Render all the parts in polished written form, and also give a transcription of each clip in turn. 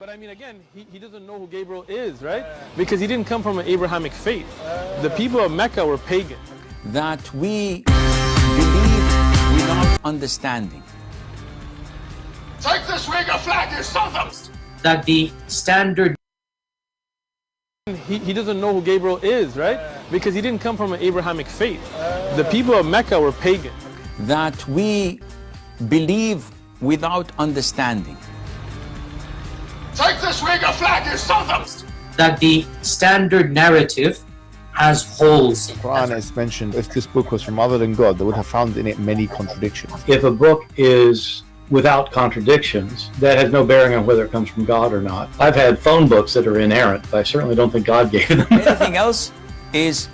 But I mean, again, he doesn't know who Gabriel is, right? Because he didn't come from an Abrahamic faith. The people of Mecca were pagan. That we believe without understanding. Take this ring of flag, you sons! That the standard... He doesn't know who Gabriel is, right? Because he didn't come from an Abrahamic faith. The people of Mecca were pagan. That we believe without understanding. Take this ring of flag, you sons! That the standard narrative has holes. The Quran is mentioned. If this book was from other than God, they would have found in it many contradictions. If a book is without contradictions, that has no bearing on whether it comes from God or not. I've had phone books that are inerrant, but I certainly don't think God gave them. Anything else is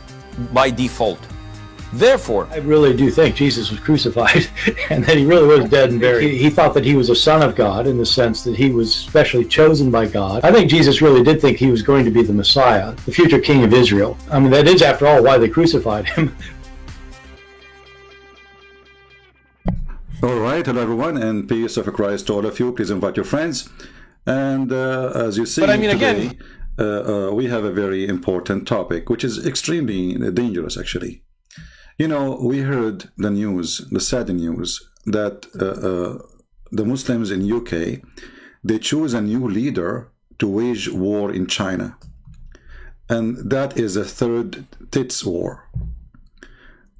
by default. Therefore, I really do think Jesus was crucified and that he really was dead and buried. He thought that he was a son of God in the sense that he was specially chosen by God. I think Jesus really did think he was going to be the Messiah, the future king of Israel. I mean, that is, after all, why they crucified him. All right, hello everyone, and peace of Christ to all of you. Please invite your friends. And as you see, But I mean, today, we have a very important topic, which is extremely dangerous, actually. You know, we heard the news, the sad news, that the Muslims in UK, they choose a new leader to wage war in China. And that is a third TiT war.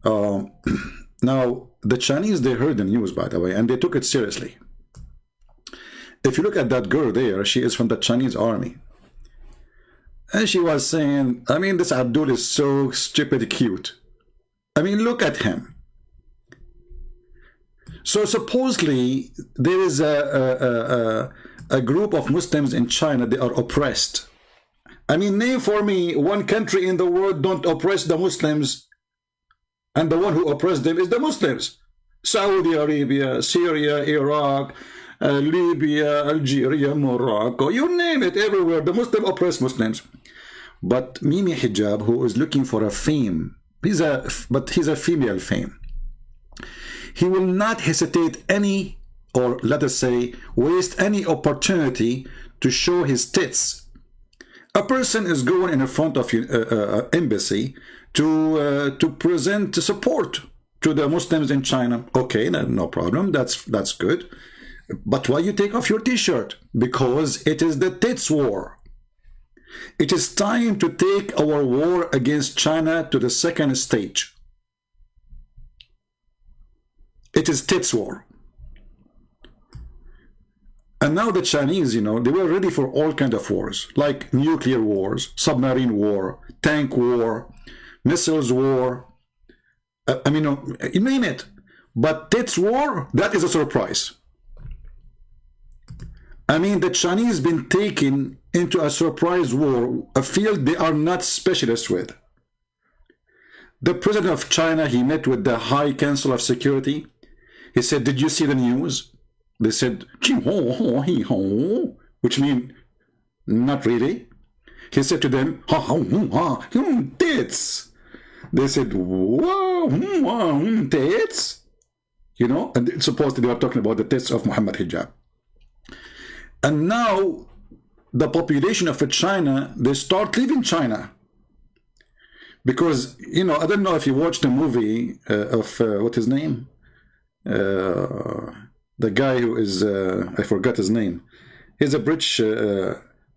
Now, the Chinese, they heard the news, by the way, and they took it seriously. If you look at that girl there, she is from the Chinese army. And she was saying, I mean, this Abdul is so stupid cute. I mean, look at him. So supposedly there is a group of Muslims in China, they are oppressed. I mean, name for me one country in the world don't oppress the Muslims, and the one who oppressed them is the Muslims. Saudi Arabia, Syria, Iraq, Libya, Algeria, Morocco, you name it, everywhere the Muslim oppress Muslims. But Mimi Hijab, who is looking for a fame, he's a female fame. He will not hesitate any, or let us say, waste any opportunity to show his tits. A person is going in front of embassy to present support to the Muslims in China. Okay, no problem. That's good. But why you take off your T-shirt? Because it is the tits war. It is time to take our war against China to the second stage. It is tits war. And now the Chinese, you know, they were ready for all kinds of wars, like nuclear wars, submarine war, tank war, missiles war. I mean, you name it. But tits war, that is a surprise. I mean, the Chinese been taken into a surprise war, a field they are not specialists with. The president of China, he met with the High Council of Security. He said, did you see the news? They said, which means, not really. He said to them, tits. They said, whoa, tits. You know, and supposedly they were talking about the tits of Muhammad Hijab. And now, the population of China, they start leaving China. Because, you know, I don't know if you watched the movie of, what's his name? The guy who is, I forgot his name. He's a British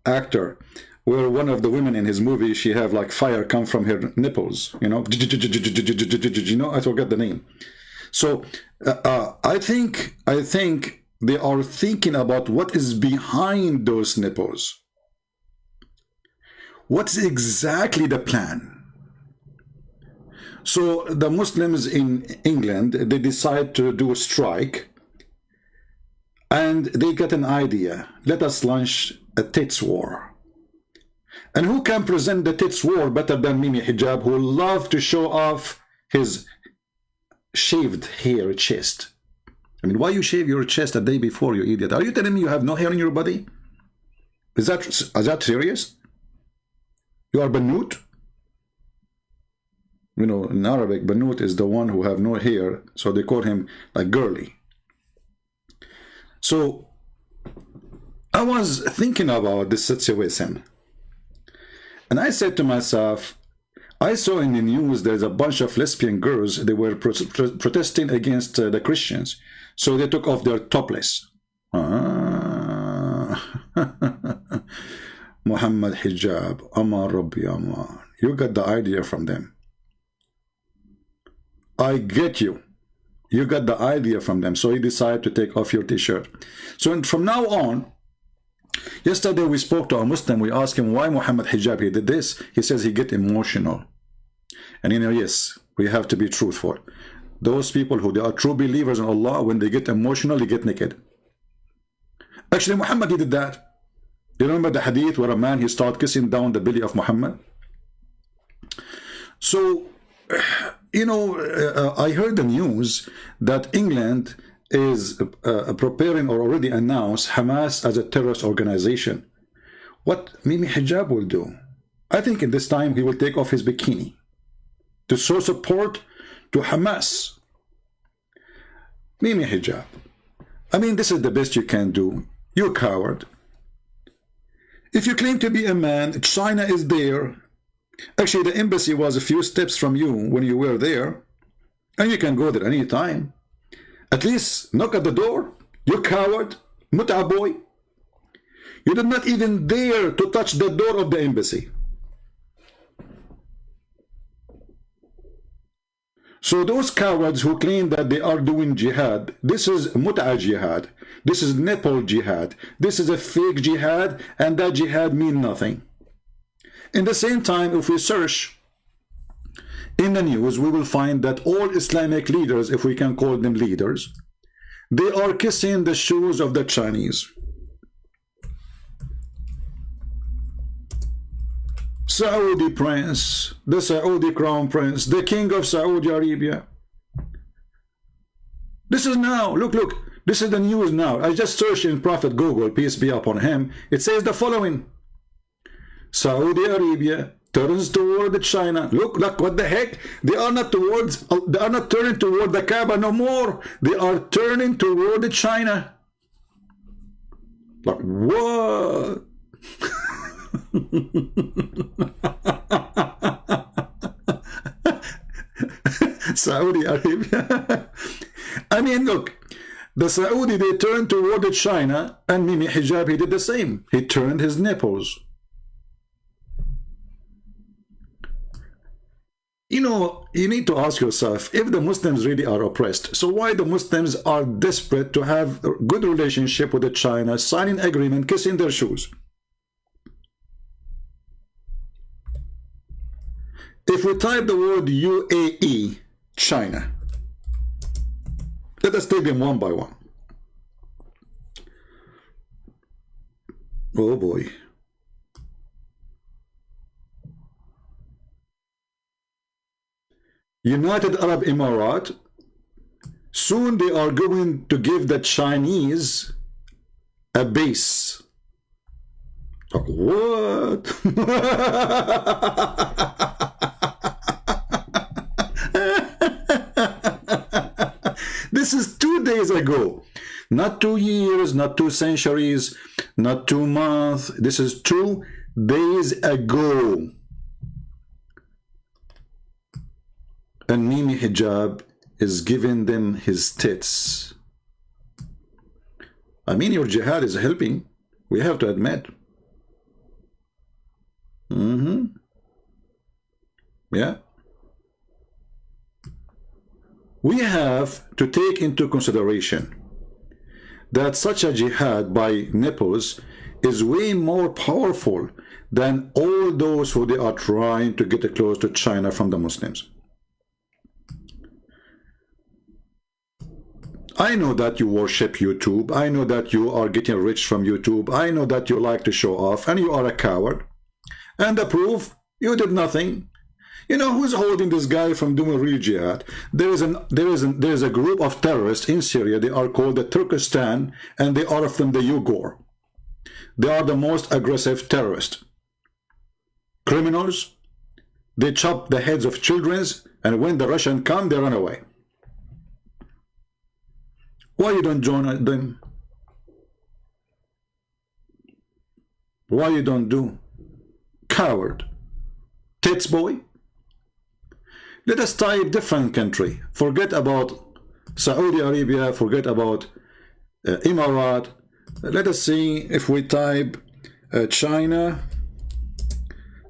actor, where one of the women in his movie, she have like fire come from her nipples, you know? You know, I forgot the name. So, I think they are thinking about what is behind those nipples. What's exactly the plan? So the Muslims in England, they decide to do a strike, and they get an idea. Let us launch a tits war. And who can present the tits war better than Mimi Hijab, who love to show off his shaved hair chest? I mean, why you shave your chest a day before, you idiot? Are you telling me you have no hair on your body? Is that serious? You are Banut? You know, in Arabic, Banut is the one who have no hair, so they call him like girly. So I was thinking about this situation, and I said to myself, I saw in the news there's a bunch of lesbian girls, they were protesting against the Christians, so they took off their topless. Muhammad Hijab, Amar Rabbi Amar. You got the idea from them. I get you. You got the idea from them, so you decide to take off your t-shirt. So from now on, yesterday we spoke to a Muslim, we asked him why Muhammad Hijab, he did this. He says he get emotional. And you know, yes, we have to be truthful. Those people who they are true believers in Allah, when they get emotional, they get naked. Actually, Muhammad, he did that. Do you remember the hadith where a man, he started kissing down the belly of Muhammad? So, you know, I heard the news that England is preparing or already announced Hamas as a terrorist organization. What Mimi Hijab will do? I think in this time he will take off his bikini to show support to Hamas. Mimi Hijab. I mean, this is the best you can do. You coward. If you claim to be a man, China is there. Actually, the embassy was a few steps from you when you were there. And you can go there anytime. At least knock at the door. You coward. Mut'a boy. You did not even dare to touch the door of the embassy. So those cowards who claim that they are doing jihad, this is mut'a jihad, this is nipple jihad, this is a fake jihad, and that jihad means nothing. In the same time, if we search in the news, we will find that all Islamic leaders, if we can call them leaders, they are kissing the shoes of the Chinese. Saudi prince, the Saudi crown prince, the king of Saudi Arabia. This is now, look, this is the news now. I just searched in Prophet Google, peace be upon him. It says the following. Saudi Arabia turns toward China. Look, what the heck? They are not turning toward the Kaaba no more. They are turning toward China. Like, what? Saudi Arabia. I mean, look, the Saudi, they turned toward China, and Mimi Hijab, he did the same. He turned his nipples. You know, you need to ask yourself, if the Muslims really are oppressed, so why the Muslims are desperate to have a good relationship with the China, signing agreement, kissing their shoes? If we type the word UAE, China, let us take them one by one. Oh boy. United Arab Emirates, soon they are going to give the Chinese a base. Like, what? This is 2 days ago. Not 2 years, not 2 centuries, not 2 months. This is 2 days ago. And Mimi Hijab is giving them his tits. I mean, your jihad is helping. We have to admit. Yeah. We have to take into consideration that such a jihad by nipples is way more powerful than all those who they are trying to get close to China from the Muslims. I know that you worship YouTube. I know that you are getting rich from YouTube. I know that you like to show off, and you are a coward. And the proof, you did nothing. You know who's holding this guy from doing real jihad? There is a group of terrorists in Syria. They are called the Turkestan, and they are from the Uyghur. They are the most aggressive terrorists. Criminals. They chop the heads of children, and when the Russians come, they run away. Why you don't join them? Why you don't do? Coward. Tits boy. Let us type different country. Forget about Saudi Arabia, forget about Emirat. Let us see if we type China,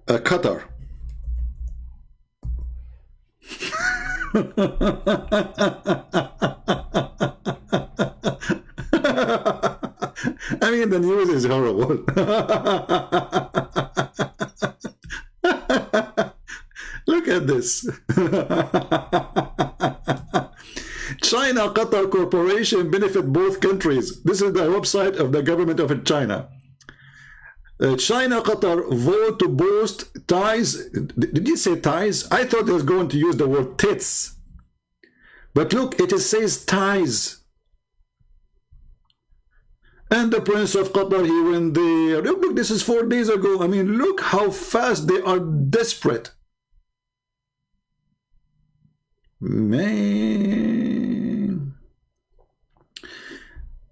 Qatar. I mean, the news is horrible. Look at this. China Qatar Corporation benefit both countries. This is the website of the government of China. China Qatar vote to boost ties. Did you say ties? I thought it was going to use the word tits. But look, it says ties. And the Prince of Qatar, he went there. Look, this is 4 days ago. I mean, look how fast they are desperate. Man.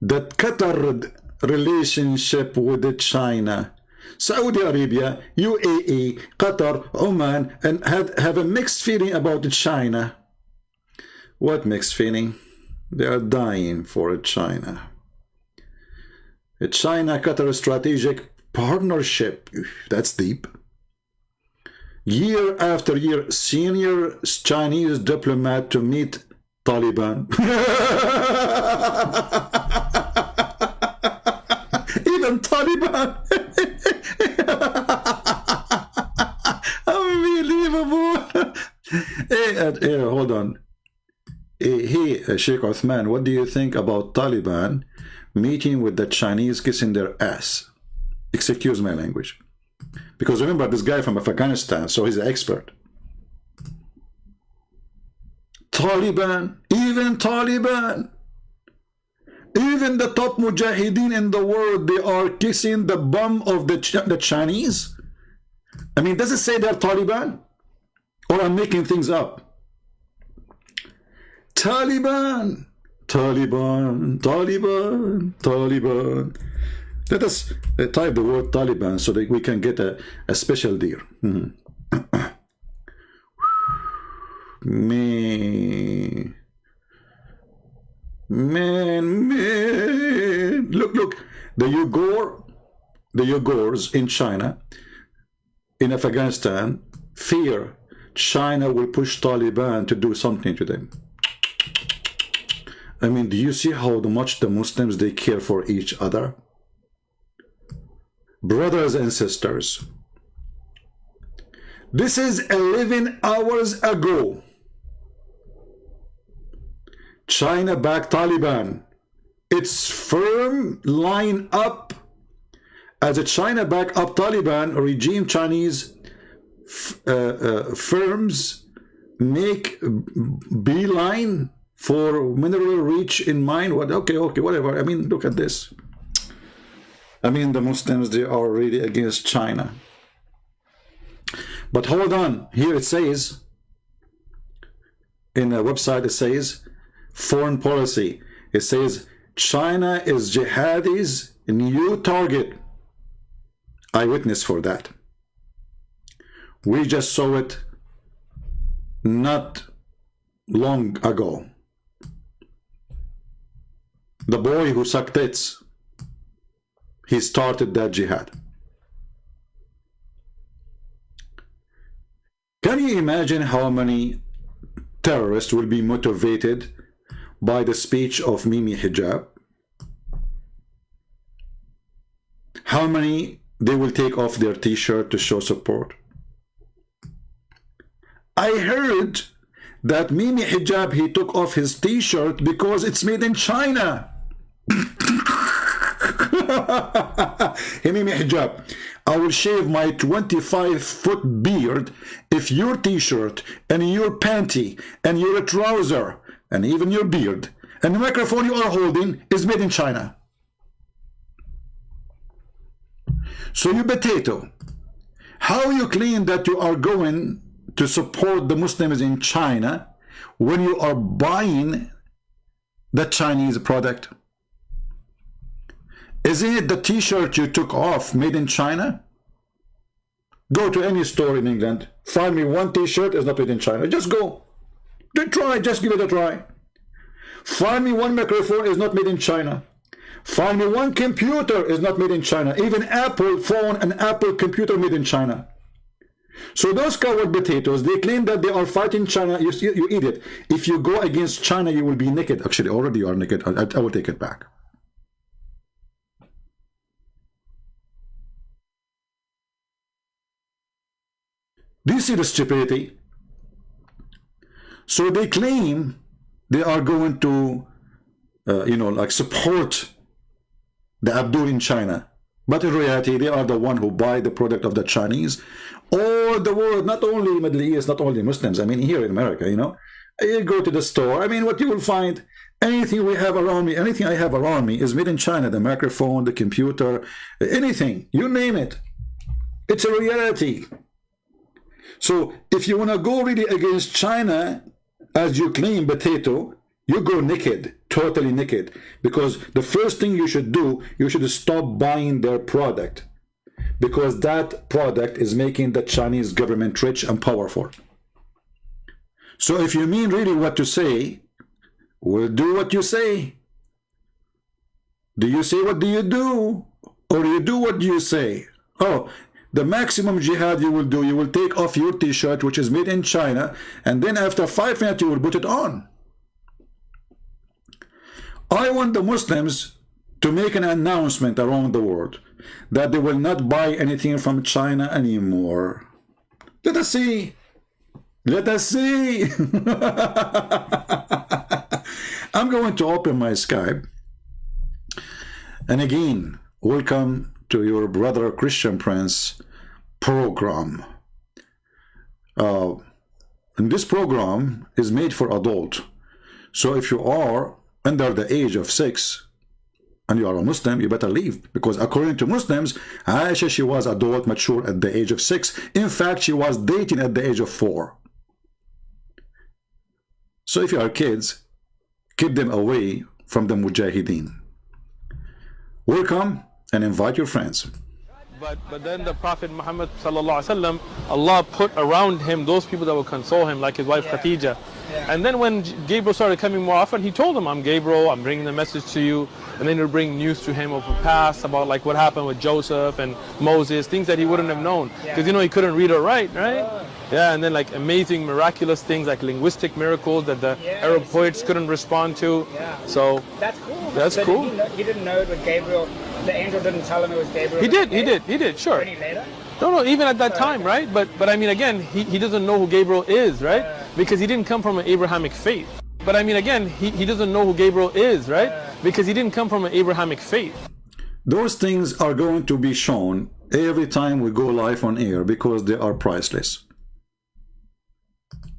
That Qatar relationship with China, Saudi Arabia, UAE, Qatar, Oman, and have a mixed feeling about China. What mixed feeling? They are dying for China. A China-Qatar strategic partnership, that's deep. Year after year, senior Chinese diplomat to meet Taliban. Even Taliban. Unbelievable. Hey, hold on. Hey, Sheikh Uthman, what do you think about Taliban meeting with the Chinese, kissing their ass? Excuse my language. Because remember, this guy from Afghanistan, so he's an expert. Taliban, even the top mujahideen in the world, they are kissing the bum of the Chinese. I mean, does it say they're Taliban? Or I'm making things up? Taliban. Let us type the word Taliban so that we can get a special deal. Man. Look. The Uyghurs in China, in Afghanistan, fear China will push Taliban to do something to them. I mean, do you see how much the Muslims, they care for each other? Brothers and sisters, this is 11 hours ago. China backed Taliban. Its firm line up as a China back up Taliban regime. Chinese firms make beeline for mineral rich in mine. What? Okay, whatever. I mean, look at this. I mean, the Muslims, they are really against China. But hold on. Here it says, in a website, it says, foreign policy. It says, China is jihadi's new target. Eyewitness for that. We just saw it not long ago. The boy who sucked tits, he started that jihad. Can you imagine how many terrorists will be motivated by the speech of Mimi Hijab? How many they will take off their t-shirt to show support? I heard that Mimi Hijab, he took off his t-shirt because it's made in China. Hey, Mimi Hijab, I will shave my 25-foot beard if your t-shirt and your panty and your trouser and even your beard and the microphone you are holding is made in China. So you potato, how you claim that you are going to support the Muslims in China when you are buying the Chinese product? Isn't it the t-shirt you took off made in China? Go to any store in England, find me one t-shirt is not made in China. Just go. Try, just give it a try. Find me one microphone is not made in China. Find me one computer is not made in China. Even Apple phone and Apple computer made in China. So those coward potatoes, they claim that they are fighting China. You eat it. If you go against China, you will be naked. Actually, already you are naked. I will take it back. Do you see the stupidity? So they claim they are going to, like support the Abdul in China. But in reality, they are the one who buy the product of the Chinese. All the world, not only Middle East, not only Muslims. I mean, here in America, you go to the store. I mean, what you will find, anything we have around me, anything I have around me is made in China. The microphone, the computer, anything, you name it. It's a reality. So if you want to go really against China, as you claim, potato, you go naked, totally naked. Because the first thing you should do, you should stop buying their product. Because that product is making the Chinese government rich and powerful. So if you mean really what to say, we'll do what you say. Do you say what do you do? Or you do what you say? Oh, the maximum jihad you will do, you will take off your t-shirt, which is made in China, and then after 5 minutes you will put it on. I want the Muslims to make an announcement around the world that they will not buy anything from China anymore. Let us see. Let us see. I'm going to open my Skype. And again, welcome to your brother Christian Prince program. And this program is made for adult. So if you are under the age of 6 and you are a Muslim, you better leave, because according to Muslims, Aisha, she was adult, mature at the age of 6. In fact, she was dating at the age of 4. So if you are kids, keep them away from the Mujahideen. Welcome and invite your friends. But then the Prophet Muhammad sallallahu alaihi wasallam, Allah put around him those people that would console him, like his wife Khadija. And then when Gabriel started coming more often, he told him, I'm Gabriel, I'm bringing the message to you. And then he'll bring news to him of the past about like what happened with Joseph and Moses, things that he wouldn't have known. Because he couldn't read or write, right? Yeah, and then like amazing, miraculous things like linguistic miracles that the Arab poets couldn't respond to. So that's cool. That's so cool. He didn't know it was Gabriel. The angel didn't tell him it was Gabriel. He did, sure. Any later? No, even at that time, right? But I mean, again, he doesn't know who Gabriel is, right? Because he didn't come from an Abrahamic faith. But I mean, again, he doesn't know who Gabriel is, right? Because he didn't come from an Abrahamic faith. Those things are going to be shown every time we go live on air because they are priceless.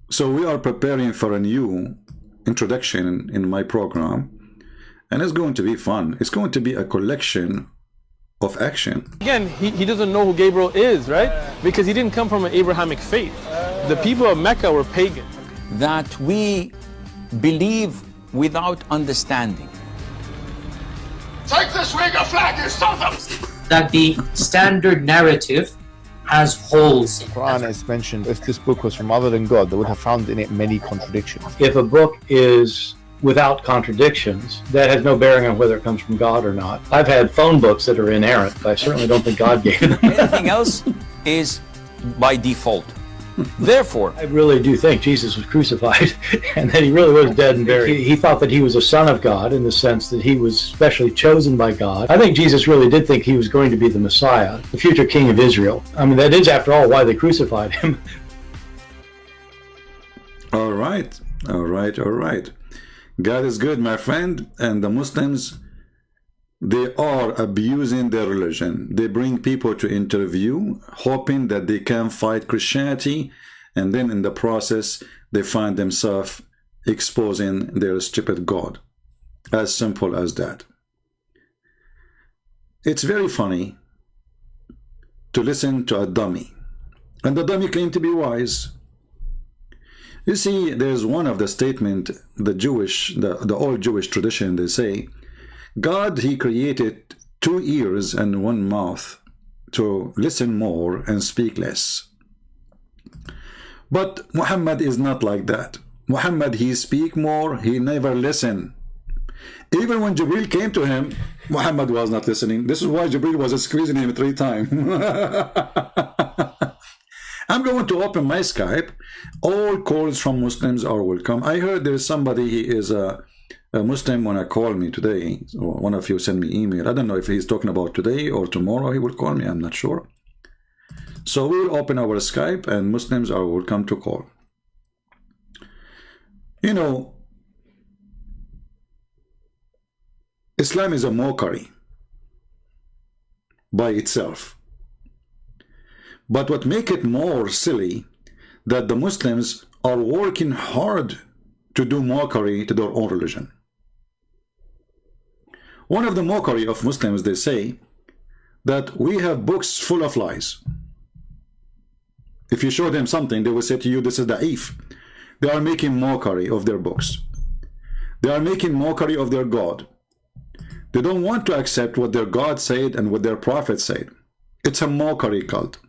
So we are preparing for a new introduction in my program, and it's going to be fun. It's going to be a collection of action. Again, he doesn't know who Gabriel is, right? Because he didn't come from an Abrahamic faith. The people of Mecca were pagan. That we believe without understanding. Take this wig of flag, you son of That the standard narrative has holes in it. Quran is mentioned. If this book was from other than God, they would have found in it many contradictions. If a book is without contradictions, that has no bearing on whether it comes from God or not. I've had phone books that are inerrant, but I certainly don't think God gave them. Anything else is by default. Therefore, I really do think Jesus was crucified and that he really was dead and buried. He thought that he was a son of God in the sense that he was specially chosen by God. I think Jesus really did think he was going to be the Messiah, the future king of Israel. I mean, that is, after all, why they crucified him. All right. God is good, my friend, and the Muslims, they are abusing their religion. They bring people to interview, hoping that they can fight Christianity, and then in the process, they find themselves exposing their stupid God. As simple as that. It's very funny to listen to a dummy, and the dummy claimed to be wise. You see, there's one of the statement, the old Jewish tradition, they say, God, he created 2 ears and 1 mouth to listen more and speak less. But Muhammad is not like that. Muhammad, he speak more, he never listen. Even when Jibril came to him, Muhammad was not listening. This is why Jibril was squeezing him 3 times. I'm going to open my Skype. All calls from Muslims are welcome. I heard there's somebody, he is a Muslim, wanna call me today. So one of you send me email. I don't know if he's talking about today or tomorrow he will call me. I'm not sure. So we will open our Skype and Muslims are welcome to call. You know, Islam is a mockery by itself. But what makes it more silly, that the Muslims are working hard to do mockery to their own religion. One of the mockery of Muslims, they say that we have books full of lies. If you show them something, they will say to you, this is da'if. They are making mockery of their books. They are making mockery of their God. They don't want to accept what their God said and what their prophet said. It's a mockery cult.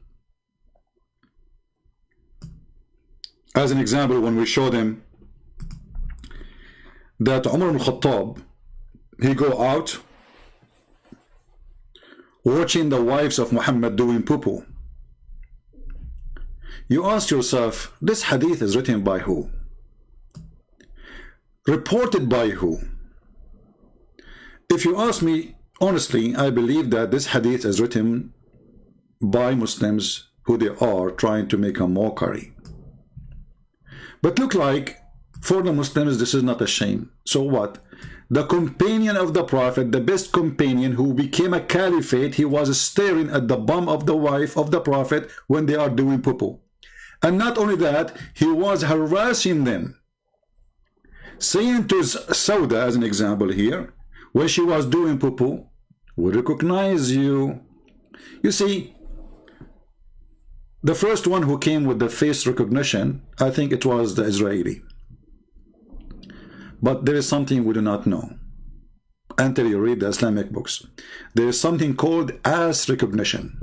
As an example, when we show them that Umar al-Khattab, he go out watching the wives of Muhammad doing poo-poo. You ask yourself, this hadith is written by who? Reported by who? If you ask me honestly, I believe that this hadith is written by Muslims who they are trying to make a mockery. But look like for the Muslims this is not a shame. So what? The companion of the Prophet, the best companion who became a caliphate, he was staring at the bum of the wife of the Prophet when they are doing poo-poo. And not only that, he was harassing them. Saying to Sauda, as an example here, when she was doing poo-poo, we recognize you. You see, the first one who came with the face recognition, I think it was the Israeli. But there is something we do not know until you read the Islamic books. There is something called ass recognition,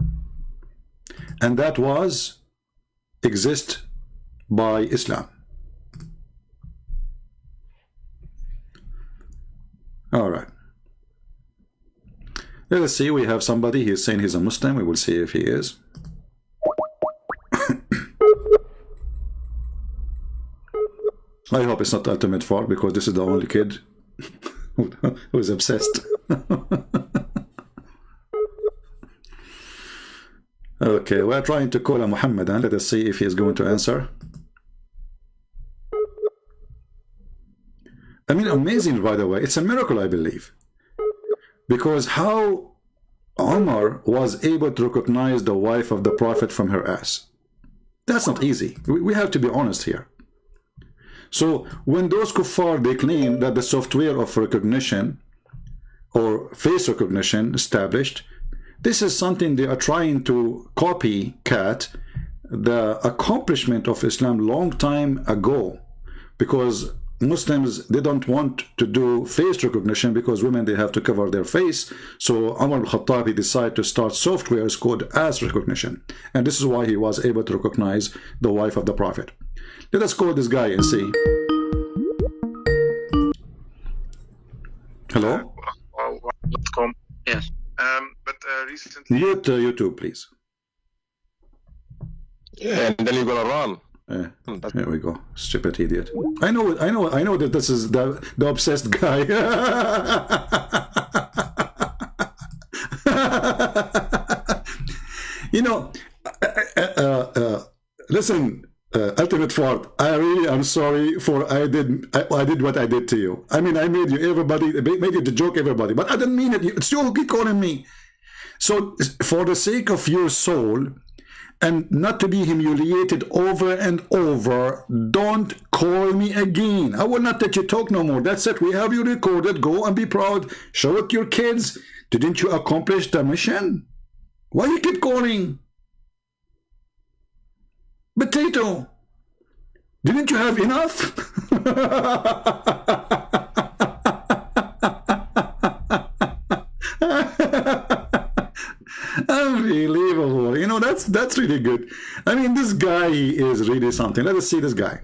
and that was exist by Islam. All right. Let's see, we have somebody, he's saying he's a Muslim. We will see if he is. I hope it's not ultimate fault, because this is the only kid who is obsessed. Okay, we're trying to call a Muhammad, and let us see if he is going to answer. I mean, amazing, by the way. It's a miracle, I believe. Because how Omar was able to recognize the wife of the Prophet from her ass. That's not easy. We have to be honest here. So when those kuffar, they claim that the software of recognition or face recognition established, this is something they are trying to copycat the accomplishment of Islam long time ago, because Muslims, they don't want to do face recognition because women, they have to cover their face. So Umar al-Khattab, he decided to start softwares called ass recognition, and this is why he was able to recognize the wife of the Prophet. Let us call this guy and see. Hello? Yes. But recently... Mute YouTube, please. Yeah, and then you're gonna run. There we go. Stupid idiot. I know that this is the obsessed guy. You know, listen, ultimate fault. I really am sorry for I did what I did to you. I mean, I made you made you to joke everybody, but I didn't mean it. It's you who keep calling me. So for the sake of your soul, and not to be humiliated over and over, don't call me again. I will not let you talk no more. That's it. We have you recorded. Go and be proud. Show it to your kids. Didn't you accomplish the mission? Why you keep calling? Potato, didn't you have enough? That's really good. I mean, this guy is really something. Let us see this guy.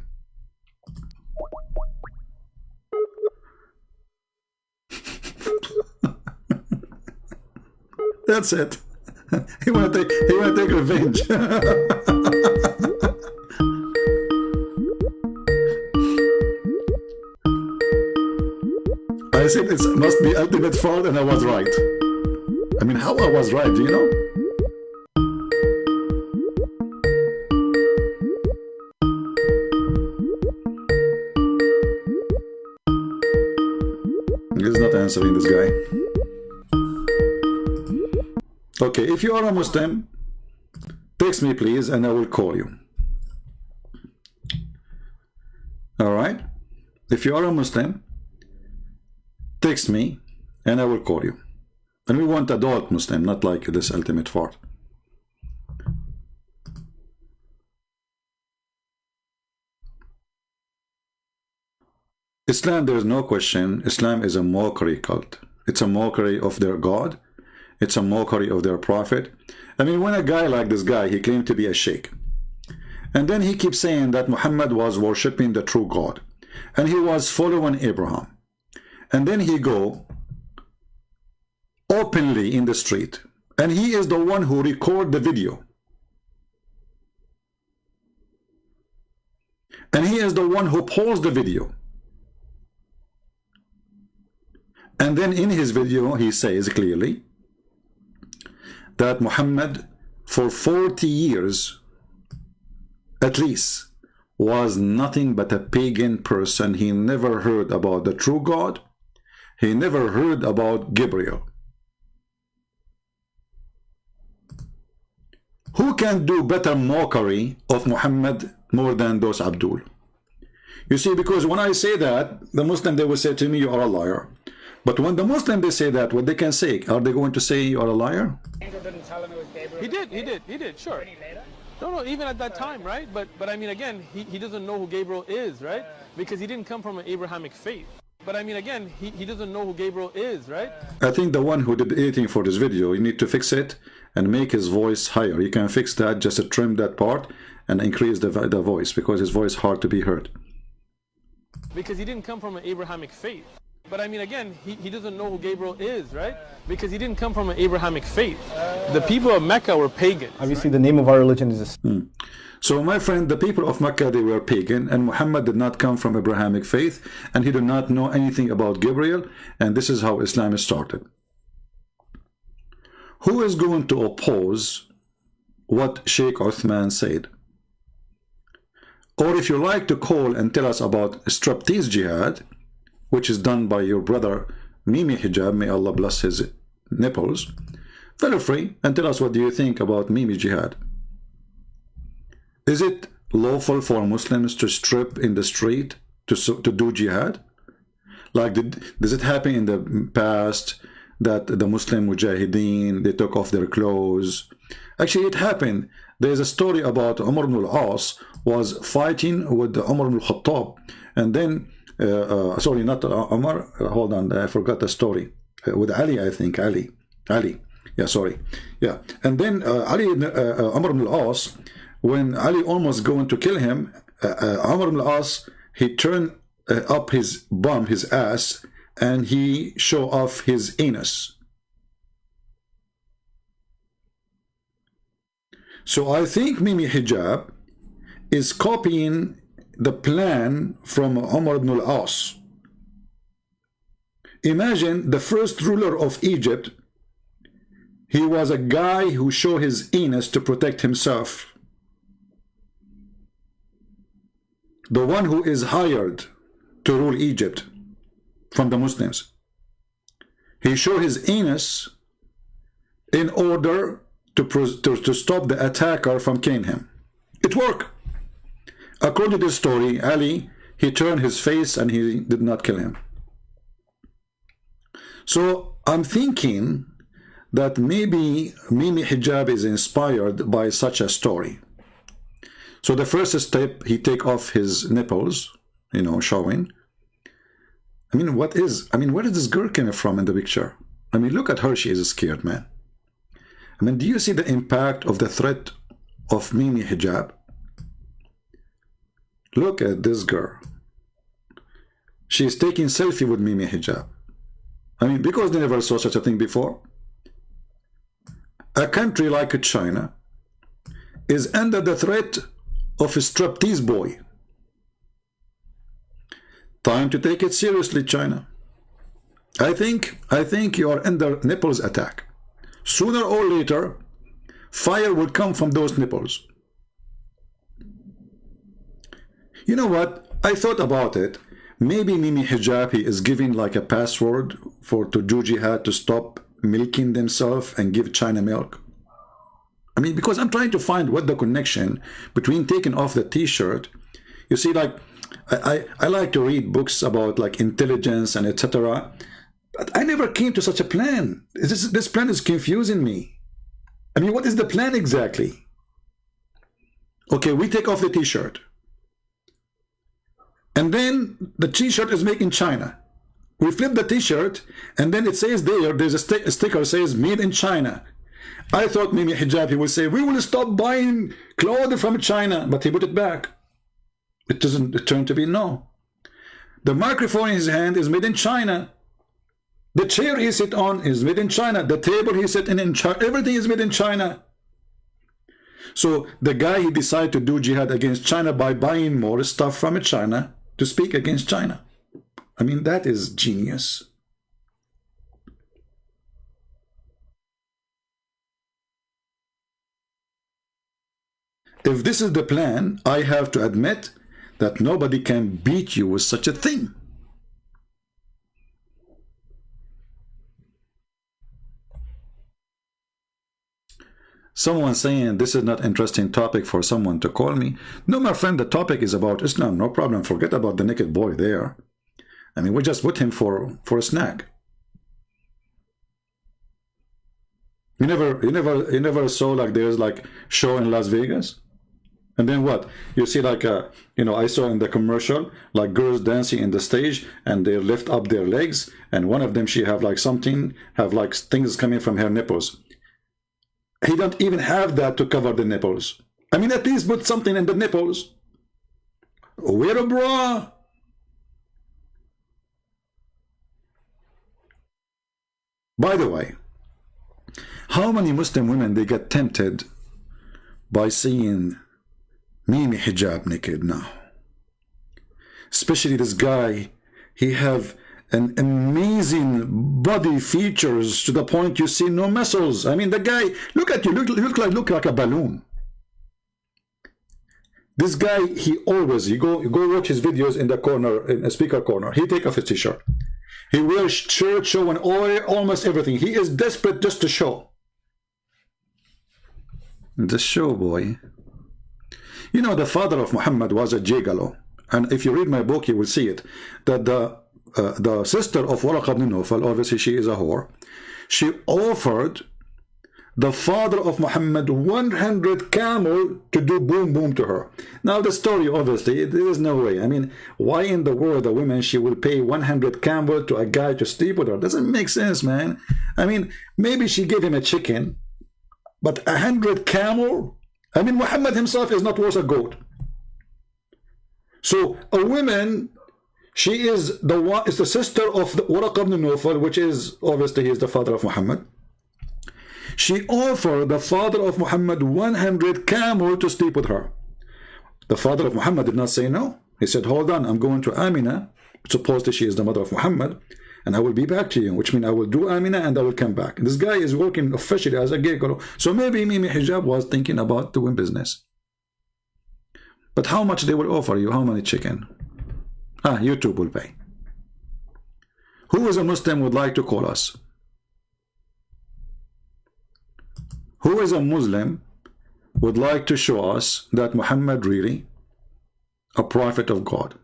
That's it. He want to take revenge. I said it must be ultimate fraud, and I was right. I mean, how I was right, do you know? He's not answering, this guy. Okay, if you are a Muslim, text me please and I will call you. Alright? If you are a Muslim, text me and I will call you. And we want adult Muslim, not like this ultimate fraud. Islam, there is no question. Islam is a mockery cult. It's a mockery of their God. It's a mockery of their prophet. I mean, when a guy like this guy, he claimed to be a sheikh. And then he keeps saying that Muhammad was worshipping the true God. And he was following Abraham. And then he go openly in the street. And he is the one who record the video. And he is the one who paused the video. And then in his video, he says clearly that Muhammad, for 40 years, at least, was nothing but a pagan person. He never heard about the true God. He never heard about Gabriel. Who can do better mockery of Muhammad more than those Abdul? You see, because when I say that, the Muslim, they will say to me, you are a liar. But when the Muslim, they say that, what they can say, are they going to say you are a liar? Angel didn't tell him it was Gabriel. He did, sure. No, even at that time, right? But I mean, again, he doesn't know who Gabriel is, right? Because he didn't come from an Abrahamic faith. But I mean, again, he doesn't know who Gabriel is, right? I think the one who did editing for this video, you need to fix it and make his voice higher. You can fix that, just trim that part and increase the voice, because his voice is hard to be heard. Because he didn't come from an Abrahamic faith. But I mean, again, he doesn't know who Gabriel is, right? Because he didn't come from an Abrahamic faith. The people of Mecca were pagans. Obviously, the name of our religion is... So, my friend, the people of Mecca, they were pagan, and Muhammad did not come from Abrahamic faith, and he did not know anything about Gabriel, and this is how Islam started. Who is going to oppose what Sheikh Uthman said? Or if you like to call and tell us about striptease jihad, which is done by your brother Mimi Hijab, may Allah bless his nipples, feel free and tell us what do you think about Mimi jihad. Is it lawful for Muslims to strip in the street to do jihad? Like, does it happen in the past that the Muslim mujahideen, they took off their clothes? Actually, it happened. There's a story about Umar ibn al-As was fighting with Umar ibn al-Khattab, and then sorry, not Umar, hold on, I forgot the story. With Ali, I think, Ali, yeah, sorry, yeah. And then Umar ibn al-As, when Ali almost going to kill him, Umar ibn al-As, he turned up his bum, his ass, and he show off his anus. So I think Mimi Hijab is copying the plan from Umar ibn al-As. Imagine the first ruler of Egypt, he was a guy who showed his anus to protect himself. The one who is hired to rule Egypt from the Muslims, he showed his anus in order to stop the attacker from killing him. It worked. According to this story, Ali, he turned his face and he did not kill him. So I'm thinking that maybe Mimi Hijab is inspired by such a story. So the first step, he take off his nipples, you know, showing. I mean, where is this girl coming from in the picture? I mean, look at her, she is scared, man. I mean, do you see the impact of the threat of Mimi Hijab. Look at this girl. She's taking selfie with Mimi Hijab. I mean, because they never saw such a thing before. A country like China is under the threat of a striptease boy. Time to take it seriously, China. I think you are under nipples attack. Sooner or later, fire will come from those nipples. You know what? I thought about it. Maybe Mimi Hijab is giving like a password to do jihad to stop milking themselves and give China milk. I mean, because I'm trying to find what the connection between taking off the t-shirt. You see, like, I like to read books about like intelligence and etc. But I never came to such a plan. This plan is confusing me. I mean, what is the plan exactly? Okay, we take off the t-shirt. And then the t-shirt is made in China. We flip the t-shirt, and then it says there's a sticker says made in China. I thought maybe Hijab, he will say, we will stop buying clothes from China, but he put it back. It turned to be no. The microphone in his hand is made in China. The chair he sit on is made in China. The table he sit in China. Everything is made in China. So the guy, he decided to do jihad against China by buying more stuff from China to speak against China. I mean, that is genius. If this is the plan, I have to admit that nobody can beat you with such a thing. Someone saying this is not interesting topic for someone to call me. No, my friend, the topic is about Islam. No problem. Forget about the naked boy there. I mean, we just put him for a snack. You never saw like there's like show in Las Vegas, and then what you see like I saw in the commercial like girls dancing in the stage and they lift up their legs, and one of them she have like things coming from her nipples. He don't even have that to cover the nipples. I mean, at least put something in the nipples. Wear a bra. By the way, how many Muslim women they get tempted by seeing Mimi Hijab naked now? Especially this guy, he have an amazing body features to the point you see no muscles. I mean, the guy, look at you, look like a balloon. This guy, he always, you go watch his videos in the corner, in a speaker corner. He take off his t-shirt. He wears shirt showing almost everything. He is desperate just to show. The show boy. You know, the father of Muhammad was a gigolo. And if you read my book, you will see it. That the sister of Waraq ibn Nawfal, obviously she is a whore, she offered the father of Muhammad 100 camel to do boom boom to her. Now the story, obviously, there is no way. I mean, why in the world a woman, she will pay 100 camel to a guy to sleep with her? Doesn't make sense, man. I mean, maybe she gave him a chicken, but 100 camel? I mean, Muhammad himself is not worth a goat. So a woman, she is the sister of Waraq ibn Nawfal, which is obviously he is the father of Muhammad. She offered the father of Muhammad 100 camel to sleep with her. The father of Muhammad did not say no. He said, hold on, I'm going to Amina. Supposedly she is the mother of Muhammad, and I will be back to you, which means I will do Amina and I will come back. This guy is working officially as a gay girl. So maybe Mimi Hijab was thinking about doing business. But how much they will offer you? How many chicken? YouTube will pay. Who is a Muslim would like to call us? Who is a Muslim would like to show us that Muhammad really a prophet of God?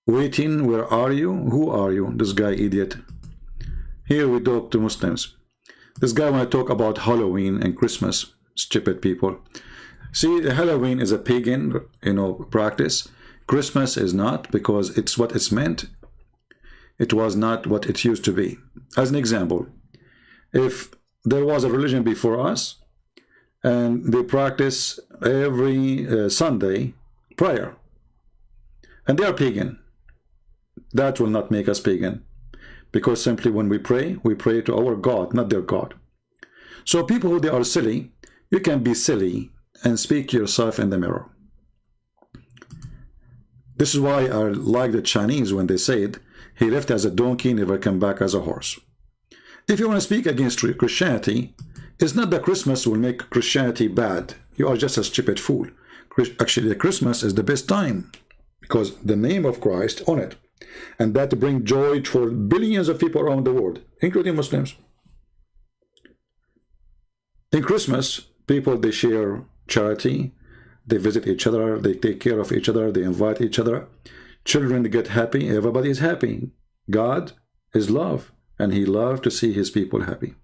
Waiting, where are you? Who are you? This guy idiot. Here we talk to Muslims. This guy want to talk about Halloween and Christmas. Stupid people. See, Halloween is a pagan, practice. Christmas is not, because it's what it's meant. it was not what it used to be. As an example, if there was a religion before us and they practice every Sunday prayer and they are pagan, that will not make us pagan, because simply when we pray to our God, not their God. So people who they are silly, you can be silly and speak to yourself in the mirror. This is why I like the Chinese when they say it, he left as a donkey, never come back as a horse. If you want to speak against Christianity, it's not that Christmas will make Christianity bad. You are just a stupid fool. Actually, Christmas is the best time because the name of Christ on it. And that brings joy for billions of people around the world, including Muslims. In Christmas, people, they share charity, they visit each other, they take care of each other, they invite each other. Children get happy, everybody is happy. God is love, and he loves to see his people happy.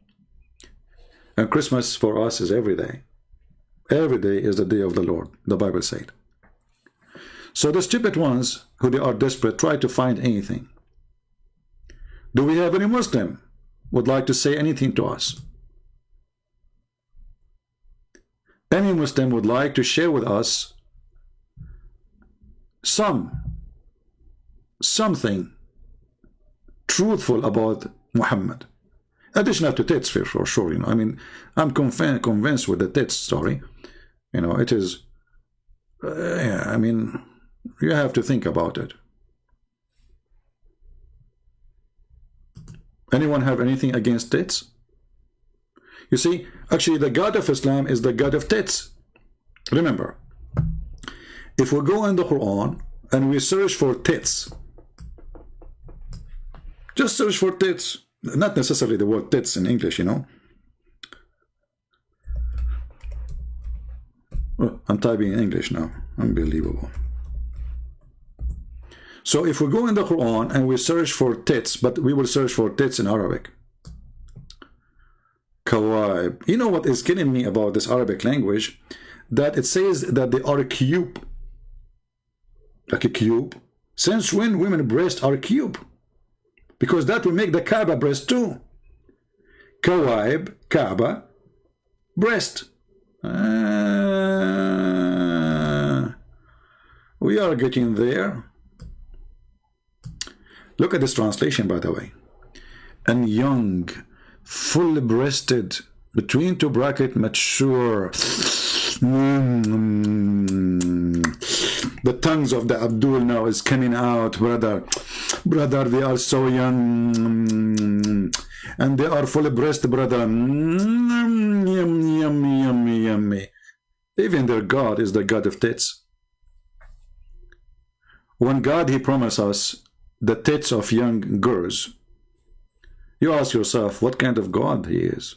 And Christmas for us is every day. Every day is the day of the Lord, the Bible said. So the stupid ones, who they are desperate, try to find anything. Do we have any Muslim would like to say anything to us? Any Muslim would like to share with us something truthful about Muhammad, additional to TiT's for sure. You know, I mean, I'm convinced with the TiT story. You know, it is. Yeah, I mean, you have to think about it. Anyone have anything against TiTs? You see, actually, the God of Islam is the God of TiTs. Remember, if we go in the Quran and we search for TiTs, just search for TiTs, not necessarily the word TiTs in English, you know. Oh, I'm typing in English now. Unbelievable. So if we go in the Quran and we search for TiTs, but we will search for TiTs in Arabic. Kawaib. You know what is killing me about this Arabic language? That it says that they are a cube. Like a cube. Since when women breasts are cube? Because that will make the Kaaba breast too. Kawaib, Kaaba, breast. We are getting there. Look at this translation, by the way. And young, full-breasted, between two brackets, mature. The tongues of the Abdul now is coming out, brother. Brother, they are so young. And they are full-breasted, brother. Yummy, yummy, yummy, yummy. Even their God is the God of TiTs. When God, he promised us the TiTs of young girls, you ask yourself, what kind of God he is?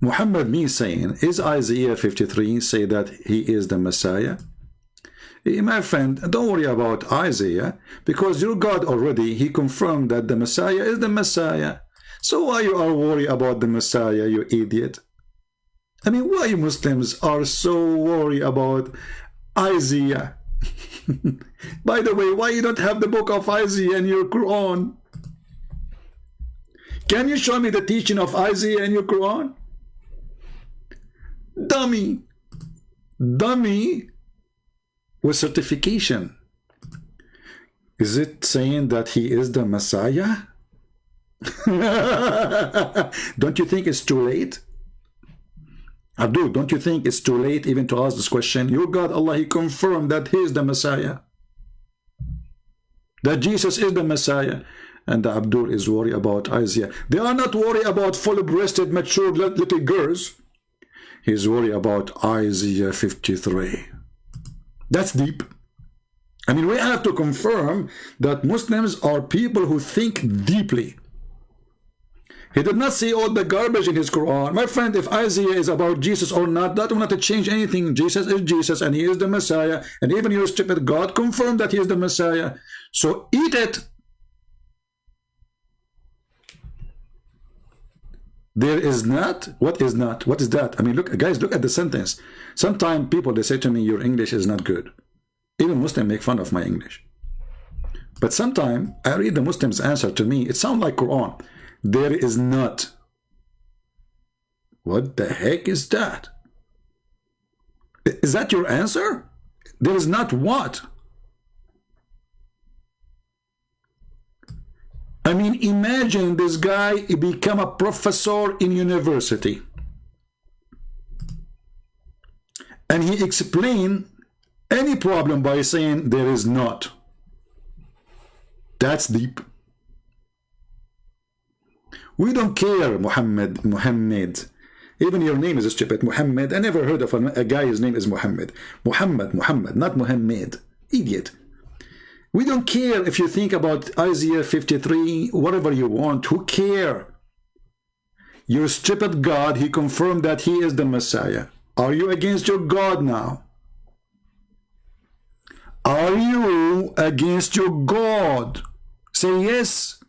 Muhammad me saying, is Isaiah 53 say that he is the Messiah? My friend, don't worry about Isaiah, because your God already, he confirmed that the Messiah is the Messiah. So why you are worried about the Messiah, you idiot? I mean, why Muslims are so worried about Isaiah? By the way, why you don't have the book of Isaiah in your Quran? Can you show me the teaching of Isaiah in your Quran? Dummy. Dummy with certification. Is it saying that he is the Messiah? Don't you think it's too late? Abdul, don't you think it's too late even to ask this question? Your God, Allah, he confirmed that he is the Messiah. That Jesus is the Messiah. And Abdul is worried about Isaiah. They are not worried about full-breasted, mature little girls. He's worried about Isaiah 53. That's deep. I mean, we have to confirm that Muslims are people who think deeply. He did not see all the garbage in his Quran. My friend, if Isaiah is about Jesus or not, that will not change anything. Jesus is Jesus and he is the Messiah. And even your stupid God confirmed that he is the Messiah. So eat it. There is not. What is not? What is that? I mean, look, guys, look at the sentence. Sometimes people, they say to me, your English is not good. Even Muslims make fun of my English. But sometimes I read the Muslims' answer to me, it sounds like Quran. There is not. What the heck is that? Is that your answer? There is not what? I mean, imagine this guy become a professor in university. And he explained any problem by saying there is not. That's deep. We don't care, Muhammad. Even your name is stupid, Muhammad. I never heard of a guy's name is Muhammad. Muhammad, not Muhammad. Idiot. We don't care if you think about Isaiah 53, whatever you want. Who care? Your stupid God, he confirmed that he is the Messiah. Are you against your God now? Are you against your God? Say yes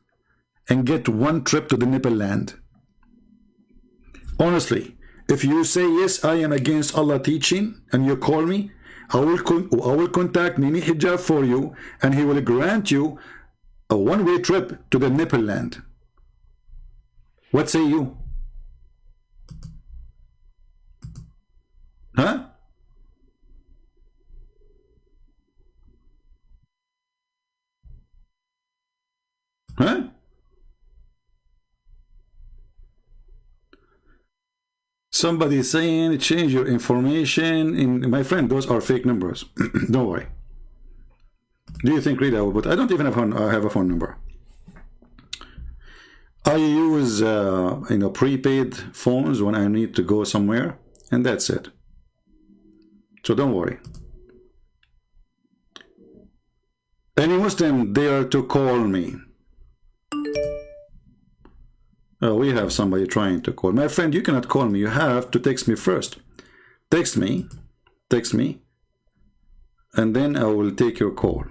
and get one trip to the nipple land. Honestly, if you say yes, I am against Allah teaching, and you call me, I will contact Mini Hijab for you, and he will grant you a one-way trip to the nipple land. What say you? Huh? Huh? Somebody saying change your information. My friend, those are fake numbers. Don't worry. Do you think Rita? But I don't even have a phone number. I use prepaid phones when I need to go somewhere, and that's it. So don't worry. Any Muslim dare to call me? Oh, we have somebody trying to call. My friend, you cannot call me. You have to text me first. Text me, and then I will take your call.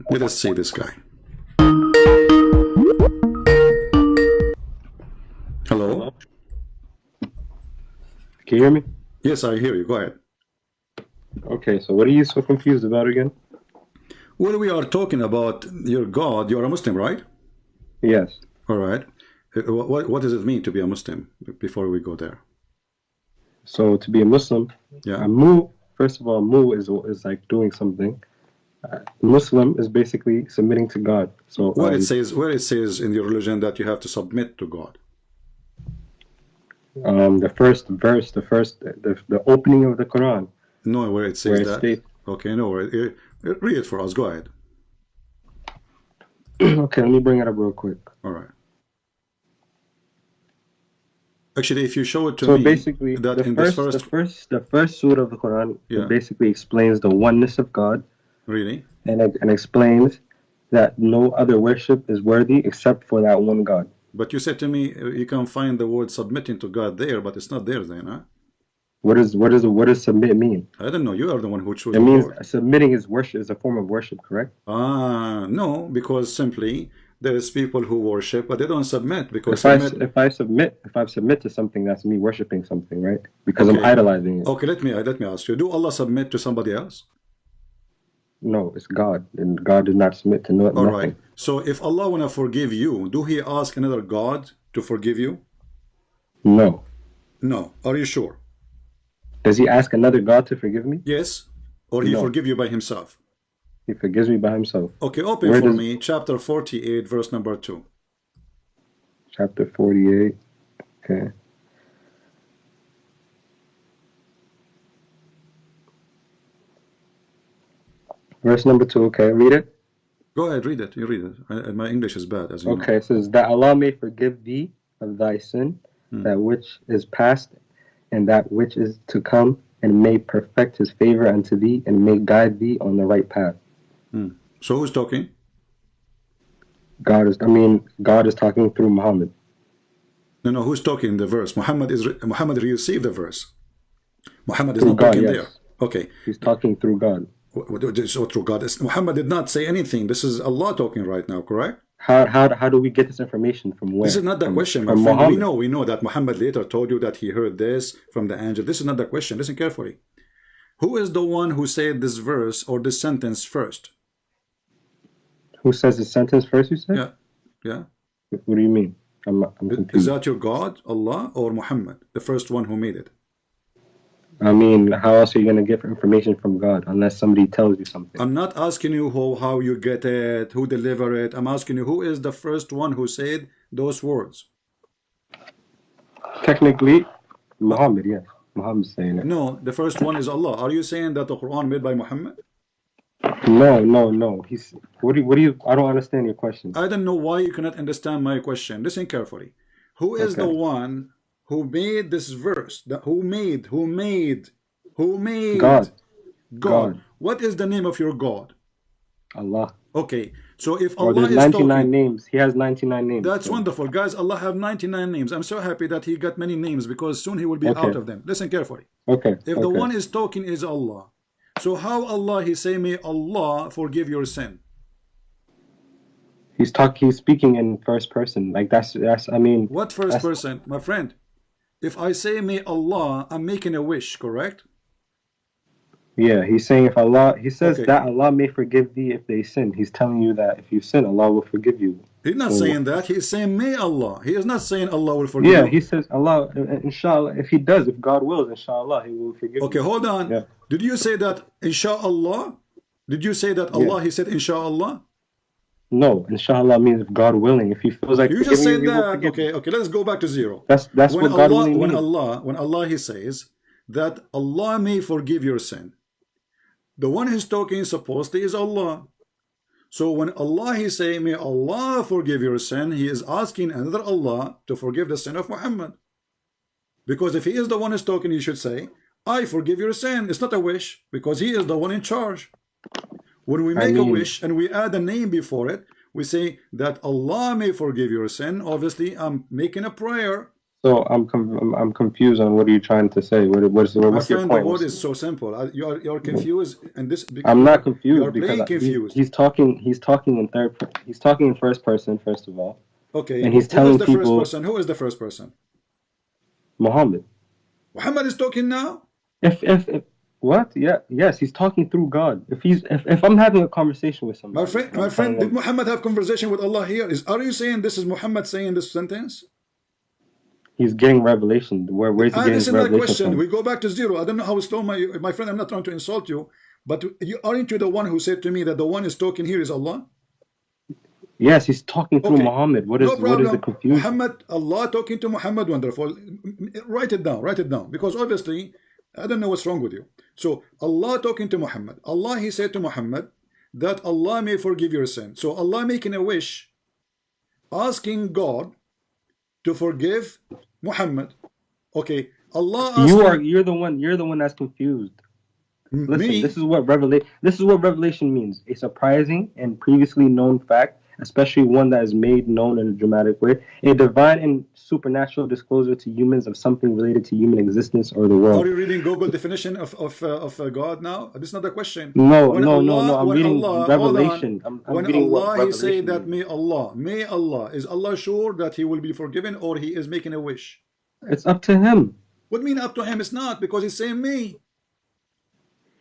Let us see this guy. Hello? Can you hear me? Yes, I hear you. Go ahead. Okay, so what are you so confused about again? Well, we are talking about your God. You're a Muslim, right? Yes. All right. What does it mean to be a Muslim before we go there? So to be a Muslim, yeah. First of all, mu is like doing something. Muslim is basically submitting to God. So where it says in your religion that you have to submit to God. The first verse, the opening of the Quran. No, where it says that. Okay, no, read it for us. Go ahead. Okay, let me bring it up real quick. All right. Actually, if you show it to me, so basically, that the first surah of the Quran basically explains the oneness of God. Really? And explains that no other worship is worthy except for that one God. But you said to me you can find the word submitting to God there, but it's not there then, huh? What does submit mean? I don't know. You are the one who chose. It means submitting is worship, is a form of worship, correct? No, because simply there is people who worship, but they don't submit because if I submit to something, that's me worshiping something, right? Because I'm idolizing it. Okay, let me ask you: do Allah submit to somebody else? No, it's God, and God did not submit to nothing. All right. So if Allah wanna forgive you, do He ask another God to forgive you? No. No. Are you sure? Does He ask another God to forgive me? Yes. Or He forgive you by Himself? He forgives me by Himself. Okay, open for me chapter 48, verse number 2. Chapter 48. Okay. Verse number 2. Okay, read it. Go ahead, read it. You read it. My English is bad, as you know. Okay, it says that Allah may forgive thee of thy sin, that which is past, and that which is to come, and may perfect His favor unto thee, and may guide thee on the right path. So who's talking? God is talking through Muhammad. No, who's talking in the verse? Muhammad received the verse. Muhammad is not talking there. Okay. He's talking through God. So through God. Muhammad did not say anything. This is Allah talking right now, correct? How do we get this information from where? This is not the question, my friend. We know that Muhammad later told you that he heard this from the angel. This is not the question. Listen carefully. Who is the one who said this verse or this sentence first? Who says the sentence first, you said? Yeah. Yeah. What do you mean? I'm confused. Is that your God, Allah, or Muhammad, the first one who made it? I mean, how else are you going to get information from God unless somebody tells you something? I'm not asking you how you get it, who deliver it. I'm asking you who is the first one who said those words? Technically, Muhammad, yes. Muhammad's saying it. No, the first one is Allah. Are you saying that the Quran made by Muhammad? No. He's what do you I don't understand your question. I don't know why you cannot understand my question. Listen carefully. Who is the one who made this verse? Who made God. What is the name of your God? Allah. Okay, so if Or Allah there's is 99 talking, names. He has 99 names. that's so. wonderful, guys. Allah have 99 names. I'm so happy that he got many names because soon he will be out of them. Listen carefully. Okay. If the one is talking is Allah, so how Allah he say, may Allah forgive your sin? He's speaking in first person. Like that's I mean. What first person, my friend? If I say may Allah, I'm making a wish, correct? Yeah, he's saying if Allah, he says that Allah may forgive thee if they sin. He's telling you that if you sin, Allah will forgive you. He's not saying that. He's saying may Allah. He is not saying Allah will forgive you. you. He says Allah, inshallah, if he does, if God wills, inshallah, he will forgive you. Okay, hold on. Yeah. Did you say that inshallah? Did you say that Allah, he said inshallah? No, inshallah means if God willing. If he feels like you just said that. Okay, let's go back to zero. That's when what God willing means. When Allah he says that Allah may forgive your sin. The one who's talking supposedly is Allah. So when Allah he say may Allah forgive your sin, he is asking another Allah to forgive the sin of Muhammad. Because if he is the one who's talking, he should say, I forgive your sin. It's not a wish, because he is the one in charge. When we make a wish and we add a name before it, we say that Allah may forgive your sin. Obviously, I'm making a prayer. So I'm confused on what are you trying to say? What's your point? The word is so simple. You're confused, and this. I'm not confused. You're playing confused. He's talking in He's talking in first person, first of all. Okay. And he's telling people. Who is the first person? Muhammad. Muhammad is talking now. If what? Yeah. Yes, he's talking through God. If I'm having a conversation with somebody. My friend, did Muhammad have conversation with Allah here? Are you saying this is Muhammad saying this sentence? He's getting revelation. Where's he getting this is revelation my question. from? We go back to zero. I don't know how slow my friend. I'm not trying to insult you, but aren't you the one who said to me that the one is talking here is Allah? Yes, he's talking through Muhammad. What is the confusion? Muhammad, Allah talking to Muhammad. Wonderful. Write it down, because obviously I don't know what's wrong with you. So Allah talking to Muhammad. Allah he said to Muhammad that Allah may forgive your sin. So Allah making a wish, asking God to forgive Muhammad. Okay, Allah. You're the one that's confused. Listen, me? This is what revelation means. A surprising and previously known fact, especially one that is made known in a dramatic way. A divine and supernatural disclosure to humans of something related to human existence or the world. Are you reading Google definition of God now? This is not the question. No. I'm reading Revelation. When Allah he say that may Allah, is Allah sure that he will be forgiven, or he is making a wish? It's up to him. What mean up to him? It's not, because he's saying me.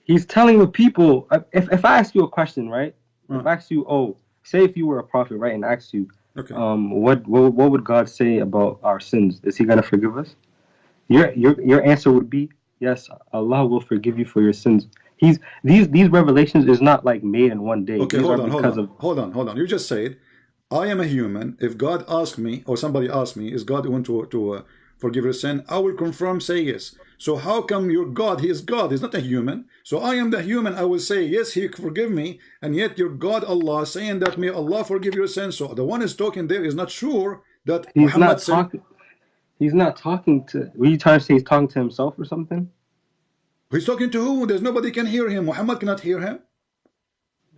He's telling the people. If I ask you a question, right? If I ask you, say if you were a prophet, right, and asked you, what would God say about our sins? Is he gonna forgive us? Your answer would be yes. Allah will forgive you for your sins. These revelations is not like made in one day. Okay, hold on. You just said, I am a human. If God asked me, or somebody asked me, is God going to forgive your sin? I will confirm, say yes. So how come your God, he is God, he's not a human. So I am the human, I will say yes, he forgive me, and yet your God Allah saying that may Allah forgive your sin. So the one is talking there is not sure that he's not talking. He's not talking to. Were you trying to say he's talking to himself or something? He's talking to who? There's nobody can hear him. Muhammad cannot hear him.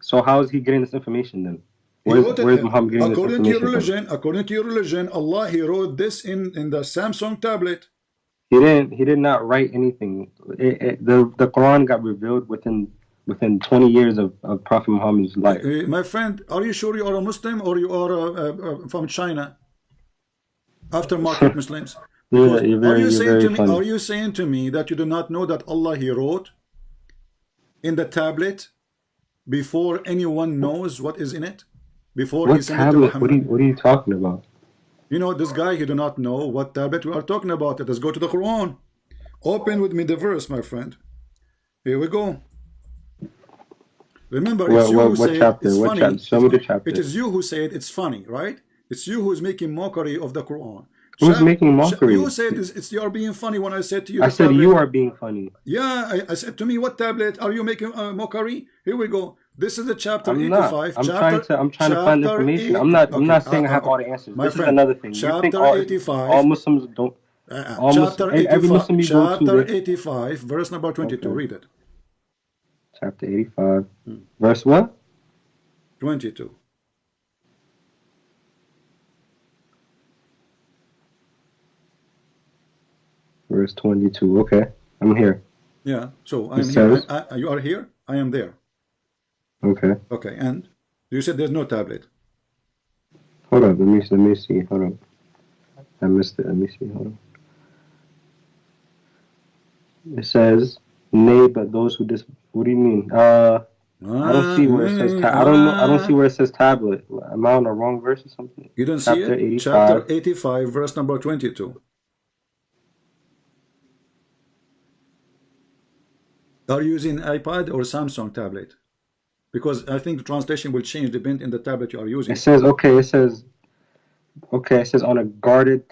So how is he getting this information then? Where's Muhammad getting this information? According to your religion, Allah he wrote this in the Samsung tablet. He did not write anything. The Quran got revealed within 20 years of Prophet Muhammad's life. My friend, are you sure you are a Muslim or you are from China? Aftermarket Muslims. Are you saying to me that you do not know that Allah he wrote in the tablet before anyone knows what is in it? Before What he sent it to tablet? Muhammad? What are you talking about? You know, this guy, he do not know what tablet we are talking about. Let us go to the Quran. Open with me the verse, my friend. Here we go. Remember, it's you who What say chapter? it's What funny. chapter? Show me the chapter. It is you who said it's funny, right? It's you who is making mockery of the Quran. Who's making mockery? You said you are being funny when I said to you. I said tablet. You are being funny. Yeah, I said to me, what tablet are you making mockery? Here we go. This is the chapter I'm 85. I'm trying to find information. I'm not saying I have all the answers. This is another thing. Chapter you think 85. All Muslims don't. Chapter 85. Every Muslim you go to. Chapter 85, verse number 22. Okay. Read it. Chapter 85, verse what? 22. Verse 22. Okay, I'm here. Yeah, so I'm here. You are here. I am there. Okay. Okay, and you said there's no tablet. Hold on. Let me see. Hold on. I missed it. Let me see. Hold on. It says, "Nay, but those who dis." What do you mean? I don't see where it says. I don't know. I don't see where it says tablet. Am I on the wrong verse or something? You don't see it. 85. Chapter 85, verse number 22. Are you using iPad or Samsung tablet? Because I think the translation will change depending on the tablet you are using. It says okay. It says okay. It says on a guarded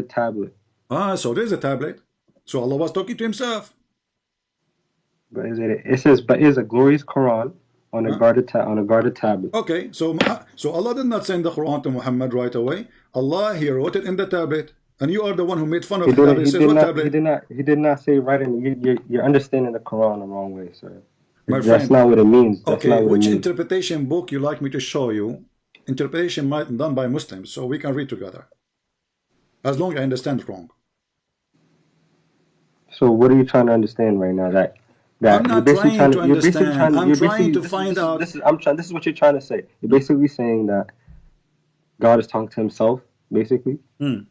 tablet. So there's a tablet. So Allah was talking to himself. But is it? It says, but is a glorious Quran on a guarded tablet. Okay, so Allah did not send the Quran to Muhammad right away. Allah, He wrote it in the tablet, and you are the one who made fun of it. He did not say right in. You're understanding the Quran the wrong way, sir. That's not what it means. That's okay, which interpretation book you like me to show you? Interpretation done by Muslims, so we can read together. As long as I understand it wrong. So what are you trying to understand right now? That I'm not trying to understand. I'm trying to find out. This is what you're trying to say. You're basically saying that God is talking to himself, basically.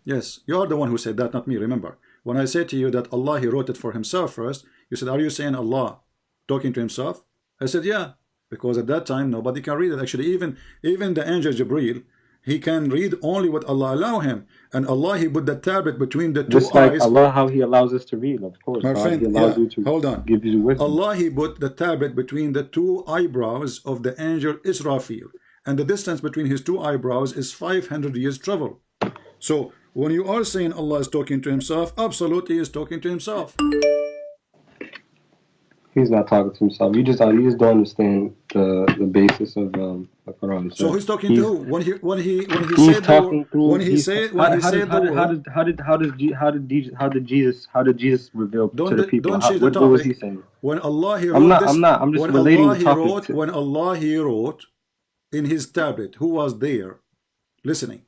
Yes, you are the one who said that, not me. Remember, when I said to you that Allah, He wrote it for Himself first, you said, are you saying Allah talking to Himself? I said, yeah, because at that time nobody can read it. Actually, even the angel Jibreel, he can read only what Allah allow him, and Allah, He put the tablet between the two eyes. Just like Allah, how He allows us to read, of course. My friend, He allows you to hold on. Give you wisdom. Allah, He put the tablet between the two eyebrows of the angel Israfil, and the distance between his two eyebrows is 500 years travel. So when you are saying Allah is talking to Himself, absolutely He is talking to Himself. He's not talking to himself. You just don't understand the basis of the Quran. So he's talking to who? When he said the word. How did Jesus reveal to the people? What was he saying? When Allah He wrote I'm just relating the topic. When Allah He wrote in His tablet, who was there listening?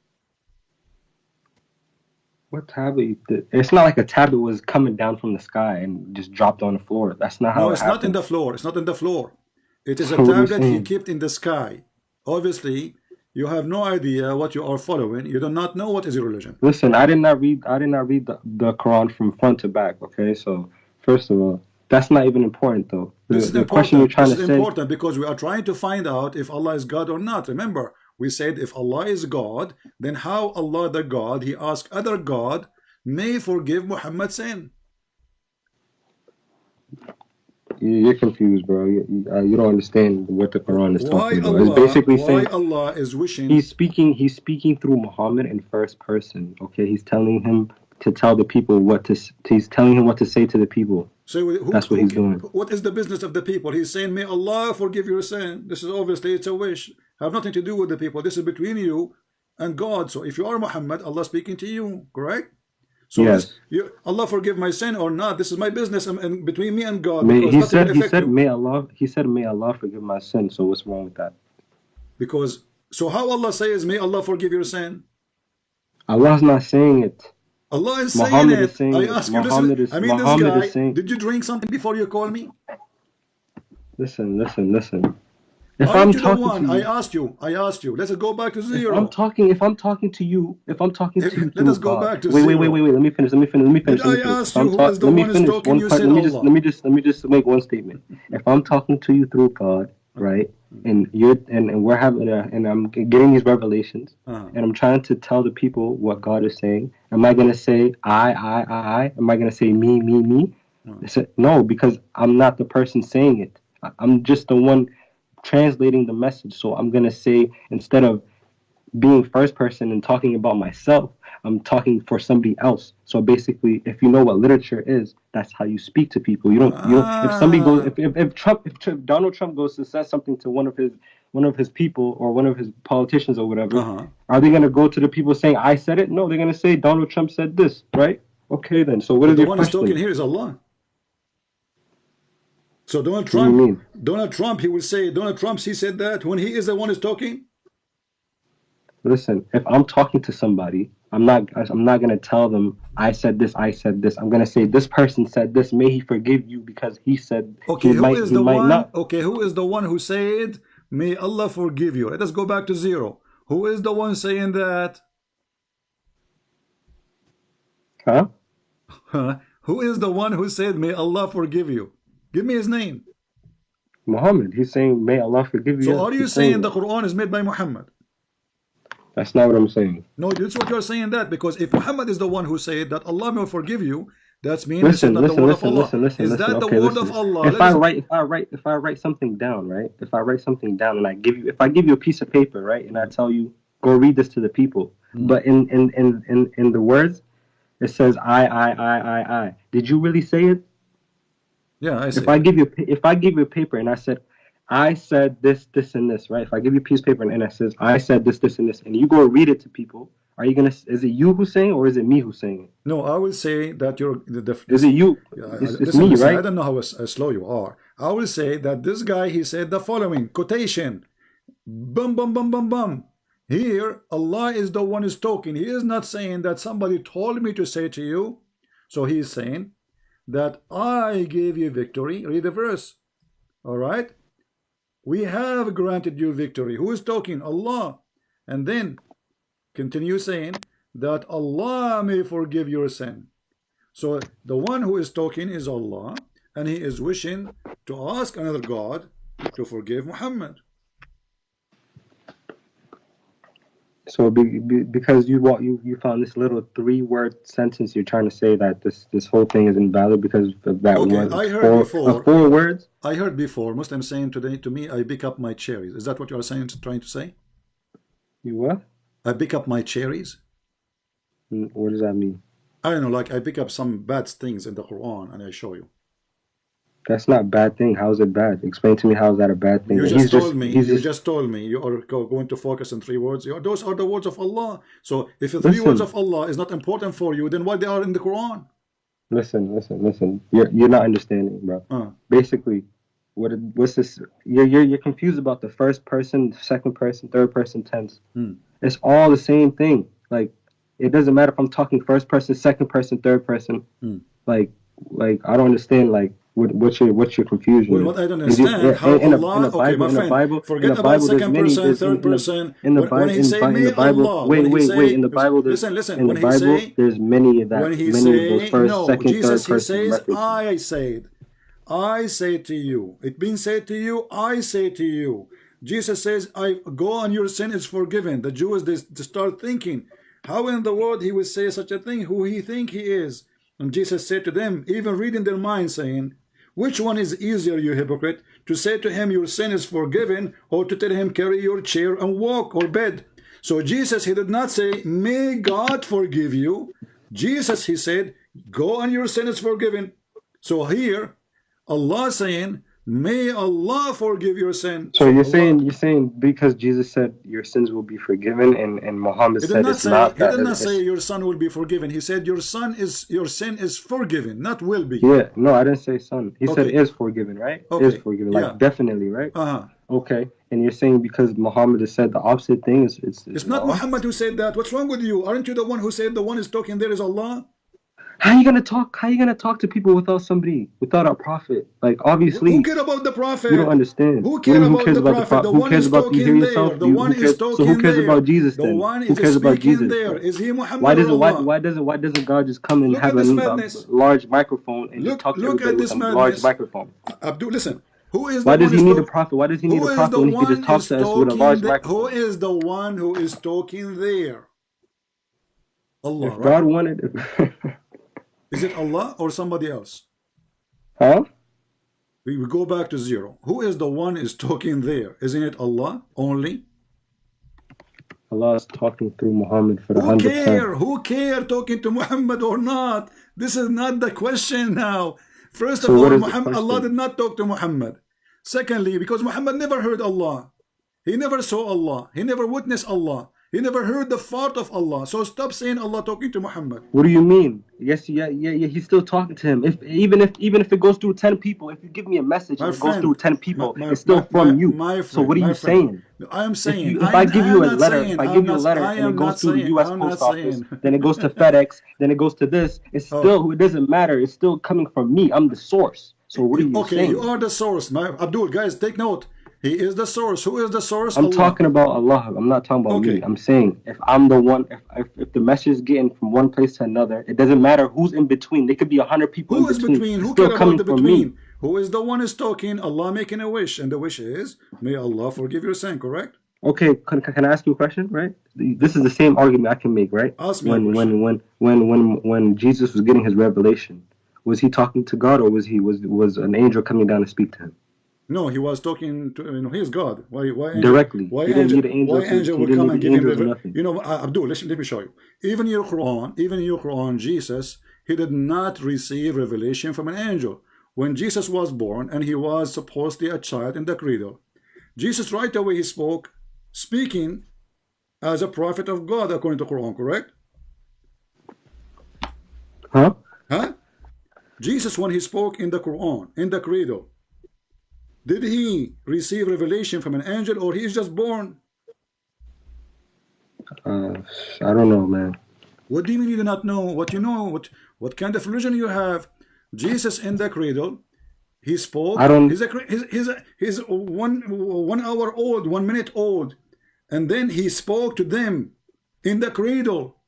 What tablet? It's not like a tablet was coming down from the sky and just dropped on the floor. That's not how it happened. No, it's not in the floor. It's not in the floor. It is a tablet He kept in the sky. Obviously, you have no idea what you are following. You do not know what is your religion. Listen, I did not read the Quran from front to back. Okay, so first of all, that's not even important though. The question you're trying to say is important because we are trying to find out if Allah is God or not. Remember, we said if Allah is God, then how Allah the God, He asked other God, may forgive Muhammad's sin. You're confused, bro. You don't understand what the Quran is talking about. It's basically saying Allah is wishing. He's speaking through Muhammad in first person. Okay, He's telling him to tell the people He's telling him what to say to the people. So that's what He's doing. What is the business of the people? He's saying, may Allah forgive your sin. This is obviously it's a wish. Have nothing to do with the people. This is between you and God. So if you are Muhammad, Allah speaking to you, correct? So yes. Allah forgive my sin or not? This is my business and between me and God. He said, may Allah forgive my sin. So what's wrong with that? Because so how Allah says, may Allah forgive your sin? Allah's not saying it. Allah is Muhammad saying it. I ask you, listen. This guy. Did you drink something before you call me? Listen. If Aren't I'm you the talking one? to you, I asked you. Let's go back to zero. if I'm talking to you Let us go God, back to wait, zero. Let me finish. Did I ask you who is the one who's talking? You said Allah. Let me just make one statement. If I'm talking to you through God, right, and we're having and I'm getting these revelations, and I'm trying to tell the people what God is saying, am I gonna say I? Am I gonna say me? I said, no, because I'm not the person saying it. I'm just the one translating the message. So I'm gonna say, instead of being first person and talking about myself, I'm talking for somebody else. So basically, if you know what literature is, that's how you speak to people. You don't. If somebody goes, if Donald Trump goes to say something to one of his people or one of his politicians or whatever, are they gonna go to the people saying I said it? No, they're gonna say Donald Trump said this, right? Okay, then. So what is the your one question? who's talking here is Allah. So Donald What do you mean? Trump, he will say, Donald Trump, he said that when he is the one who's talking. Listen, if I'm talking to somebody, I'm not gonna tell them I said this. I'm gonna say this person said this. May he forgive you because he said. Okay, who is the one who said, may Allah forgive you? Let us go back to zero. Who is the one saying that? Huh? Who is the one who said, may Allah forgive you? Give me his name. Muhammad. He's saying, may Allah forgive you. So are you saying the Quran is made by Muhammad? That's not what I'm saying. No, that's what you're saying, that because if Muhammad is the one who said that Allah will forgive you, that means listen, it's not the word of Allah. Listen, is that the okay, word of Allah? If I write something down, right? If I write something down and if I give you a piece of paper, right, and I tell you, go read this to the people, but in the words, it says I. Did you really say it? Yeah, I say. If I give you a paper and I said this, and this, right? If I give you a piece of paper and it says I said this, and this, and you go read it to people, are you gonna? Is it you who's saying, or is it me who's saying it? No, I will say that you're. Is it you? It's me, right? I don't know how slow you are. I will say that this guy, he said the following quotation: "Bum bum bum bum bum." Here, Allah is the one who's talking. He is not saying that somebody told me to say to you. So he is saying that I gave you victory. Read the verse. All right. We have granted you victory. Who is talking? Allah. And then continue saying that Allah may forgive your sin. So the one who is talking is Allah, and he is wishing to ask another God to forgive Muhammad. So because you found this little 3-word sentence, you're trying to say that this whole thing is invalid because of that one. I heard before. 4 words. I heard before Muslims saying today to me, I pick up my cherries. Is that what you are saying? Trying to say? You what? I pick up my cherries. What does that mean? I don't know. Like I pick up some bad things in the Quran and I show you. That's not a bad thing. How is it bad? Explain to me how is that a bad thing? You just told me. You just told me you are going to focus on 3 words. Those are the words of Allah. So if the 3 words of Allah is not important for you, then why they are in the Quran? Listen. You're not understanding, bro. Basically, what's this? You're confused about the first person, second person, third person tense. It's all the same thing. Like it doesn't matter if I'm talking first person, second person, third person. Like I don't understand. Like. What's your confusion? Well, what I don't understand how Allah. Okay, my friend. Forget about second person, third person. In the Bible, wait. In the Bible, listen. In the Bible, there's many of that. When he many of those first, second, Jesus, third person he says, references. I say to you. It been said to you. I say to you. Jesus says, I go and your sin is forgiven. The Jews they start thinking, how in the world he would say such a thing? Who he think he is? And Jesus said to them, even reading their minds, saying, which one is easier, you hypocrite, to say to him your sin is forgiven, or to tell him carry your chair and walk or bed? So Jesus, he did not say, may God forgive you. Jesus, he said, go and your sin is forgiven. So here, Allah saying, may Allah forgive your sin. So you're saying because Jesus said your sins will be forgiven, and Muhammad said it's not that. He did not say your son will be forgiven. He said your sin is forgiven, not will be. Yeah, no, I didn't say son. He said is forgiven, right? Okay. Is forgiven, like definitely, right? Okay, and you're saying because Muhammad has said the opposite thing it's not Muhammad who said that. What's wrong with you? Aren't you the one who said the one is talking there is Allah? How you gonna talk? How you gonna talk to people without a prophet? Like obviously, Who cared about the prophet? you don't understand. Who cared about cares the about prophet? The Who one cares is about you? Hear talking yourself. there. The one is talking So who cares there. about Jesus The then? one Who is cares about speaking Jesus? there. Then? Is he Muhammad Why or doesn't Allah? why doesn't God just come and Look have at this a madness. large microphone and just talk to Look everybody at with this a madness. large microphone? Abdul, listen. Who is Why the does one he is need a prophet? Why does he need Who a is prophet the when he could one just talk is to us with a large talking? Who microphone? is the one who is talking there? Allah, If right? God wanted, Is it Allah or somebody else? huh? We go back to zero. Who is the one is talking there? Isn't it Allah only? Allah is talking through Muhammad for the Who 100%. care? Who care talking to Muhammad or not? This is not the question now. First of So what all, is the Allah question? did not talk to Muhammad. Secondly, because Muhammad never heard Allah. He never saw Allah. He never witnessed Allah. He never heard the fart of Allah. So stop saying Allah talking to Muhammad. What do you mean? Yes, yeah. He's still talking to him. Even if it goes through 10 people, if you give me a message My and it goes through friend, 10 people, it's still from you. So what are you saying? I am saying, If I give you a letter, saying, if I give you a letter and it goes through the U.S. Post Office, then it goes to FedEx, then it goes to this, it's still, it doesn't matter. It's still coming from me. I'm the source. So what are you saying? Okay, you are the source. Abdul, guys, take note. He is the source. Who is the source? I'm Allah. talking about Allah. I'm not talking about me. I'm saying if I'm the one, if the message is getting from one place to another, it doesn't matter who's in between. There could be 100 people Who in is between? It's Who still care coming about the from between? me. Who is the one is talking? Allah making a wish, and the wish is, may Allah forgive your sin, correct? Okay, can I ask you a question? Right, this is the same argument I can make. Right, Ask me a question. when Jesus was getting his revelation, was he talking to God or was an angel coming down to speak to him? No, he was talking to, he is God. Why angel, directly? Why he didn't angel, need an angel. why angel will come and give him revelation? Nothing. Abdul, let me show you. Even in your Quran, Jesus, he did not receive revelation from an angel. When Jesus was born and he was supposedly a child in the cradle, Jesus right away he spoke, speaking as a prophet of God according to Quran, correct? Huh? Jesus, when he spoke in the Quran, in the cradle, did he receive revelation from an angel or he is just born? I don't know, man. What do you mean you do not know? What you know? What kind of religion you have? Jesus in the cradle, he spoke. He's 1 hour old, 1 minute old, and then he spoke to them in the cradle.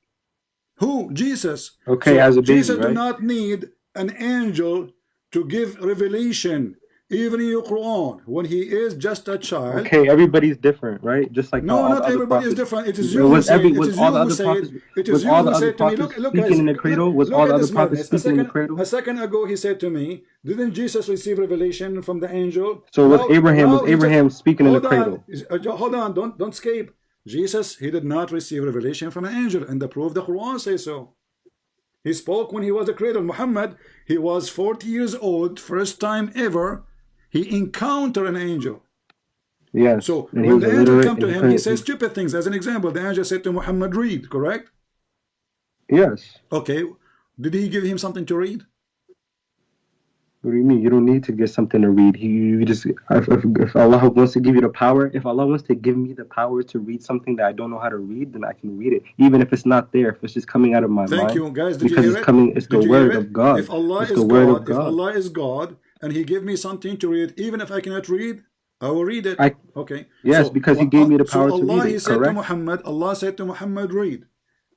Who? Jesus. Okay, so as a baby, Jesus right? do not need an angel to give revelation. Even in your Quran, when he is just a child. Okay, everybody's different, right? Just like no, not everybody is different. It is you who said. It is you who said. It is you who said to me. Look, guys. In the cradle, was all the other prophets speaking in the cradle? A second ago, he said to me, "Didn't Jesus receive revelation from the angel?" So was Abraham speaking in the cradle? Hold on, don't escape. Jesus, he did not receive revelation from an angel, and the proof the Quran says so. He spoke when he was a cradle. Muhammad, he was 40 years old, first time ever. He encountered an angel. Yes. So when the angel came to him, he says stupid things. As an example, the angel said to Muhammad, read, correct? Yes. Okay. Did he give him something to read? What do you mean? You don't need to get something to read. You just if Allah wants to give you the power, if Allah wants to give me the power to read something that I don't know how to read, then I can read it, even if it's not there. If it's just coming out of my mind. Thank you, guys. Did because you hear it's coming. It's the word of God. If Allah it's is the word God, of God. if Allah is God, and He gave me something to read, even if I cannot read, I will read it. Okay. Yes, because He gave me the power to read it. He said to Muhammad, Allah said to Muhammad, read.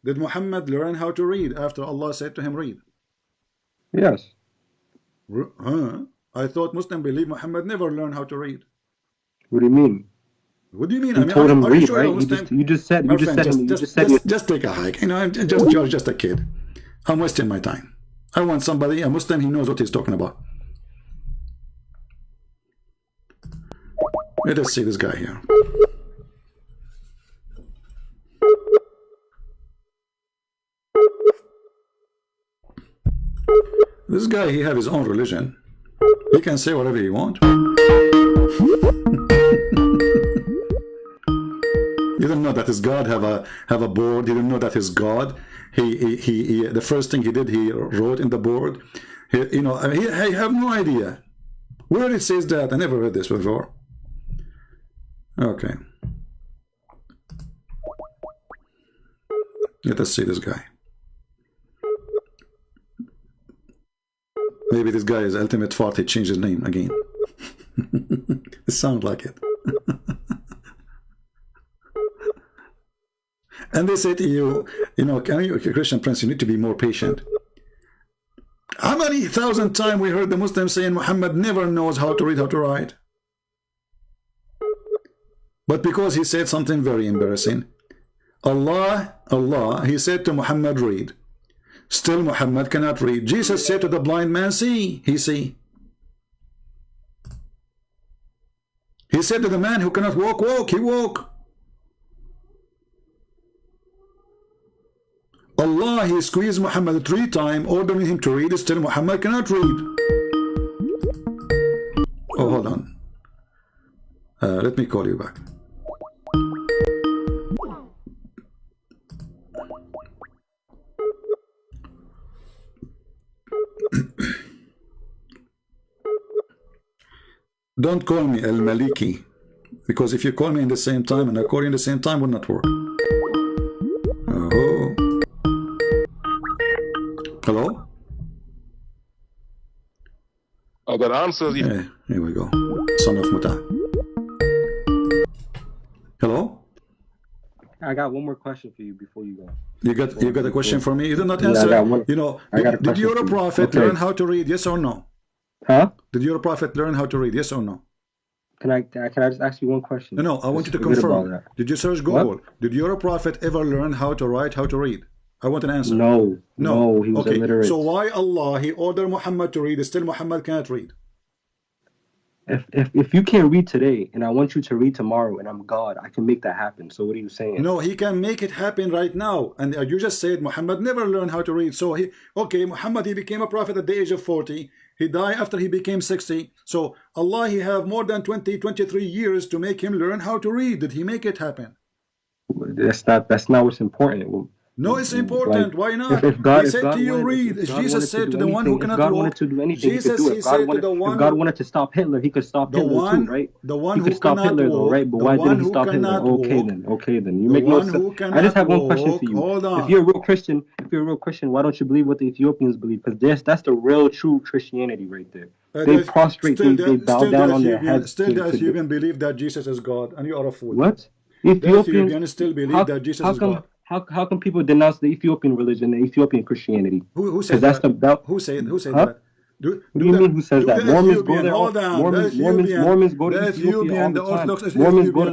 Did Muhammad learn how to read after Allah said to him, read? Yes. I thought Muslims believe Muhammad never learned how to read. What do you mean? What do you mean? You told him read, right? You just said. Just take a hike. You're just a kid. I'm wasting my time. I want somebody, a Muslim, he knows what he's talking about. Let us see this guy here. This guy, he have his own religion. He can say whatever he wants. You don't know that his God have a board. You don't know that his God. He the first thing he did, he wrote in the board. I have no idea where it says that. I never read this before. Okay, let us see this guy. Maybe this guy is ultimate fart. He changed his name again. It sounds like it. And they say to you, you know, can you, Christian Prince, you need to be more patient. How many thousand times we heard the Muslims saying Muhammad never knows how to read, how to write? But because he said something very embarrassing, Allah, he said to Muhammad, read. Still Muhammad cannot read. Jesus said to the blind man, see, he see. He said to the man who cannot walk, walk, he walk. Allah, he squeezed Muhammad 3 times, ordering him to read. Still Muhammad cannot read. Oh, hold on. Let me call you back. Don't call me El Maliki, because if you call me in the same time and I call you in the same time, will not work. Oh. Hello? Oh, that answers you. Yeah, here we go. Son of Muta. Hello? I got one more question for you before you go. You got a question for me? You did not answer. Yeah, you know, did your prophet learn how to read? Yes or no? Huh? Did your prophet learn how to read? Yes or no? Can I just ask you one question? No, I want you to confirm. Did you search Google? What? Did your prophet ever learn how to write, how to read? I want an answer. No, he was illiterate. So why Allah, he ordered Muhammad to read, still Muhammad cannot read? If you can't read today and I want you to read tomorrow and I'm God, I can make that happen. So what are you saying? No, he can make it happen right now. And you just said Muhammad never learned how to read. So Muhammad, he became a prophet at the age of 40. He died after he became 60. So Allah, he have more than 23 years to make him learn how to read. Did he make it happen? That's not what's important. No, it's important. Why not? If God, he said to you, read. Jesus said to the one who cannot walk. Jesus, he said to the one. If God wanted to stop Hitler, he could stop Hitler too, right? The one he could who stop cannot Hitler, walk. though, right? But why didn't he stop Hitler? Okay then. You make no sense. I just have one question for you. Hold on. If you're a real Christian, why don't you believe what the Ethiopians believe? Because that's the real, true Christianity right there. They prostrate, they bow down on their heads. Still, the Ethiopian believe that Jesus is God, and you are a fool. What? Ethiopians still believe that Jesus is God. How come people denounce the Ethiopian religion, the Ethiopian Christianity? Who said that? Who said that? What do you mean who says that? Mormons go there. Mormons go to Ethiopia all the time. Mormons go to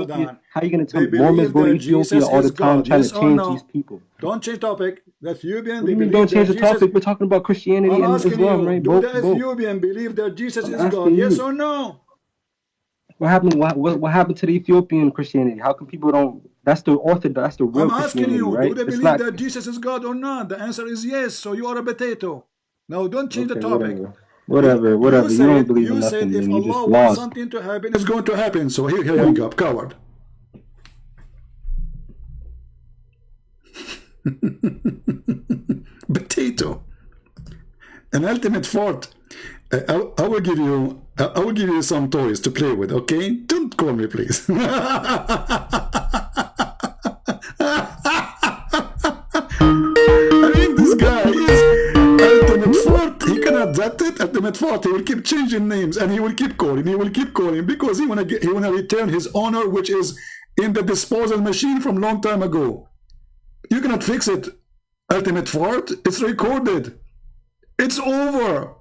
Ethiopia. How are you going to tell me Mormons go to Ethiopia all the time trying to change these people? Don't change topic. The Ethiopian, they don't change the topic. We're talking about Christianity and Islam, right? Do the Ethiopian believe that Jesus is God? Yes or no? What happened? What happened to the Ethiopian Christianity? How come people don't? That's the Orthodox. That's the real Christianity, right? Do they believe that Jesus is God or not? The answer is yes. So you are a potato. Now don't change the topic. Whatever. You don't believe in nothing. You said if Allah wants something to happen, it's going to happen. So here you go, coward. Potato. An ultimate fort. I will give you some toys to play with. Okay, don't call me, please. I think this guy is ultimate fort. He cannot that it. Ultimate fort. He will keep changing names and he will keep calling. Because he wanna return his honor, which is in the disposal machine from long time ago. You cannot fix it. Ultimate fort. It's recorded. It's over.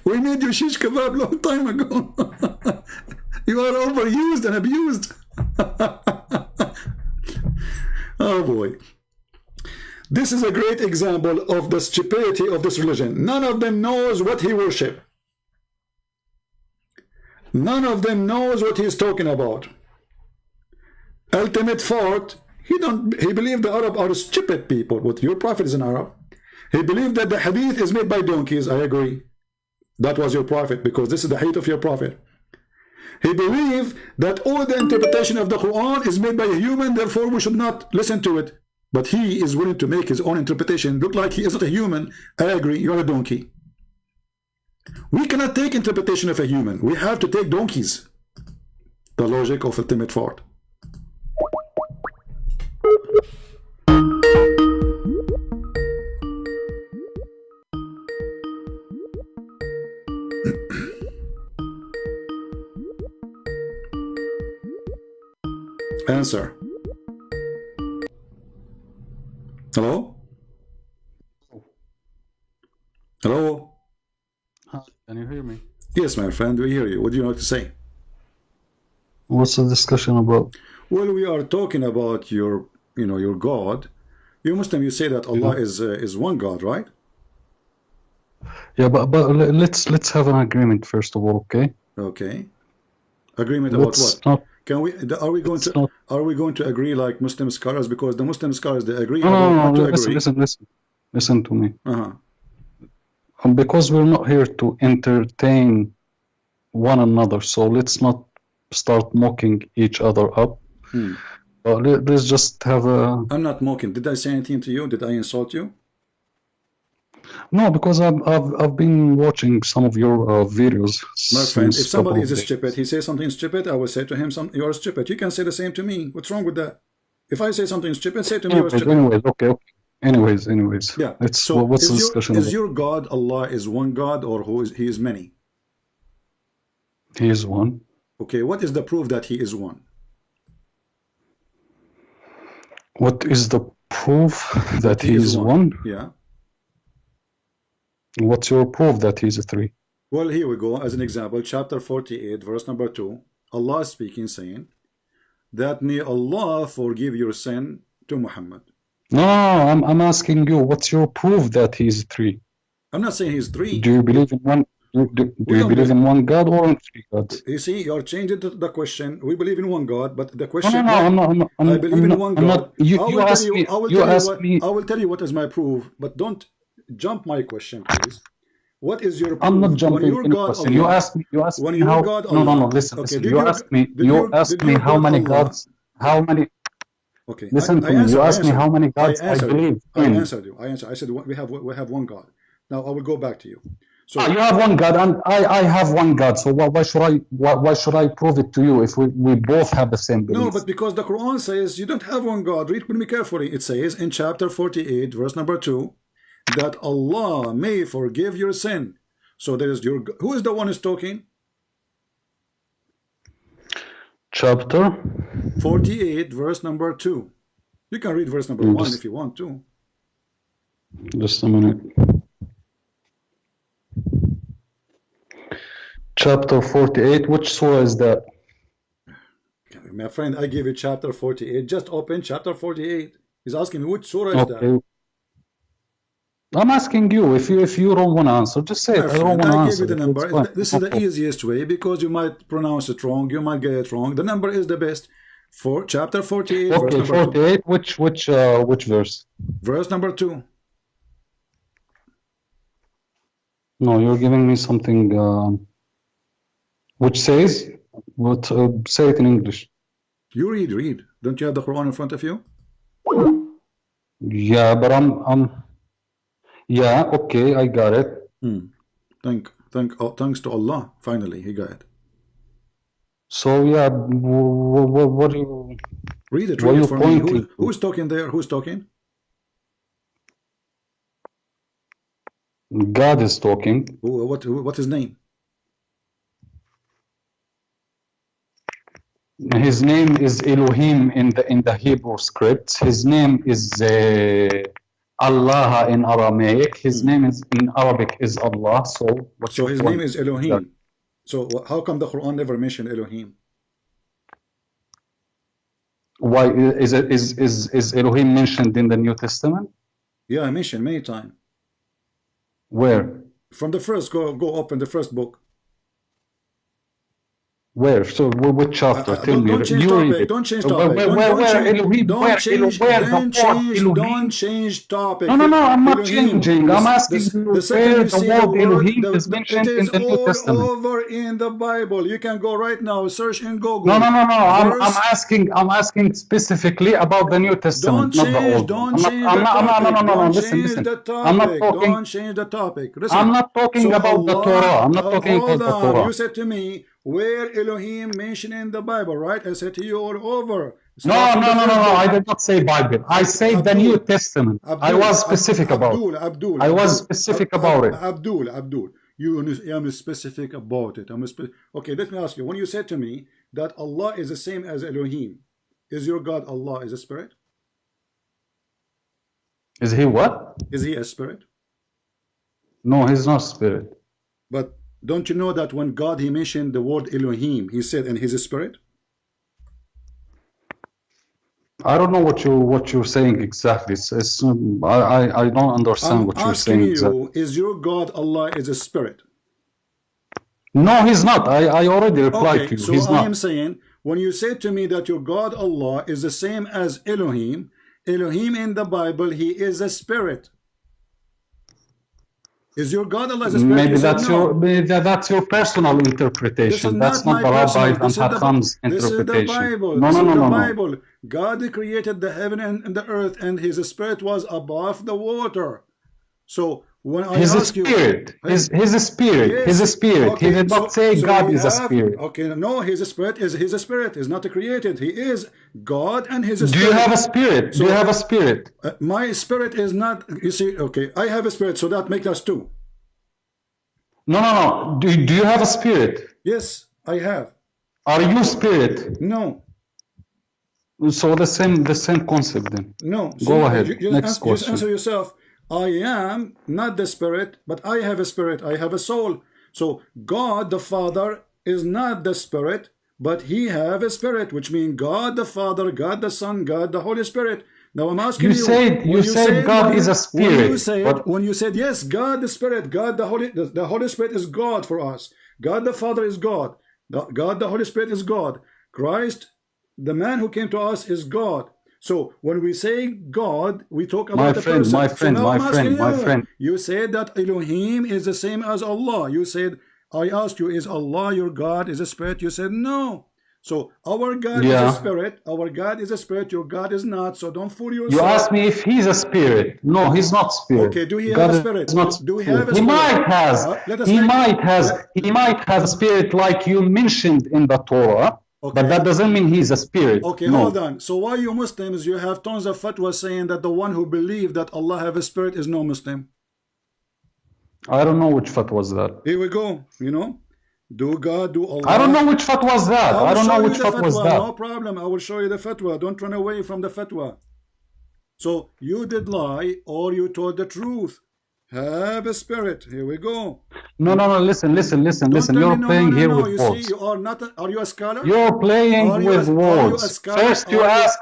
We made you shish kebab long time ago. You are overused and abused. Oh boy. This is a great example of the stupidity of this religion. None of them knows what he worship. None of them knows what he's talking about. Ultimate fort. He believed the Arab are stupid people. What your prophet is an Arab. He believed that the hadith is made by donkeys. I agree. That was your prophet, because this is the hadith of your prophet. He believed that all the interpretation of the Quran is made by a human, therefore we should not listen to it. But he is willing to make his own interpretation. Look like he is not a human. I agree, you're a donkey. We cannot take interpretation of a human. We have to take donkeys. The logic of ultimate fort. answer. Hello? Hello? Hi, can you hear me? Yes, my friend, we hear you. What do you like to say? What's the discussion about? Well, we are talking about your, your God. You Muslim, you say that Allah is one God, right? Yeah, but let's have an agreement first of all, okay? Okay. Agreement about what? Can we? Are we going to agree like Muslim scholars? Because the Muslim scholars they agree about not to agree. Listen to me. Uh-huh. Because we're not here to entertain one another, so let's not start mocking each other up. Let's just have a... I'm not mocking. Did I say anything to you? Did I insult you? No, because I've been watching some of your videos. My friend, if somebody is stupid, he says something stupid, I will say to him, you are stupid. You can say the same to me. What's wrong with that? If I say something stupid, say to me, you're stupid. Anyways, okay. Anyways. Yeah. So what's the discussion is your God, Allah is one God, or he is many? He is one. Okay, what is the proof that he is one? What is the proof that he is one? Yeah. What's your proof that he is a three? Well, here we go. As an example, chapter 48, verse number 2. Allah is speaking, saying that may Allah forgive your sin to Muhammad. No, I'm asking you, what's your proof that he is three? I'm not saying he's three. Do you believe in one? Do you believe in one God or in three gods? You see, you are changing the question. We believe in one God, but the question. No, I'm not. I believe in one God. You ask me. I will tell you what is my proof, but don't jump my question, please. What is your proof? I'm not jumping in question. You ask me how. No. Listen. You ask me how many gods. How many? Okay. Listen to me. You asked me how many gods I believe in. I answered you. I said we have one God. Now I will go back to you. So you have one God and I have one God. So why should I prove it to you if we both have the same belief? No, but because the Quran says you don't have one God. Read with me carefully. It says in chapter 48, verse number 2, that Allah may forgive your sin. So there is who is the one who's talking? Chapter 48, verse number 2. You can read verse number 1 if you want to. Just a minute. Chapter 48, which surah is that? My friend, I give you chapter 48. Just open chapter 48. He's asking me which surah is that. I'm asking you. If you don't want to answer, just say it. I don't want to answer. Give you the number. This is the easiest way because you might pronounce it wrong. You might get it wrong. The number is the best. For chapter 48, okay, verse number 48. 2. Which verse? Verse number 2. No, you're giving me something. Which says, say it in English. You read. Don't you have the Quran in front of you? Yeah, but yeah, okay, I got it. Thanks to Allah, finally, he got it. So, yeah, what do you... Read it for me. Who's talking there? Who's talking? God is talking. What his name? His name is Elohim in the Hebrew script. His name is Allah in Aramaic. His name is in Arabic is Allah. So his name is Elohim. So how come the Quran never mentioned Elohim? Why is Elohim mentioned in the New Testament? Yeah, I mentioned many times. Where? From the first. Go open the first book. Where? So which chapter? Tell me. Don't change topic. Don't change topic. Don't change topic. No. I'm not changing. I'm asking you where the word Elohim is mentioned in the New Testament. It is all over in the Bible. You can go right now. Search in Google. No. I'm asking specifically about the New Testament, not the Old. Don't change the topic. No. Listen. Don't change the topic. I'm not talking about the Torah. I'm not talking about the Torah. You said to me, where Elohim mentioned in the Bible, right? I said to you all over. No. I did not say Bible. I said the New Testament. I was specific about it. Abdul. I was specific about it. Abdul. I'm specific about it. Okay, let me ask you. When you said to me that Allah is the same as Elohim, is your God Allah is a spirit? Is he what? Is he a spirit? No, he's not spirit. But don't you know that when God he mentioned the word Elohim, he said, and he's a spirit? I don't know what you're saying exactly. I don't understand what you're saying exactly. Is your God Allah is a spirit? No, he's not. I already replied to you. So He's I not. am saying, when you say to me that your God Allah is the same as Elohim, Elohim in the Bible, he is a spirit. Is your God Allah is a spirit? Maybe that's your personal interpretation. That's not the Rabbi and Hakam's interpretation. This is the Bible. No. Bible. God created the heaven and the earth, and his spirit was above the water. So when I ask you, his spirit, yes, his spirit. Okay, He did not say God is a spirit. Okay, no, his spirit is not created. He is God and his spirit. Do you have a spirit? So, do you have a spirit? My spirit is not. You see, okay, I have a spirit, so that makes us two. No. Do you have a spirit? Yes, I have. Are you spirit? No. So the same concept then. No. Go ahead. Next question. Just answer yourself. I am not the spirit, but I have a spirit. I have a soul. So God the Father is not the spirit, but he have a spirit, which means God the Father, God the Son, God the Holy Spirit. Now I'm asking you. You said God is a spirit. When you said yes, God the Spirit, God the Holy Spirit is God for us. God the Father is God. God the Holy Spirit is God. Christ, the man who came to us, is God. So when we say God, we talk about the person. My friend. You said that Elohim is the same as Allah. You said, I asked you, is Allah your God, is a spirit? You said no. So our God is a spirit. Our God is a spirit. Your God is not. So don't fool yourself. You asked me if he's a spirit. No, he's not spirit. Okay, do he have a spirit? Do he have a spirit? He might have. He might have a spirit like you mentioned in the Torah. Okay. But that doesn't mean he's a spirit. Okay, no. Hold on. So why you Muslims, you have tons of fatwa saying that the one who believes that Allah have a spirit is no Muslim? I don't know which fatwa was that. Here we go. You know, do God, do Allah. I don't know which fatwa was that. I don't know which fatwa was that. No problem. I will show you the fatwa. Don't run away from the fatwa. So you did lie or you told the truth. Have a spirit. Here we go. No. Listen. You're playing here with words. See, you are not. Are you a scholar? You're playing with words. First you ask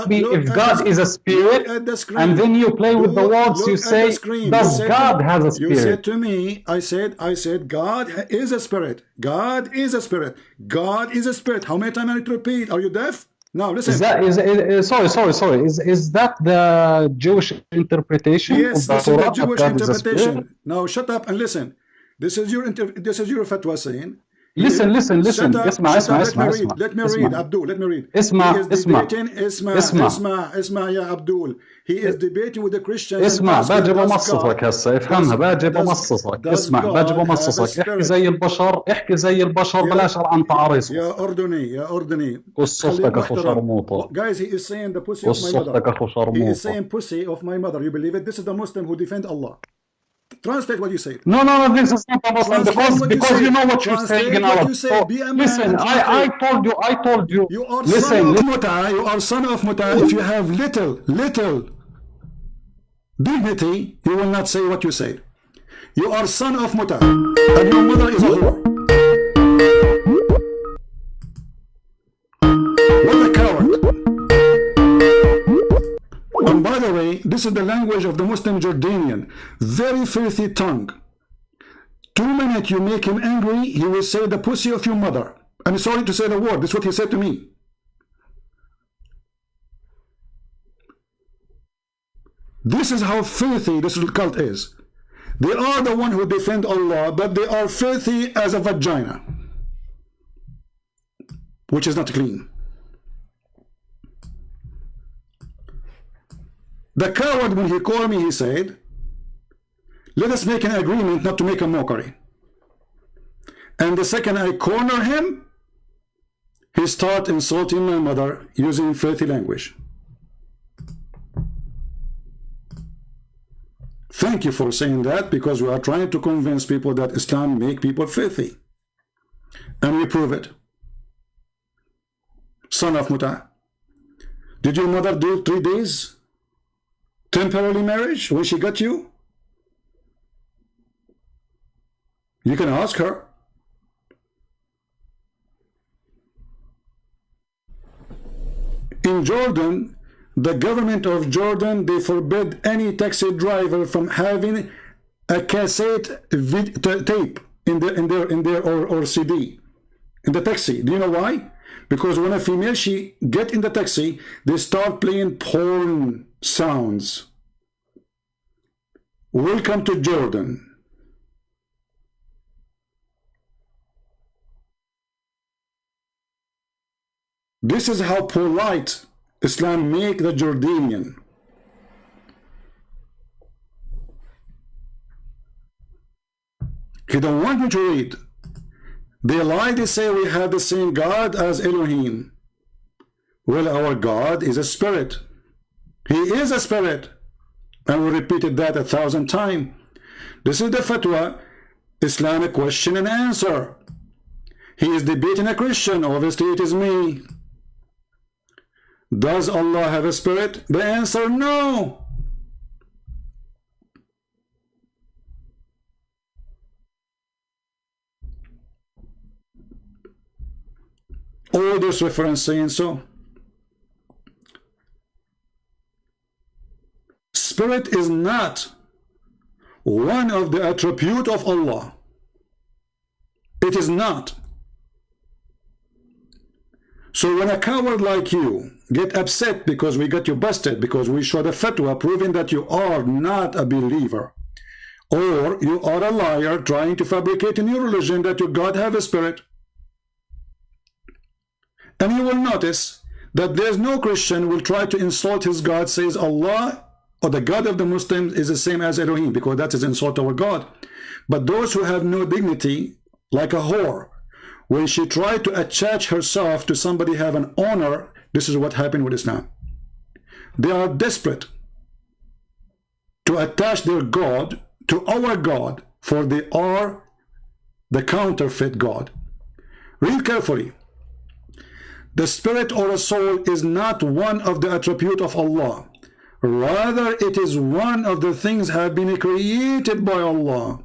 me if God is a spirit, and then you play with the words. You say, does God has a spirit? You said to me, I said, God is a spirit. God is a spirit. God is a spirit. How many times I need to repeat? Are you deaf? No, listen. Is that sorry? Is that the Jewish interpretation? Yes, this is the Jewish interpretation. Now shut up and listen. This is your fatwa saying. Listen. Let me read, Abdul. Let me read. اسمع يا عبدول. He is debating with the Christians. اسمع باجي بمصصك هسه افهمها باجي بمصصك اسمع باجي بمصصك احكي زي البشر بلاش عن تعريص يا أردني قصتك اخو شرموطه. Guys, he is saying the pussy of my mother. He is saying pussy of my mother. You believe it? This is the Muslim who defend Allah. Translate what you say. No, this is not a Muslim because you know what you're saying in Arab. So, listen, I told you. You are son of muta. You are son of muta. If you have little dignity, you will not say what you say. You are son of muta, and your mother is a whore. What a coward. And by the way, this is the language of the Muslim Jordanian. Very filthy tongue. 2 minutes you make him angry, he will say the pussy of your mother. I'm sorry to say the word. This is what he said to me. This is how filthy this cult is. They are the one who defend Allah, but they are filthy as a vagina, which is not clean. The coward, when he called me, he said, let us make an agreement not to make a mockery. And the second I corner him, he started insulting my mother using filthy language. Thank you for saying that, because we are trying to convince people that Islam make people filthy. And we prove it. son of Muta? Did your mother do 3 days temporary marriage when she got you? You can ask her. In Jordan, the government of Jordan, they forbid any taxi driver from having a cassette tape in their or CD in the taxi. Do you know why? Because when a female she get in the taxi, they start playing porn sounds. Welcome to Jordan. This is how polite Islam make the Jordanian. He don't want me to read. They lie, they say we have the same God as Elohim. Well, our God is a spirit. He is a spirit. And we repeated that 1,000 times. This is the fatwa, Islamic question and answer. He is debating a Christian. Obviously, it is me. Does Allah have a spirit? The answer, no. All this reference saying so. Spirit is not one of the attributes of Allah. It is not. So when a coward like you get upset because we got you busted, because we showed a fatwa proving that you are not a believer, or you are a liar trying to fabricate a new religion that your God have a spirit, and you will notice that there's no Christian will try to insult his God, says Allah or the God of the Muslims is the same as Elohim, because that is insult to our God. But those who have no dignity, like a whore, when she tried to attach herself to somebody have an honor, this is what happened with Islam. They are desperate to attach their God to our God, for they are the counterfeit God. Read carefully. The spirit or a soul is not one of the attributes of Allah. Rather, it is one of the things have been created by Allah.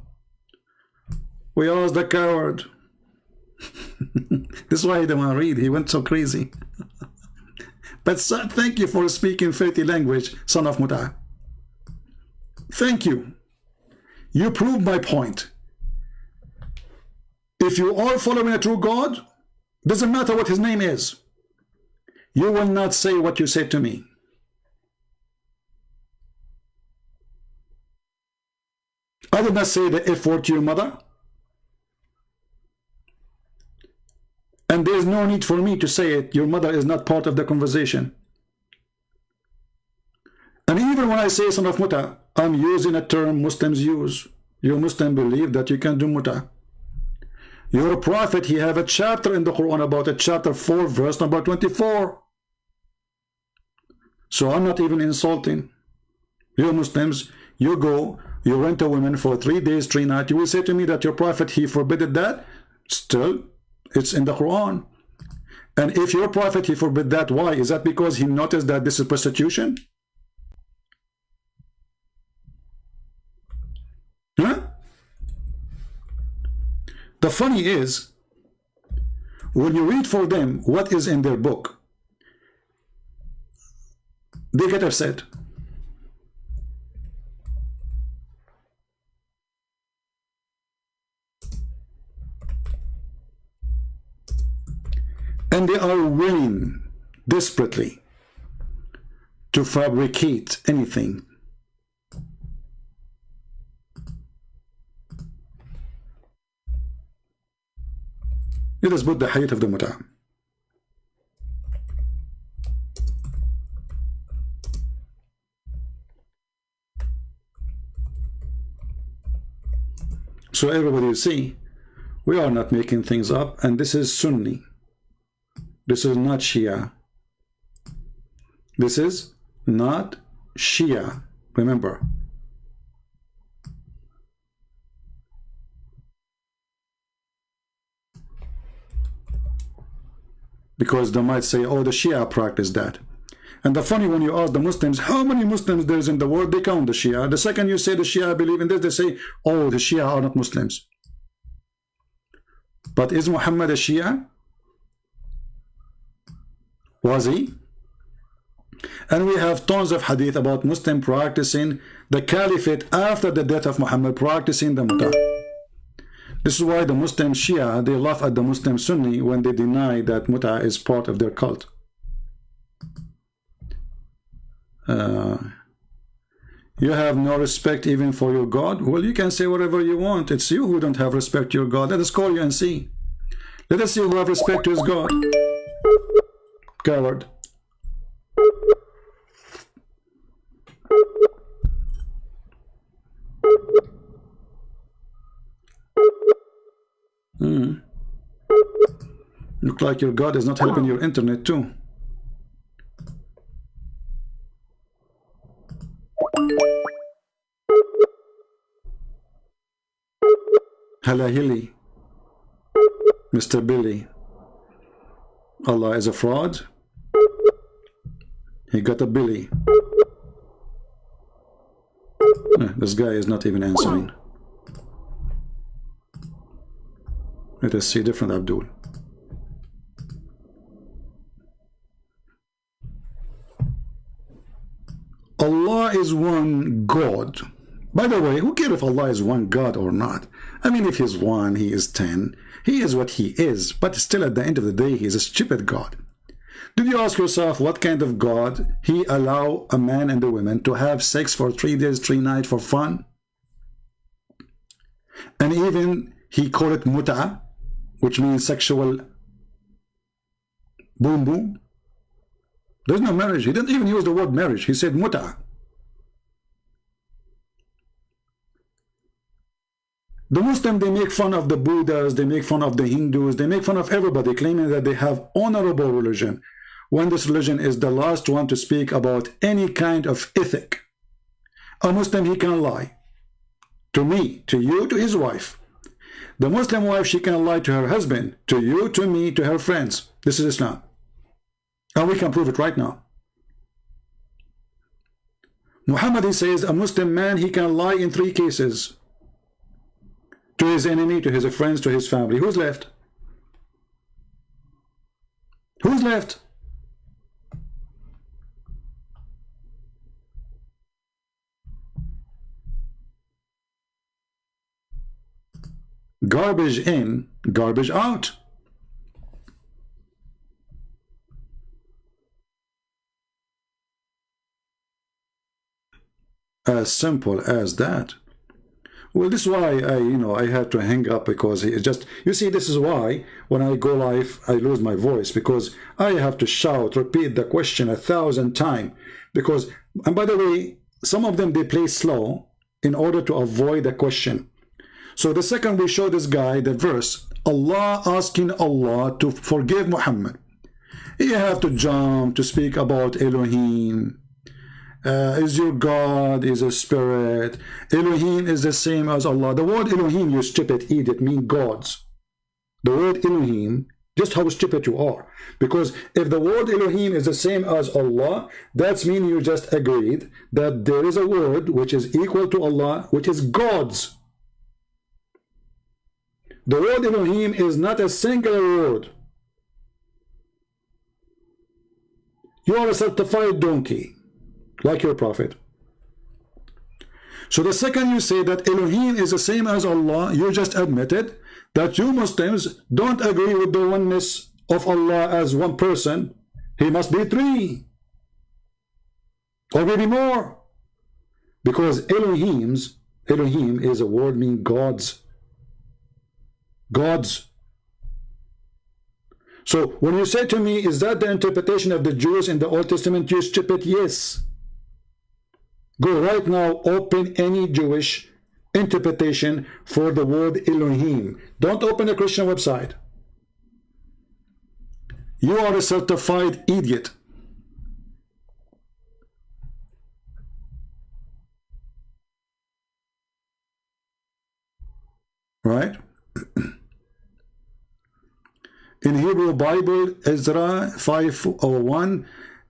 We asked the coward. This is why he didn't want to read. He went so crazy. But thank you for speaking filthy language, son of Muta. Thank you. You proved my point. If you are following a true God, doesn't matter what his name is, you will not say what you said to me. I did not say the F word to your mother. And there is no need for me to say it. Your mother is not part of the conversation. And even when I say son of Muta, I'm using a term Muslims use. You Muslims believe that you can do Muta. Your prophet, he have a chapter in the Quran about it, chapter 4, verse number 24. So I'm not even insulting. You Muslims, you go, you rent a woman for 3 days, 3 nights. You will say to me that your prophet, he forbidden that? Still, it's in the Quran. And if your prophet, he forbid that, why? Is that because he noticed that this is prostitution? Huh? The funny is, when you read for them what is in their book, they get upset. And they are willing desperately to fabricate anything. Let us put the Hidayat of the Muta. So everybody will see, we are not making things up, and this is Sunni. This is not Shia. This is not Shia. Remember. because they might say, oh, the Shia practice that. And the funny, when you ask the Muslims, how many Muslims there is in the world, they count the Shia. The second you say the Shia believe in this, they say, oh, the Shia are not Muslims. But is Muhammad a Shia? Was he? And we have tons of hadith about Muslim practicing the caliphate after the death of Muhammad, practicing the muta. This is why the Muslim Shia, they laugh at the Muslim Sunni when they deny that muta is part of their cult. You have no respect even for your God? Well, you can say whatever you want. It's you who don't have respect to your God. Let us call you and see. Let us see who have respect to his God. Coward. Look like your God is not helping your internet too. Halahili, Mr. Billy. Allah is a fraud. He got a Billy. This guy is not even answering. Let us see different Abdul. Allah is one God. By the way, who cares if Allah is one God or not? I mean, if he's one, he is 10. He is what he is, but still at the end of the day, he is a stupid God. Did you ask yourself what kind of God he allow a man and a woman to have sex for 3 days, 3 nights for fun? And even he called it muta, which means sexual boom boom. There's no marriage. He didn't even use the word marriage. He said muta. The Muslim, they make fun of the Buddhas, they make fun of the Hindus, they make fun of everybody, claiming that they have honorable religion, when this religion is the last one to speak about any kind of ethic. A Muslim, he can lie. To me, to you, to his wife. The Muslim wife, she can lie to her husband, to you, to me, to her friends. This is Islam. And we can prove it right now. Muhammad, he says, a Muslim man, he can lie in 3 cases. To his enemy, to his friends, to his family. Who's left? Who's left? Garbage in, garbage out. As simple as that. Well, this is why I had to hang up, because it's just, you see, this is why when I go live, I lose my voice, because I have to shout, repeat the question 1,000 times. Because, and by the way, some of them, they play slow in order to avoid the question. So the second we show this guy the verse, Allah asking Allah to forgive Muhammad, you have to jump to speak about Elohim. Is your God is a spirit. Elohim is the same as Allah. The word Elohim, you stupid idiot, means gods. The word Elohim, just how stupid you are. Because if the word Elohim is the same as Allah, that means you just agreed that there is a word which is equal to Allah, which is gods. The word Elohim is not a singular word. You are a certified donkey, like your prophet. So the second you say that Elohim is the same as Allah, you just admitted that you Muslims don't agree with the oneness of Allah as one person. He must be 3 or maybe more, because Elohim is a word meaning gods. Gods. So when you say to me, is that the interpretation of the Jews in the Old Testament, you stupid? Yes. Go right now, open any Jewish interpretation for the word Elohim. Don't open a Christian website. You are a certified idiot. Right? In Hebrew Bible, Ezra 5:01,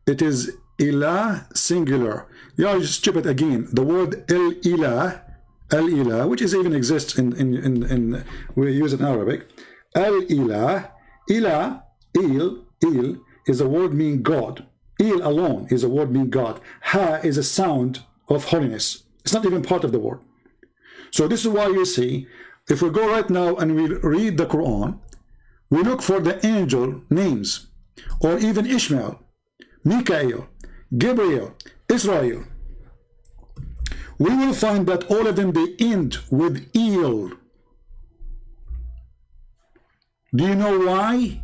it is Ilah singular. Yeah, just strip it again. The word El-Ilah, which is even exists in we use it in Arabic. El-Ilah, Ilah, Il is a word meaning God. Il alone is a word meaning God. Ha is a sound of holiness. It's not even part of the word. So this is why you see, if we go right now and we read the Quran, we look for the angel names, or even Ishmael, Mikael, Gabriel, Israel. We will find that all of them, they end with Il. Do you know why?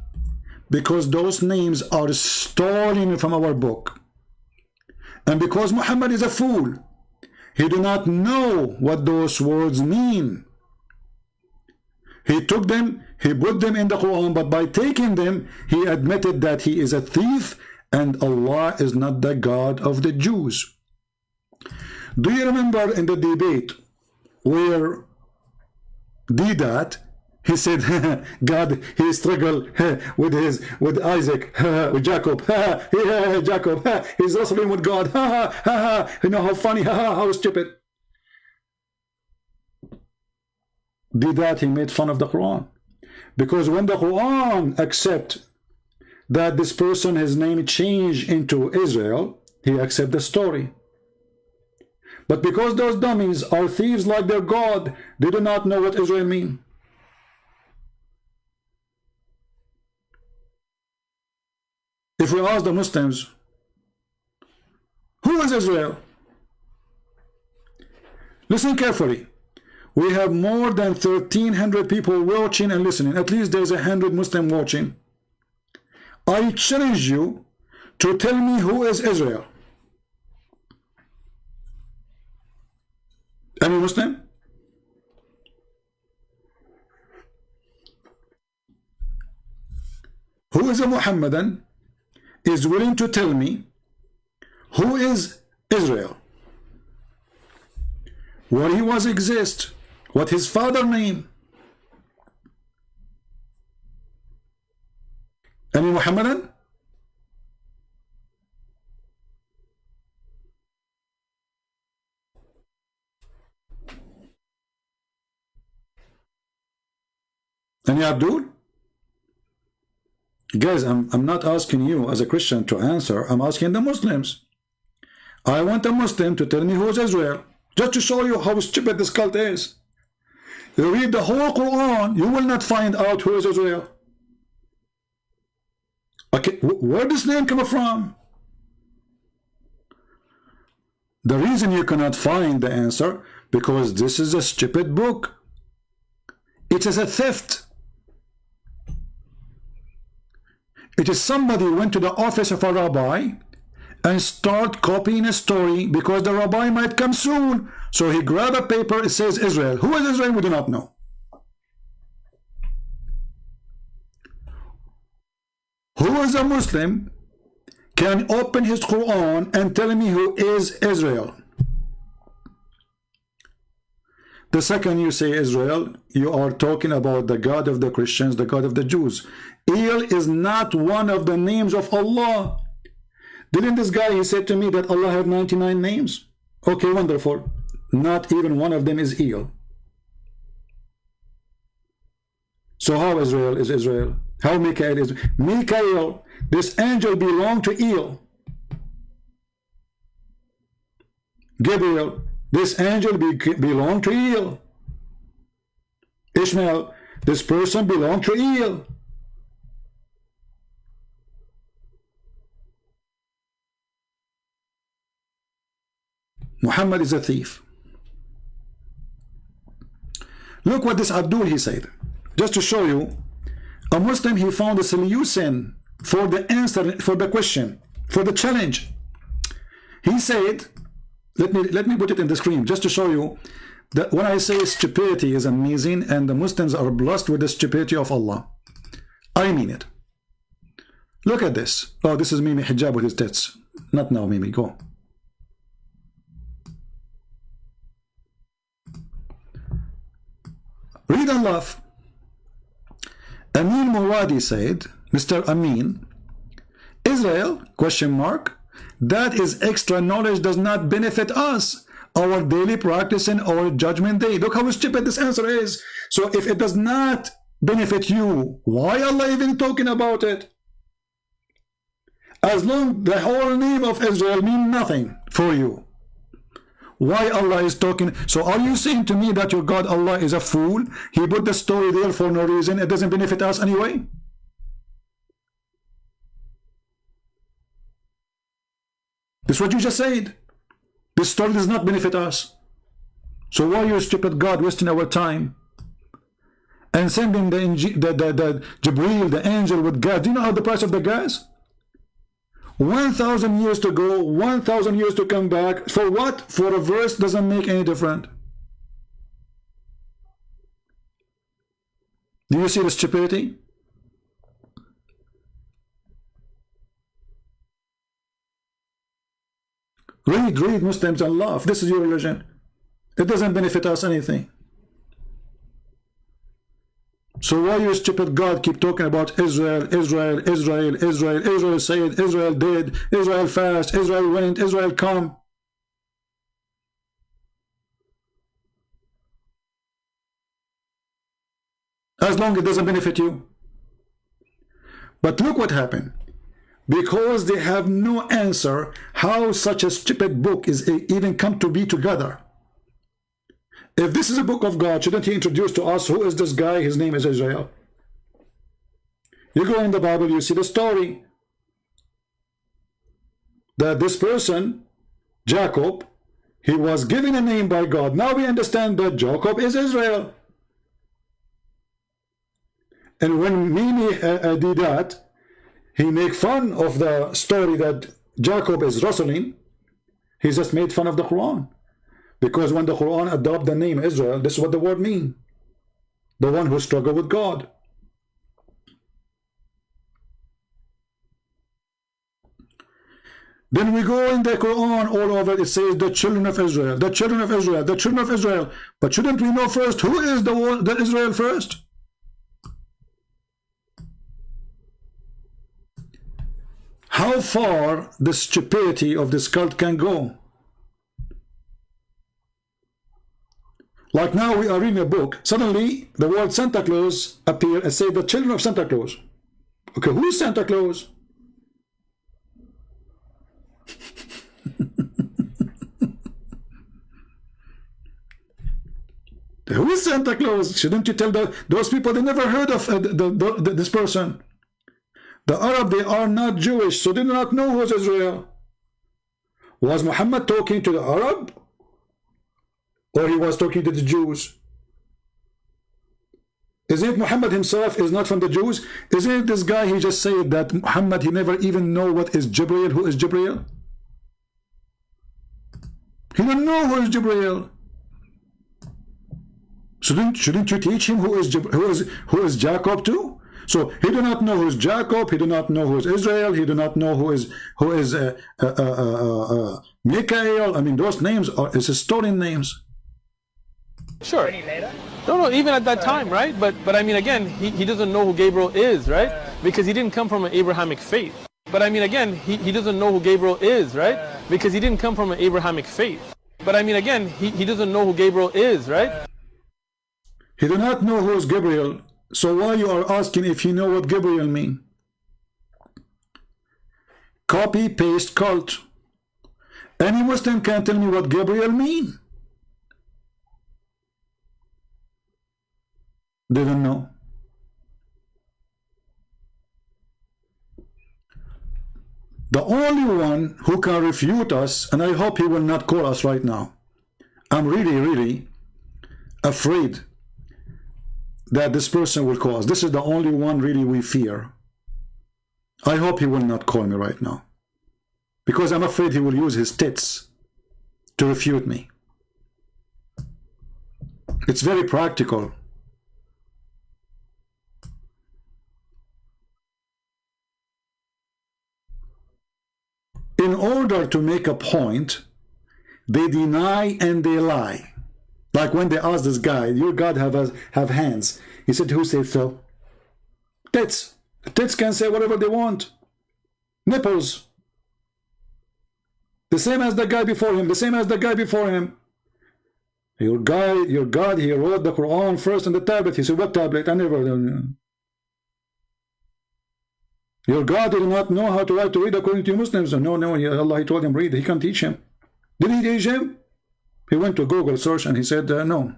Because those names are stolen from our book. And because Muhammad is a fool, he do not know what those words mean. He took them, he put them in the Quran, but by taking them, he admitted that he is a thief and Allah is not the God of the Jews. Do you remember in the debate where Hidayat, he said, God, he struggled with Isaac, with Jacob, Jacob, he's wrestling with God, you know how funny, how stupid. Did that, he made fun of the Quran. Because when the Quran accept that this person, his name changed into Israel, he accept the story. But because those dummies are thieves like their God, they do not know what Israel means. If we ask the Muslims, who is Israel? Listen carefully. We have more than 1,300 people watching and listening. At least there's 100 Muslims watching. I challenge you to tell me who is Israel. Any Muslim? Who is a Muhammadan is willing to tell me who is Israel, where he was exist, what his father name? Any Muhammadan? Any Abdul? Guys, I'm not asking you as a Christian to answer. I'm asking the Muslims. I want a Muslim to tell me who is Israel, just to show you how stupid this cult is. You read the whole Quran, you will not find out who is Israel. Okay, where does this name come from? The reason you cannot find the answer, because this is a stupid book. It is a theft. It is somebody went to the office of a rabbi and start copying a story because the rabbi might come soon. So he grabbed a paper, it says Israel. Who is Israel? We do not know. Who is a Muslim can open his Quran and tell me who is Israel? The second you say Israel, you are talking about the God of the Christians, the God of the Jews. El is not one of the names of Allah. Didn't this guy, he said to me that Allah have 99 names? Okay, wonderful. Not even one of them is El. So how Israel is Israel? How Mikael is? Mikael, this angel belonged to El. Gabriel, this angel belonged to El. Ishmael, this person belonged to El. Muhammad is a thief. Look what this Abdul he said. Just to show you, a Muslim, he found a solution for the answer, for the question, for the challenge. He said, let me put it in the screen just to show you that when I say stupidity is amazing and the Muslims are blessed with the stupidity of Allah, I mean it. Look at this. Oh, this is Mimi Hijab with his tits. Not now, Mimi. Go. Read and laugh. Amin Muradi said, Mr. Amin, Israel, question mark, that is extra knowledge does not benefit us, our daily practice and our judgment day. Look how stupid this answer is. So if it does not benefit you, why Allah even talking about it? As long the whole name of Israel mean nothing for you, why Allah is talking? So are you saying to me that your God Allah is a fool? He put the story there for no reason. It doesn't benefit us anyway. This is what you just said. This story does not benefit us. So why you stupid God wasting our time and sending the Jibreel, the angel with gas? Do you know how the price of the gas? 1,000 years to go, 1,000 years to come back. For what? For a verse doesn't make any difference. Do you see the stupidity? Read Muslims and laugh. This is your religion. It doesn't benefit us anything. So why you stupid God keep talking about Israel, Israel, Israel, Israel, Israel said, Israel did, Israel fast, Israel went, Israel come. As long as it doesn't benefit you. But look what happened. Because they have no answer how such a stupid book is even come to be together. If this is a book of God, shouldn't he introduce to us who is this guy? His name is Israel. You go in the Bible, you see the story that this person, Jacob, he was given a name by God. Now we understand that Jacob is Israel. And when Mimi did that, he make fun of the story that Jacob is Rosalie. He just made fun of the Quran. Because when the Quran adopt the name Israel, this is what the word mean. The one who struggled with God. Then we go in the Quran all over, it says the children of Israel, the children of Israel, the children of Israel. But shouldn't we know first who is the Israel first? How far the stupidity of this cult can go? Like now we are reading a book, suddenly the word Santa Claus appear and say the children of Santa Claus. Okay, who is Santa Claus? Who is Santa Claus? Shouldn't you tell those people? They never heard of this person. The Arab, they are not Jewish, so they do not know who is Israel. Was Muhammad talking to the Arab? Or he was talking to the Jews? Isn't it Muhammad himself is not from the Jews? Isn't it this guy, he just said that Muhammad, he never even know what is Jibreel, who is Jibreel? He don't know who is Jibreel. Shouldn't you teach him who is Jacob too? So he do not know who is Jacob, he do not know who is Israel, he do not know who is Mikael. I mean, those names are historian names. Sure. No, even at that time, right? But I mean, again, he doesn't know who Gabriel is, right? Because he didn't come from an Abrahamic faith. But I mean, again, he doesn't know who Gabriel is, right? Because he didn't come from an Abrahamic faith. But I mean, again, he doesn't know who Gabriel is, right? He do not know who is Gabriel. So why you are asking if you know what Gabriel mean? Copy paste cult. Any Muslim can tell me what Gabriel mean? They don't know. The only one who can refute us, and I hope he will not call us right now. I'm really afraid that this person will call us. This is the only one really we fear. I hope he will not call me right now, because I'm afraid he will use his tits to refute me. It's very practical. In order to make a point, they deny and they lie. Like when they asked this guy, your God have hands. He said, who said so? Tits. Tits can say whatever they want. Nipples. The same as the guy before him. The same as the guy before him. Your God, he wrote the Quran first on the tablet. He said, what tablet? I never. Your God did not know how to write to read according to Muslims. No, Allah, he told him read. He can't teach him. Did he teach him? He went to Google search and he said, no.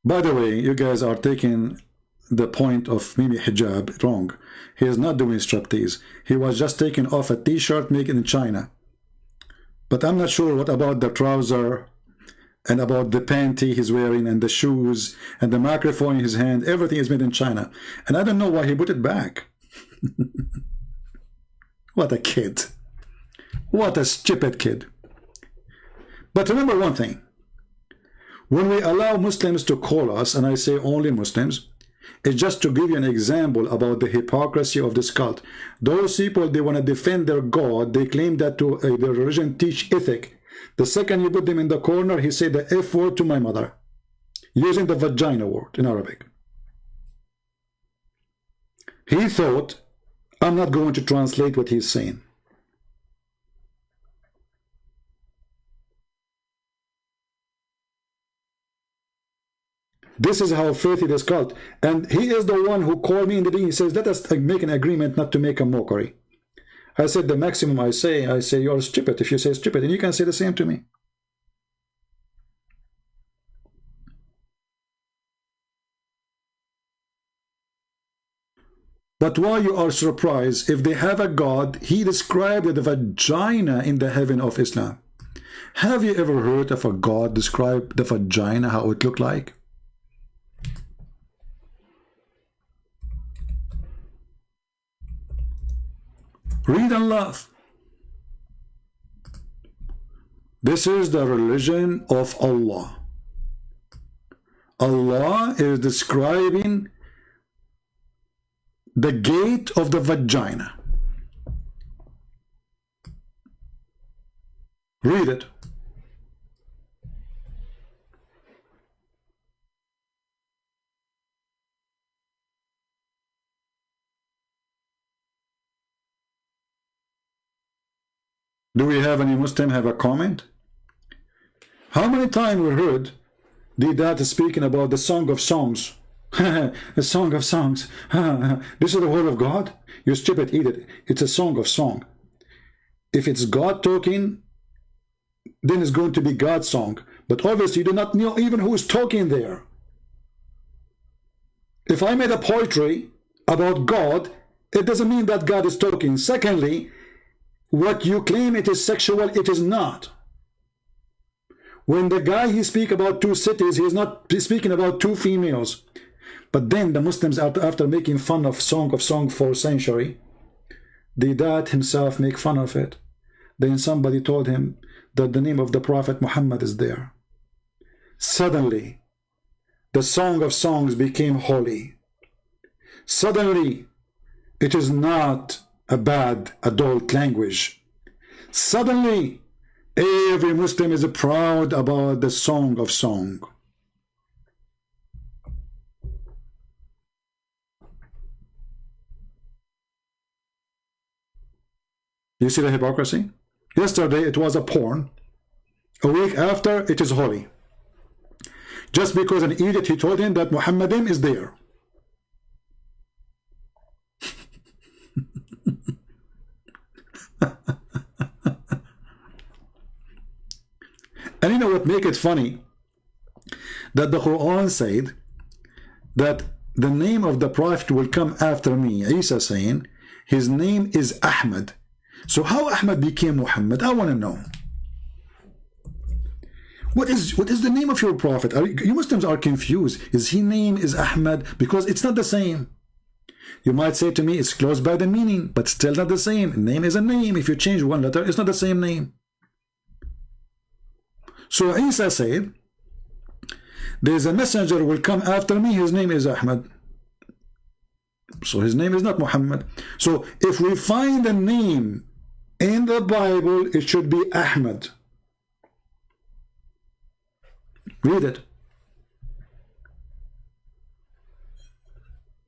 By the way, you guys are taking the point of Mimi Hijab wrong. He is not doing striptease. He was just taking off a t-shirt made in China. But I'm not sure what about the trouser and about the panty he's wearing and the shoes and the microphone in his hand. Everything is made in China. And I don't know why he put it back. What a kid. What a stupid kid. But remember one thing. When we allow Muslims to call us, and I say only Muslims, it's just to give you an example about the hypocrisy of this cult. Those people, they want to defend their God. They claim that their religion teach ethic. The second you put them in the corner, he said the F word to my mother, using the vagina word in Arabic. He thought, I'm not going to translate what he's saying. This is how filthy this cult. And he is the one who called me in the day. He says, let us make an agreement not to make a mockery. I said, the maximum I say you're stupid if you say stupid. And you can say the same to me. But why you are surprised? If they have a God, he described the vagina in the heaven of Islam. Have you ever heard of a God describe the vagina, how it looked like? Read and laugh. This is the religion of Allah. Allah is describing the gate of the vagina. Read it. Do we have any Muslim have a comment? How many times we heard Hidayat speaking about the Song of Songs? The Song of Songs. This is the word of God? You stupid idiot. It's a song of song. If it's God talking, then it's going to be God's song. But obviously you do not know even who is talking there. If I made a poetry about God, it doesn't mean that God is talking. Secondly, what you claim it is sexual, it is not. When the guy he speak about two cities, he is not speaking about two females. But then the Muslims, after making fun of Song for a century, the Hidayat himself make fun of it. Then somebody told him that the name of the Prophet Muhammad is there. Suddenly, the Song of Songs became holy. Suddenly, it is not a bad adult language. Suddenly, every Muslim is proud about the Song of Song. You see the hypocrisy? Yesterday it was a porn. A week after it is holy. Just because an idiot he told him that Muhammadim is there. And you know what make it funny? That the Quran said that the name of the Prophet will come after me. Isa saying his name is Ahmed. So how Ahmed became Muhammad? I want to know. What is the name of your Prophet? You Muslims are confused. His name is Ahmed because it's not the same. You might say to me it's close by the meaning, but still not the same. A name is a name. If you change one letter, it's not the same name. So Isa said, there is a messenger will come after me, his name is Ahmed. So his name is not Muhammad. So if we find a name in the Bible, it should be Ahmed. Read it.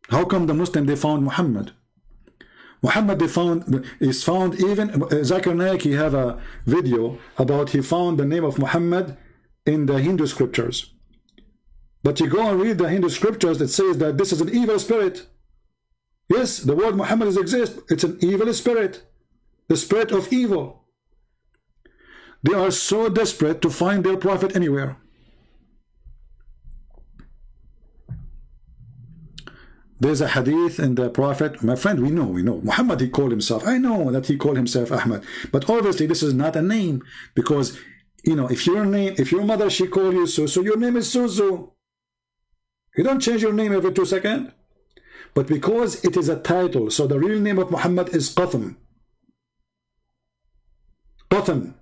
How come the Muslim they found Muhammad? Muhammad they found is found even Zakir Naik, he have a video about he found the name of Muhammad in the Hindu scriptures. But you go and read the Hindu scriptures, it says that this is an evil spirit. Yes, the word Muhammad exists. It's an evil spirit, the spirit of evil. They are so desperate to find their prophet anywhere. There's a hadith in the prophet, my friend, we know. Muhammad, he called himself, I know that he called himself Ahmed, but obviously this is not a name, because, you know, if your mother, she called you Susu, your name is Susu. You don't change your name every 2 seconds. But because it is a title, so the real name of Muhammad is Qatham. Qatham.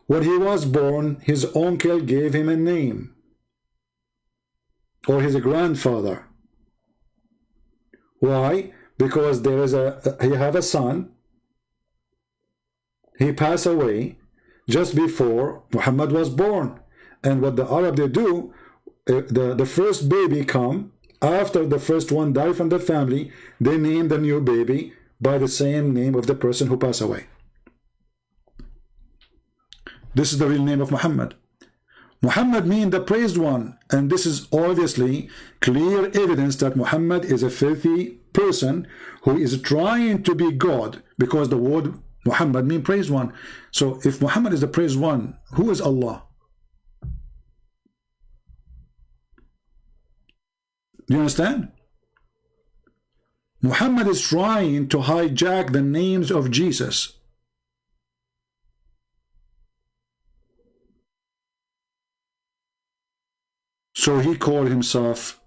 When he was born, his uncle gave him a name, or his grandfather. Why? Because there is he have a son. He passed away just before Muhammad was born. And what the Arab they do, the first baby come after the first one died from the family, they name the new baby by the same name of the person who passed away. This is the real name of Muhammad. Muhammad means the praised one, and this is obviously clear evidence that Muhammad is a filthy person who is trying to be God, because the word Muhammad means praised one. So if Muhammad is the praised one, who is Allah? Do you understand? Muhammad is trying to hijack the names of Jesus. So he called himself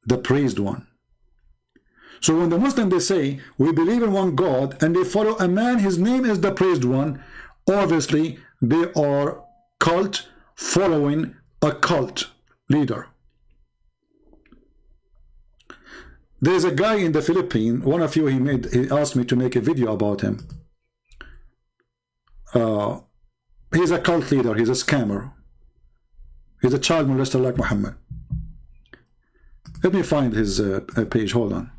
the praised one. So when the Muslims they say we believe in one God and they follow a man, his name is the praised one, obviously they are cult following a cult leader. There's a guy in the Philippines, one of you, he asked me to make a video about him. He's a cult leader, he's a scammer. He's a child molester like Muhammad. Let me find his page, hold on.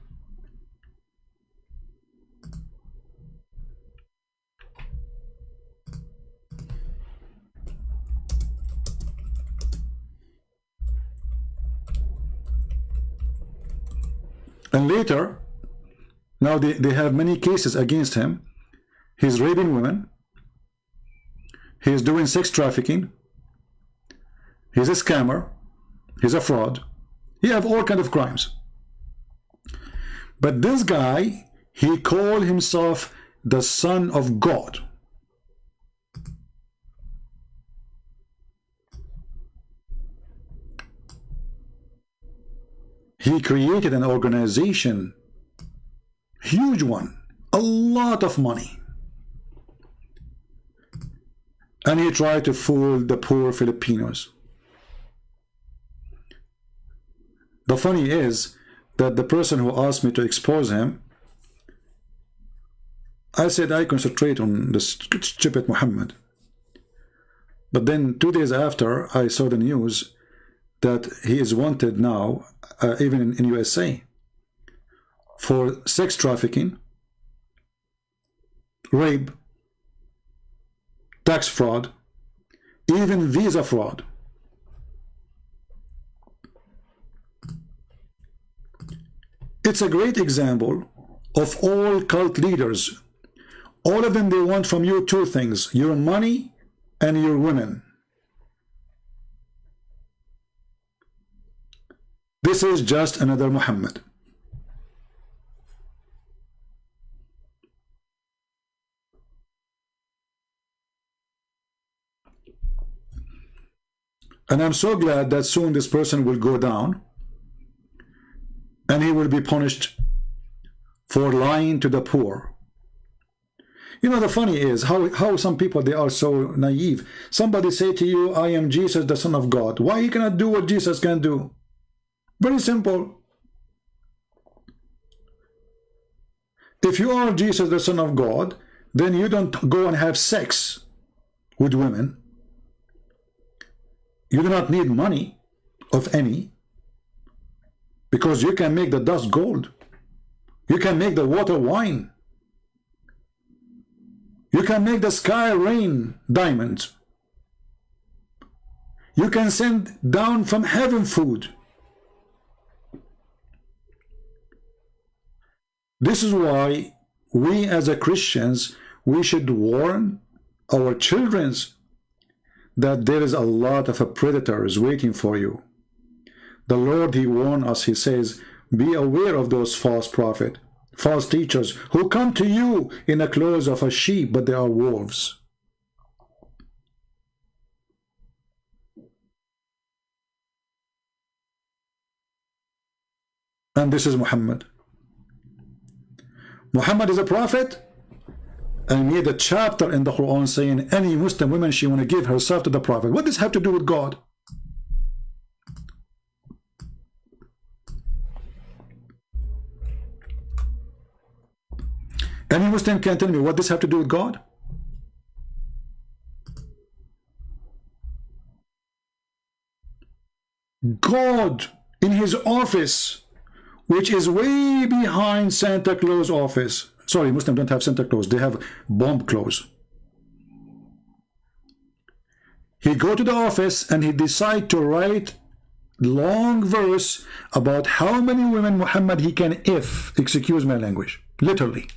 And later, now they have many cases against him. He's raping women. He's doing sex trafficking. He's a scammer. He's a fraud. He have all kinds of crimes. But this guy, he called himself the Son of God. He created an organization, huge one, a lot of money. And he tried to fool the poor Filipinos. The funny is that the person who asked me to expose him, I said I concentrate on the stupid Muhammad. But then 2 days after, I saw the news that he is wanted now, even in USA, for sex trafficking, rape, tax fraud, even visa fraud. It's a great example of all cult leaders. All of them, they want from you 2 things, your money and your women. This is just another Muhammad. And I'm so glad that soon this person will go down and he will be punished for lying to the poor. You know, the funny is how some people, they are so naive. Somebody say to you, I am Jesus, the Son of God. Why he cannot do what Jesus can do? Very simple. If you are Jesus, the Son of God, then you don't go and have sex with women. You do not need money of any, because you can make the dust gold. You can make the water wine. You can make the sky rain diamonds. You can send down from heaven food. This is why we as a Christians, we should warn our children that there is a lot of predators waiting for you. The Lord, He warned us, He says, be aware of those false prophets, false teachers who come to you in the clothes of a sheep, but they are wolves. And this is Muhammad. Muhammad is a prophet, and he had a chapter in the Quran saying any Muslim woman, she want to give herself to the prophet. What does this have to do with God? Any Muslim can tell me what this have to do with God? God in His office, which is way behind Santa Claus office. Sorry, Muslims don't have Santa Claus, they have bomb clothes. He go to the office and he decide to write long verse about how many women Muhammad he can excuse my language, literally.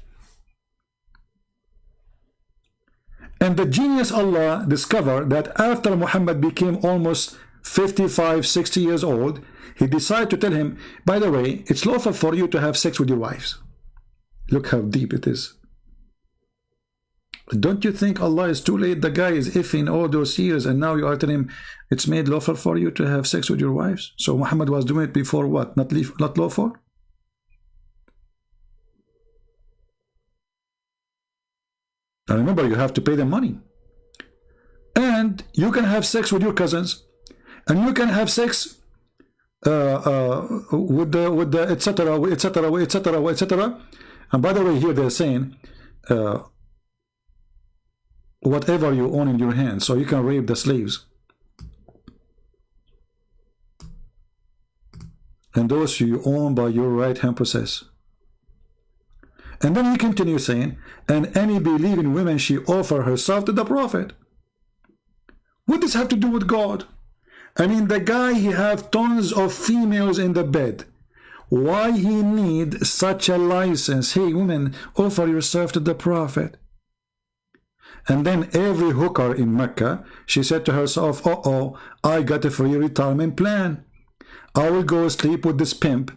And the genius Allah discovered that after Muhammad became almost 55, 60 years old, he decided to tell him, by the way, it's lawful for you to have sex with your wives. Look how deep it is. Don't you think Allah is too late? The guy is iffing all those years, and now you are telling him it's made lawful for you to have sex with your wives? So Muhammad was doing it before what? Not lawful? Now remember, you have to pay them money. And you can have sex with your cousins, and you can have sex with the etc., etc., etc., etc. And by the way, here they're saying whatever you own in your hand, so you can rape the slaves. And those you own by your right hand possess. And then he continues saying, and any believing woman, she offer herself to the prophet. What does have to do with God? I mean, the guy, he have tons of females in the bed. Why he need such a license? Hey, women, offer yourself to the prophet. And then every hooker in Mecca, she said to herself, uh-oh, I got a free retirement plan. I will go sleep with this pimp.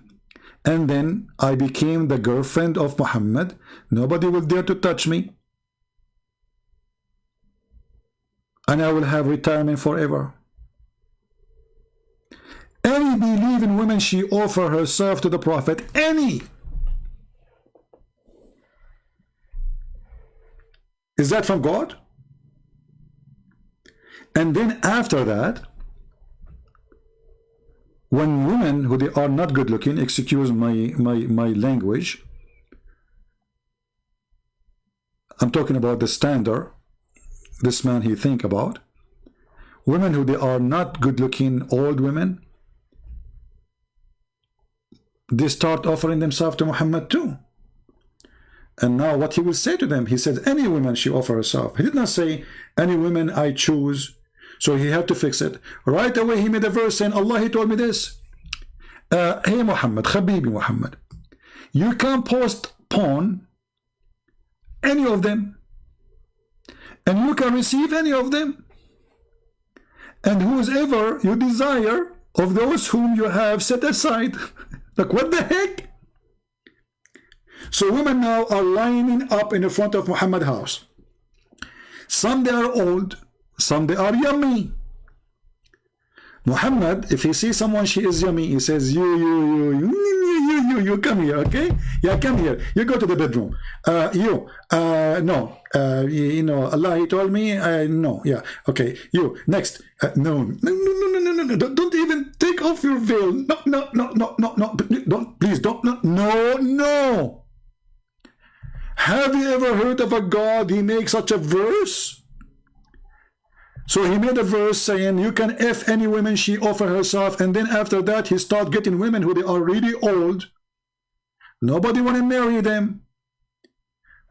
And then I became the girlfriend of Muhammad. Nobody will dare to touch me. And I will have retirement forever. Any believing woman, she offer herself to the prophet. Any. Is that from God? And then after that, when women who they are not good looking, excuse my language, I'm talking about the standard this man he think about, women who they are not good looking, old women, they start offering themselves to Muhammad too. And now what he will say to them, he said any woman she offer herself. He did not say any women I choose. So he had to fix it. Right away he made a verse saying, Allah, he told me this. Hey Muhammad, Habibi Muhammad, you can post porn, any of them, and you can receive any of them. And whosoever you desire of those whom you have set aside. Like, what the heck? So women now are lining up in the front of Muhammad's house. Some they are old, some they are yummy. Muhammad, if he sees someone she is yummy, he says, you come here, okay? Yeah, come here. You go to the bedroom. You know, Allah, he told me, no, yeah, okay. You next, no, don't even take off your veil. No, don't, please don't, no. Have you ever heard of a God he makes such a verse? So he made a verse saying you can F any women she offer herself, and then after that he start getting women who they are really old. Nobody want to marry them.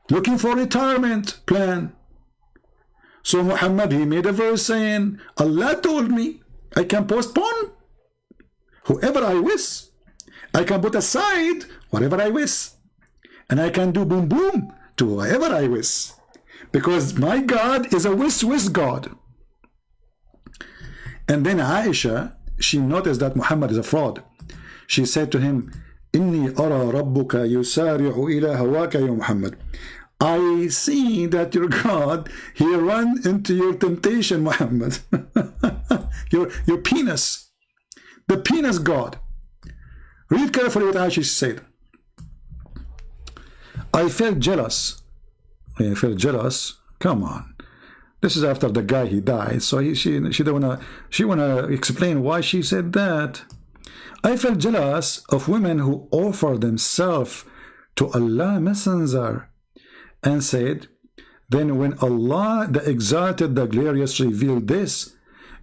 Looking for retirement plan. So Muhammad, he made a verse saying, Allah told me I can postpone whoever I wish. I can put aside whatever I wish. And I can do boom boom to whoever I wish. Because my God is a wish God. And then Aisha, she noticed that Muhammad is a fraud. She said to him, Inni ara rabbuka yusari'u ila hawaka ya Muhammad. I see that your God, he run into your temptation, Muhammad. your penis. The penis God. Read carefully what Aisha said. I felt jealous. I felt jealous. Come on. This is after the guy he died, so she wanna explain why she said that. I felt jealous of women who offer themselves to Allah Messenger, and said, then when Allah the Exalted, the Glorious revealed this,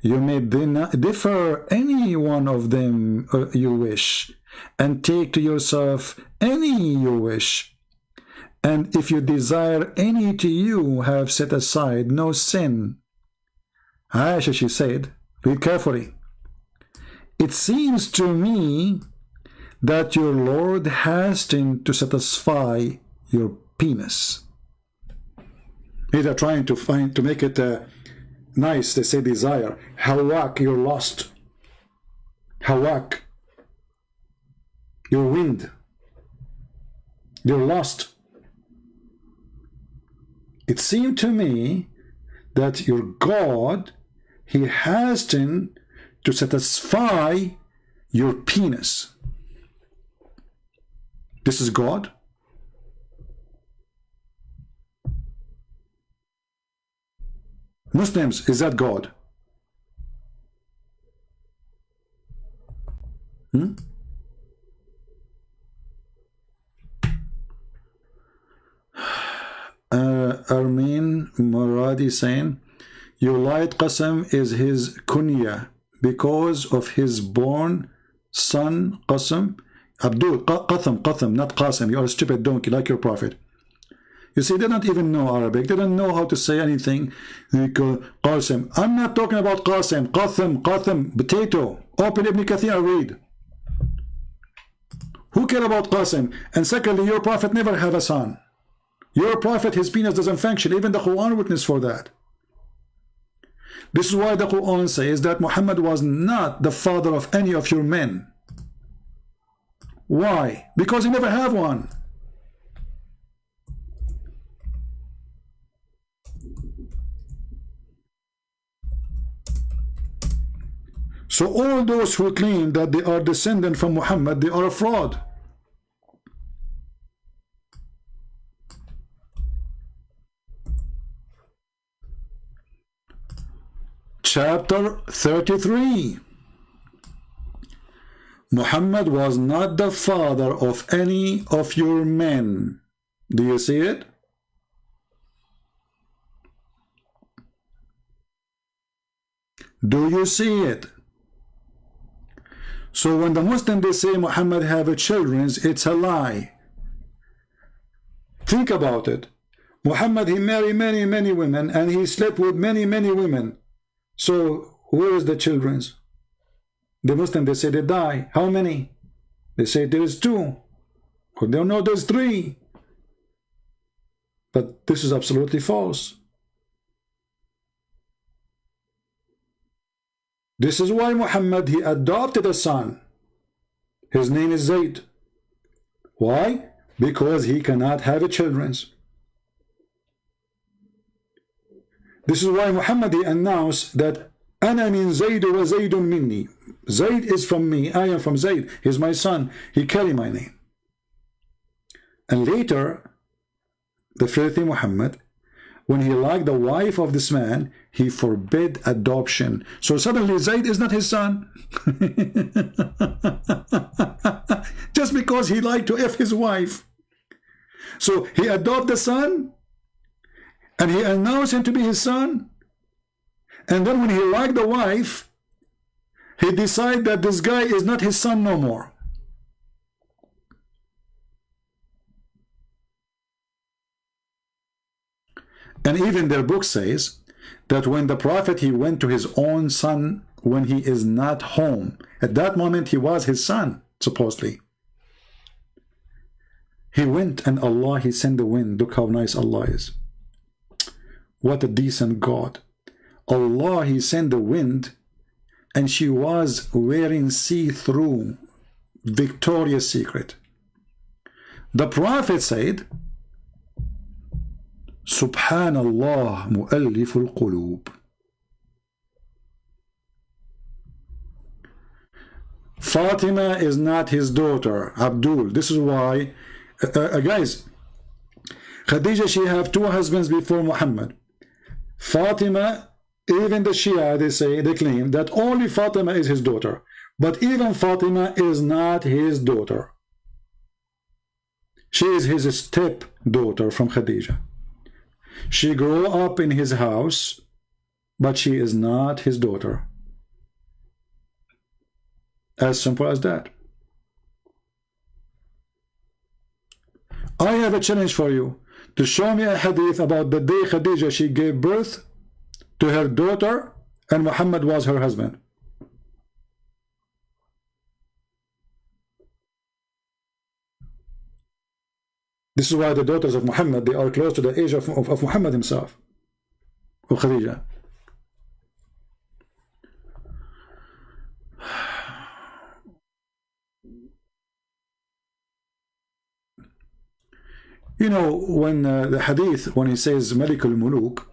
you may differ any one of them you wish, and take to yourself any you wish. And if you desire any to you, have set aside no sin. Aisha, she said, read carefully. It seems to me that your Lord hastened to satisfy your penis. These are trying to make it nice. They say desire. Hawak, you're lost. Hawak, your wind. You're lost. It seemed to me that your God, he hastened to satisfy your penis. This is God. Muslims, is that God? Armin Maradi saying, your light Qasam is his kunya because of his born son Qasam. Abdul, Qatham, not Qasim. You are a stupid donkey like your prophet. You see, they don't even know Arabic. They don't know how to say anything. Qasim. I'm not talking about Qasim. Qatham, potato. Open Ibn Kathir and read. Who care about Qasim? And secondly, your prophet never have a son. Your prophet, his penis doesn't function. Even the Quran witness for that. This is why the Quran says that Muhammad was not the father of any of your men. Why? Because he never have one. So all those who claim that they are descendant from Muhammad, they are a fraud. Chapter 33. Muhammad was not the father of any of your men. Do you see it? Do you see it? So when the Muslims they say Muhammad have a children, it's a lie. Think about it. Muhammad, he married many women, and he slept with many women. So where is the children? The Muslims they say they die. How many? They say there is 2. Or they don't know there's 3. But this is absolutely false. This is why Muhammad, he adopted a son. His name is Zayd. Why? Because he cannot have a children. This is why Muhammad, he announced that Ana min Zayd wa Zaydun minni. Zayd is from me, I am from Zayd. He's my son. He carry my name. And later, the filthy Muhammad, when he liked the wife of this man, he forbid adoption. So suddenly Zayd is not his son. Just because he liked to F his wife. So he adopted the son, and he announced him to be his son. And then when he liked the wife, he decided that this guy is not his son no more. And even their book says that when the prophet, he went to his own son when he is not home. At that moment, he was his son, supposedly. He went, and Allah, he sent the wind. Look how nice Allah is. What a decent God. Allah, he sent the wind, and she was wearing see-through Victoria's Secret. The Prophet said, Subhanallah mu'alliful qulub. Fatima is not his daughter, Abdul. This is why, guys, Khadija, she have two husbands before Muhammad. Fatima, even the Shia, they say, they claim that only Fatima is his daughter. But even Fatima is not his daughter. She is his stepdaughter from Khadija. She grew up in his house, but she is not his daughter. As simple as that. I have a challenge for you to show me a hadith about the day Khadija, she gave birth to her daughter and Muhammad was her husband. This is why the daughters of Muhammad, they are close to the age of Muhammad himself, of Khadija. You know, when the hadith, when he says Malik al-Muluk,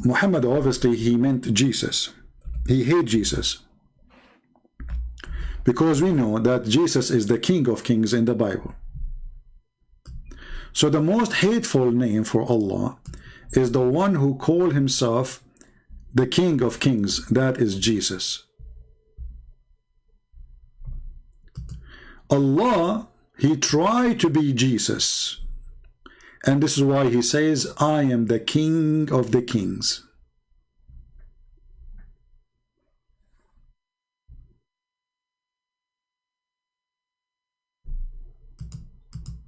Muhammad, obviously he meant Jesus. He hated Jesus, because we know that Jesus is the King of Kings in the Bible. So the most hateful name for Allah is the one who called himself the King of Kings. That is Jesus. Allah, he tried to be Jesus. And this is why he says, I am the King of the Kings.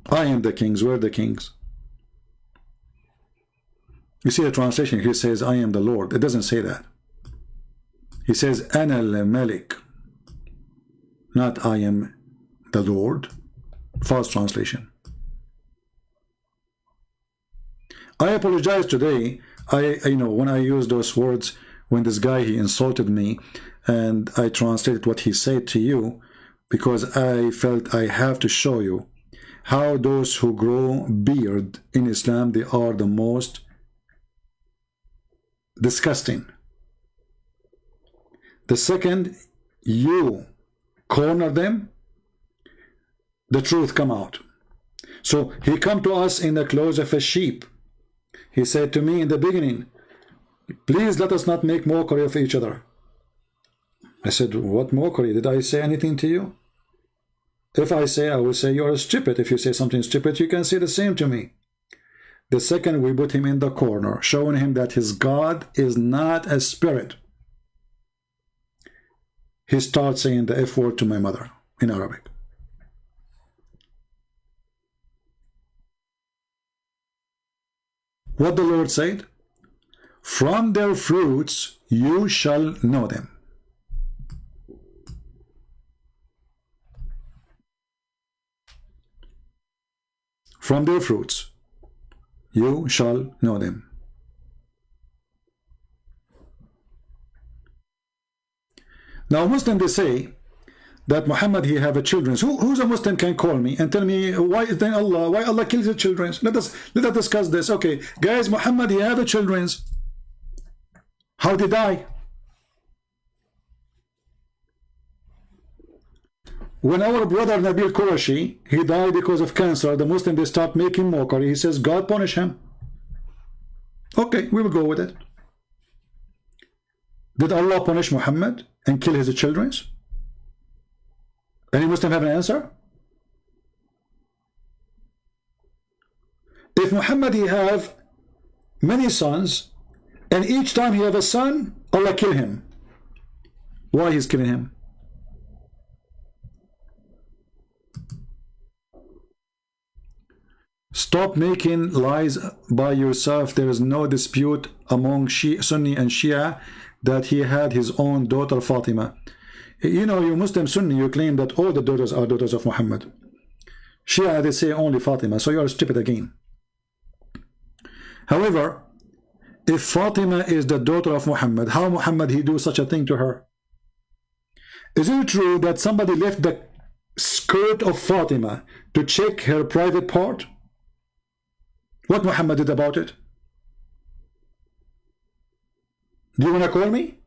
I am the kings. We're the kings. You see the translation here says, I am the Lord. It doesn't say that. He says, Ana al-Malik. Not I am the Lord. False translation. I apologize today. You know, when I use those words, when this guy, he insulted me, and I translated what he said to you, because I felt I have to show you how those who grow beard in Islam, they are the most disgusting. The second you corner them, the truth come out. So he come to us in the clothes of a sheep. He said to me in the beginning, please let us not make mockery of each other. I said, what mockery? Did I say anything to you? If I say, I will say you are stupid. If you say something stupid, you can say the same to me. The second, we put him in the corner, showing him that his God is not a spirit. He starts saying the F word to my mother in Arabic. What the Lord said? From their fruits you shall know them. From their fruits you shall know them. Now Muslims, they say that Muhammad, he have a children. Who's a Muslim can call me and tell me why Allah kills the children? Let us discuss this. Okay, guys, Muhammad, he have a children. How did he die? When our brother Nabil Qurashi, he died because of cancer, the Muslim, they start making mockery. He says, God punish him. Okay, we will go with it. Did Allah punish Muhammad and kill his children? Any Muslim have an answer? If Muhammad he have many sons, and each time he have a son, Allah kill him. Why he's killing him? Stop making lies by yourself. There is no dispute among Sunni and Shia that he had his own daughter Fatima. You know, you Muslim Sunni, you claim that all the daughters are daughters of Muhammad. Shia, they say only Fatima, so you are stupid again. However, if Fatima is the daughter of Muhammad, how Muhammad he do such a thing to her? Is it true that somebody left the skirt of Fatima to check her private part? What Muhammad did about it? Do you want to call me?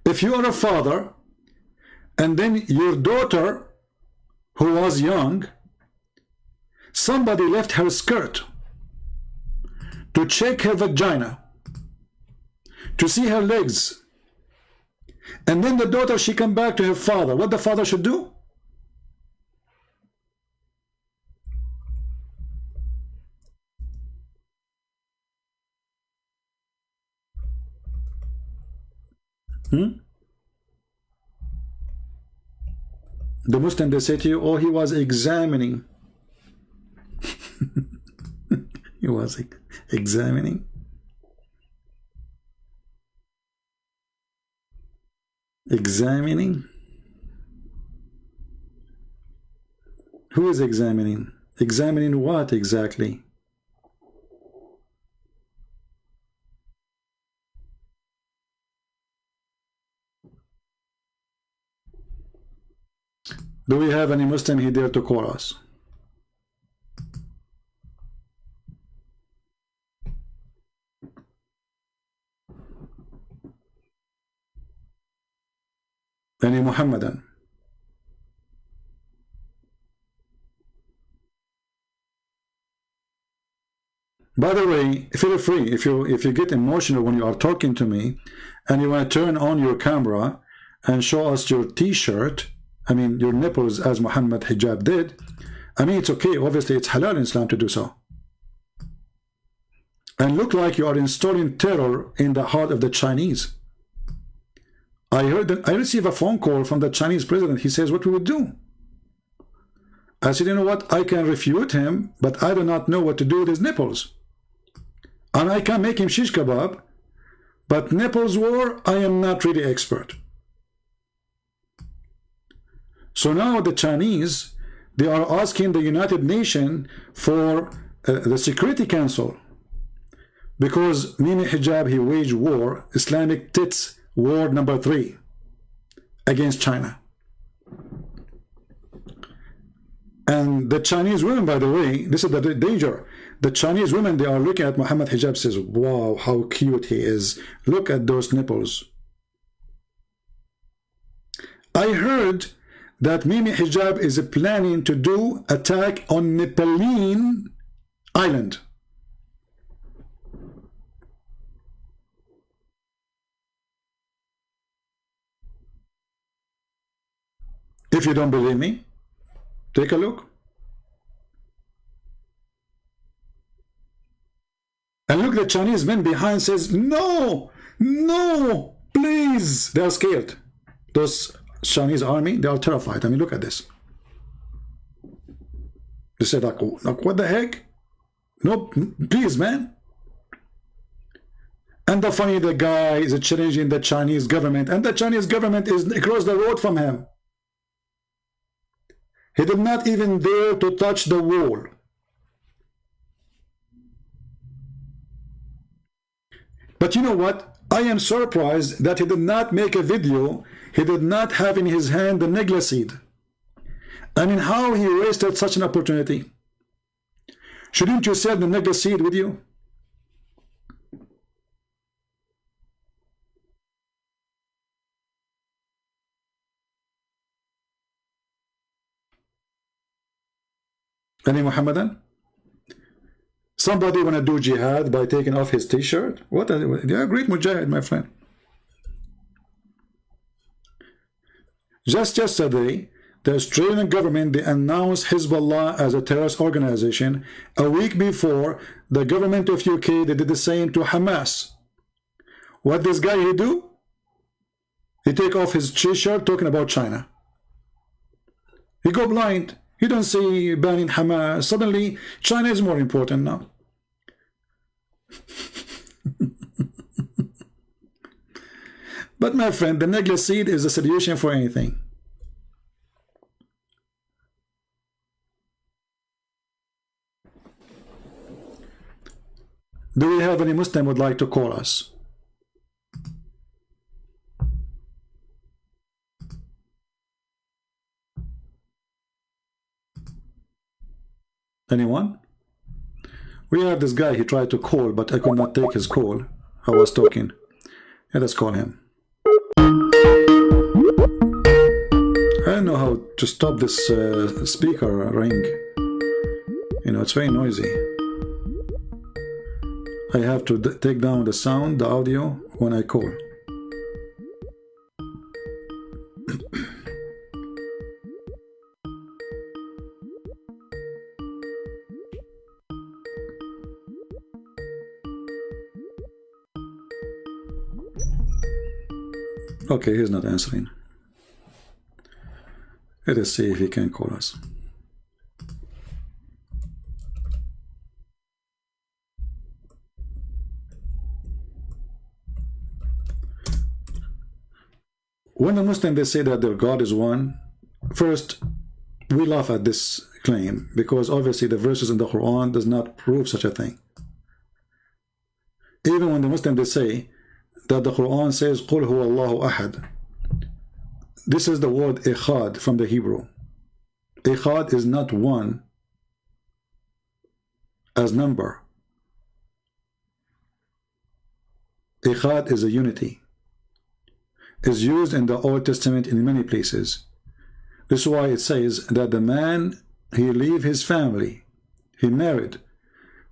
If you are a father, and then your daughter, who was young, somebody left her skirt to check her vagina, to see her legs, and then the daughter, she come back to her father, what the father should do? The Muslim, they say to you, oh, he was examining. He was examining. Examining? Who is examining? Examining what exactly? Do we have any Muslim he dare to call us? Any Muhammadan? By the way, feel free, if you get emotional when you are talking to me and you want to turn on your camera and show us your t-shirt, I mean your nipples as Muhammad Hijab did, I mean it's okay, obviously it's halal in Islam to do so. And look like you are installing terror in the heart of the Chinese. I received a phone call from the Chinese president. He says, what we would do? I said, you know what? I can refute him, but I do not know what to do with his nipples. And I can make him shish kebab, but nipples war, I am not really expert. So now the Chinese, they are asking the United Nations for the Security Council, because Mimi Hijab, he waged war, Islamic TiT war number 3 against China. And the Chinese women, by the way, this is the danger. The Chinese women, they are looking at Muhammad Hijab, says, wow, how cute he is. Look at those nipples. I heard that Mimi Hijab is planning to do attack on Nepalese island. If you don't believe me, take a look. And look, the Chinese men behind says, no, no, please. They are scared. Those Chinese army, they are terrified. I mean, look at this. They said, like what the heck? No, please, man. And the funny, the guy is challenging the Chinese government, and the Chinese government is across the road from him. He did not even dare to touch the wall. But you know what? I am surprised that he did not make a video. He did not have in his hand the negla seed. I mean, how he wasted such an opportunity? Shouldn't you sell the negla seed with you? Any Muhammadan? Somebody want to do jihad by taking off his t-shirt? What? You're a great mujahid, my friend. Just yesterday, The Australian government, they announced Hezbollah as a terrorist organization. A week before, the government of UK, they did the same to Hamas. What this guy he do? He take off his t-shirt talking about China. He go blind. He don't see banning Hamas. Suddenly, China is more important now. But my friend, the necklace seed is a solution for anything. Do we have any Muslim would like to call us? Anyone? We have this guy, he tried to call, but I could not take his call. I was talking. Yeah, let's call him. I don't know how to stop this speaker ring. You know, it's very noisy. I have to take down the sound, the audio, when I call. Okay, he's not answering. Let us see if he can call us. When the Muslims they say that their God is one, first we laugh at this claim because obviously the verses in the Quran does not prove such a thing. Even when the Muslims they say that the Quran says قُلْ هُوَ اللَّهُ أَحَدٌ, this is the word ikhad from the Hebrew. Ikhad is not one as number. Ikhad is a unity. Is used in the Old Testament in many places. This is why it says that the man, he leave his family, he married,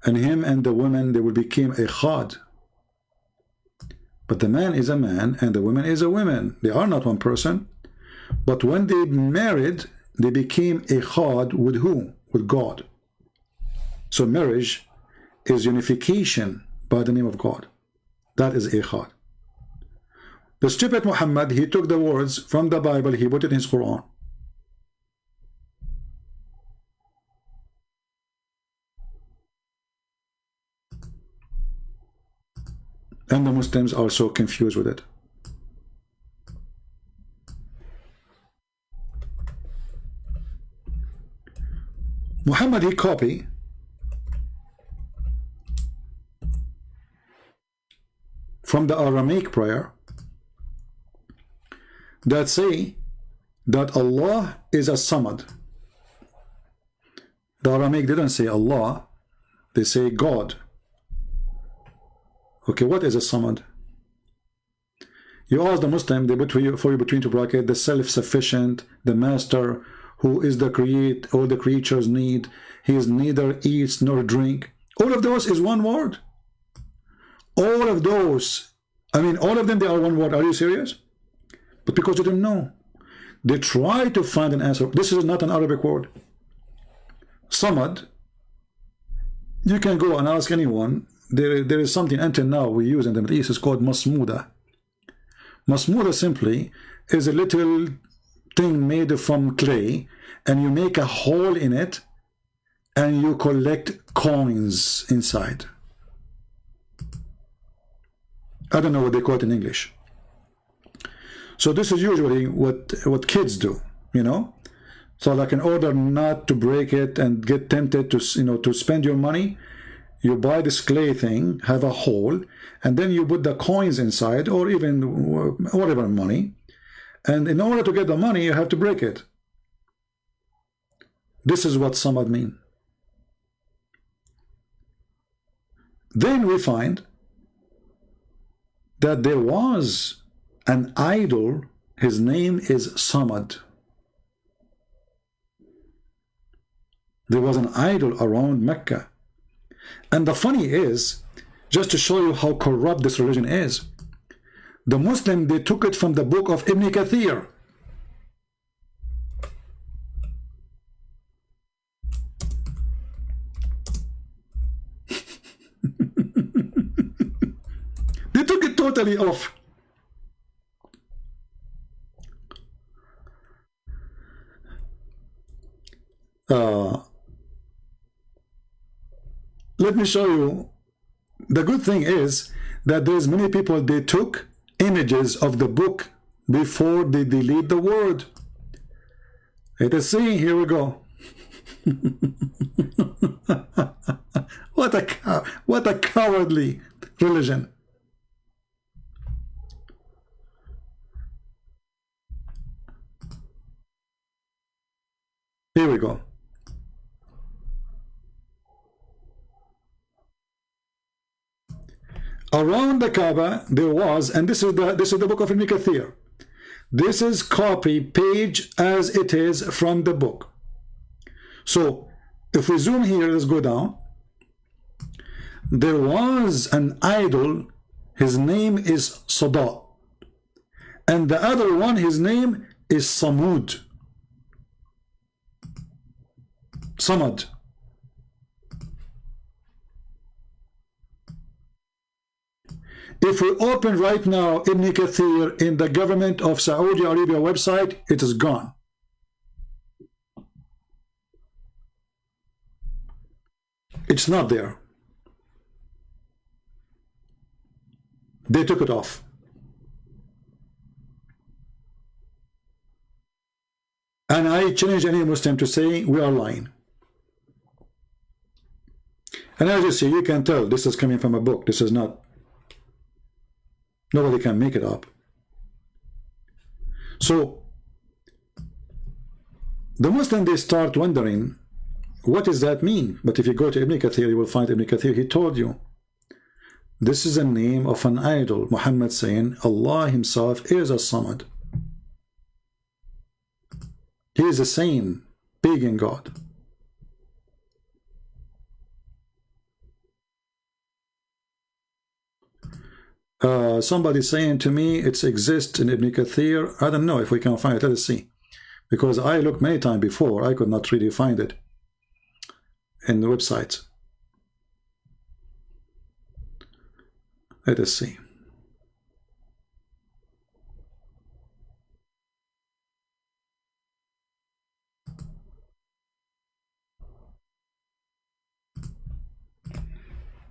and him and the woman, they will become ikhad. But the man is a man and the woman is a woman. They are not one person. But when they married, they became ikhad with who? With God. So marriage is unification by the name of God. That is ikhad. The stupid Muhammad, he took the words from the Bible, he put it in his Quran. And the Muslims are so confused with it. Muhammad, he copied from the Aramaic prayer that say that Allah is a Somad. The Aramaic didn't say Allah, they say God. Okay, what is a Somad? You ask the Muslim, they put for you between two brackets, the self-sufficient, the master, who is the create, all the creatures need. He is neither eats nor drink. All of those is one word. All of those, I mean, all of them, they are one word. Are you serious? But because they don't know, they try to find an answer. This is not an Arabic word. Samad, you can go and ask anyone. There is something until now we use in the Middle East, it's called Masmuda. Masmuda simply is a little thing made from clay, and you make a hole in it and you collect coins inside. I don't know what they call it in English. So this is usually what kids do, you know. So like in order not to break it and get tempted to, you know, to spend your money, you buy this clay thing, have a hole, and then you put the coins inside, or even whatever money. And in order to get the money, you have to break it. This is what Samad mean. Then we find that there was an idol, his name is Samad. There was an idol around Mecca. And the funny is, just to show you how corrupt this religion is, the Muslim, they took it from the book of Ibn Kathir. totally off. Let me show you. The good thing is that there's many people, they took images of the book before they delete the word. Let us see. Here we go. What a cowardly religion. Here we go. Around the Kaaba there was, and this is the book of Ibn Kathir. This is copy page as it is from the book. So if we zoom here, let's go down. There was an idol, his name is Sada, and the other one, his name is Samud. Somad. If we open right now Ibn Kathir in the government of Saudi Arabia website, it is gone. It's not there. They took it off. And I challenge any Muslim to say we are lying. And as you see, you can tell this is coming from a book. This is not. Nobody can make it up. So the Muslim, they start wondering, what does that mean? But if you go to Ibn Kathir, you will find Ibn Kathir, he told you, this is a name of an idol. Muhammad saying Allah himself is a Somad. He is the same pagan God. Somebody saying to me it exists in Ibn Kathir. I don't know if we can find it. Let us see, because I looked many times before. I could not really find it in the website. Let us see.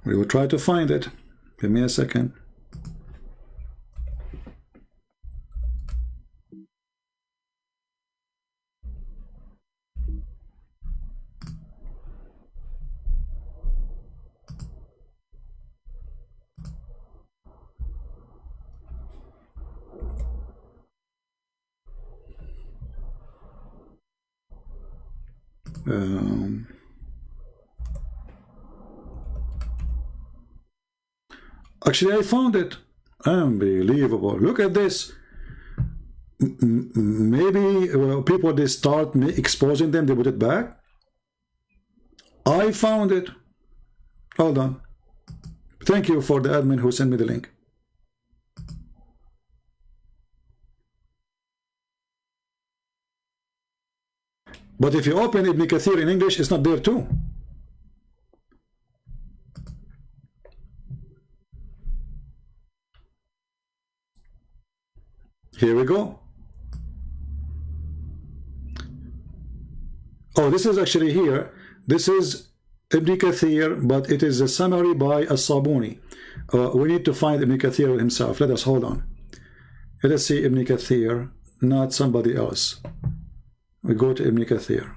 We will try to find it. Give me a second. Actually, I found it. Unbelievable. Look at this. Maybe people, they start exposing them, they put it back. I found it. Hold on. Thank you for the admin who sent me the link. But if you open Ibn Kathir in English, it's not there too. Here we go. Oh, this is actually here. This is Ibn Kathir, but it is a summary by As-Sabuni. We need to find Ibn Kathir himself. Let us hold on. Let us see Ibn Kathir, not somebody else. We go to Ibn Kathir.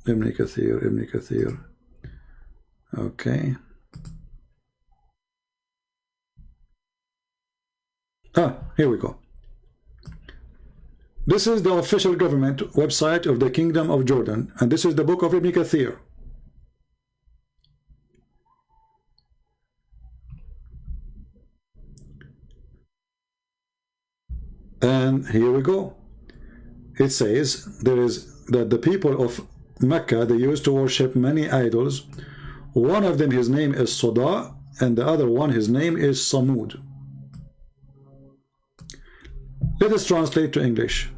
Ibn Kathir, Ibn Kathir. Okay. Here we go. This is the official government website of the Kingdom of Jordan, and this is the book of Ibn Kathir. And here we go. It says there is that the people of Mecca, they used to worship many idols. One of them, his name is Sada, and the other one, his name is Samud. Let us translate to English.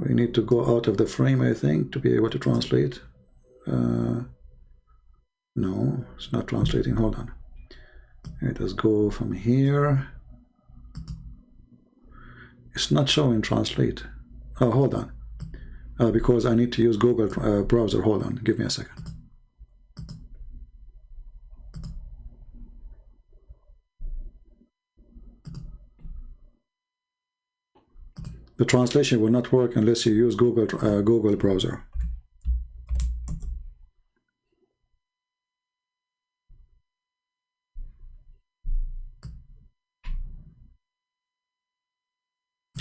we need to go out of the frame, I think, to be able to translate. No, it's not translating. Hold on. Let us go from here. It's not showing translate. Oh, hold on. Because I need to use Google browser. Hold on. Give me a second. The translation will not work unless you use Google browser.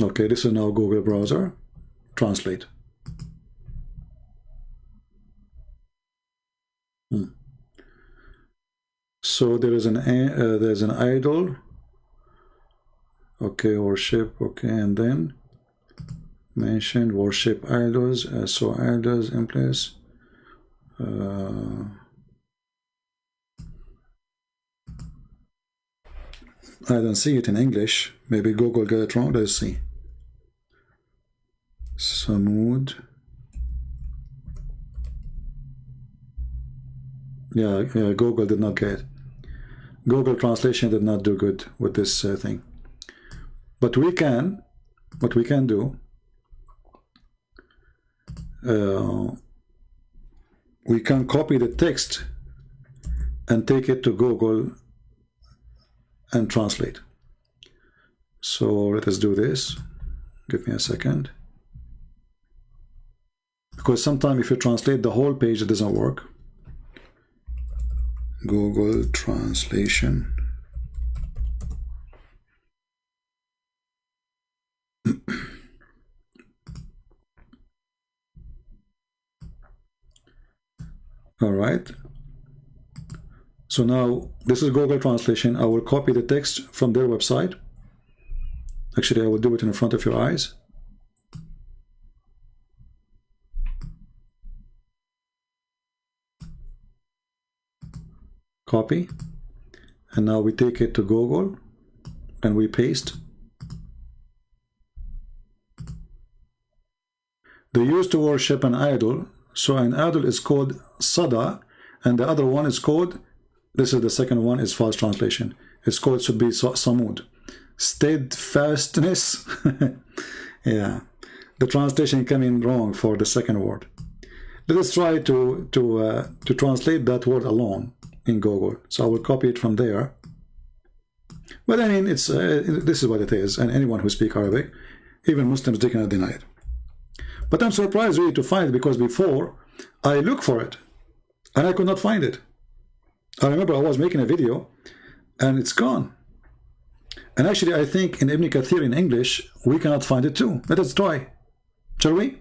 Okay, this is now Google browser. Translate. So there's an idol. Okay, worship. Okay, and then mentioned worship idols. So idols in place. I don't see it in English. Maybe Google got it wrong. Let's see. Samud. Yeah, Google did not get it. Google translation did not do good with this thing. But what we can do, we can copy the text and take it to Google and translate. So let us do this. Give me a second. Because sometimes if you translate the whole page, it doesn't work. Google translation. All right. So now this is Google translation. I will copy the text from their website. Actually, I will do it in front of your eyes. Copy. And now we take it to Google and we paste. They used to worship an idol. So an idol is called Sada, and the other one is called, this is the second one, is false translation. It's called, should be Samud. Steadfastness. Yeah. The translation coming wrong for the second word. Let us try to translate that word alone in Google. So I will copy it from there. But I mean, it's this is what it is, and anyone who speaks Arabic, even Muslims, they cannot deny it. But I'm surprised really to find it, because before I looked for it and I could not find it. I remember I was making a video and it's gone. And actually I think in Ibn Kathir in English we cannot find it too. Let us try, shall we?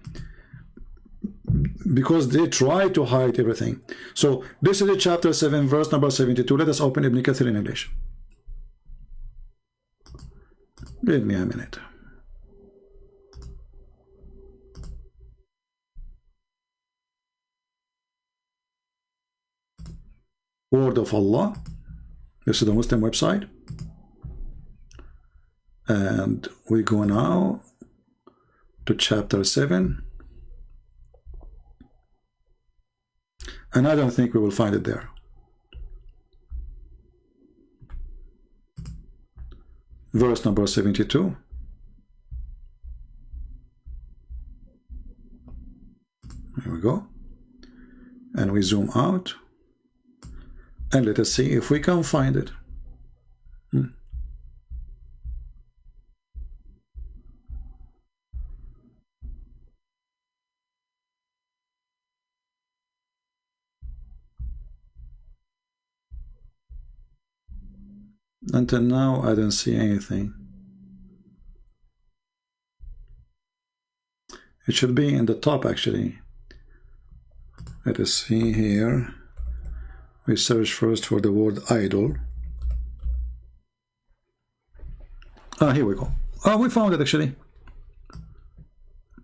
Because they try to hide everything. So this is chapter 7 verse number 72. Let us open Ibn Kathir in English. Give me a minute. Word of Allah. This is the Muslim website. And we go now to chapter 7. And I don't think we will find it there. Verse number 72. Here we go. And we zoom out. And let us see if we can find it. Until now, I don't see anything. It should be in the top, actually. Let us see here. We search first for the word idol. Ah, here we go. Ah, we found it actually.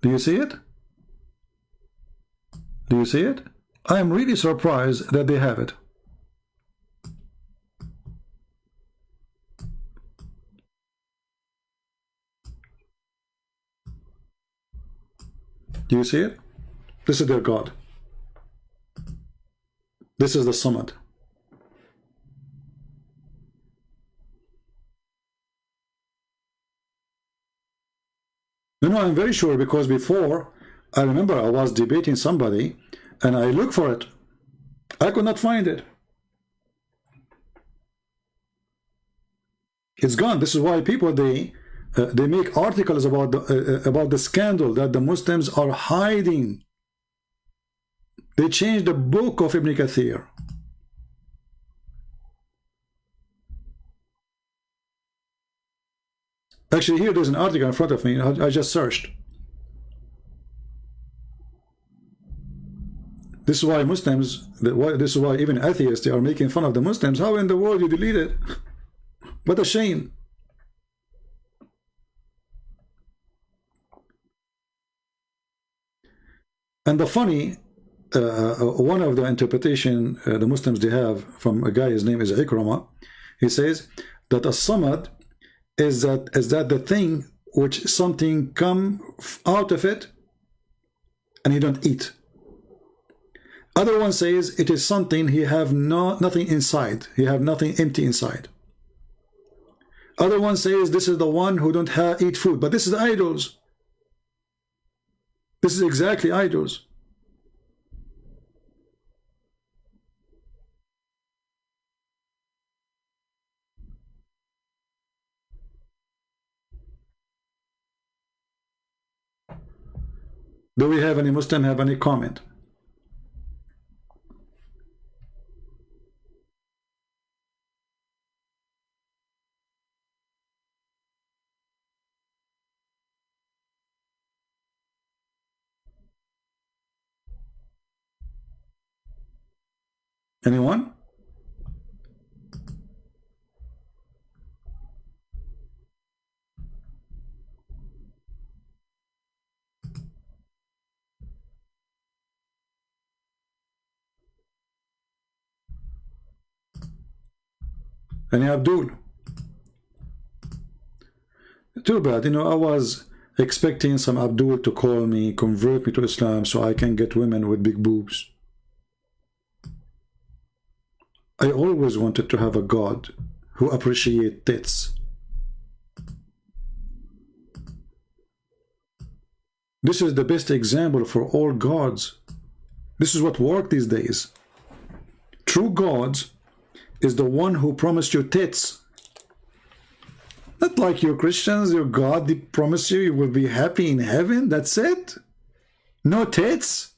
Do you see it? Do you see it? I am really surprised that they have it. Do you see it? This is their God. This is the Somad. No, I'm very sure, because before, I remember I was debating somebody and I looked for it. I could not find it. It's gone. This is why people, they make articles about the scandal that the Muslims are hiding. They changed the book of Ibn Kathir. Actually, here there's an article in front of me. I just searched. This is why Muslims, this is why even atheists, they are making fun of the Muslims. How in the world you delete it? What a shame. And the funny, one of the interpretation the Muslims they have from a guy, his name is Ikrama, he says that a Samad is that the thing which something come out of it and he don't eat. Other one says it is something he have nothing inside. He have nothing empty inside. Other one says this is the one who don't eat food. But this is idols. This is exactly idols. Do we have any Muslim have any comment? Anyone? Any Abdul? Too bad, you know, I was expecting some Abdul to call me, convert me to Islam so I can get women with big boobs. I always wanted to have a God who appreciates tits. This is the best example for all gods. This is what works these days. True gods is the one who promised you tits. Not like you Christians, your God they promise you will be happy in heaven, that's it? No tits?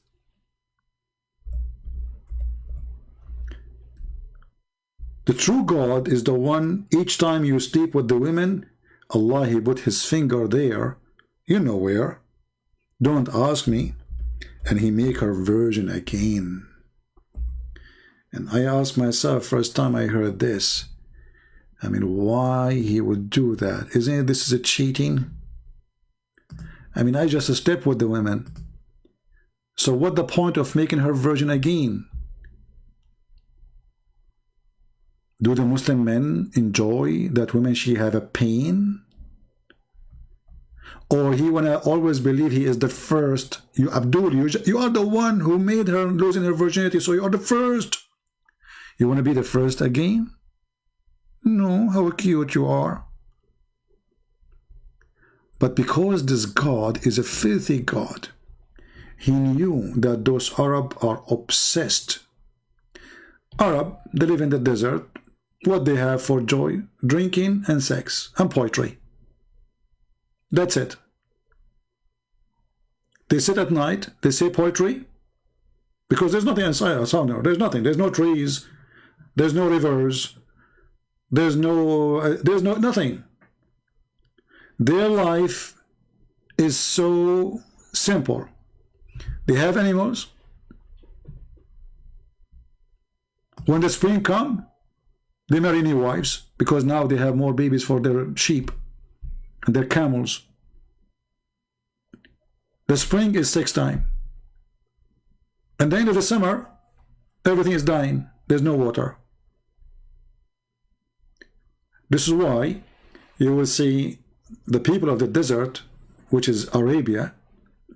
The true God is the one, each time you sleep with the women, Allah, He put His finger there, you know where, don't ask me, and He make her virgin again. And I asked myself, first time I heard this, I mean, why He would do that? Isn't it this is a cheating? I mean, I just slept with the women. So what the point of making her virgin again? Do the Muslim men enjoy that women she have a pain? Or he wanna always believe he is the first? You Abdul, you are the one who made her losing her virginity, so you are the first. You want to be the first again? No, how cute you are. But because this God is a filthy God, he knew that those Arab are obsessed. Arab, they live in the desert. What they have for joy? Drinking and sex and poetry. That's it. They sit at night, they say poetry, because there's nothing inside us. There's nothing. There's no trees. There's no rivers. There's nothing. Their life is so simple. They have animals. When the spring comes, they marry new wives because now they have more babies for their sheep and their camels. The spring is sex time. And the end of the summer, everything is dying. There's no water. This is why you will see the people of the desert, which is Arabia,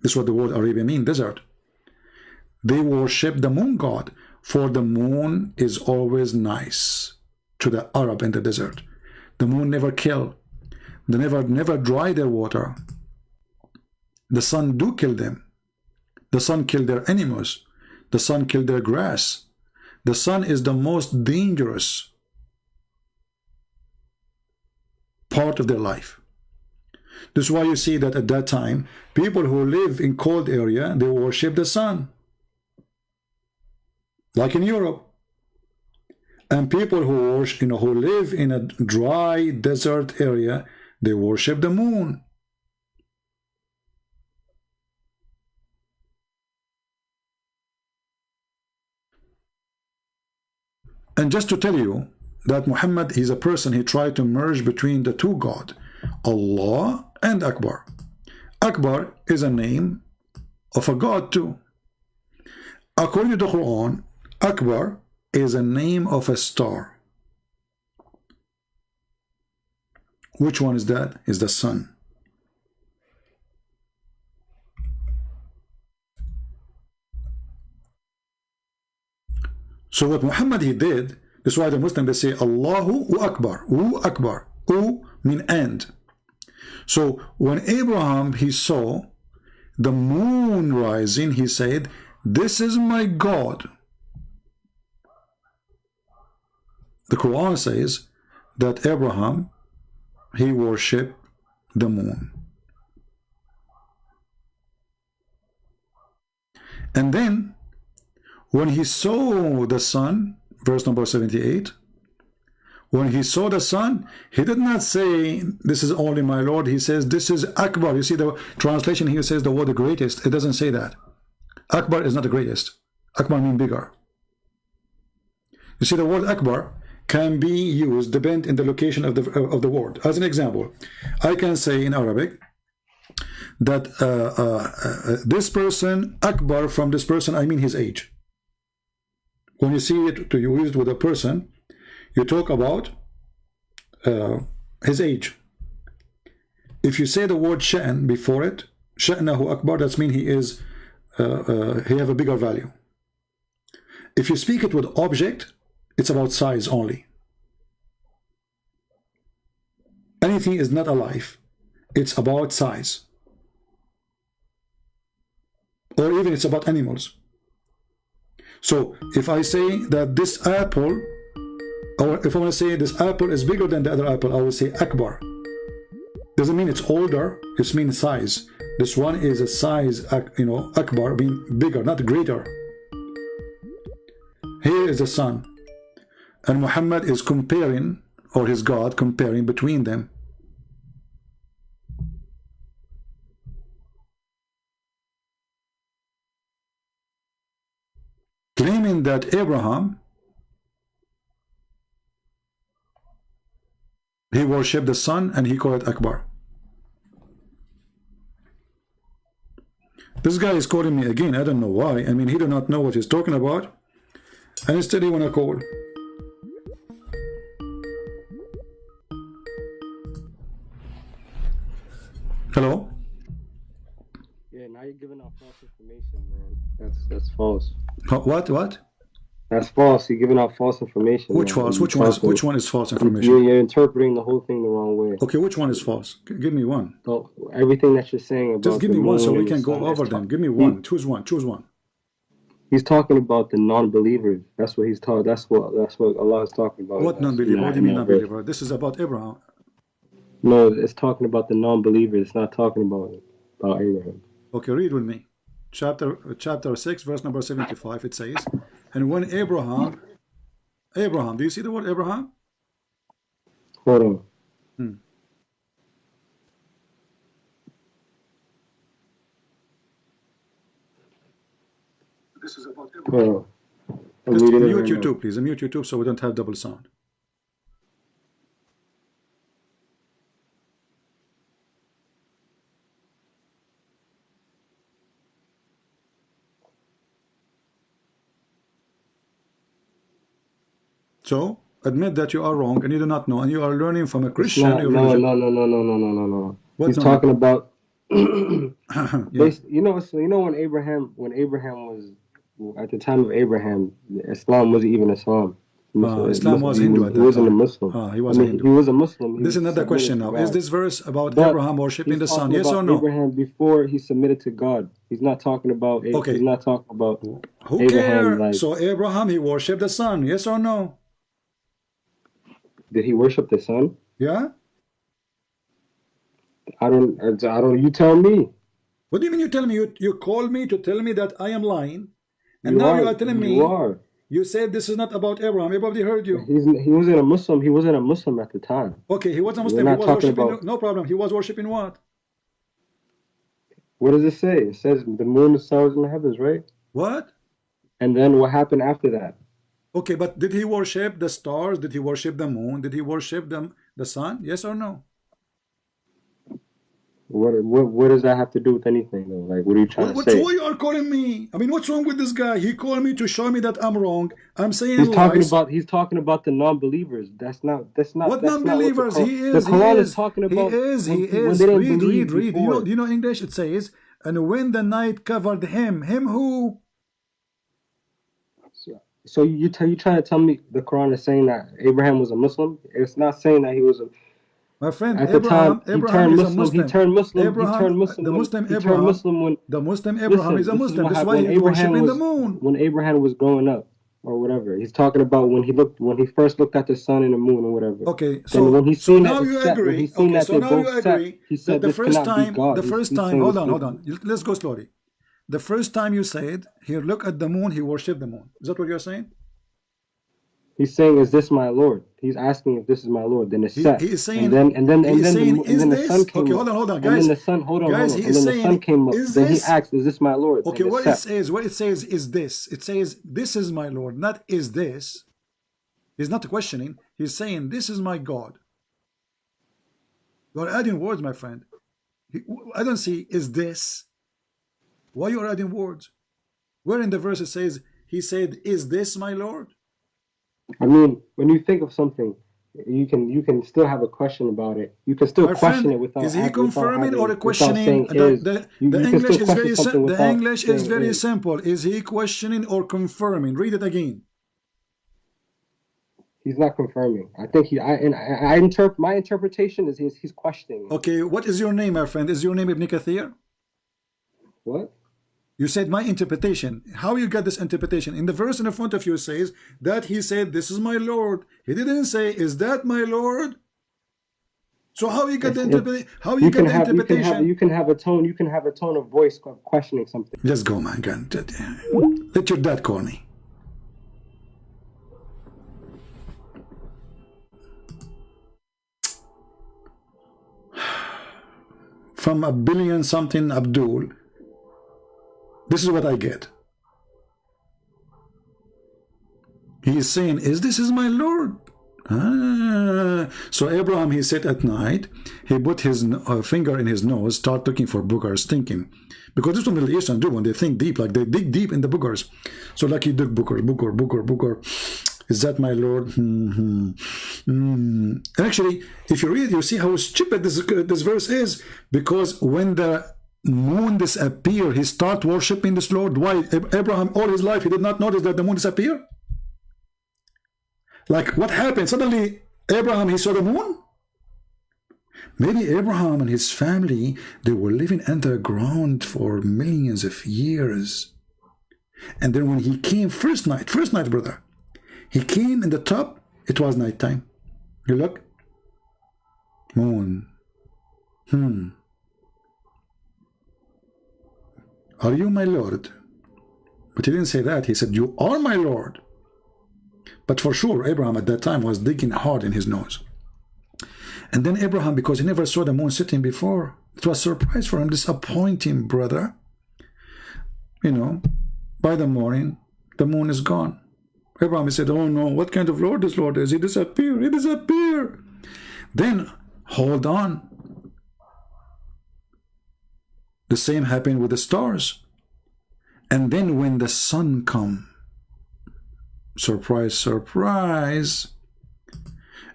This is what the word Arabia means, desert. They worship the moon god, for the moon is always nice to the Arab in the desert. The moon never kill. They never dry their water. The sun do kill them. The sun kill their animals. The sun kill their grass. The sun is the most dangerous part of their life. This is why you see that at that time, people who live in cold area, they worship the sun. Like in Europe. And people who worship, who live in a dry desert area, they worship the moon. And just to tell you that Muhammad, he's a person, he tried to merge between the two gods, Allah and Akbar. Akbar is a name of a god too. According to the Quran, Akbar is a name of a star. Which one is that? Is the sun. So what Muhammad he did, that's why the Muslims they say Allahu Akbar, Akbar, mean and. So when Abraham he saw the moon rising, he said, "This is my God." The Quran says that Abraham he worshipped the moon. And then when he saw the sun, verse number 78, when he saw the sun, he did not say, "This is only my Lord." He says, "This is Akbar." You see the translation here says the word the greatest. It doesn't say that. Akbar is not the greatest. Akbar means bigger. You see the word Akbar can be used depend in the location of the word. As an example, I can say in Arabic that this person, Akbar from this person, I mean his age. When you see it to use it with a person, you talk about his age. If you say the word sha'n before it, sha'nahu akbar, that means he is he have a bigger value. If you speak it with object, it's about size only. Anything is not alive, it's about size. Or even it's about animals. So if I say that this apple, or if I want to say this apple is bigger than the other apple, I will say Akbar. Doesn't mean it's older, it means size. This one is a size, Akbar, being bigger, not greater. Here is the sun. And Muhammad is comparing, or his God comparing between them. Claiming that Abraham, he worshipped the sun and he called it Akbar. This guy is calling me again. I don't know why. I mean, he do not know what he's talking about. And instead he want to call. Hello? Yeah, now you're giving out false information, man. That's false. What? That's false. You're giving out false information. Which false? Which one is false information? You're interpreting the whole thing the wrong way. Okay, which one is false? Give me one. So everything that you're saying about just give me one so we can go over them. Give me one. Choose one. Choose one. He's talking about the non-believers. That's what he's talking. That's what Allah is talking about. What non-believer? What do you mean non-believer? This is about Abraham. No, it's talking about the non-believers. It's not talking about Abraham. Okay, read with me. Chapter 6, verse number 75. It says, and when Abraham, do you see the word Abraham? Hold on. This is about Abraham. Just mute YouTube, please. Mute YouTube so we don't have double sound. So, admit that you are wrong and you do not know, and you are learning from a Christian. No. He's talking about You know, so you know when Abraham was at the time of Abraham, Islam wasn't even Islam. Islam was Hindu at that He wasn't a time. Muslim. He was I mean, Hindu. he was a Muslim. This is another question now. Is this verse about But Abraham worshipping the he's sun? talking Yes or about no? Abraham before he submitted to God. He's not talking about. Okay. He's not talking about. Who Abraham, cares? like, So Abraham, he worshipped the sun. Yes or no? did he worship the sun? Yeah. I don't. You tell me. What do you mean you tell me? You called me to tell me that I am lying. And You now are, you are telling me. You are. You said this is not about Abraham. Everybody heard you. He wasn't a Muslim. He wasn't a Muslim at the time. Okay, he was a We're Muslim. He not was talking worshipping. about- No problem. He was worshipping what? What does it say? It says the moon, the stars, and the heavens, right? What? And then what happened after that? Okay, but did he worship the stars? Did he worship the moon? Did he worship the sun? Yes or no? What does that have to do with anything though? Like, what are you trying to say? Why you are calling me? I mean, what's wrong with this guy? He called me to show me that I'm wrong. I'm saying He's lies. He's talking about the non-believers. That's not. What that's non-believers? Not what He is. The Quran he is talking about. He is. When Read. they didn't believe Read. before. Do you know English? It says, and when the night covered him who? So you trying to tell me the Quran is saying that Abraham was a Muslim? It's not saying that he was a. My friend, At the Abraham, time, Abraham is a Muslim. He turned Muslim. Abraham, he turned Muslim. the when, Muslim he Abraham. turned Muslim when The Muslim Abraham is a Muslim. That's why he's worshiping the moon. When Abraham was growing up, or whatever, he's talking about when he first looked at the sun and the moon, or whatever. Okay, so when he so seen now that you set, agree. when he seen Okay, that so they now both you set, agree he said that the this first cannot be time, God. the first He's time. saying Hold this on. Let's go slowly. The first time you said, "Here, look at the moon." He worshipped the moon. Is that what you're saying? He's saying, "Is this my Lord?" He's asking if this is my Lord. Then it's set. He is saying. And then the sun came okay, up. hold on, guys. And then the sun. Hold on. Guys, And he then is the saying, sun came up. is Then he this? asked, "Is this my Lord?" Okay, And what it's it says. What it says is this. It says, "This is my Lord," not "is this." He's not questioning. He's saying, "This is my God." You're adding words, my friend. I don't see "is this." Why you're adding words? Where in the verse it says he said, "Is this my Lord"? I mean, when you think of something, you can still have a question about it. You can still question it without. Is he confirming or questioning? The English is very simple. Is he questioning or confirming? Read it again. He's not confirming. I think I interpret my interpretation is he's questioning. Okay, what is your name, my friend? Is your name Ibn Kathir? What? You said my interpretation. How you got this interpretation? In the verse in the front of you says that he said, "This is my Lord." He didn't say, "Is that my Lord?" So how you get the interpretation? How you get the interpretation? You can have a tone. You can have a tone of voice questioning something. Just go, man. Let your dad call me. From a billion something Abdul. This is what I get. He is saying, this is my Lord? So Abraham, he sat at night, he put his finger in his nose, start looking for boogers, thinking. Because this is what Middle Eastern do when they think deep, like they dig deep in the boogers. So like he dug booger. Is that my Lord? And actually, if you read, you see how stupid this verse is. Because when the moon disappeared, he start worshiping this Lord. Why? Abraham, all his life, he did not notice that the moon disappeared. Like, what happened? Suddenly, Abraham, he saw the moon? Maybe Abraham and his family, they were living underground for millions of years. And then when he came first night, brother, he came in the top, it was nighttime. You look, moon. Are you my Lord? But he didn't say that. He said, you are my Lord. But for sure, Abraham at that time was digging hard in his nose. And then Abraham, because he never saw the moon sitting before, it was a surprise for him, disappointing, brother. You know, by the morning, the moon is gone. Abraham, he said, oh no, what kind of Lord this Lord is? He disappeared. He disappeared. Then, hold on. The same happened with the stars. And then when the sun come, surprise, surprise.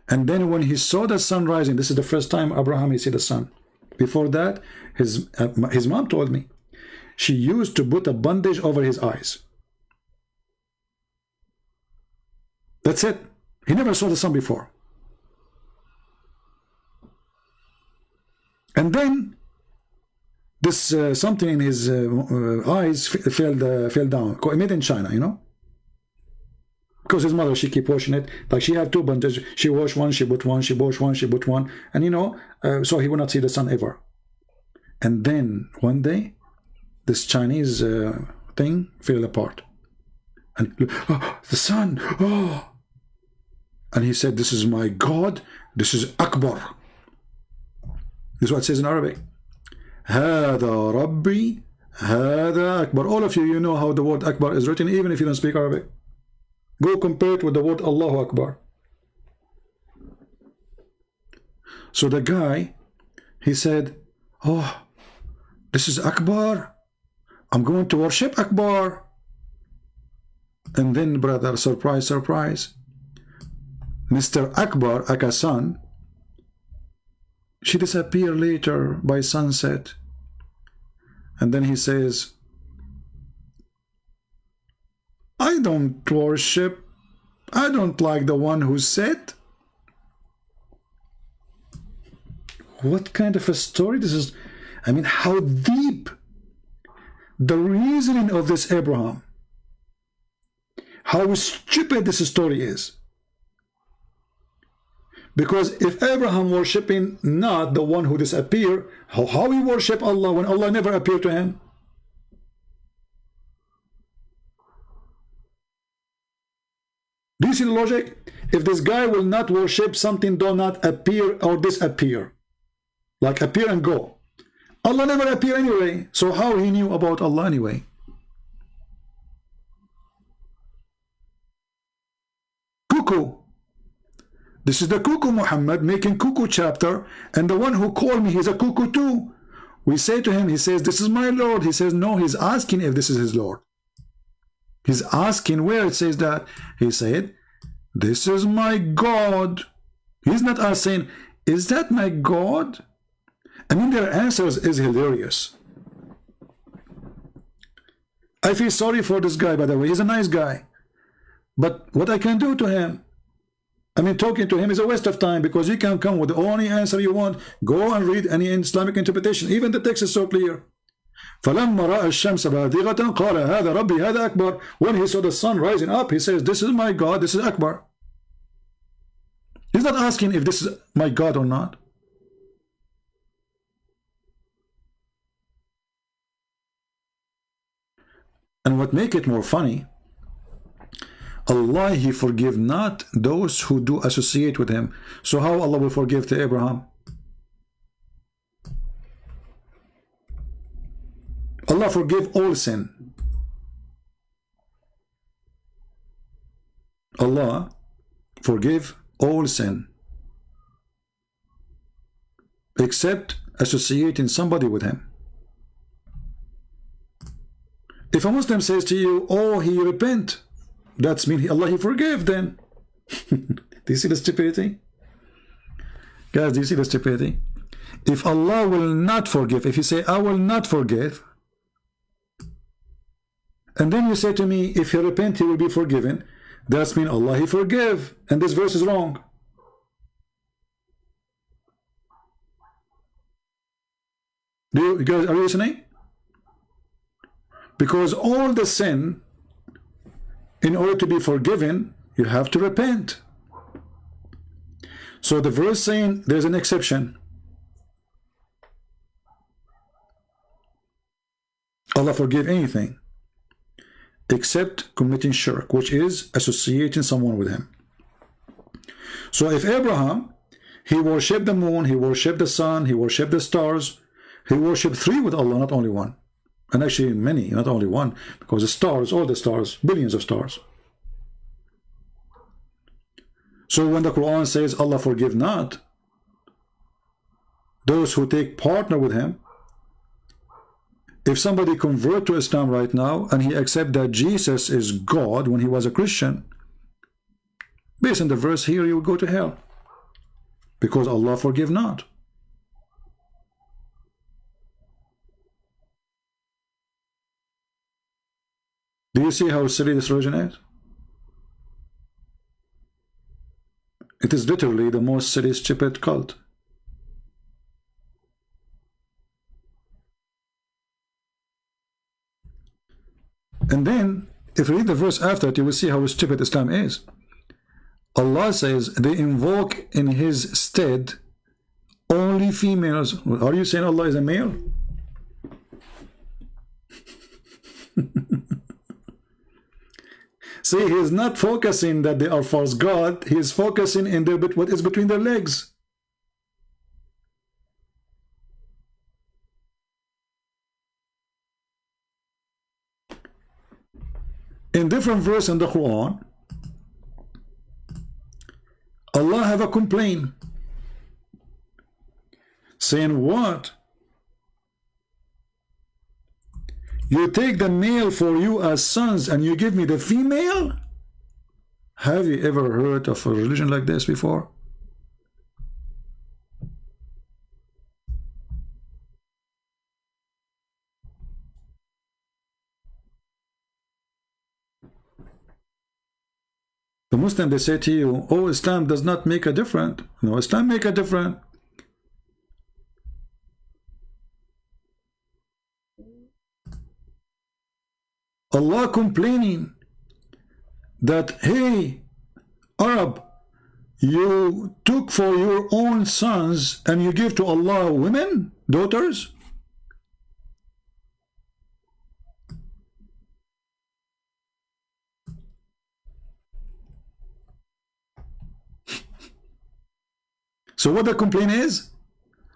And then when he saw the sun rising, this is the first time Abraham he see the sun. Before that, his mom told me she used to put a bandage over his eyes. That's it. He never saw the sun before. And then this something in his eyes fell down. Made in China, you know. Because his mother, she keep washing it. Like she had two bandages. She washed one, she put one, she washed one, she put one. And you know, so he would not see the sun ever. And then one day, this Chinese thing fell apart. And oh, the sun, oh. And he said, this is my God, this is Akbar. This is what it says in Arabic. Hada Rabbi, Hada Akbar. All of you, you know how the word Akbar is written, even if you don't speak Arabic. Go compare it with the word Allahu Akbar. So the guy, he said, oh, this is Akbar. I'm going to worship Akbar. And then, brother, surprise, surprise. Mr. Akbar, Akasan, she disappeared later by sunset. And then he says, I don't worship, I don't like the one who said. What kind of a story this is? I mean, how deep the reasoning of this Abraham, how stupid this story is. Because if Abraham worshipping not the one who disappeared, how he worship Allah when Allah never appeared to him? Do you see the logic? If this guy will not worship something, do not appear or disappear, like appear and go, Allah never appeared anyway. So how he knew about Allah anyway? Cuckoo. This is the cuckoo Muhammad making cuckoo chapter, and the one who called me, he's a cuckoo too. We say to him, he says, this is my Lord. He says, no, he's asking if this is his Lord. He's asking where it says that. He said, this is my God. He's not asking, is that my God? I mean, their answers is hilarious. I feel sorry for this guy, by the way. He's a nice guy. But what I can do to him, I mean, talking to him is a waste of time, because you can come with the only answer you want. Go and read any Islamic interpretation. Even the text is so clear. فَلَمَّا رَأَى الشَّمْسَ بَازِغَةً قَالَ هَذَا رَبِّي هَذَا أَكْبَرُ. When he saw the sun rising up, he says, this is my God, this is Akbar. He's not asking if this is my God or not. And what make it more funny, Allah, he forgive not those who do associate with him. So how Allah will forgive to Abraham? Allah forgive all sin. Allah forgive all sin, except associating somebody with him. If a Muslim says to you, oh, he repent, that's mean Allah he forgave then. Do you see the stupidity? Guys, do you see the stupidity? If Allah will not forgive, if you say, I will not forgive, and then you say to me, if he repent, he will be forgiven, that's mean Allah he forgive, and this verse is wrong. You guys, are you listening? Because all the sin, in order to be forgiven, you have to repent. So the verse saying there's an exception. Allah forgive anything except committing shirk, which is associating someone with him. So if Abraham, he worshipped the moon, he worshipped the sun, he worshipped the stars, he worshipped three with Allah, not only one. And actually many, not only one, because the stars, all the stars, billions of stars. So when the Quran says Allah forgive not those who take partner with him, if somebody convert to Islam right now and he accept that Jesus is God when he was a Christian, based on the verse here, he will go to hell, because Allah forgive not. Do you see how silly this religion is? It is literally the most silly, stupid cult. And then, if you read the verse after it, you will see how stupid Islam is. Allah says they invoke in His stead only females. Are you saying Allah is a male? See, He is not focusing that they are false God. He is focusing in their, what is between their legs. In different verse in the Quran, Allah have a complaint saying, what? You take the male for you as sons and you give me the female? Have you ever heard of a religion like this before? The Muslim, they say to you, oh, Islam does not make a difference. No, Islam make a difference. Allah complaining that, hey, Arab, you took for your own sons and you give to Allah women, daughters? So what the complaint is?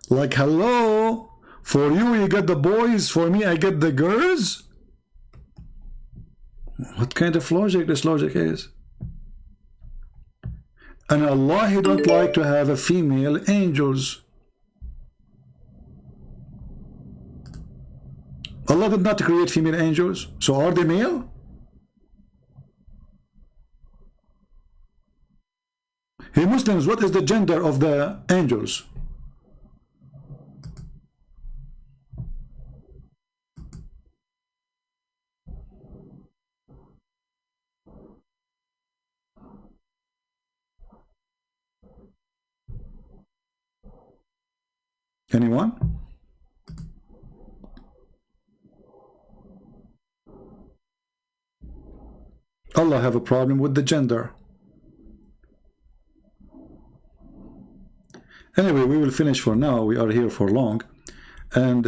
Like, hello, for you get the boys, for me I get the girls? What kind of logic this logic is? And Allah, He don't like to have a female angels. Allah did not create female angels, so are they male? Hey Muslims, what is the gender of the angels? Anyone? Allah have a problem with the gender. Anyway, we will finish for now. We are here for long. And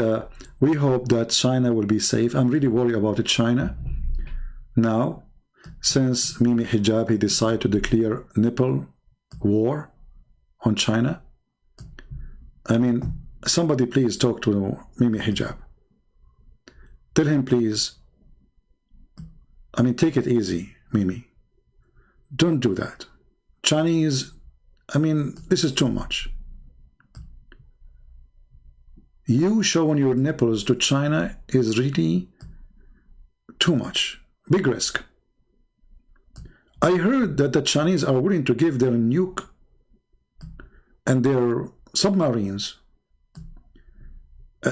we hope that China will be safe. I'm really worried about China. Now, since Mimi Hijab, he decided to declare nipple war on China. I mean, somebody please talk to Mimi Hijab. Tell him please, I mean, take it easy, Mimi. Don't do that. Chinese, I mean, this is too much. You showing your nipples to China is really too much. Big risk. I heard that the Chinese are willing to give their nuke and their submarines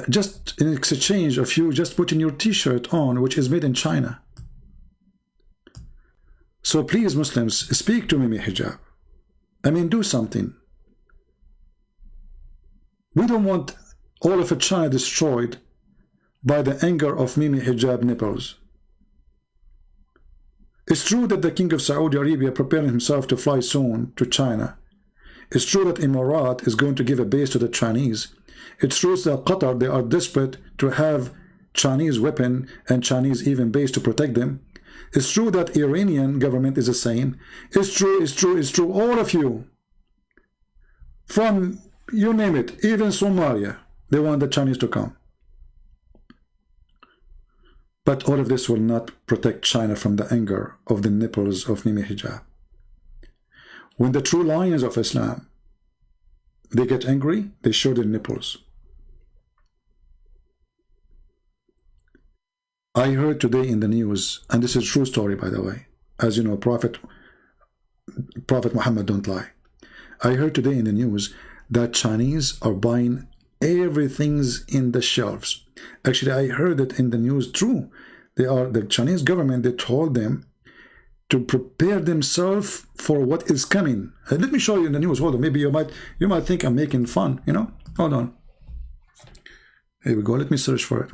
just in exchange of you just putting your t-shirt on, which is made in China. So please, Muslims, speak to Mimi Hijab. I mean, do something. We don't want all of China destroyed by the anger of Mimi Hijab nipples. It's true that the King of Saudi Arabia preparing himself to fly soon to China. It's true that Emirat is going to give a base to the Chinese. It's true that Qatar, they are desperate to have Chinese weapon and Chinese even base to protect them. It's true that Iranian government is the same. It's true, it's true, it's true. All of you, from you name it, even Somalia, they want the Chinese to come. But all of this will not protect China from the anger of the nipples of Mimi Hijab. When the true lions of Islam, they get angry, they show their nipples. I heard today in the news, and this is a true story by the way, as you know, Prophet Muhammad don't lie. I heard today in the news that Chinese are buying everything's in the shelves. Actually, I heard it in the news true, the Chinese government, they told them to prepare themselves for what is coming. Let me show you in the news. Hold on, maybe you might think I'm making fun, you know. Hold on. Here we go. Let me search for it.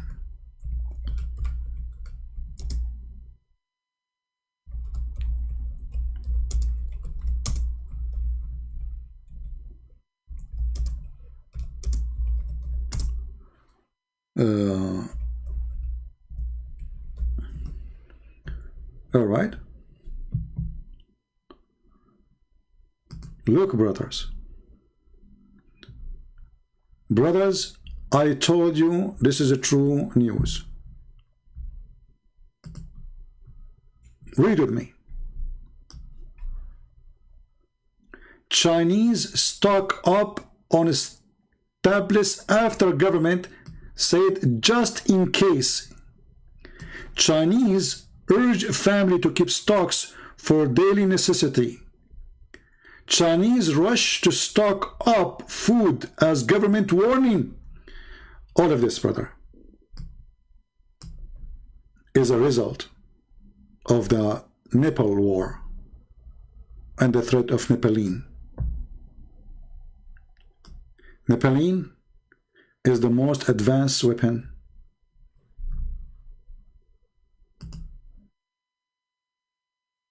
All right. Look, brothers. Brothers, I told you this is a true news. Read with me. Chinese stock up on established after government said just in case. Chinese urge family to keep stocks for daily necessity. Chinese rush to stock up food as government warning. All of this, brother, is a result of the Nepal war and the threat of Nepaline. Nepaline is the most advanced weapon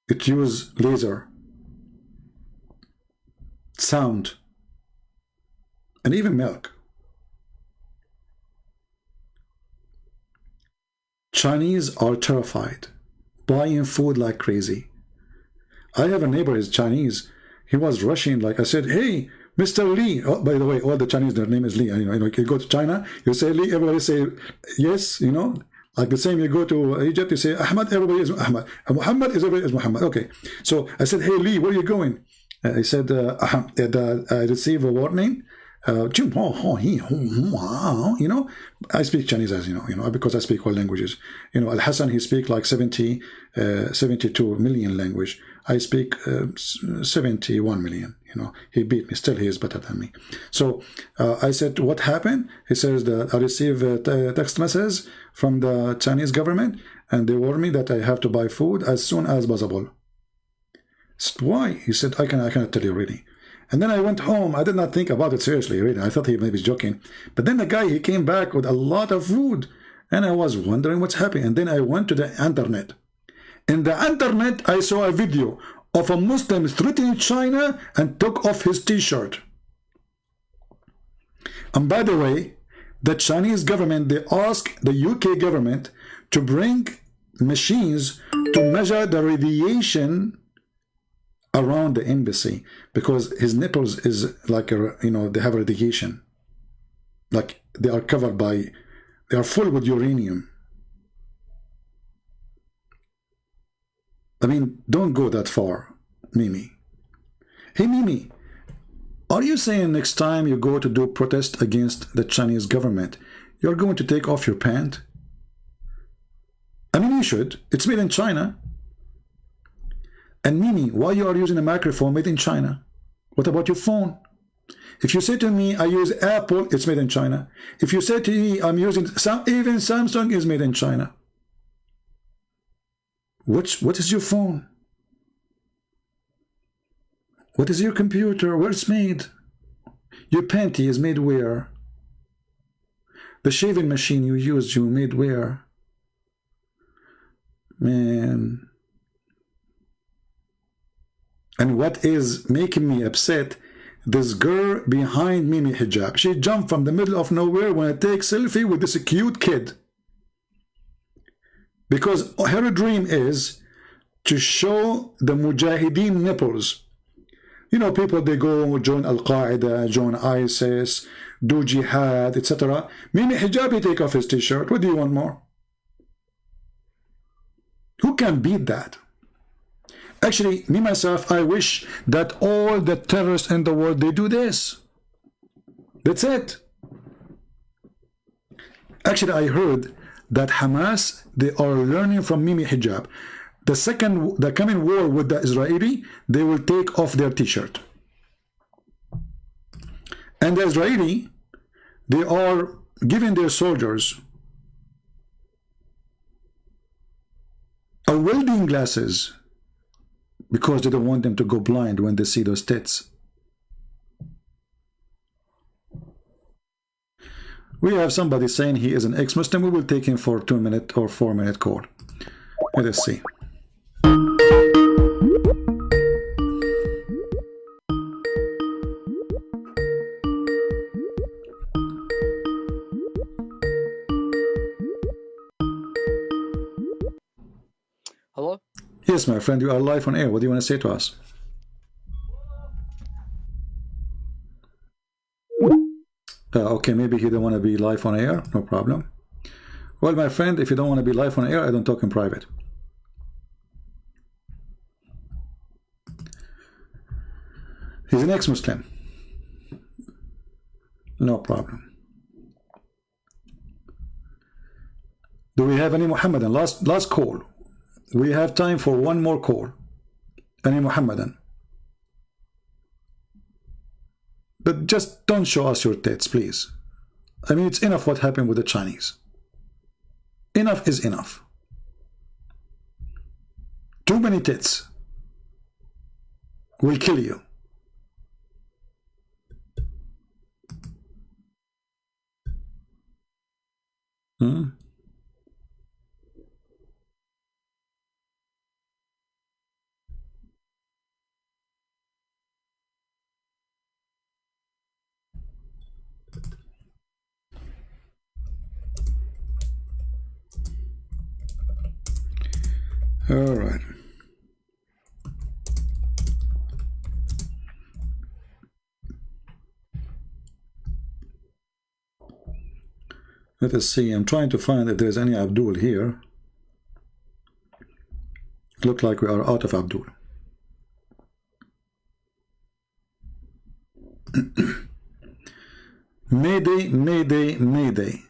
it uses laser, sound, and even milk. Chinese are terrified, buying food like crazy. I have a neighbor, he's Chinese. He was rushing, like I said, hey, Mr. Lee. Oh, by the way, all the Chinese, their name is Lee. You know, you go to China, you say Lee, everybody say yes, you know. Like the same, you go to Egypt, you say Ahmed, everybody is Ahmed. Muhammad is everybody is Muhammad. Okay. So I said, hey Lee, where are you going? He said, I received a warning. You know, I speak Chinese, as you know, because I speak all languages. You know, Al Hassan, he speak like 72 million language. I speak 71 million. You know, he beat me. Still, he is better than me. So I said, what happened? He says that I received a text message from the Chinese government, and they warned me that I have to buy food as soon as possible. Why? He said, I cannot tell you really. And then I went home. I did not think about it seriously, really. I thought he maybe was joking. But then the guy, he came back with a lot of food. And I was wondering what's happening. And then I went to the internet. In the internet, I saw a video of a Muslim threatening China and took off his t-shirt. And by the way, the Chinese government, they asked the UK government to bring machines to measure the radiation around the embassy, because his nipples is like a, you know, they have radiation, like they are covered by, they are full with uranium. I mean, don't go that far, Mimi. Hey Mimi, are you saying next time you go to do protest against the Chinese government, you're going to take off your pant? I mean, you should. It's made in China. And Mimi, why you are using a microphone made in China? What about your phone? If you say to me, I use Apple, it's made in China. If you say to me, I'm using even Samsung is made in China. What is your phone? What is your computer? Where it's made? Your panty is made where? The shaving machine you used, you made where? Man. And what is making me upset, this girl behind Mimi Hijab, she jumped from the middle of nowhere when I take selfie with this cute kid. Because her dream is to show the Mujahideen nipples. You know, people, they go join Al-Qaeda, join ISIS, do jihad, etc. Mimi Hijab, he take off his t-shirt. What do you want more? Who can beat that? Actually, me myself, I wish that all the terrorists in the world, they do this. That's it. Actually, I heard that Hamas, they are learning from Mimi Hijab. The coming war with the Israeli, they will take off their t-shirt. And the Israeli, they are giving their soldiers are welding glasses because they don't want them to go blind when they see those tits. We have somebody saying he is an ex-Muslim. We will take him for a 2-minute or 4-minute call. Let us see. Hello? Yes, my friend, you are live on air. What do you want to say to us? Okay, maybe he don't want to be live on air. No problem. Well, my friend, if you don't want to be live on air, I don't talk in private. He's an ex-Muslim. No problem. Do we have any Muhammadan? Last call. We have time for one more call. Any Muhammadan? But just don't show us your tits, please. I mean, it's enough what happened with the Chinese. Enough is enough. Too many tits will kill you. All right. Let us see. I'm trying to find if there's any Abdul here. Look like we are out of Abdul. Mayday, Mayday, Mayday.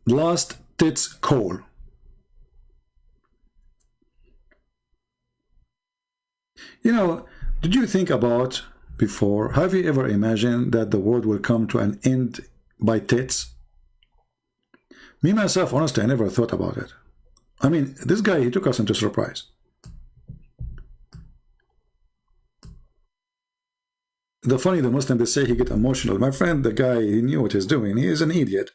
Last tits call. You know, did you think about before, have you ever imagined that the world will come to an end by tits? Me, myself, honestly, I never thought about it. I mean, this guy, he took us into surprise. The funny, the Muslim, they say he get emotional. My friend, the guy, he knew what he's doing. He is an idiot.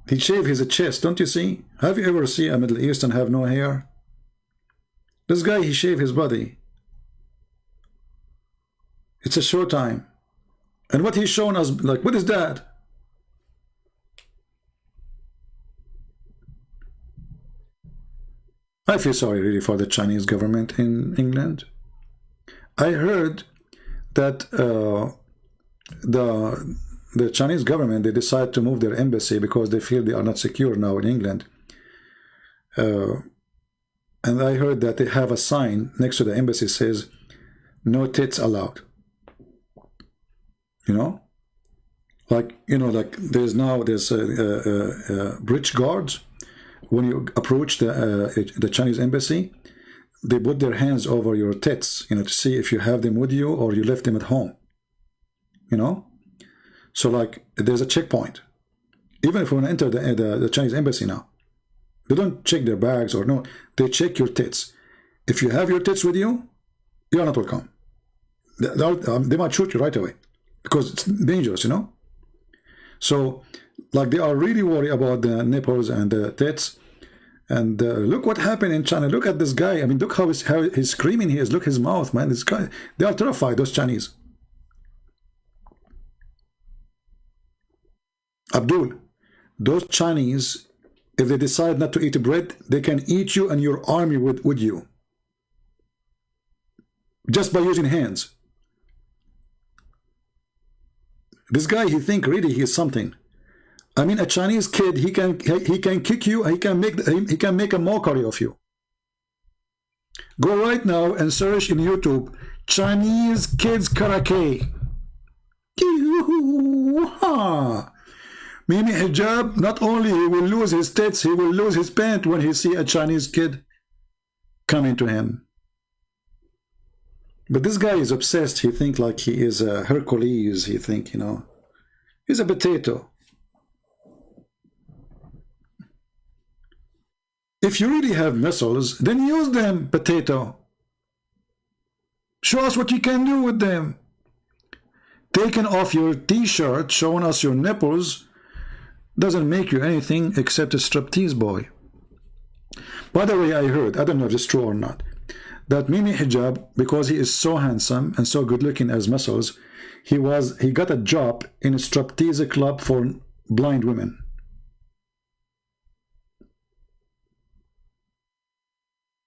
He shaved his chest, don't you see? Have you ever seen a Middle Eastern have no hair? This guy, he shaved his body. It's a show time. And what he's shown us, like, what is that? I feel sorry really for the Chinese government in England. I heard that the Chinese government, they decide to move their embassy because they feel they are not secure now in England. And I heard that they have a sign next to the embassy says, no tits allowed. You know? Like, you know, like there's bridge guards. When you approach the Chinese embassy, they put their hands over your tits, you know, to see if you have them with you or you left them at home. You know? So like, there's a checkpoint. Even if we want to enter the Chinese embassy now, they don't check their bags or no, they check your tits. If you have your tits with you, you're not welcome. They might shoot you right away because it's dangerous, you know? So, like, they are really worried about the nipples and the tits. And look what happened in China. Look at this guy. I mean, look how he's screaming he is. Look his mouth, man. This guy, they are terrified, those Chinese. Abdul, those Chinese, if they decide not to eat bread, they can eat you and your army with you. Just by using hands. This guy, he think really he is something. I mean, a Chinese kid, he can kick you, he can make a mockery of you. Go right now and search in YouTube, Chinese kids karate. Mimi Hijab, not only he will lose his tits, he will lose his pant when he see a Chinese kid coming to him. But this guy is obsessed. He think like he is a Hercules. He think, you know, he's a potato. If you really have missiles, then use them, potato. Show us what you can do with them. Taking off your t-shirt, showing us your nipples, doesn't make you anything except a striptease boy. By the way, I heard, I don't know if it's true or not, that Mimi Hijab, because he is so handsome and so good looking as muscles, he got a job in a striptease club for blind women.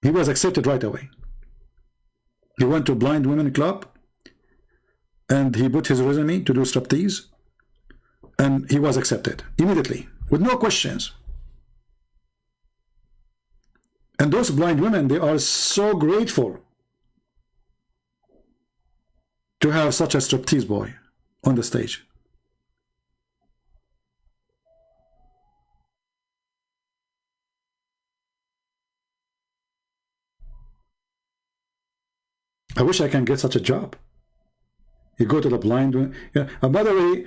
He was accepted right away. He went to a blind women club and he put his resume to do striptease, and he was accepted immediately with no questions. And those blind women, they are so grateful to have such a striptease boy on the stage. I wish I can get such a job. You go to the blind one. Yeah. And by the way,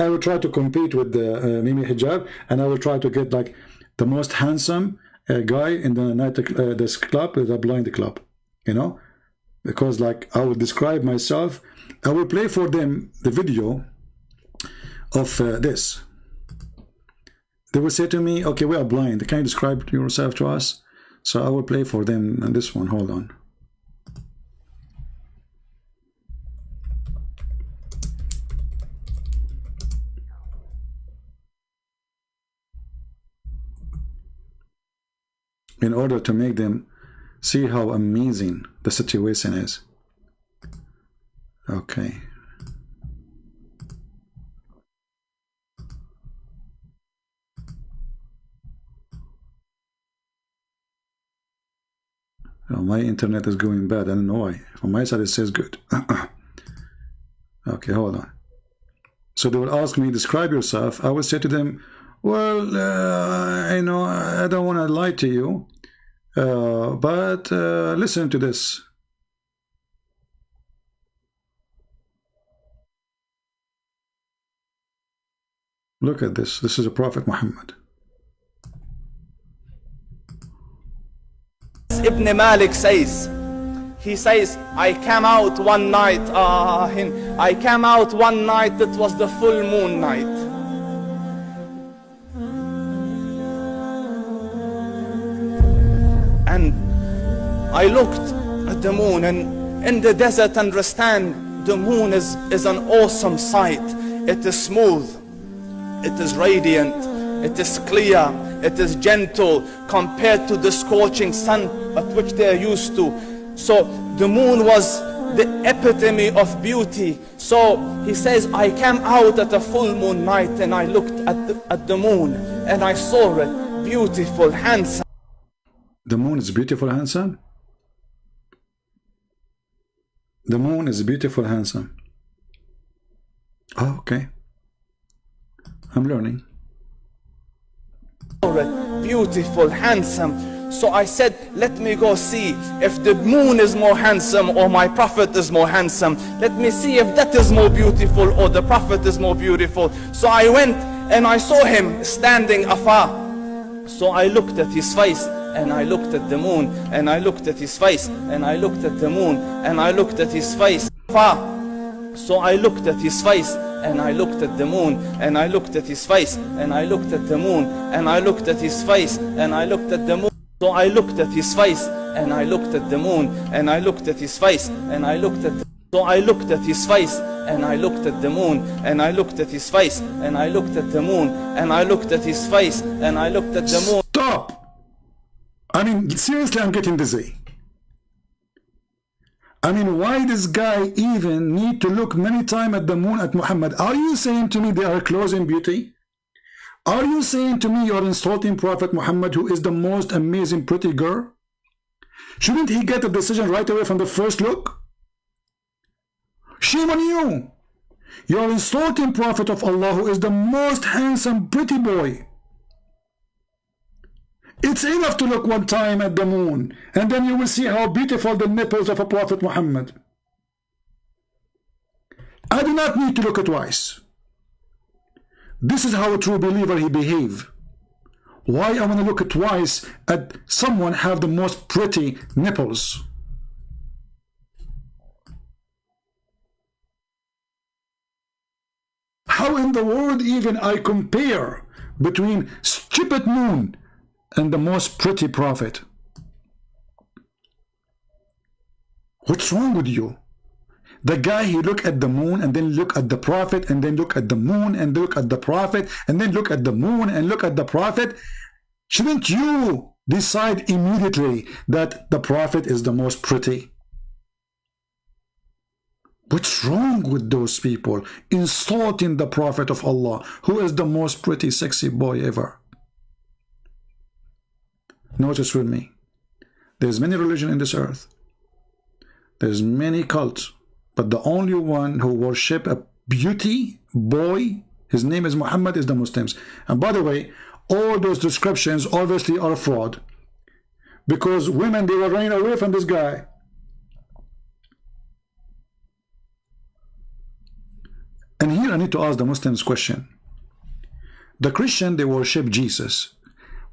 I will try to compete with the Mimi Hijab, and I will try to get like the most handsome guy in the night this club, the blind club, you know, because like I will describe myself. I will play for them the video of this. They will say to me, okay, we are blind, can you describe yourself to us? So I will play for them this one. Hold on. In order to make them see how amazing the situation is. Okay. Oh, my internet is going bad. I don't know why. On my side it says good. Okay, hold on. So they will ask me, describe yourself. I will say to them, well, I know I don't want to lie to you, but listen to this. Look at this. This is the Prophet Muhammad. Ibn Malik says, he says, I came out one night, I came out one night, it was the full moon night. And I looked at the moon, and in the desert, understand, the moon is an awesome sight. It is smooth, it is radiant, it is clear, it is gentle compared to the scorching sun at which they are used to. So the moon was the epitome of beauty. So he says, I came out at a full moon night and I looked at the moon and I saw it beautiful, handsome. The moon is beautiful, handsome? The moon is beautiful, handsome. Oh, okay. I'm learning. Beautiful, handsome. So I said, let me go see if the moon is more handsome or my prophet is more handsome. Let me see if that is more beautiful or the prophet is more beautiful. So I went and I saw him standing afar. So I looked at his face and I looked at the moon and I looked at his face and I looked at the moon and I looked at his face afar. So I looked at his face and I looked at the moon and I looked at his face and I looked at the moon and I looked at his face and I looked at the moon. So I looked at his face and I looked at the moon and I looked at his face and I looked at so I looked at his face and I looked at the moon and I looked at his face and I looked at the moon and I looked at his face and I looked at the moon. Stop! I mean, seriously, I'm getting dizzy. I mean, why this guy even need to look many times at the moon, at Muhammad? Are you saying to me they are close in beauty? Are you saying to me you're insulting Prophet Muhammad, who is the most amazing pretty girl? Shouldn't he get a decision right away from the first look? Shame on you! You're insulting Prophet of Allah, who is the most handsome pretty boy. It's enough to look one time at the moon, and then you will see how beautiful the nipples of a Prophet Muhammad. I do not need to look twice. This is how a true believer he behave. Why I want to look twice at someone have the most pretty nipples? How in the world even I compare between stupid moon and the most pretty prophet? What's wrong with you? The guy, he look at the moon and then look at the prophet and then look at the moon and look at the prophet and then look at the moon and look at the prophet. Shouldn't you decide immediately that the prophet is the most pretty? What's wrong with those people insulting the prophet of Allah, who is the most pretty sexy boy ever? Notice with me, there's many religions in this earth, there's many cults, but the only one who worship a beauty boy, his name is Muhammad, is the Muslims. And by the way, all those descriptions obviously are a fraud, because women, they were running away from this guy. And here I need to ask the Muslims question. The Christian, they worship Jesus.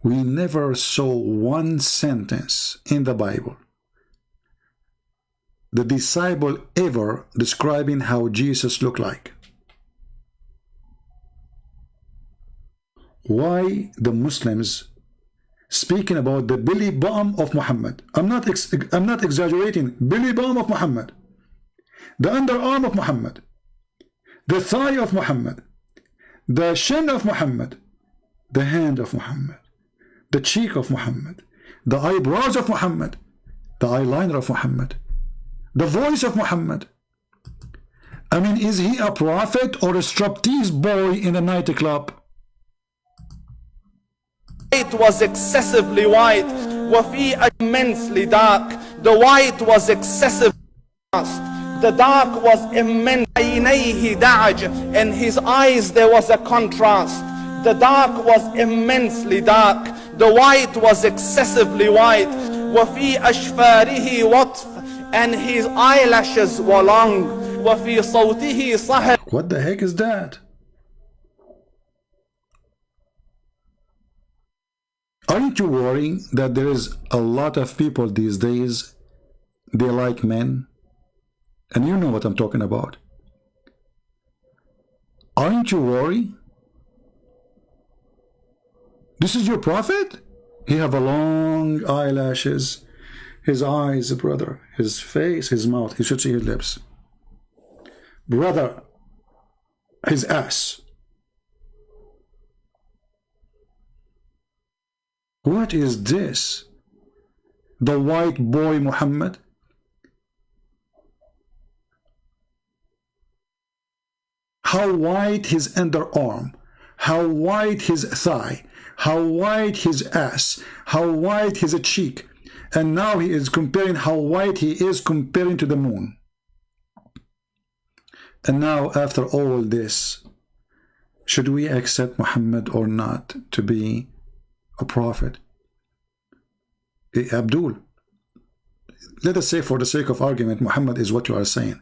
We never saw one sentence in the Bible, the disciple ever describing how Jesus looked like. Why the Muslims speaking about the belly bump of Muhammad? I'm not exaggerating. Belly bump of Muhammad, the underarm of Muhammad, the thigh of Muhammad, the shin of Muhammad, the hand of Muhammad, the cheek of Muhammad, the eyebrows of Muhammad, the eyeliner of Muhammad, the voice of Muhammad. I mean, is he a prophet or a striptease boy in a nightclub? It was excessively white, وفي immensely dark. The white was excessively dark. The dark was immense. عينيه دعج. In his eyes there was a contrast. The dark was immensely dark. The white was excessively white. وفي أشفاره وطف. And his eyelashes were long. وفي صوته صهر. What the heck is that? Aren't you worrying that there is a lot of people these days, they like men? And you know what I'm talking about. Aren't you worried? This is your prophet? He have a long eyelashes, his eyes, brother, his face, his mouth. You should see his lips. Brother, his ass. What is this? The white boy Muhammad? How white his underarm, how white his thigh, how white his ass, how white his cheek. And now he is comparing how white he is comparing to the moon. And now after all this, should we accept Muhammad or not to be a prophet? Abdul, let us say for the sake of argument, Muhammad is what you are saying.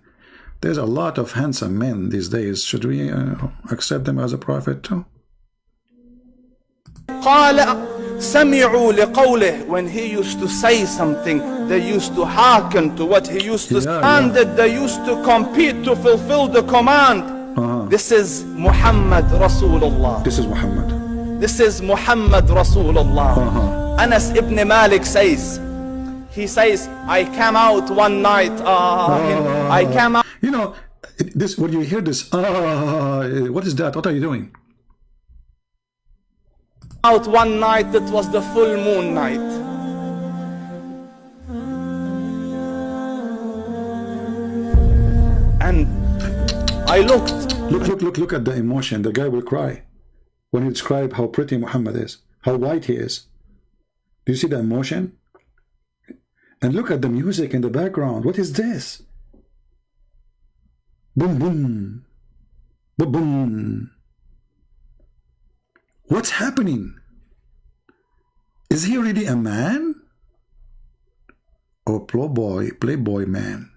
There's a lot of handsome men these days. Should we accept them as a prophet too? سمعوا لقوله. When he used to say something, they used to hearken to what he used to say, and they used to compete to fulfill the command. This is Muhammad Rasulullah. This is Muhammad. This is Muhammad Rasulullah. Anas ibn Malik says, he says, I came out one night. I came out. You know, this when you hear this, what is that? What are you doing? Out one night, it was the full moon night. And I looked. Look at the emotion. The guy will cry when he describes how pretty Muhammad is, how white he is. Do you see the emotion? And look at the music in the background. What is this? Boom, boom. Boom, boom. What's happening? Is he really a man? Or playboy man?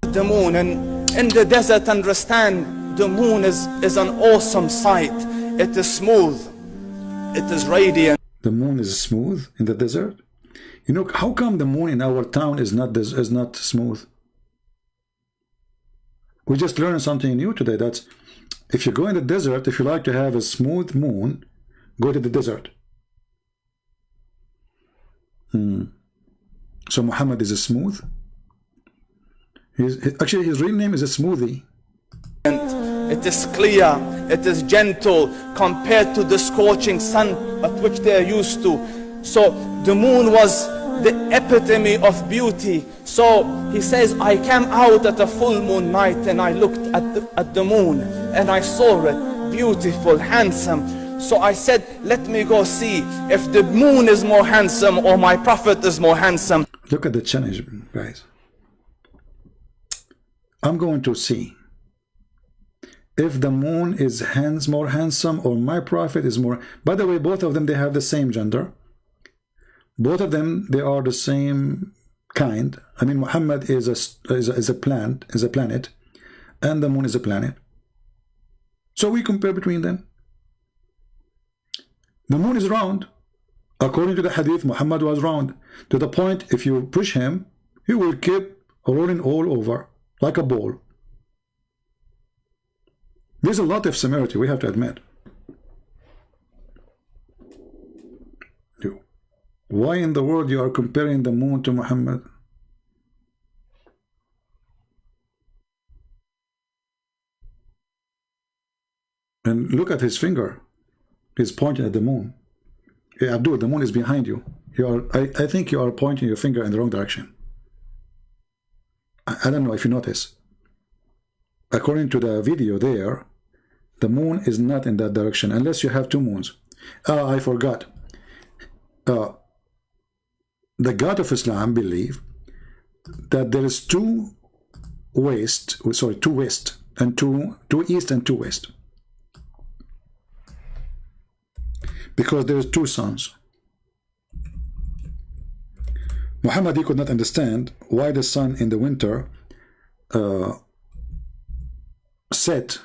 The moon, and in the desert, understand, the moon is an awesome sight. It is smooth. It is radiant. The moon is smooth in the desert. You know, how come the moon in our town is not smooth? We just learned something new today. That's if you go in the desert, if you like to have a smooth moon, go to the desert. So Muhammad is a smooth. Actually, his real name is a smoothie. It is clear, it is gentle compared to the scorching sun at which they are used to. So the moon was the epitome of beauty. So he says, I came out at a full moon night and I looked at the moon and I saw it beautiful, handsome. So I said, let me go see if the moon is more handsome or my prophet is more handsome. Look at the challenge, guys. I'm going to see if the moon is more handsome or my prophet is more. By the way, both of them, they have the same gender. Both of them, they are the same kind. I mean, Muhammad is a planet, and the moon is a planet. So we compare between them. The moon is round. According to the hadith, Muhammad was round. To the point, if you push him, he will keep rolling all over like a ball. There's a lot of similarity, we have to admit. Why in the world you are comparing the moon to Muhammad? And look at his finger. He's pointing at the moon. Hey, Abdul, the moon is behind you. I think you are pointing your finger in the wrong direction. I don't know if you notice. According to the video there, the moon is not in that direction unless you have two moons. I forgot. The God of Islam believe that there is two west and two east and two west, because there is two suns. Muhammad, he could not understand why the sun in the winter set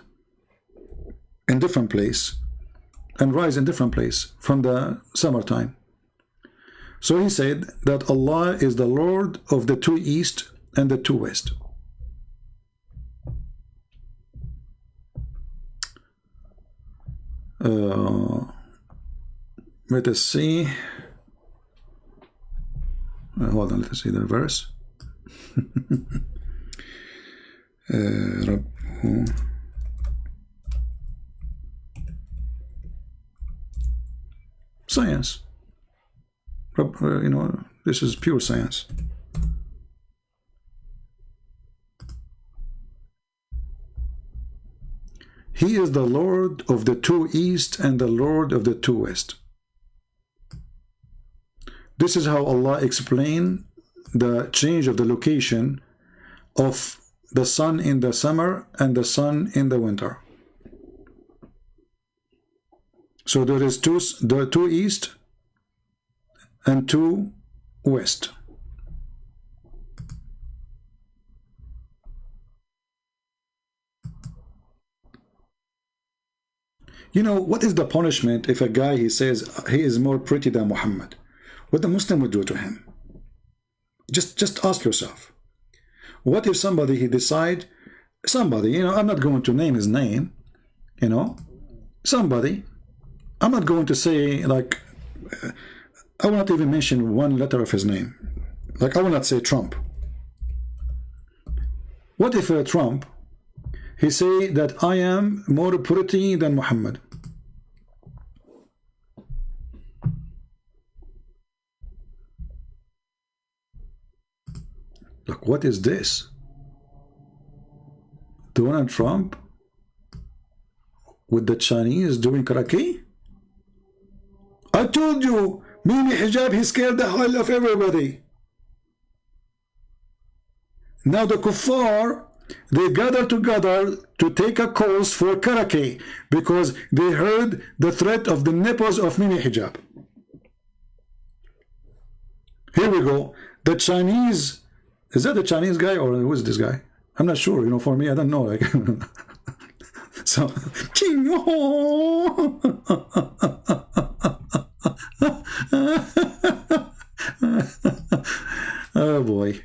in different place and rise in different place from the summertime. So he said that Allah is the Lord of the two east and the two west. Let us see. Hold on, let us see the verse. Science. You know, this is pure science. He is the Lord of the two east and the Lord of the two west. This is how Allah explained the change of the location of the sun in the summer and the sun in the winter. So there is two east and two west. You know, what is the punishment if a guy, he says he is more pretty than Muhammad? What the Muslim would do to him? Just ask yourself. What if somebody, he decide, somebody, you know, I'm not going to name his name, you know, somebody, I'm not going to say, like, I will not even mention one letter of his name. Like, I will not say Trump. What if Trump, he say that I am more pretty than Muhammad? Look, what is this? Donald Trump with the Chinese doing karate? I told you, Mimi Hijab, he scared the hell of everybody. Now the kuffar, they gather together to take a course for karate because they heard the threat of the nipples of Mimi Hijab. Here we go. The Chinese, is that the Chinese guy or who is this guy? I'm not sure. You know, for me, I don't know. Like, So, oh boy.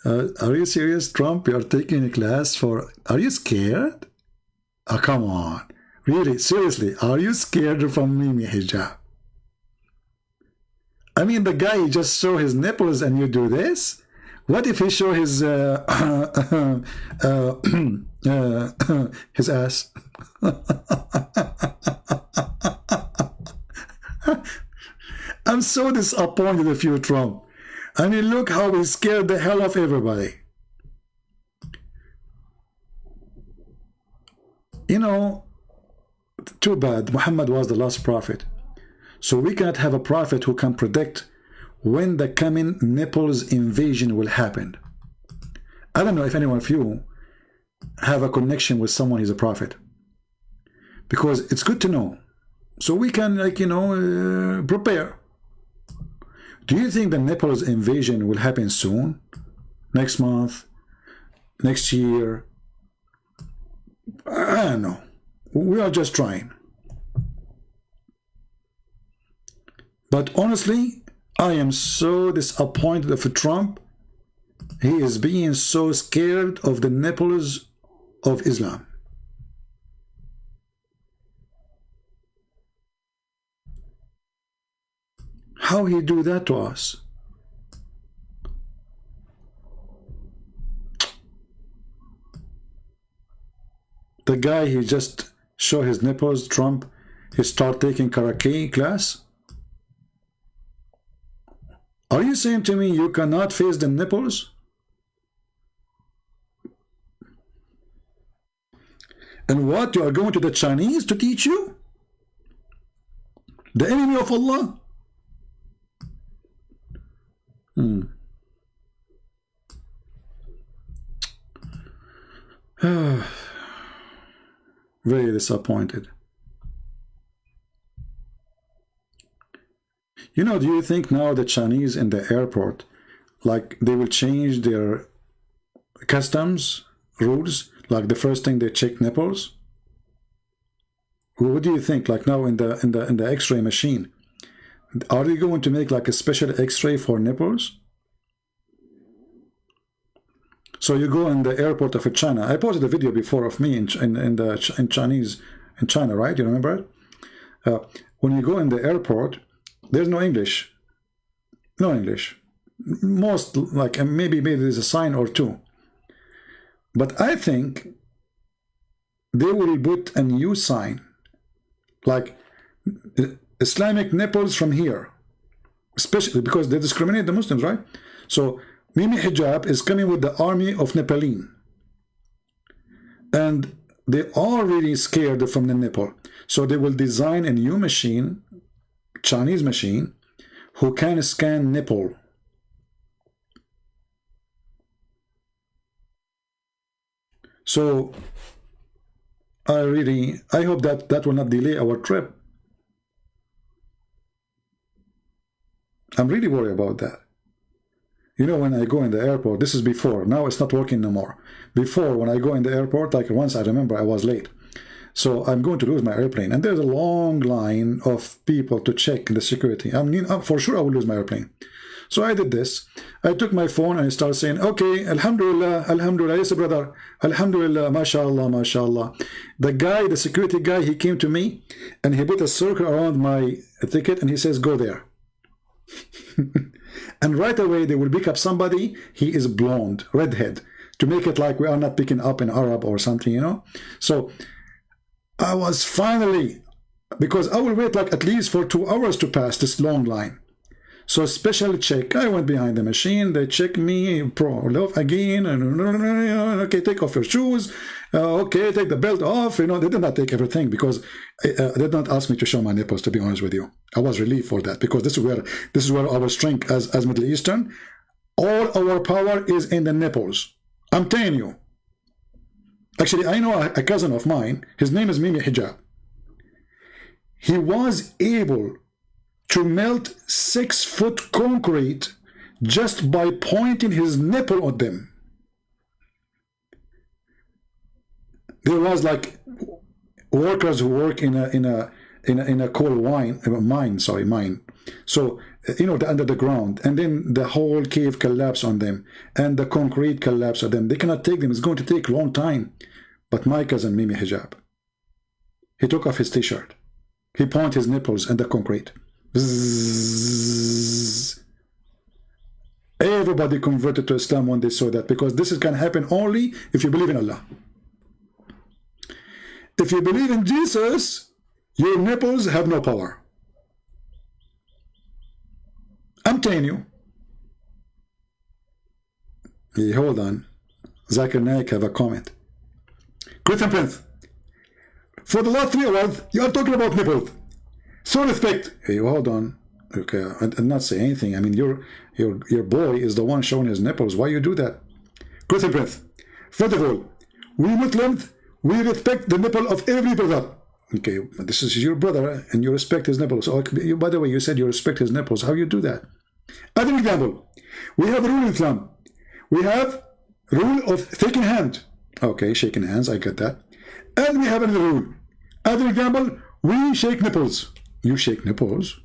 Are you serious, Trump? You're taking a class for... Are you scared? Oh, come on. Really, seriously, are you scared from Mimi Hijab? I mean, the guy, he just show his nipples and you do this? What if he show his his ass? I'm so disappointed with you, Trump. I mean, look how he scared the hell of everybody. You know, too bad. Muhammad was the last prophet. So we cannot have a prophet who can predict when the coming nipples invasion will happen. I don't know if anyone of you have a connection with someone who's a prophet, because it's good to know, so we can, like, you know, prepare. Do you think the nipples invasion will happen soon? Next month? Next year? I don't know. We are just trying. But honestly, I am so disappointed of Trump. He is being so scared of the nipples of Islam. How he do that to us? The guy, he just show his nipples, Trump, he start taking karate class. Are you saying to me you cannot face the nipples? And what, you are going to the Chinese to teach you? The enemy of Allah? Very disappointed. You know, do you think now the Chinese in the airport, like, they will change their customs rules? Like, the first thing they check nipples? What do you think? Like, now in the X-ray machine, are they going to make like a special X-ray for nipples? So you go in the airport of China. I posted a video before of me in China, right? You remember it? When you go in the airport, there's no English. No English. Most, like, maybe there's a sign or two. But I think they will put a new sign, like Islamic nipples from here, especially because they discriminate the Muslims, right? So Mimi Hijab is coming with the army of Nepalese, and they are really scared from the nipple. So they will design a new machine, Chinese machine, who can scan nipple. So I hope that will not delay our trip. I'm really worried about that. You know, when I go in the airport, this is before, now it's not working no more. Before, when I go in the airport, like once I remember I was late. So I'm going to lose my airplane. And there's a long line of people to check the security. I mean, for sure I will lose my airplane. So I did this. I took my phone and I started saying, okay, Alhamdulillah, Alhamdulillah, yes, brother, Alhamdulillah, MashaAllah, MashaAllah. The guy, the security guy, he came to me and he put a circle around my ticket and he says, go there. And right away they will pick up somebody, he is blonde, redhead, to make it like we are not picking up in Arab or something, you know. So I was finally, because I will wait like at least for 2 hours to pass this long line. So special check, I went behind the machine, they check me, love again, and okay, take off your shoes, okay, take the belt off, you know. They did not take everything because they did not ask me to show my nipples, to be honest with you. I was relieved for that, because this is where our strength as Middle Eastern, all our power is in the nipples. I'm telling you. Actually, I know a cousin of mine, his name is Mimi Hijab. He was able to melt 6-foot concrete just by pointing his nipple at them. There was like workers who work in a coal mine. So you know, they're under the ground, and then the whole cave collapse on them, and the concrete collapse on them. They cannot take them. It's going to take a long time. But my cousin Mimi Hijab, he took off his t-shirt. He pointed his nipples in the concrete. Bzzz. Everybody converted to Islam when they saw that, because this can happen only if you believe in Allah. If you believe in Jesus, your nipples have no power. I'm telling you. Hey, hold on. Zakir Naik have a comment. Christian Prince, for the last 3 hours, you are talking about nipples. So respect. Hey, hold on. Okay, I'm not saying anything. I mean, your boy is the one showing his nipples. Why you do that? Christian Prince, first of all, we Muslims, we respect the nipple of every brother. Okay, this is your brother, and you respect his nipples. Oh, by the way, you said you respect his nipples. How you do that? As an example, we have a rule in Islam. We have rule of shaking hand. Okay, shaking hands, I get that. And we have another rule. As an example, we shake nipples. You shake nipples?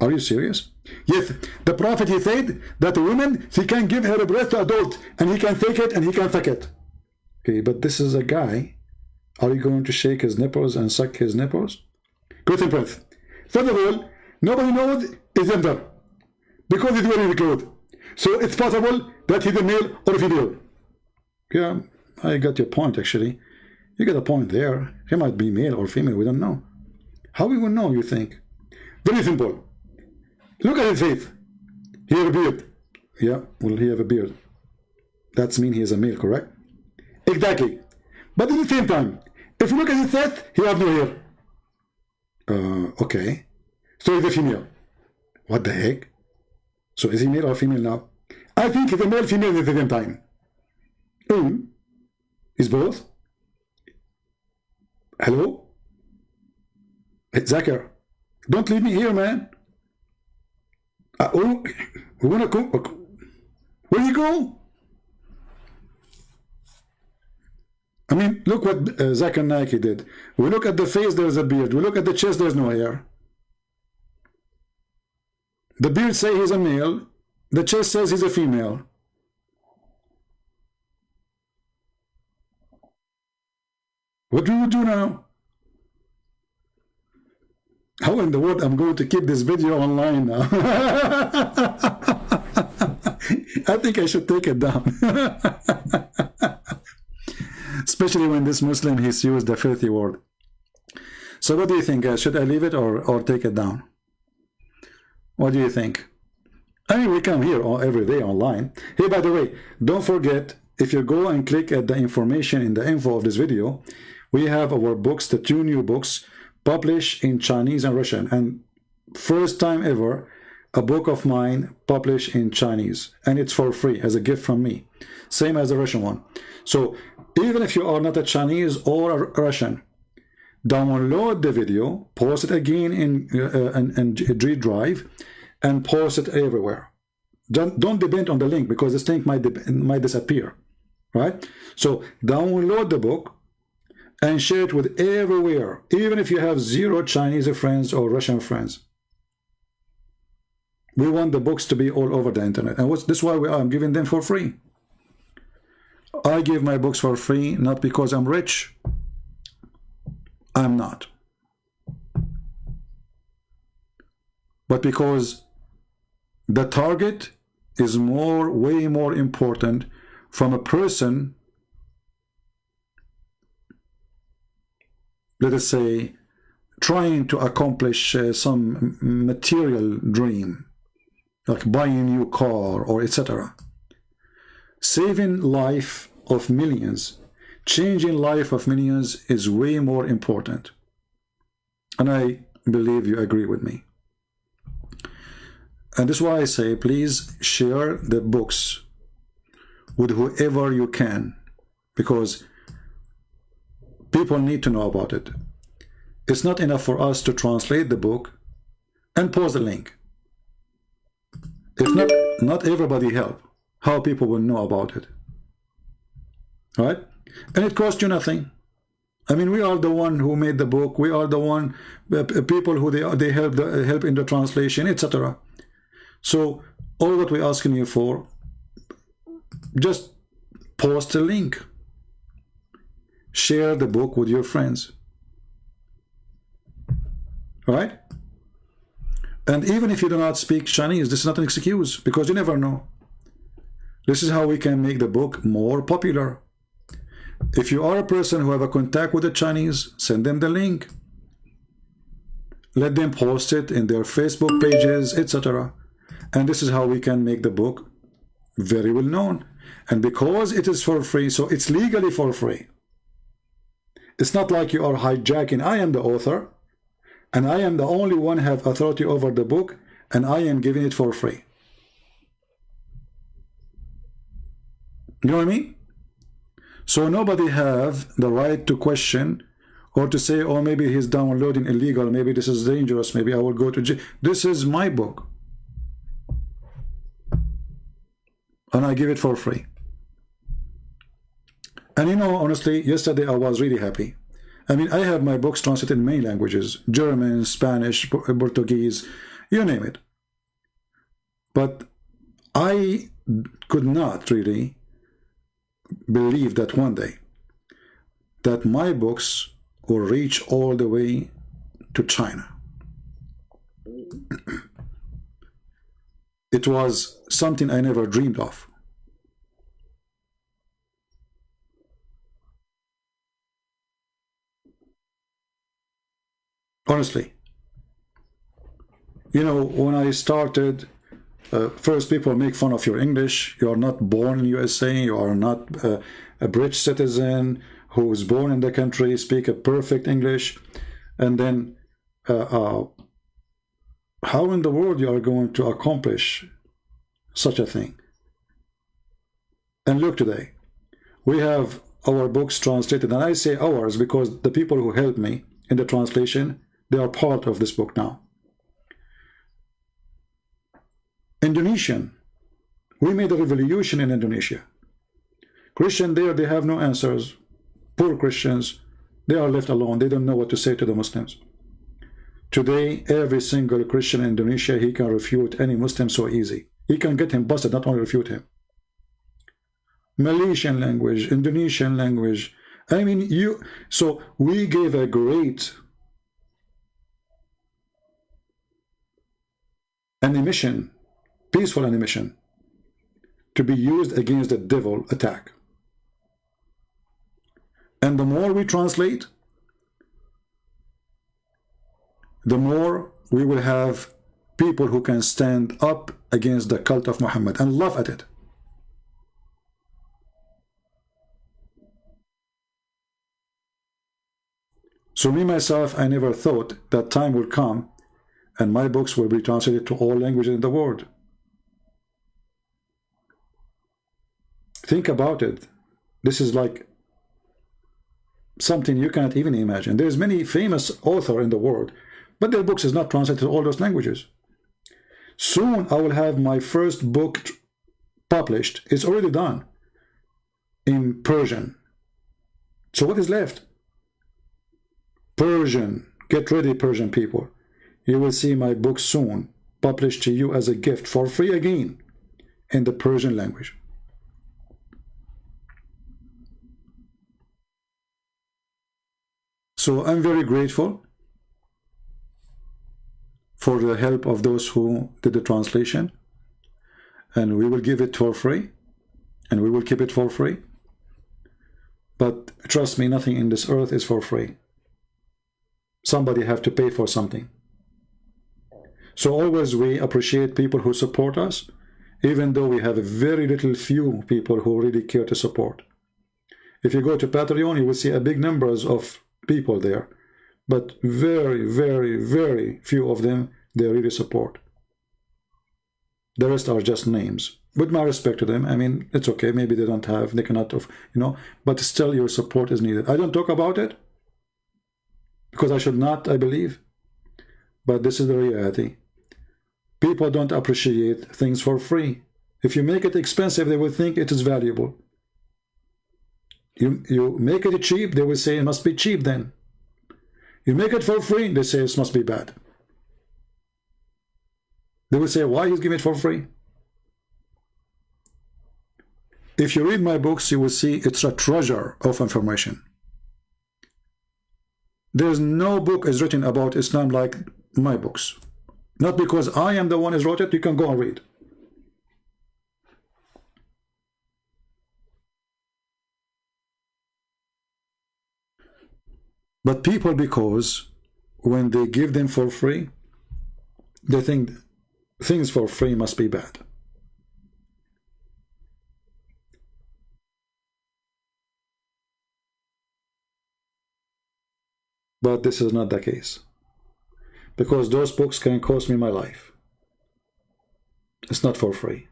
Are you serious? Yes, the Prophet, he said that a woman, she can give her breast to adult, and he can take it and he can suck it. Okay, but this is a guy. Are you going to shake his nipples and suck his nipples? Christian Prince, first of all, nobody knows his gender, because he's wearing the clothes. So it's possible that he's a male or a female. Yeah, I got your point, actually. You got a point there. He might be male or female, we don't know. How we will know, you think? Very simple. Look at his face. He has a beard. Yeah, well, he have a beard. That means he is a male, correct? Exactly. But at the same time, if you look at his face, he has no hair. Okay. So he's a female. What the heck? So is he male or female now? I think he's a male, female at the same time. He's both. Hello? Hey, Zakir, don't leave me here, man. Oh, we wanna go. Where you go? I mean, look what Zakir Naik did. We look at the face, there's a beard. We look at the chest, there's no hair. The beard says he's a male. The chest says he's a female. What do we do now? How in the world I'm going to keep this video online now? I think I should take it down. Especially when this Muslim, he's used the filthy word. So what do you think? Should I leave it or take it down? What do you think? I mean, we come here every day online. Hey, by the way, don't forget, if you go and click at the information in the info of this video, we have our books, the 2 new books, published in Chinese and Russian. And first time ever, a book of mine published in Chinese. And it's for free, as a gift from me. Same as the Russian one. So, even if you are not a Chinese or a Russian, download the video, post it again in G Drive, and post it everywhere. Don't depend on the link, because this link might disappear, right? So download the book and share it with everywhere, even if you have 0 Chinese friends or Russian friends. We want the books to be all over the internet, and this is why I'm giving them for free. I give my books for free, not because I'm rich. I'm not. But because the target is way more important from a person, let us say, trying to accomplish some material dream, like buying a new car or etc. Saving life of millions, changing life of millions is way more important. And I believe you agree with me. And this is why I say, please share the books with whoever you can, because people need to know about it. It's not enough for us to translate the book and post the link. If not everybody help, how people will know about it. All right? And it costs you nothing. I mean, we are the one who made the book. We are the one people who they help in the translation, etc. So all what we're asking you for, just post a link, share the book with your friends, all right? And even if you do not speak Chinese, this is not an excuse, because you never know. This is how we can make the book more popular. If you are a person who have a contact with the Chinese, send them the link. Let them post it in their Facebook pages, etc. And this is how we can make the book very well known. And because it is for free, so it's legally for free. It's not like you are hijacking. I am the author, and I am the only one who have authority over the book, and I am giving it for free. You know what I mean? So nobody have the right to question or to say, oh, maybe he's downloading illegal, maybe this is dangerous, maybe I will go to jail. This is my book, and I give it for free. And you know, honestly, yesterday I was really happy. I mean, I have my books translated in many languages: German, Spanish, Portuguese, you name it. But I could not really believe that one day that my books will reach all the way to China. It was something I never dreamed of. Honestly, you know, when I started, first people make fun of your English. You are not born in USA. You are not a British citizen who was born in the country, speak a perfect English. And then how in the world you are going to accomplish such a thing? And look today, we have our books translated, and I say ours because the people who helped me in the translation, they are part of this book now. Indonesian, we made a revolution in Indonesia. Christian there, they have no answers. Poor Christians, they are left alone. They don't know what to say to the Muslims. Today, every single Christian in Indonesia, he can refute any Muslim so easy. He can get him busted, not only refute him. Malaysian language, Indonesian language. I mean, so we gave a great animation, peaceful animation, to be used against the devil attack. And the more we translate, the more we will have people who can stand up against the cult of Muhammad and laugh at it. So me, myself, I never thought that time will come and my books will be translated to all languages in the world. Think about it. This is like something you cannot even imagine. There's many famous authors in the world, but their books is not translated to all those languages. Soon I will have my first book published. It's already done in Persian. So what is left? Persian. Get ready, Persian people. You will see my book soon published to you as a gift for free again in the Persian language. So I'm very grateful for the help of those who did the translation, and we will give it for free, and we will keep it for free. But trust me, nothing in this earth is for free. Somebody have to pay for something. So always we appreciate people who support us, even though we have a very little few people who really care to support. If you go to Patreon, you will see a big numbers of people there, but very, very, very few of them they really support. The rest are just names. With my respect to them, I mean, it's okay, maybe they don't have, they cannot have, you know, but still your support is needed. I don't talk about it because I should not, I believe, but this is the reality. People don't appreciate things for free. If you make it expensive, they will think it is valuable. You make it cheap, they will say it must be cheap then. You make it for free, they say it must be bad. They will say, why he's giving it for free? If you read my books, you will see it's a treasure of information. There's no book is written about Islam like my books. Not because I am the one who wrote it, you can go and read. But people, because when they give them for free, they think things for free must be bad. But this is not the case. Because those books can cost me my life. It's not for free.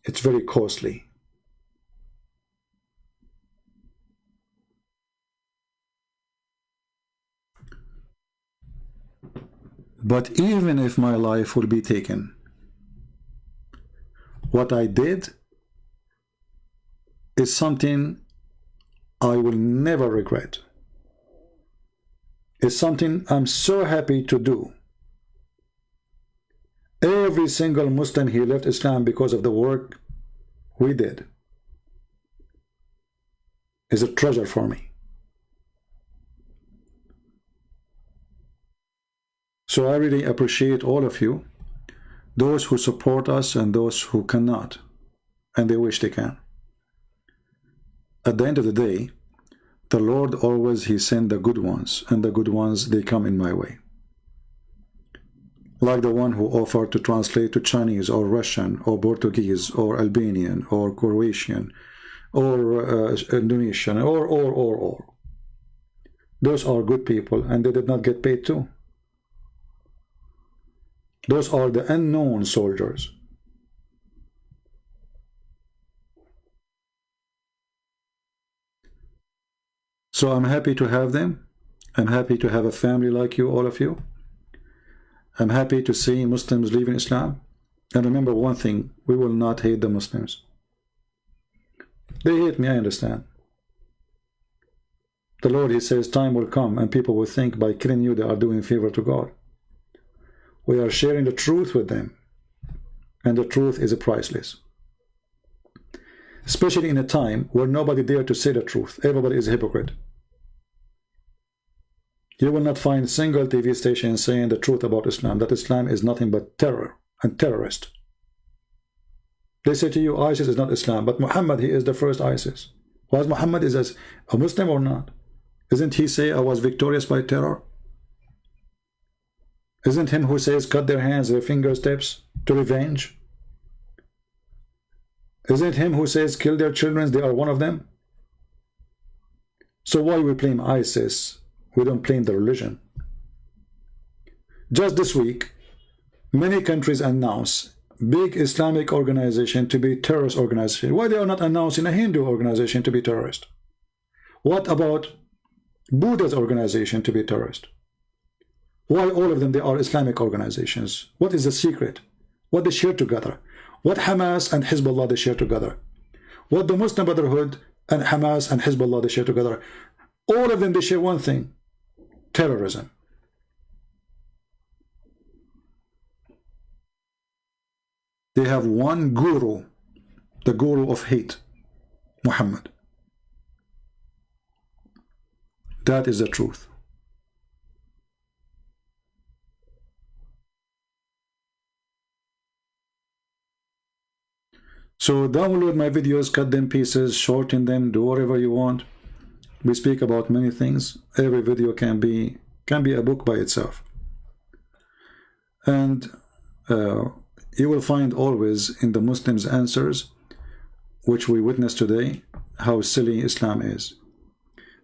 It's very costly. But even if my life will be taken, what I did is something I will never regret. It's something I'm so happy to do. Every single Muslim, he left Islam because of the work we did. Is a treasure for me. So I really appreciate all of you, those who support us and those who cannot, and they wish they can. At the end of the day, the Lord always, he sent the good ones, and the good ones, they come in my way. Like the one who offered to translate to Chinese or Russian or Portuguese or Albanian or Croatian or Indonesian or. Those are good people, and they did not get paid too. Those are the unknown soldiers. So I'm happy to have them. I'm happy to have a family like you, all of you. I'm happy to see Muslims leaving Islam. And remember one thing, we will not hate the Muslims. They hate me, I understand. The Lord, he says, time will come and people will think by killing you they are doing favor to God. We are sharing the truth with them, and the truth is priceless. Especially in a time where nobody dare to say the truth. Everybody is a hypocrite. You will not find a single TV station saying the truth about Islam, that Islam is nothing but terror and terrorist. They say to you, ISIS is not Islam, but Muhammad, he is the first ISIS. Was Muhammad is a Muslim or not? Isn't he say I was victorious by terror? Isn't him who says cut their hands, their fingers, tips to revenge? Isn't him who says kill their children, they are one of them? So why we blame ISIS? We don't blame the religion. Just this week, many countries announce big Islamic organization to be terrorist organization. Why they are not announcing a Hindu organization to be terrorist? What about Buddha's organization to be terrorist? Why all of them, they are Islamic organizations? What is the secret? What they share together? What Hamas and Hezbollah they share together? What the Muslim Brotherhood and Hamas and Hezbollah they share together? All of them, they share one thing: terrorism. They have one guru, the guru of hate, Muhammad. That is the truth. So download my videos, cut them pieces, shorten them, do whatever you want. We speak about many things. Every video can be a book by itself. And you will find always in the Muslims' answers, which we witness today, how silly Islam is.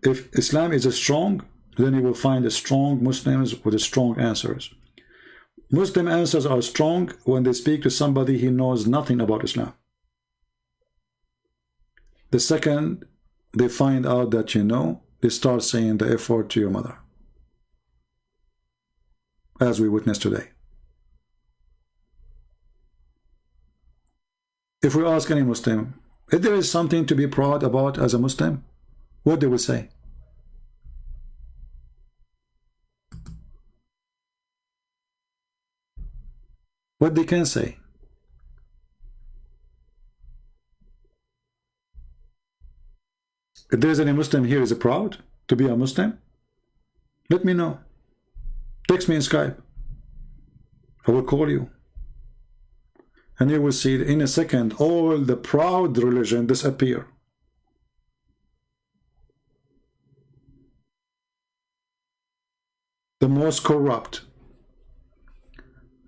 If Islam is strong, then you will find strong Muslims with strong answers. Muslim answers are strong when they speak to somebody who knows nothing about Islam. The second they find out that you know, they start saying the F word to your mother, as we witness today. If we ask any Muslim, If there is something to be proud about as a Muslim, what they will say? What they can say? If there is any Muslim here is proud to be a Muslim, let me know. Text me in Skype. I will call you. And you will see in a second all the proud religion disappear. The most corrupt,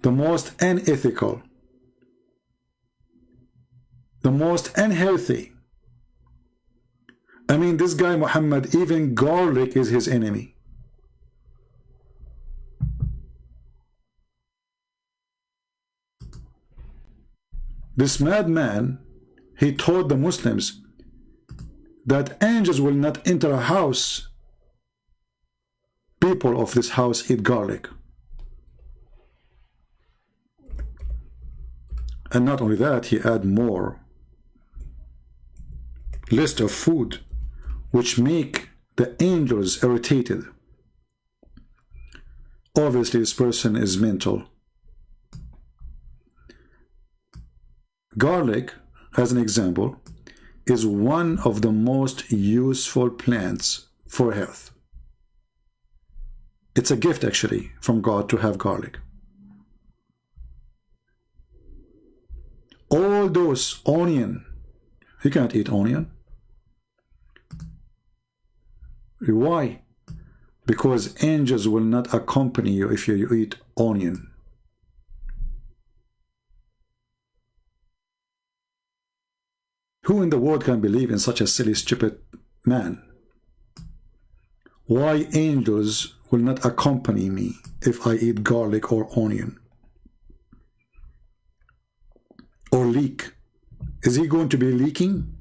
the most unethical, the most unhealthy. I mean, this guy Muhammad, even garlic is his enemy. This madman, he told the Muslims that angels will not enter a house. People of this house eat garlic. And not only that, he add more list of food which make the angels irritated. Obviously, this person is mental. Garlic, as an example, is one of the most useful plants for health. It's a gift actually from God to have garlic. All those onion, you can't eat onion. Why? Because angels will not accompany you if you eat onion. Who in the world can believe in such a silly, stupid man? Why angels will not accompany me if I eat garlic or onion? Or leak? Is he going to be leaking?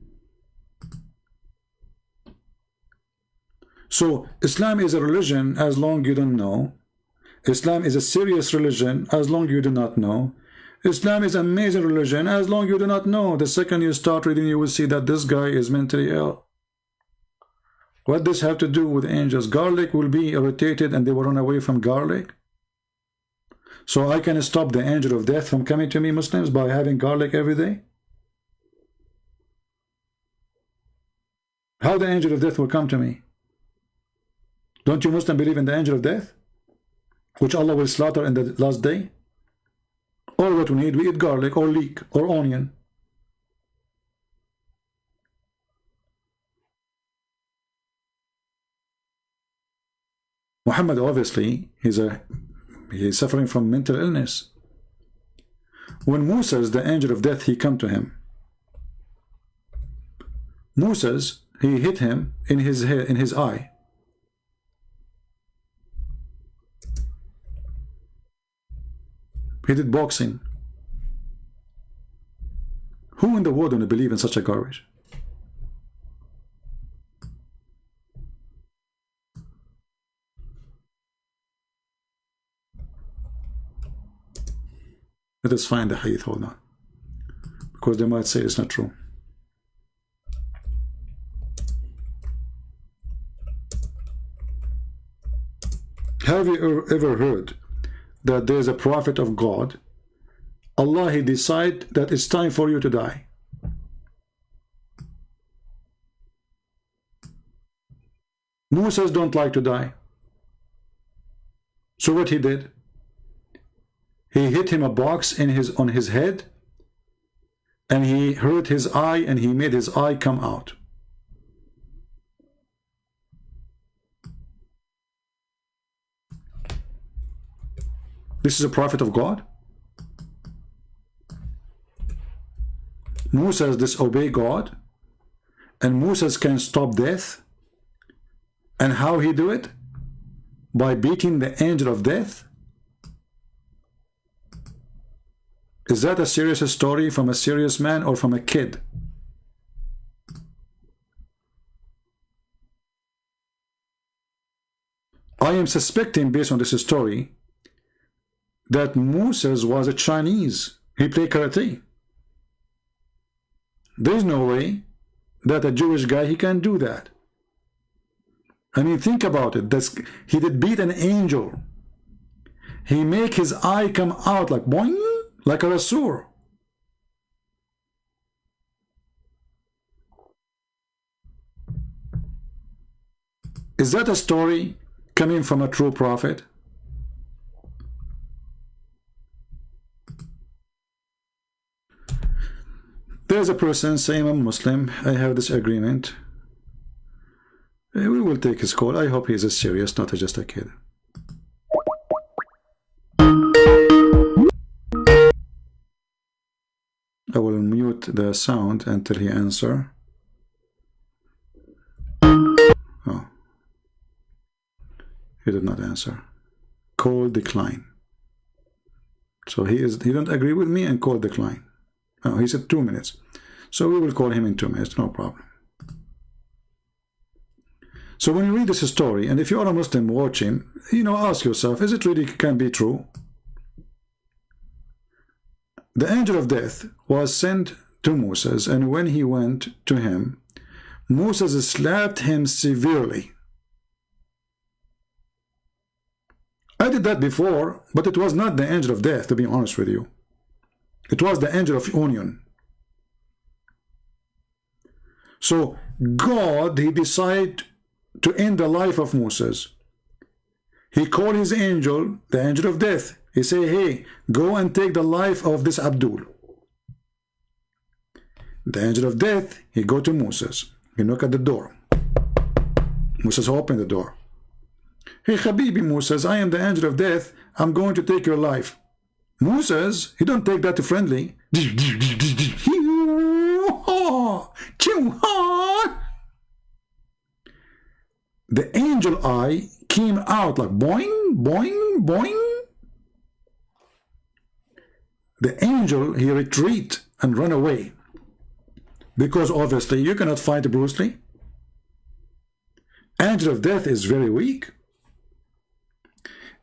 So Islam is a religion as long you don't know. Islam is a serious religion as long you do not know. Islam is an amazing religion as long you do not know. The second you start reading, you will see that this guy is mentally ill. What does this have to do with angels? Garlic will be irritated and they will run away from garlic. So I can stop the angel of death from coming to me, Muslims, by having garlic every day? How the angel of death will come to me? Don't you Muslims believe in the angel of death, which Allah will slaughter in the last day? All what we need, we eat garlic or leek or onion. Muhammad, obviously, he's suffering from mental illness. When Moses, the angel of death, he come to him. Moses, he hit him in his head, in his eye. He did boxing. Who in the world don't believe in such a garbage? Let us find the hadith, hold on. Because they might say it's not true. Have you ever heard that there is a prophet of God, Allah, he decide that it's time for you to die? Moses don't like to die. So what he did? He hit him a box on his head, and he hurt his eye, and he made his eye come out. This is a prophet of God. Moses disobeyed God, and Moses can stop death. And how he do it? By beating the angel of death. Is that a serious story from a serious man or from a kid? I am suspecting, based on this story, that Moses was a Chinese. He played karate. There's no way that a Jewish guy, he can do that. I mean, think about it. He did beat an angel. He make his eye come out like boing, like a rasur. Is that a story coming from a true prophet? There's a person saying, I'm Muslim, I have this agreement. We will take his call. I hope he's serious, not just a kid. I will mute the sound until he answers. Oh. He did not answer. Call decline. So he don't agree with me and call decline. Oh, he said 2 minutes. So we will call him in 2 minutes, no problem. So when you read this story, and if you are a Muslim watching, ask yourself, is it really can be true? The angel of death was sent to Moses, and when he went to him, Moses slapped him severely. I did that before, but it was not the angel of death, to be honest with you. It was the angel of union. So God, he decided to end the life of Moses. He called his angel, the angel of death. He said, hey, go and take the life of this Abdul. The angel of death, he go to Moses. He knock at the door. Moses opened the door. Hey, Habibi Moses, I am the angel of death. I'm going to take your life. Moses, he don't take that to friendly. The angel eye came out like boing, boing, boing. The angel, he retreat and run away. Because obviously you cannot fight Bruce Lee. Angel of death is very weak.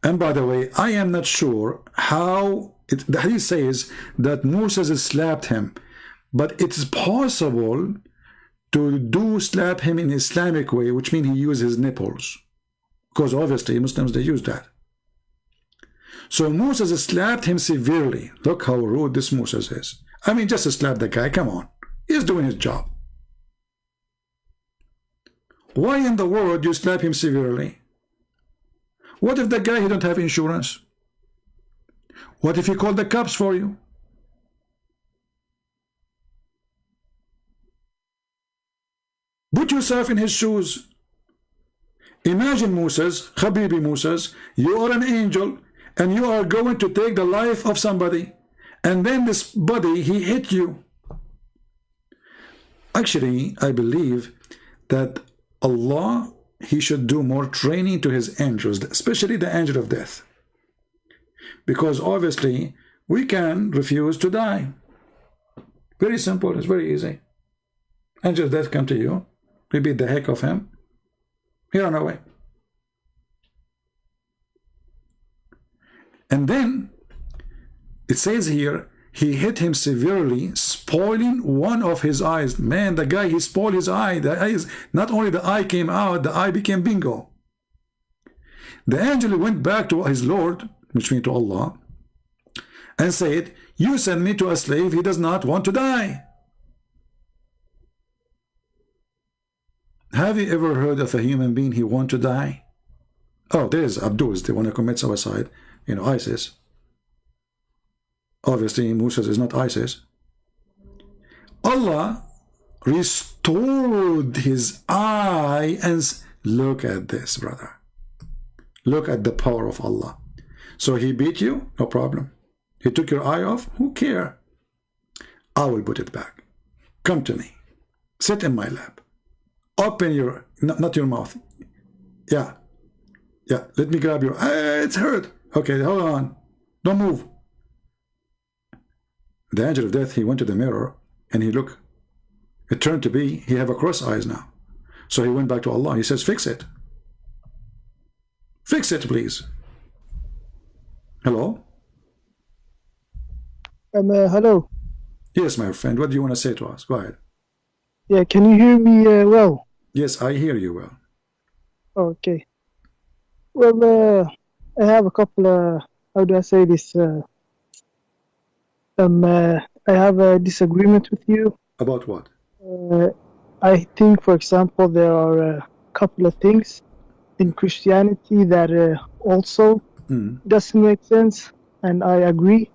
And by the way, I am not sure how the hadith says that Moses slapped him, but it's possible to slap him in Islamic way, which means he used his nipples, because obviously Muslims, they use that. So Moses slapped him severely. Look how rude this Moses is. I mean, just slap the guy, come on, he's doing his job. Why in the world you slap him severely? What if the guy, he don't have insurance? What if he called the cops for you? Put yourself in his shoes. Imagine Moses, Habibi Moses, you are an angel and you are going to take the life of somebody, and then this body, he hit you. Actually, I believe that Allah, he should do more training to his angels, especially the angel of death. Because obviously, we can refuse to die. Very simple, it's very easy. Angel of death come to you, we beat the heck of him, he run away. And then, it says here, he hit him severely, spoiling one of his eyes. Man, the guy, he spoiled his eye. The eyes, not only the eye came out, the eye became bingo. The angel went back to his Lord, which means to Allah, and said, you send me to a slave, he does not want to die. Have you ever heard of a human being he want to die? Oh, there's Abdul, they want to commit suicide, ISIS. Obviously, Moses is not ISIS. Allah restored his eye, and look at this, brother. Look at the power of Allah. So he beat you, no problem. He took your eye off, who cares? I will put it back. Come to me. Sit in my lap. Open your, not your mouth. Yeah. Let me grab your, it's hurt. Okay, hold on. Don't move. The angel of death, he went to the mirror and he looked. It turned to be, he have a cross eyes now. So he went back to Allah. He says, fix it. Fix it, please. Hello? Hello. Yes, my friend. What do you want to say to us? Go ahead. Yeah, can you hear me well? Yes, I hear you well. Okay. Well, I have a couple of, how do I say this? I have a disagreement with you. About what? I think, for example, there are a couple of things in Christianity that also doesn't make sense, and I agree.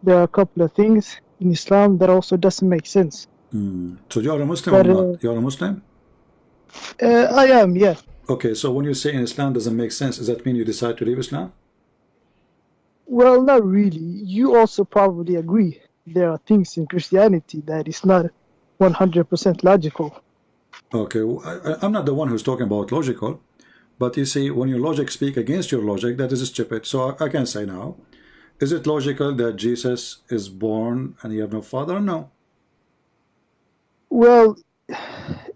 There are a couple of things in Islam that also doesn't make sense. So you're a Muslim But, or not? You're a Muslim? I am, yeah. Okay, so when you say in Islam doesn't make sense, does that mean you decide to leave Islam? Well, not really. You also probably agree. There are things in Christianity that is not 100% logical. Okay, well, I'm not the one who's talking about logical, but you see, when your logic speak against your logic, that is stupid. So I can say now, is it logical that Jesus is born and he have no father? No. Well,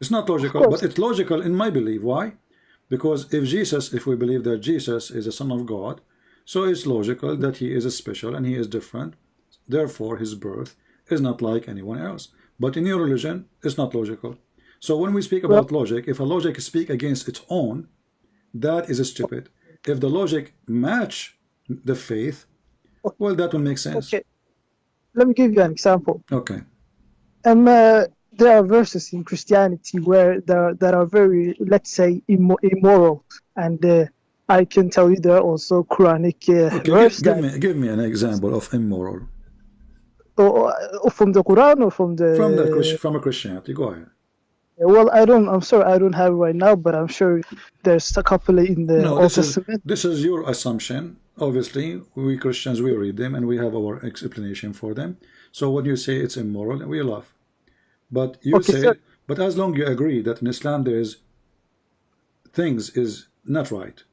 it's not logical, but it's logical in my belief. Why? Because if we believe that Jesus is a son of God, so it's logical that he is special and he is different. Therefore, his birth is not like anyone else. But in your religion, it's not logical. So when we speak about logic, if a logic speak against its own, that is stupid. If the logic match the faith, well, that will make sense. Okay. Let me give you an example. Okay. There are verses in Christianity where that are very, let's say, immoral, and I can tell you there are also Quranic verses. Give me an example of immoral. From the Quran or from a Christianity. Go ahead. Well, I'm sorry, I don't have it right now, but I'm sure there's a couple in the Old Testament. This is your assumption. Obviously, we Christians, we read them and we have our explanation for them. So when you say it's immoral, we laugh. But you but as long you agree that in Islam there is things is not right.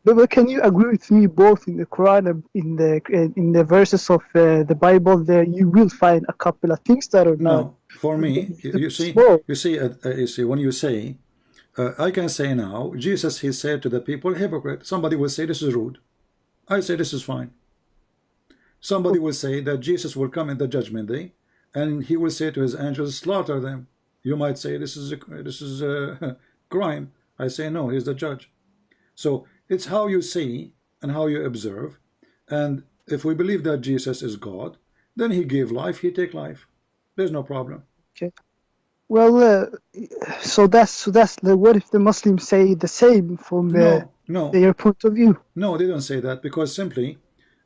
But can you agree with me both in the Quran and in the verses of the Bible? There you will find a couple of things that are not. No, for me, you see, when you say, I can say now, Jesus, he said to the people, hypocrite. Somebody will say this is rude. I say this is fine. Somebody will say that Jesus will come in the judgment day, and he will say to his angels, slaughter them. You might say this is a crime. I say no, he's the judge. So it's how you see and how you observe. And if we believe that Jesus is God, then he gave life, he take life. There's no problem. Okay. Well, so that's what if the Muslims say the same from their point of view? No, they don't say that, because simply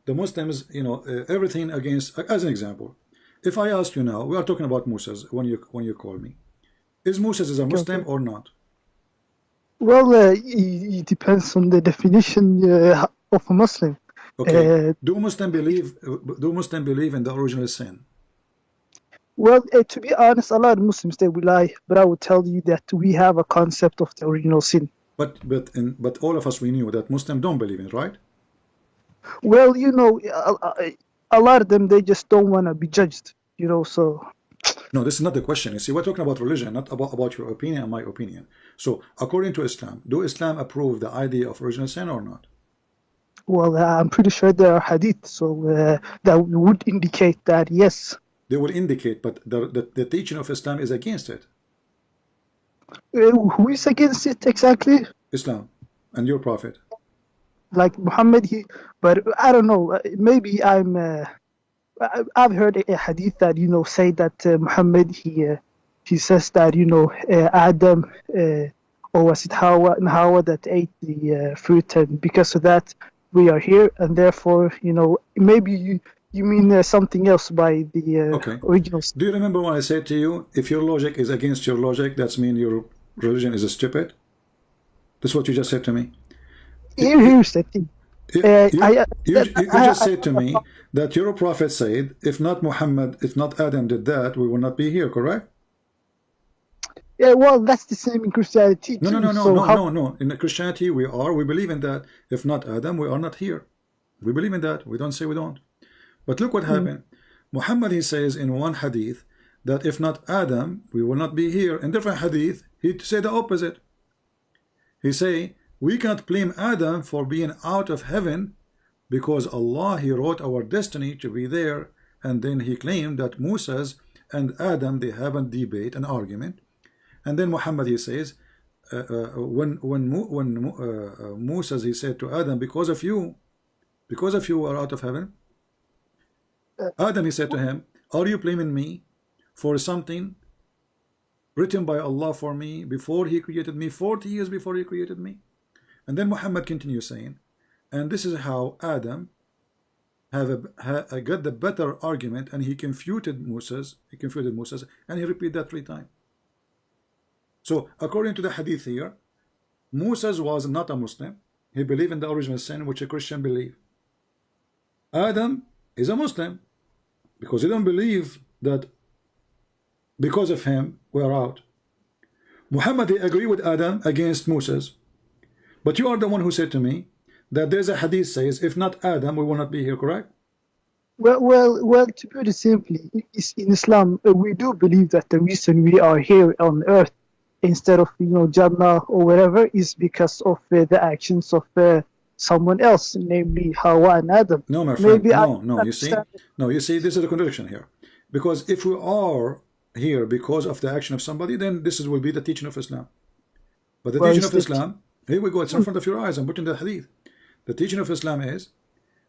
the Muslims, everything against. As an example, if I ask you now, we are talking about Moses when you call me, is Moses a Muslim or not? Well, it depends on the definition of a Muslim. Okay. Do Muslims believe in the original sin? Well, to be honest, a lot of Muslims they will lie, but I would tell you that we have a concept of the original sin. But all of us, we knew that Muslims don't believe in it, right? Well, a lot of them, they just don't want to be judged, so. No, this is not the question. You see, we're talking about religion, not about your opinion and my opinion. So, according to Islam, do Islam approve the idea of original sin or not? Well, I'm pretty sure there are hadith, so that would indicate that, yes. They will indicate, but the teaching of Islam is against it. Who is against it exactly? Islam and your prophet. Like Muhammad, but I don't know. Maybe I've heard a hadith that say that Muhammad he says that Adam or was it Hawa that ate the fruit, and because of that we are here, and therefore maybe you mean something else by the original. Do you remember when I said to you, if your logic is against your logic, that means your religion is stupid? That's what you just said to me. Here's the thing. You just said to me that your prophet said, if not Muhammad, if not Adam did that, we will not be here, correct? Yeah, well, that's the same in Christianity too. No. In Christianity, we believe in that. If not Adam, we are not here. We believe in that. We don't say we don't. But look what happened. Muhammad, he says in one hadith that if not Adam, we will not be here. In different hadith, he said the opposite. He say, we can't blame Adam for being out of heaven because Allah, he wrote our destiny to be there. And then he claimed that Moses and Adam, they have a debate, an argument, And then Muhammad, he says, when Moses, he said to Adam, because of you are out of heaven. Adam, he said to him, are you blaming me for something written by Allah for me before he created me, 40 years before he created me? And then Muhammad continues saying, and this is how Adam got the better argument, and he confuted Moses, and he repeated that 3 times. So according to the hadith here, Moses was not a Muslim. He believed in the original sin, which a Christian believe. Adam is a Muslim because he don't believe that because of him we are out. Muhammad, he agree with Adam against Moses. But you are the one who said to me that there's a hadith says, if not Adam, we will not be here, correct? Well, to put it simply, in Islam, we do believe that the reason we are here on earth instead of, Jannah or whatever is because of the actions of someone else, namely Hawa and Adam. No, my friend, no, you see, this is a contradiction here. Because if we are here because of the action of somebody, then this will be the teaching of Islam. But the teaching of Islam, here we go, it's in front of your eyes, I'm putting the hadith. The teaching of Islam is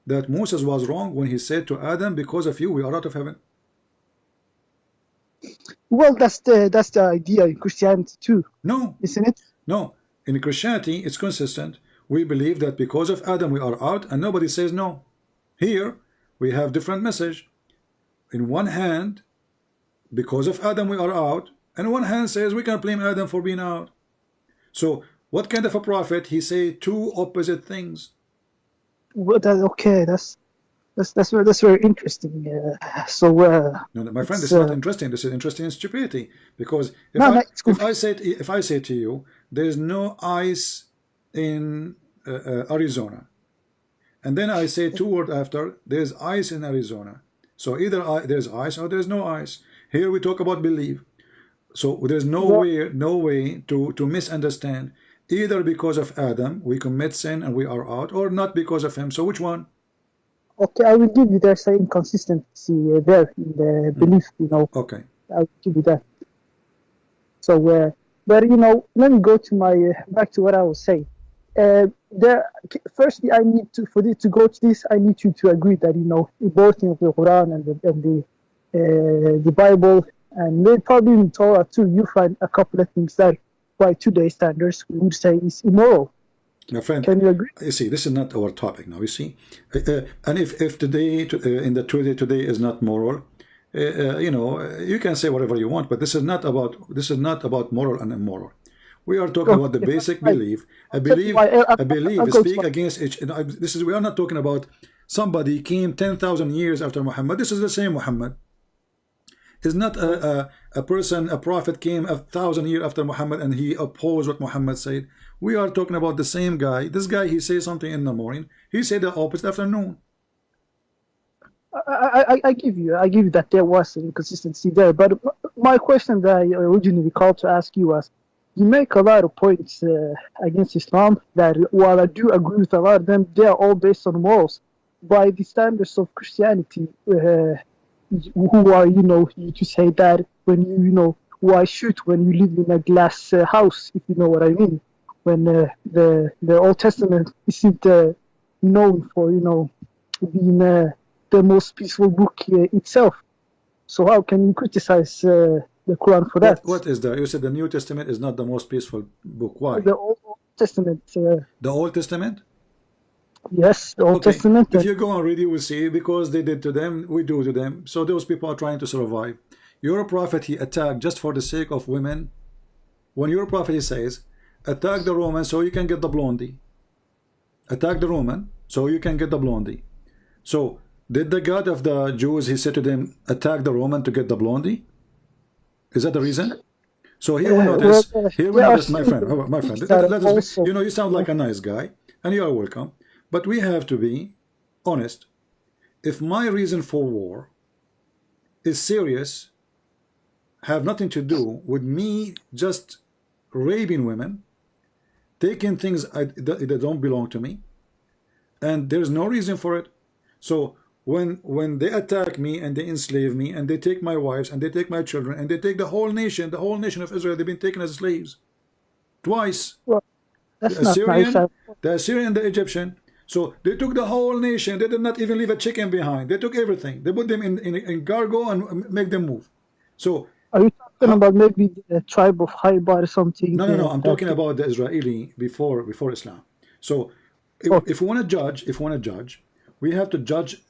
that Moses was wrong when he said to Adam, because of you we are out of heaven. Well, that's the idea in Christianity too. No, isn't it? No, in Christianity it's consistent. We believe that because of Adam we are out, and nobody says no. Here we have different message. In one hand, because of Adam we are out, and one hand says we can blame Adam for being out. So what kind of a prophet? He say 2 opposite things. Well, okay, that's very interesting. No, my friend, this is not interesting. This is interesting in stupidity. Because if I say to you, there is no ice in Arizona, and then I say 2 words after, there's ice in Arizona. So either there's ice or there's no ice. Here we talk about belief. So there's no way to misunderstand. Either because of Adam we commit sin and we are out, or not because of him. So which one? Okay, I will give you there's an inconsistency there in the belief, Okay. I'll give you that. So, but let me go to back to what I was saying. Firstly, I need to, for this to go to this, I need you to agree that both in the Quran and the Bible, and maybe probably in Torah too, you find a couple of things that by today's standards we would say is immoral. My friend, can you agree? You see, this is not our topic now. You see, and if today today is not moral, you can say whatever you want, but this is not about moral and immoral. We are talking about the basic belief. A belief speak against each. We are not talking about somebody came 10,000 years after Muhammad. This is the same Muhammad. It's not a prophet came 1,000 years after Muhammad and he opposed what Muhammad said. We are talking about the same guy. This guy, he says something in the morning, he said the opposite afternoon. I give you that there was an inconsistency there, but my question that I originally called to ask you was, you make a lot of points against Islam that, while I do agree with a lot of them, they are all based on morals. By the standards of Christianity, who are you to say that when why shoot when you live in a glass house, if you know what I mean, when the Old Testament isn't known for being the most peaceful book itself. So how can you criticize the Quran for that? What is that? You said the New Testament is not the most peaceful book. Why? The Old Testament. The Old Testament? Yes, the Old Testament. If you go and read, you will see, because they did to them, we do to them. So those people are trying to survive. Your prophet, he attacked just for the sake of women. When your prophet, he says, attack the Roman so you can get the blondie. Attack the Roman so you can get the blondie. So did the God of the Jews, he said to them, attack the Roman to get the blondie? Is that the reason? So here we notice, my friend, you sound like a nice guy, and you are welcome. But we have to be honest. If my reason for war is serious, have nothing to do with me just raping women, taking things that don't belong to me, and there's no reason for it. So when they attack me and they enslave me and they take my wives and they take my children and they take the whole nation of Israel, they've been taken as slaves twice. Well, that's The not Assyrian, nice. the Assyrian and the Egyptian. So they took the whole nation. They did not even leave a chicken behind. They took everything. They put them in cargo and make them move. So Are you talking about maybe the tribe of Haibar or something? no. I'm talking about the Israeli before Islam. So if we want to judge, we have to judge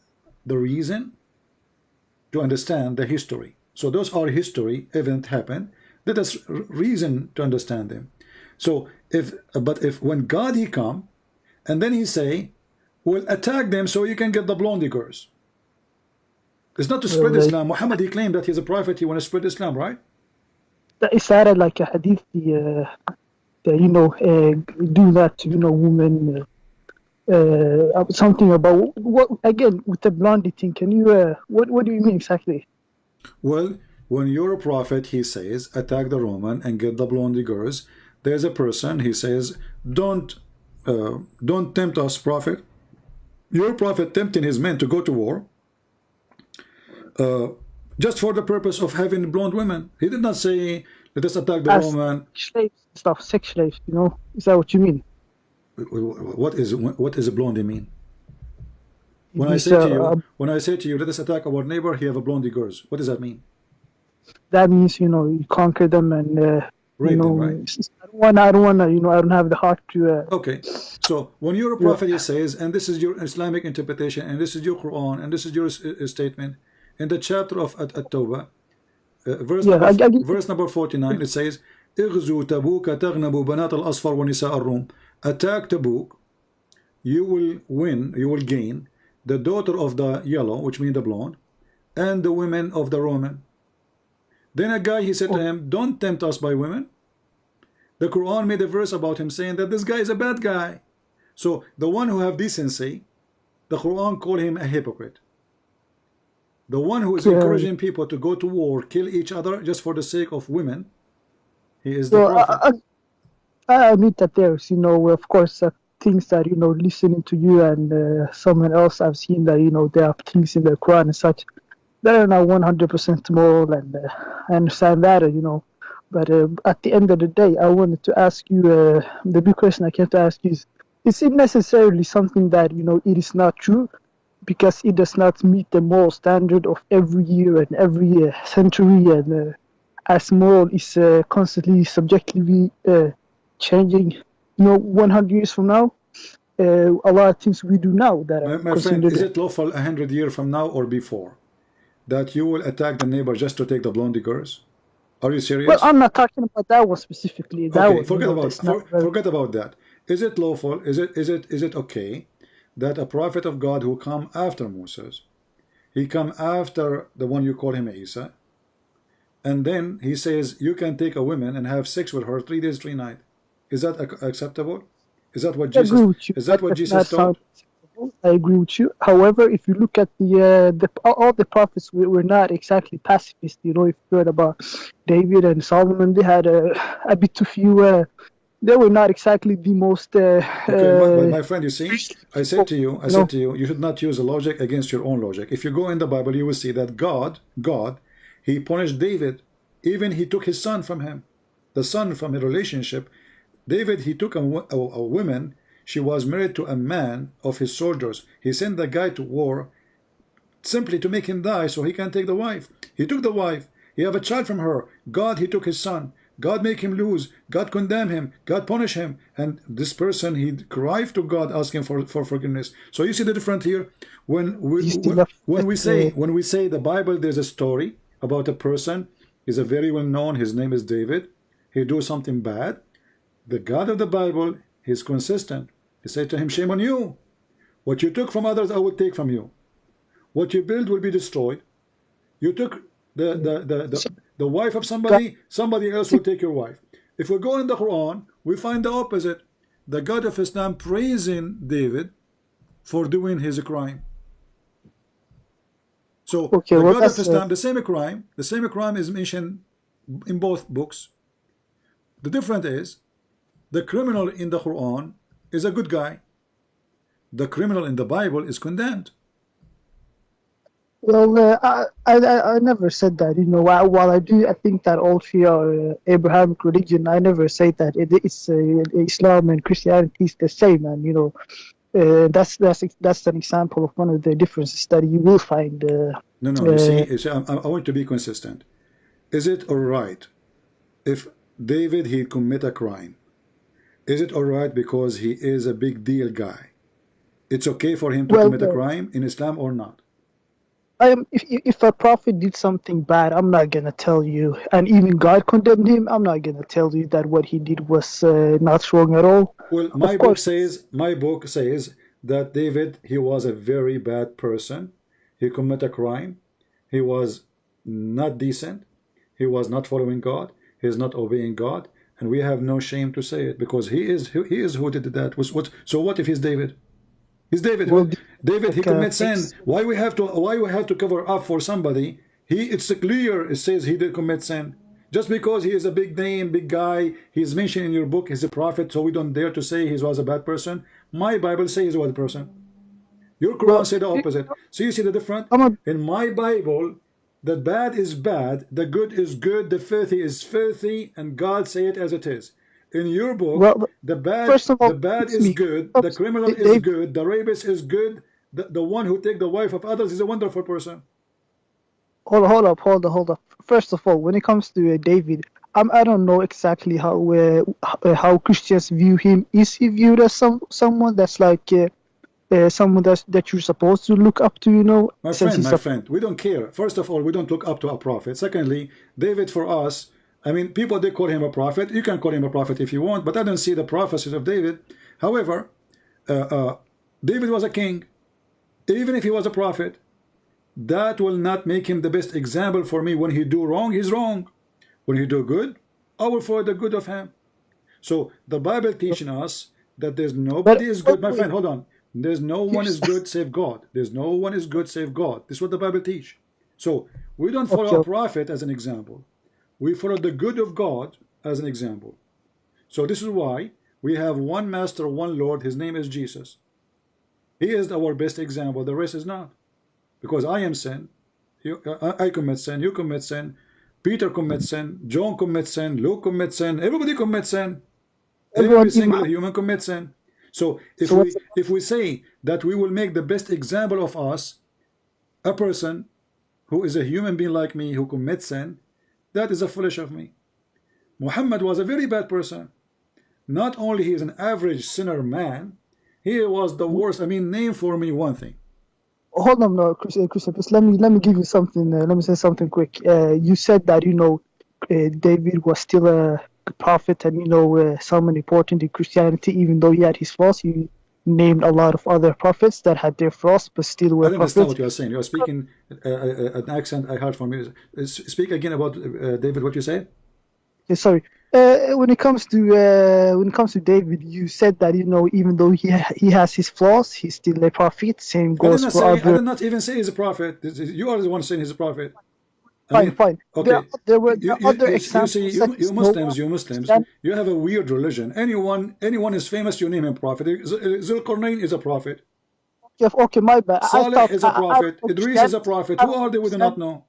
the reason to understand the history. So those are history event happened. Let us reason to understand them. So if when God he come and then he say, we'll attack them so you can get the blondie girls. It's not to spread Islam. Muhammad he claimed that he's a prophet. He want to spread Islam, right? Is that like a hadith? Do that to women. Something about what again with the blondie thing? Can you what do you mean exactly? Well, when you're a prophet, he says, attack the Roman and get the blondie girls. There's a person, he says, don't tempt us, prophet. You're a prophet tempting his men to go to war, just for the purpose of having blonde women. He did not say, let us attack the Roman. Slaves stuff, sex slaves. Is that what you mean? What is a blondie mean? When I say to you, let us attack our neighbor, he have a blondie girls. What does that mean? That means you conquer them and rape them, right? I don't wanna. I don't have the heart to. Okay, so when you're a prophet, he says, and this is your Islamic interpretation, and this is your Quran, and this is your statement in the chapter of At-Tawbah, verse number 49. It says, "Ighzu Tabuk taghnabu banat al-asfar wa nisa ar-rum." Attack Tabuk, you will win, you will gain the daughter of the yellow, which means the blonde, and the women of the Roman. Then a guy, he said to him, don't tempt us by women. The Quran made a verse about him saying that this guy is a bad guy. So the one who have decency, the Quran call him a hypocrite. The one who is encouraging people to go to war, kill each other just for the sake of women, he is the prophet. I admit that there's, of course, things that, listening to you and someone else, I've seen that, there are things in the Quran and such that are not 100% moral, and I understand that, But at the end of the day, I wanted to ask you, the big question I came to ask you is it necessarily something that, it is not true because it does not meet the moral standard of every year and every century, and as moral is constantly subjectively changing, 100 years from now, a lot of things we do now that are my friend, is it lawful 100 years from now or before that you will attack the neighbor just to take the blondie girls? Are you serious? Well, I'm not talking about that one specifically. Forget about that. Is it lawful? Is it okay that a prophet of God who come after Moses, he come after the one you call him Isa, and then he says you can take a woman and have sex with her 3 days 3 nights? Is that acceptable? Is that what Jesus taught? I agree with you. However, if you look at all the prophets were not exactly pacifists. If you heard about David and Solomon, they had a bit too few. They were not exactly the most. Okay, my friend, you see, I said to you, you should not use a logic against your own logic. If you go in the Bible, you will see that God, he punished David. Even he took his son from him, the son from a relationship. David, he took a woman. She was married to a man of his soldiers. He sent the guy to war simply to make him die so he can take the wife. He took the wife. He have a child from her. God, he took his son. God make him lose. God condemn him. God punish him. And this person, he cried to God asking for forgiveness. So you see the difference here. When we say the Bible, there's a story about a person. He's a very well known. His name is David. He do something bad. The God of the Bible, he's consistent. He said to him, shame on you. What you took from others, I will take from you. What you build will be destroyed. You took the wife of somebody, somebody else will take your wife. If we go in the Quran, we find the opposite. The God of Islam praising David for doing his crime. So the God of Islam, the same crime is mentioned in both books. The difference is the criminal in the Quran is a good guy. The criminal in the Bible is condemned. Well, I never said that. You know, while I think that all three are Abrahamic religion, I never say that it's Islam and Christianity is the same. And you know, that's an example of one of the differences that you will find. No. You see, I want to be consistent. Is it all right if David he commit a crime? Is it all right because he is a big deal guy? It's okay for him to commit a crime in Islam or not? If a prophet did something bad, I'm not gonna tell you, and even God condemned him. I'm not gonna tell you that what he did was not wrong at all. Well, my book says that David he was a very bad person. He committed a crime. He was not decent. He was not following God. He is not obeying God, and we have no shame to say it because he is who did that. So what if he's David? He's David. Well, David, he commits sin. Why we have to cover up for somebody? It's clear. It says he did commit sin. Just because he is a big name, big guy, he's mentioned in your book. He's a prophet, so we don't dare to say he was a bad person. My Bible says he was a person. Your Quran said the opposite. So you see the difference. In my Bible, the bad is bad, the good is good, the filthy is filthy, and God say it as it is. In your book, the bad is good, the criminal is good, the rapist is good, the one who take the wife of others is a wonderful person. Hold up. First of all, when it comes to David, I don't know exactly how Christians view him. Is he viewed as someone that's like someone that you're supposed to look up to? You know, my friend, we don't care. First of all, we don't look up to a prophet. Secondly, David for us. I mean, people, they call him a prophet. You can call him a prophet if you want, but I don't see the prophecies of David. However, David was a king. Even if he was a prophet, that will not make him the best example for me. When he do wrong, he's wrong. When he do good, I will follow the good of him. So the Bible teaching us that there's nobody is good. My friend, hold on. There's no one is good save God. There's no one is good save God. This is what the Bible teach. So we don't follow a prophet as an example. We follow the good of God as an example. So this is why we have one master, one Lord. His name is Jesus. He is our best example. The rest is not. Because I am sin. I commit sin. You commit sin. Peter commits sin. John commits sin. Luke commits sin. Everybody commits sin. Every single human commits sin. So if we say that we will make the best example of us, a person who is a human being like me who commits sin, that is a foolish of me. Muhammad was a very bad person. Not only he is an average sinner man, he was the worst. I mean, name for me one thing. Hold on, no, Chris, let me give you something. Let me say something quick. You said that David was still a prophet and someone important in Christianity, even though he had his flaws. You named a lot of other prophets that had their flaws, but still were prophets. I don't understand what you are saying. You are speaking an accent I heard from you. Speak again about David. What you said? Yeah, sorry. When it comes to David, you said that even though he has his flaws, he's still a prophet. Same goes for other. I did not even say he's a prophet. You are the one saying he's a prophet. Fine. Okay. There were other examples. You Muslims, you have a weird religion. Anyone is famous, you name him prophet. Zulkarnain is a prophet. Okay, my bad. Saleh is a prophet. Idris is a prophet. Who are they? We do not know.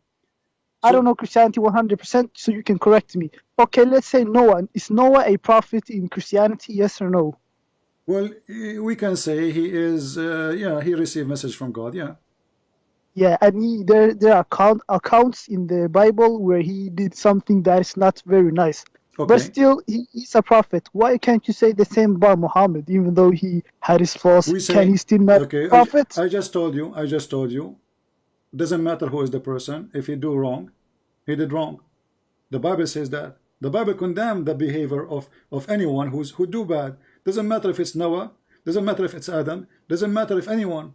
I don't know Christianity 100%, so you can correct me. Okay, let's say Noah. Is Noah a prophet in Christianity? Yes or no? Well, we can say he is. He received message from God. Yeah. Yeah, and there are accounts in the Bible where he did something that is not very nice. Okay. But still, he's a prophet. Why can't you say the same about Muhammad, even though he had his flaws? Can he still not be a prophet? I just told you. Doesn't matter who is the person. If he do wrong, he did wrong. The Bible says that. The Bible condemned the behavior of anyone who do bad. Doesn't matter if it's Noah. Doesn't matter if it's Adam. Doesn't matter if anyone.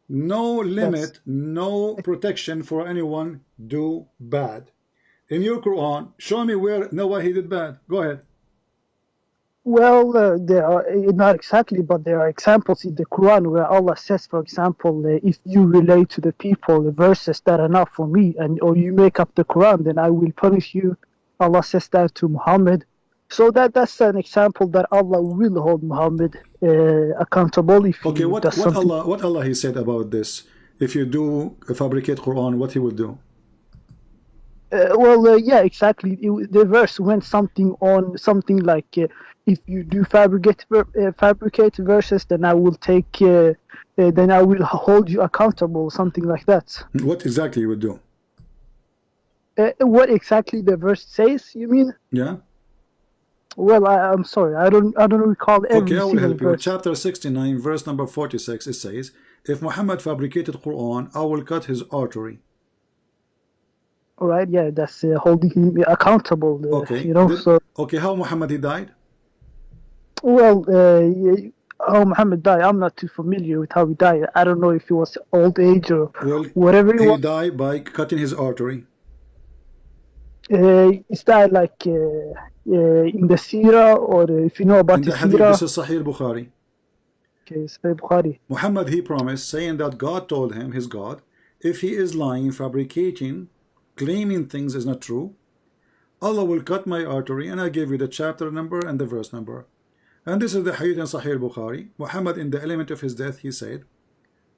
No limit, no protection for anyone do bad. In your Quran, show me where Noah he did bad. Go ahead. Well, there are not exactly, but there are examples in the Quran where Allah says, for example, if you relate to the people the verses that are not for me, or you make up the Quran, then I will punish you. Allah says that to Muhammad. So that's an example that Allah will hold Muhammad accountable if what Allah he said about this. if you do fabricate Quran, what he will do? Yeah, exactly. The verse went something like, if you do fabricate verses, then I will then I will hold you accountable, something like that. What exactly you would do? What exactly the verse says, you mean? Yeah. Well, I'm sorry, I don't recall every Okay, I will single help you. verse. Chapter 69, verse number 46, it says, if Muhammad fabricated Quran, I will cut his artery. All right, yeah, that's holding him accountable. Okay. So. Okay, how Muhammad he died? Well, how Muhammad died, I'm not too familiar with how he died. I don't know if it was old age or whatever. He died by cutting his artery. Is that like in the Sirah, or if you know about the Hadith? Sirah? This is Sahih Bukhari. Okay, Sahih Bukhari. Muhammad, he promised, saying that God told him, his God, if he is lying, fabricating, claiming things is not true, Allah will cut my artery, and I give you the chapter number and the verse number. And this is the hadith in Sahih Bukhari. Muhammad, in the element of his death, he said,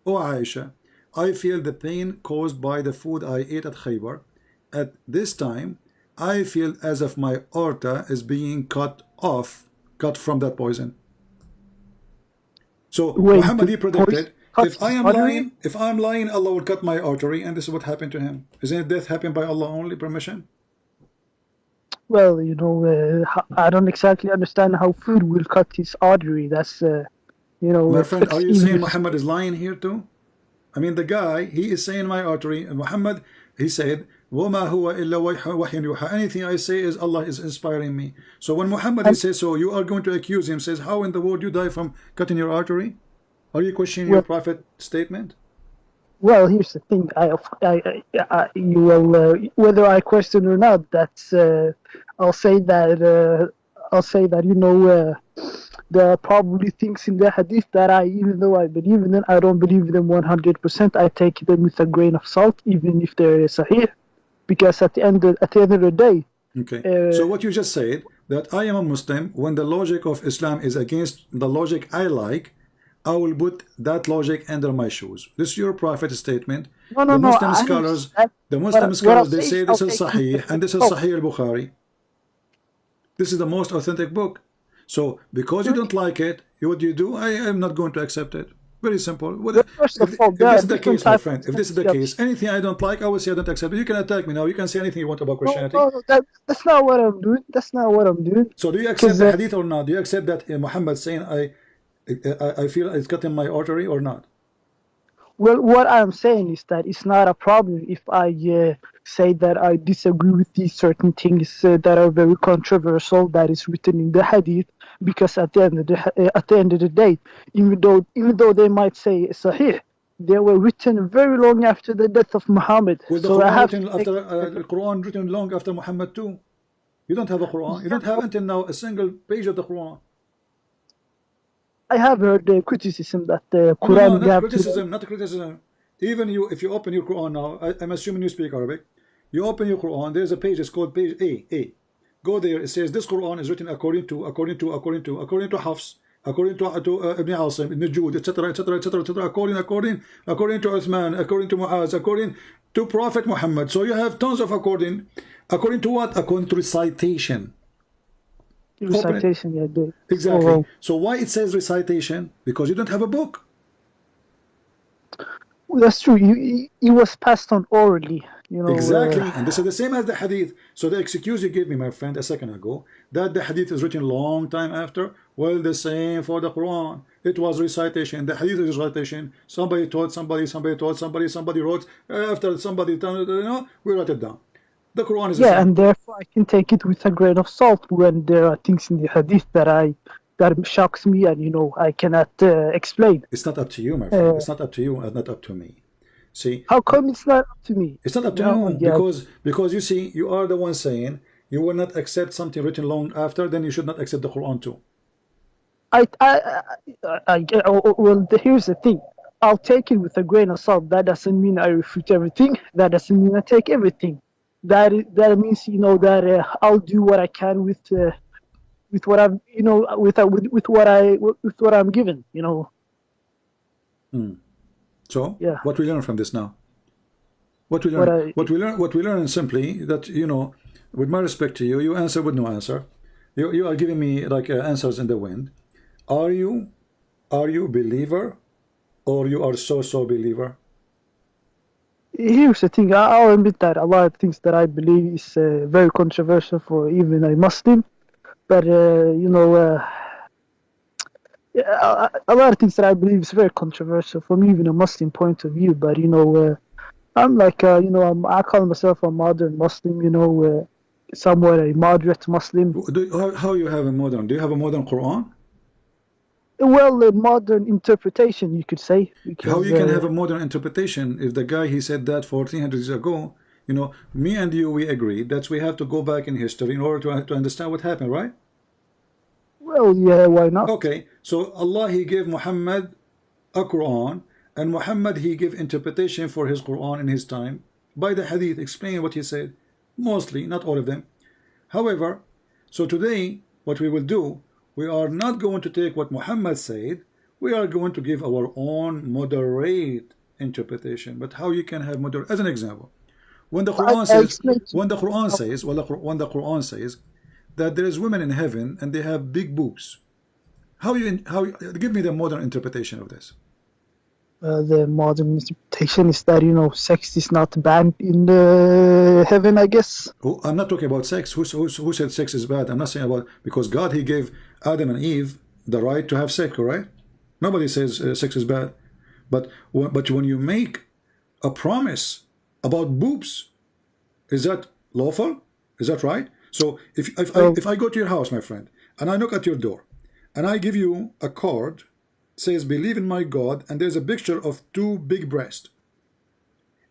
O Aisha, I feel the pain caused by the food I ate at Khaybar. At this time, I feel as if my aorta is being cut from that poison. So Muhammad, he predicted, if I'm lying, Allah will cut my artery, and this is what happened to him. Isn't death happened by Allah only permission? Well, I don't exactly understand how food will cut his artery. That's my friend, are you saying Muhammad is lying here too? I mean, the guy, he is saying my artery, and Muhammad, he said, وَمَا هُوَ إِلَّا وَحْيٌ يُوحَى. Anything I say is Allah is inspiring me. So when Muhammad, he says so, you are going to accuse him, says, how in the world you die from cutting your artery? Are you questioning your prophet statement? Well, here's the thing. You will, whether I question or not, that's I'll say that there are probably things in the hadith that even though I believe in them, I don't believe in them 100%. I take them with a grain of salt, even if they're sahih, because at the end of the day. Okay. So what you just said, that I am a Muslim, when the logic of Islam is against the logic I like, I will put that logic under my shoes. This is your prophet statement. The Muslim scholars, they say this is Sahih, and this is Sahih al-Bukhari. This is the most authentic book. So because you don't like it, what do you do? I am not going to accept it. Very simple. If this is the case, my friend, if this is the case, anything I don't like, I will say I don't accept it. You can attack me now. You can say anything you want about Christianity. No, that's not what I'm doing. That's not what I'm doing. So do you accept the hadith or not? Do you accept that Muhammad saying I feel it's cutting my artery or not? Well, what I'm saying is that it's not a problem if I say that I disagree with these certain things that are very controversial that is written in the hadith, because at the end of the day, even though they might say sahih, they were written very long after the death of Muhammad. Well, the Quran written long after Muhammad too. You don't have a Quran. You don't have until now a single page of the Quran. I have heard the criticism that the Quran... No, not criticism. Even you, if you open your Quran now, I'm assuming you speak Arabic. You open your Quran, there's a page, it's called page A. Go there, it says this Quran is written according to Hafs, according to Ibn Asim, Ibn Jude, etc., according to Uthman, according to Muaz, according to Prophet Muhammad. So you have tons of according to what? According to recitation. Recitation, yeah, exactly. So why it says recitation? Because you don't have a book. Well, that's true. It was passed on orally. Exactly, and this is the same as the hadith. So the excuse you gave me, my friend, a second ago, that the hadith is written long time after. Well, the same for the Quran. It was recitation. The hadith is recitation. Somebody taught somebody. Somebody taught somebody. Somebody wrote. After somebody, we write it down. The Quran is and therefore I can take it with a grain of salt when there are things in the hadith that shocks me and I cannot explain. It's not up to you, my friend. It's not up to you and not up to me. See, how come it's not up to me? It's not up to you because you see, you are the one saying you will not accept something written long after, then you should not accept the Quran too. Well, here's the thing. I'll take it with a grain of salt. That doesn't mean I refute everything. That doesn't mean I take everything. That means that I'll do what I can with what I'm with what I'm given. So Yeah. what we learn from this now? What we learn? What we learn simply that, you know, with my respect to you, you answer with no answer. You are giving me like answers in the wind. Are you believer, or you are so believer? Here's the thing. I'll admit that a lot of things that I believe is very controversial for even a Muslim. But you know, a lot of things that I believe is very controversial from even a Muslim point of view. But you know, I'm like you know, I call myself a modern Muslim. You know, somewhat a moderate Muslim. How you have a modern? Do you have a modern Quran? Well, a modern interpretation, you could say. Because, how you can have a modern interpretation if the guy he said that 1400 years ago? You know, me and you, we agreed that we have to go back in history in order to understand what happened, right? Well, yeah, why not? Okay, so Allah, he gave Muhammad a Quran, and Muhammad, he gave interpretation for his Quran in his time by the hadith, explain what he said, mostly, not all of them. However, so today, what we will do, we are not going to take what Muhammad said, we are going to give our own moderate interpretation. But how you can have moderate, as an example, when the Quran says, when the Quran says that there is women in heaven and they have big boobs, how give me the modern interpretation of this? The modern interpretation is that, you know, sex is not banned in the heaven, I guess. Oh, I'm not talking about sex. Who said sex is bad? I'm not saying about, because God, he gave Adam and Eve the right to have sex, right? Nobody says sex is bad. But when you make a promise about boobs, is that lawful? Is that right? So if I go to your house, my friend, and I knock at your door, and I give you a card, says believe in my God, and there's a picture of two big breasts,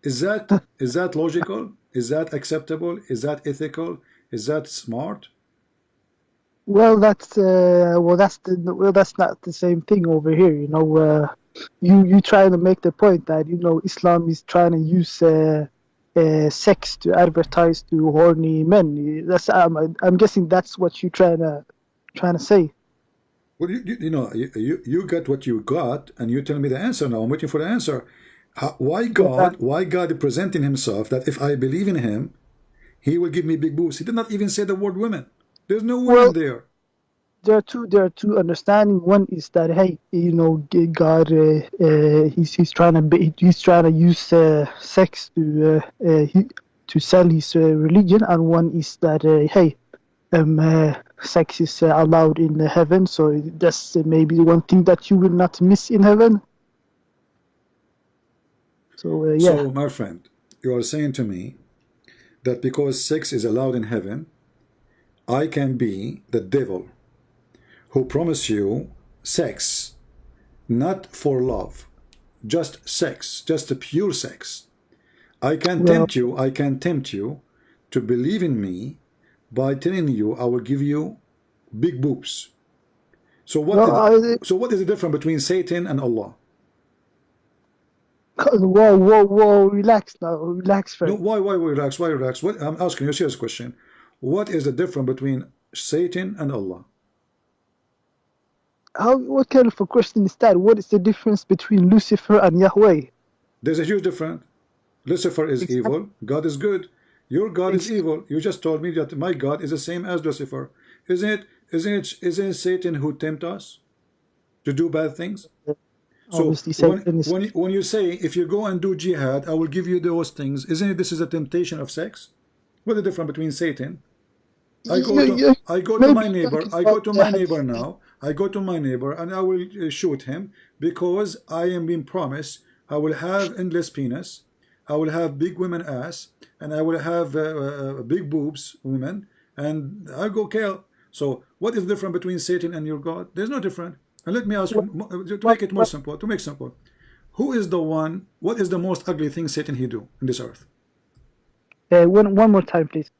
is that logical? Is that acceptable? Is that ethical? Is that smart? Well, that's not the same thing over here. You know, you trying to make the point that, you know, Islam is trying to use sex to advertise to horny men. That's I'm guessing that's what you're trying to say. Well, you know, you got what you got, and you tell me the answer now. I'm waiting for the answer. Why God presenting himself that if I believe in him, he will give me big boobs? He did not even say the word women. There's no women there. There are two understanding. One is that, hey, you know, God, he's trying to use sex to sell his religion, and one is that hey, sex is allowed in heaven, so that's maybe one thing that you will not miss in heaven. So yeah. So my friend, you are saying to me that because sex is allowed in heaven, I can be the devil who promise you sex, not for love, just sex, just a pure sex. I can tempt you to believe in me by telling you I will give you big boobs. So what is the difference between Satan and Allah? Whoa, relax now, relax, friend. No, why relax? Why relax? What, I'm asking you a serious question. What is the difference between Satan and Allah? What kind of a question is that? What is the difference between Lucifer and Yahweh? There's a huge difference. Lucifer is evil, God is good. Your God is evil. You just told me that my God is the same as Lucifer. Isn't it Satan who tempt us to do bad things? So when you say, if you go and do jihad, I will give you those things, isn't it this is a temptation of sex? What's the difference between Satan? I go to my neighbor now. I go to my neighbor and I will shoot him because I am being promised I will have endless penis, I will have big women ass, and I will have big boobs women, and I go kill. So what is the difference between Satan and your God? There's no difference. And let me ask you, to make it more simple, who is the one, what is the most ugly thing Satan he do in this earth? One more time, please.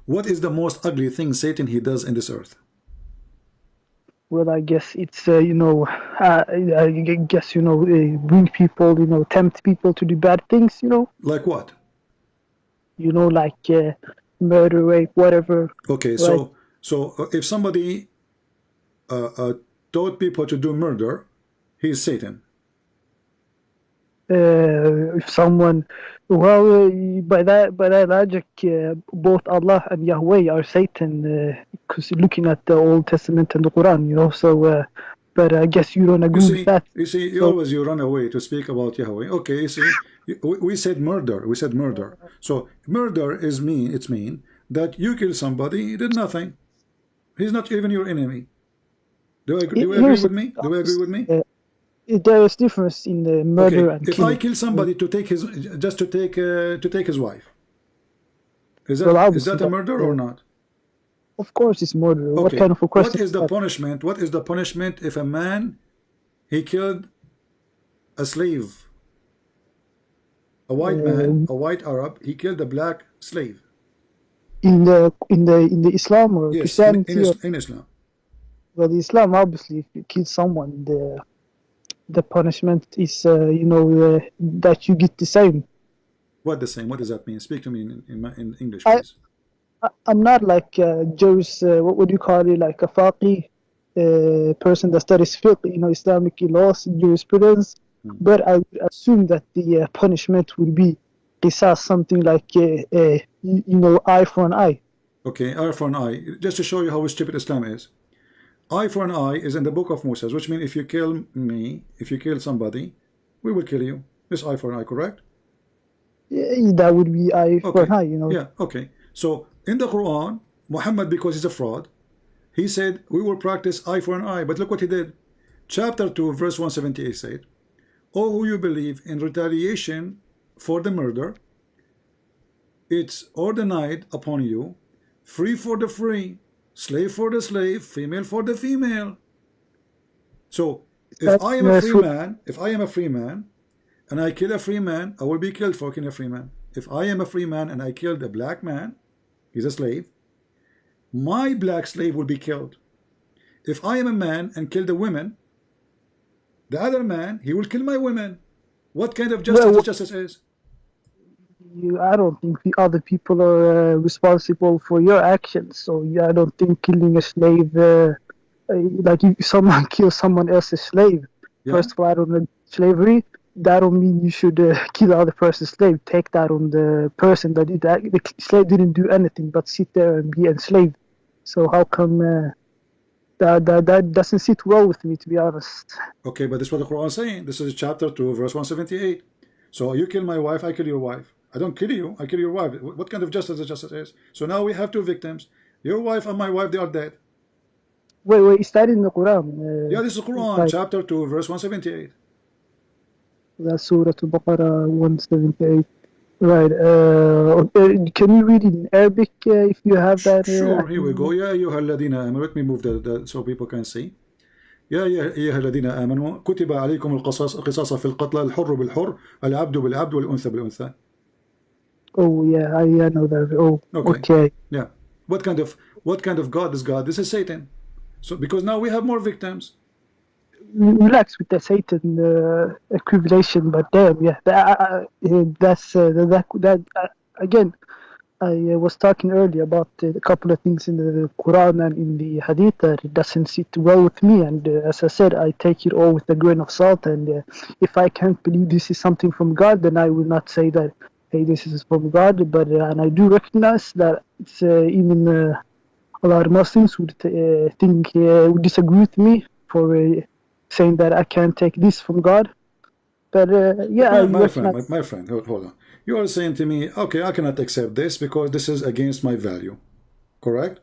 What is the most ugly thing Satan he does in this earth? Well, I guess it's you know, I guess, you know, bring people, you know, tempt people to do bad things, you know. Like what? You know, like murder, rape, whatever. Okay, right? So if somebody taught people to do murder, he's Satan. if someone, well, by that logic, both Allah and Yahweh are Satan, because looking at the Old Testament and the Quran, you know. So, but I guess you don't agree with that. You see, So, you run away to speak about Yahweh. Okay, you see, we said murder. We said murder. So murder is mean that you kill somebody, he did nothing. He's not even your enemy. Do you agree with me? Do we agree with me? There is difference in the murder and if killing. I kill somebody to take his his wife, is that a murder or not? Of course, it's murder. Okay. What kind of a question? What is the punishment? What is the punishment if a man he killed a slave, a white man, a white Arab, he killed a black slave? In the Islam or Yes, Christianity? in Islam. Well, Islam, obviously, if you kill someone, the punishment is that you get the same. What the same? What does that mean? Speak to me in English, please. I'm not like Jewish, what would you call it, like a faqih person that studies fiqh, Islamic laws, jurisprudence, but I would assume that the punishment would be qisas, something like eye for an eye. Okay, eye for an eye. Just to show you how stupid Islam is. Eye for an eye is in the book of Moses, which means if you kill me, if you kill somebody, we will kill you. This eye for an eye, correct? Yeah, that would be eye for an eye, Yeah, okay. So in the Quran, Muhammad, because he's a fraud, he said we will practice eye for an eye. But look what he did. Chapter 2, verse 178 said, "O who you believe in retaliation for the murder, it's ordained upon you, free for the free, slave for the slave, female for the female." So if I am a free man, and I kill a free man, I will be killed for killing a free man. If I am a free man and I killed a black man, he's a slave, my black slave will be killed. If I am a man and kill the women, the other man, he will kill my women. What kind of justice is? I don't think the other people are responsible for your actions. So I don't think killing a slave, like if someone kills someone else's slave, first of all, I don't know slavery. That don't mean you should kill the other person's slave. Take that on the person that did that. The slave didn't do anything but sit there and be enslaved. So how come that doesn't sit well with me, to be honest? Okay, but this is what the Quran is saying. This is chapter 2, verse 178. So you kill my wife, I kill your wife. I don't kill you, I kill your wife. What kind of justice is? So now we have two victims. Your wife and my wife, they are dead. Wait, is that in the Quran? Yeah, this is Quran, chapter 2, verse 178. That's Surah Al-Baqarah 178. Right. Can you read it in Arabic if you have that? Sure, here we go. يا أيها الذين آمنوا. Let me move that so people can see. يا أيها الذين آمنوا كتب عليكم القصاص في القتلى الحر بالحر العبد بالعبد والأنثى بالأنثى. Oh yeah, I know that. Oh, okay. Yeah. What kind of God is God? This is Satan. So because now we have more victims. Relax with the Satan equivalation, but damn, yeah, again. I was talking earlier about a couple of things in the Quran and in the Hadith that it doesn't sit well with me, and as I said, I take it all with a grain of salt. And if I can't believe this is something from God, then I will not say that, hey, this is from God. But and I do recognize that it's even a lot of Muslims would would disagree with me for saying that I can't take this from God. But yeah, my friend, hold on. You are saying to me, okay, I cannot accept this because this is against my value, correct?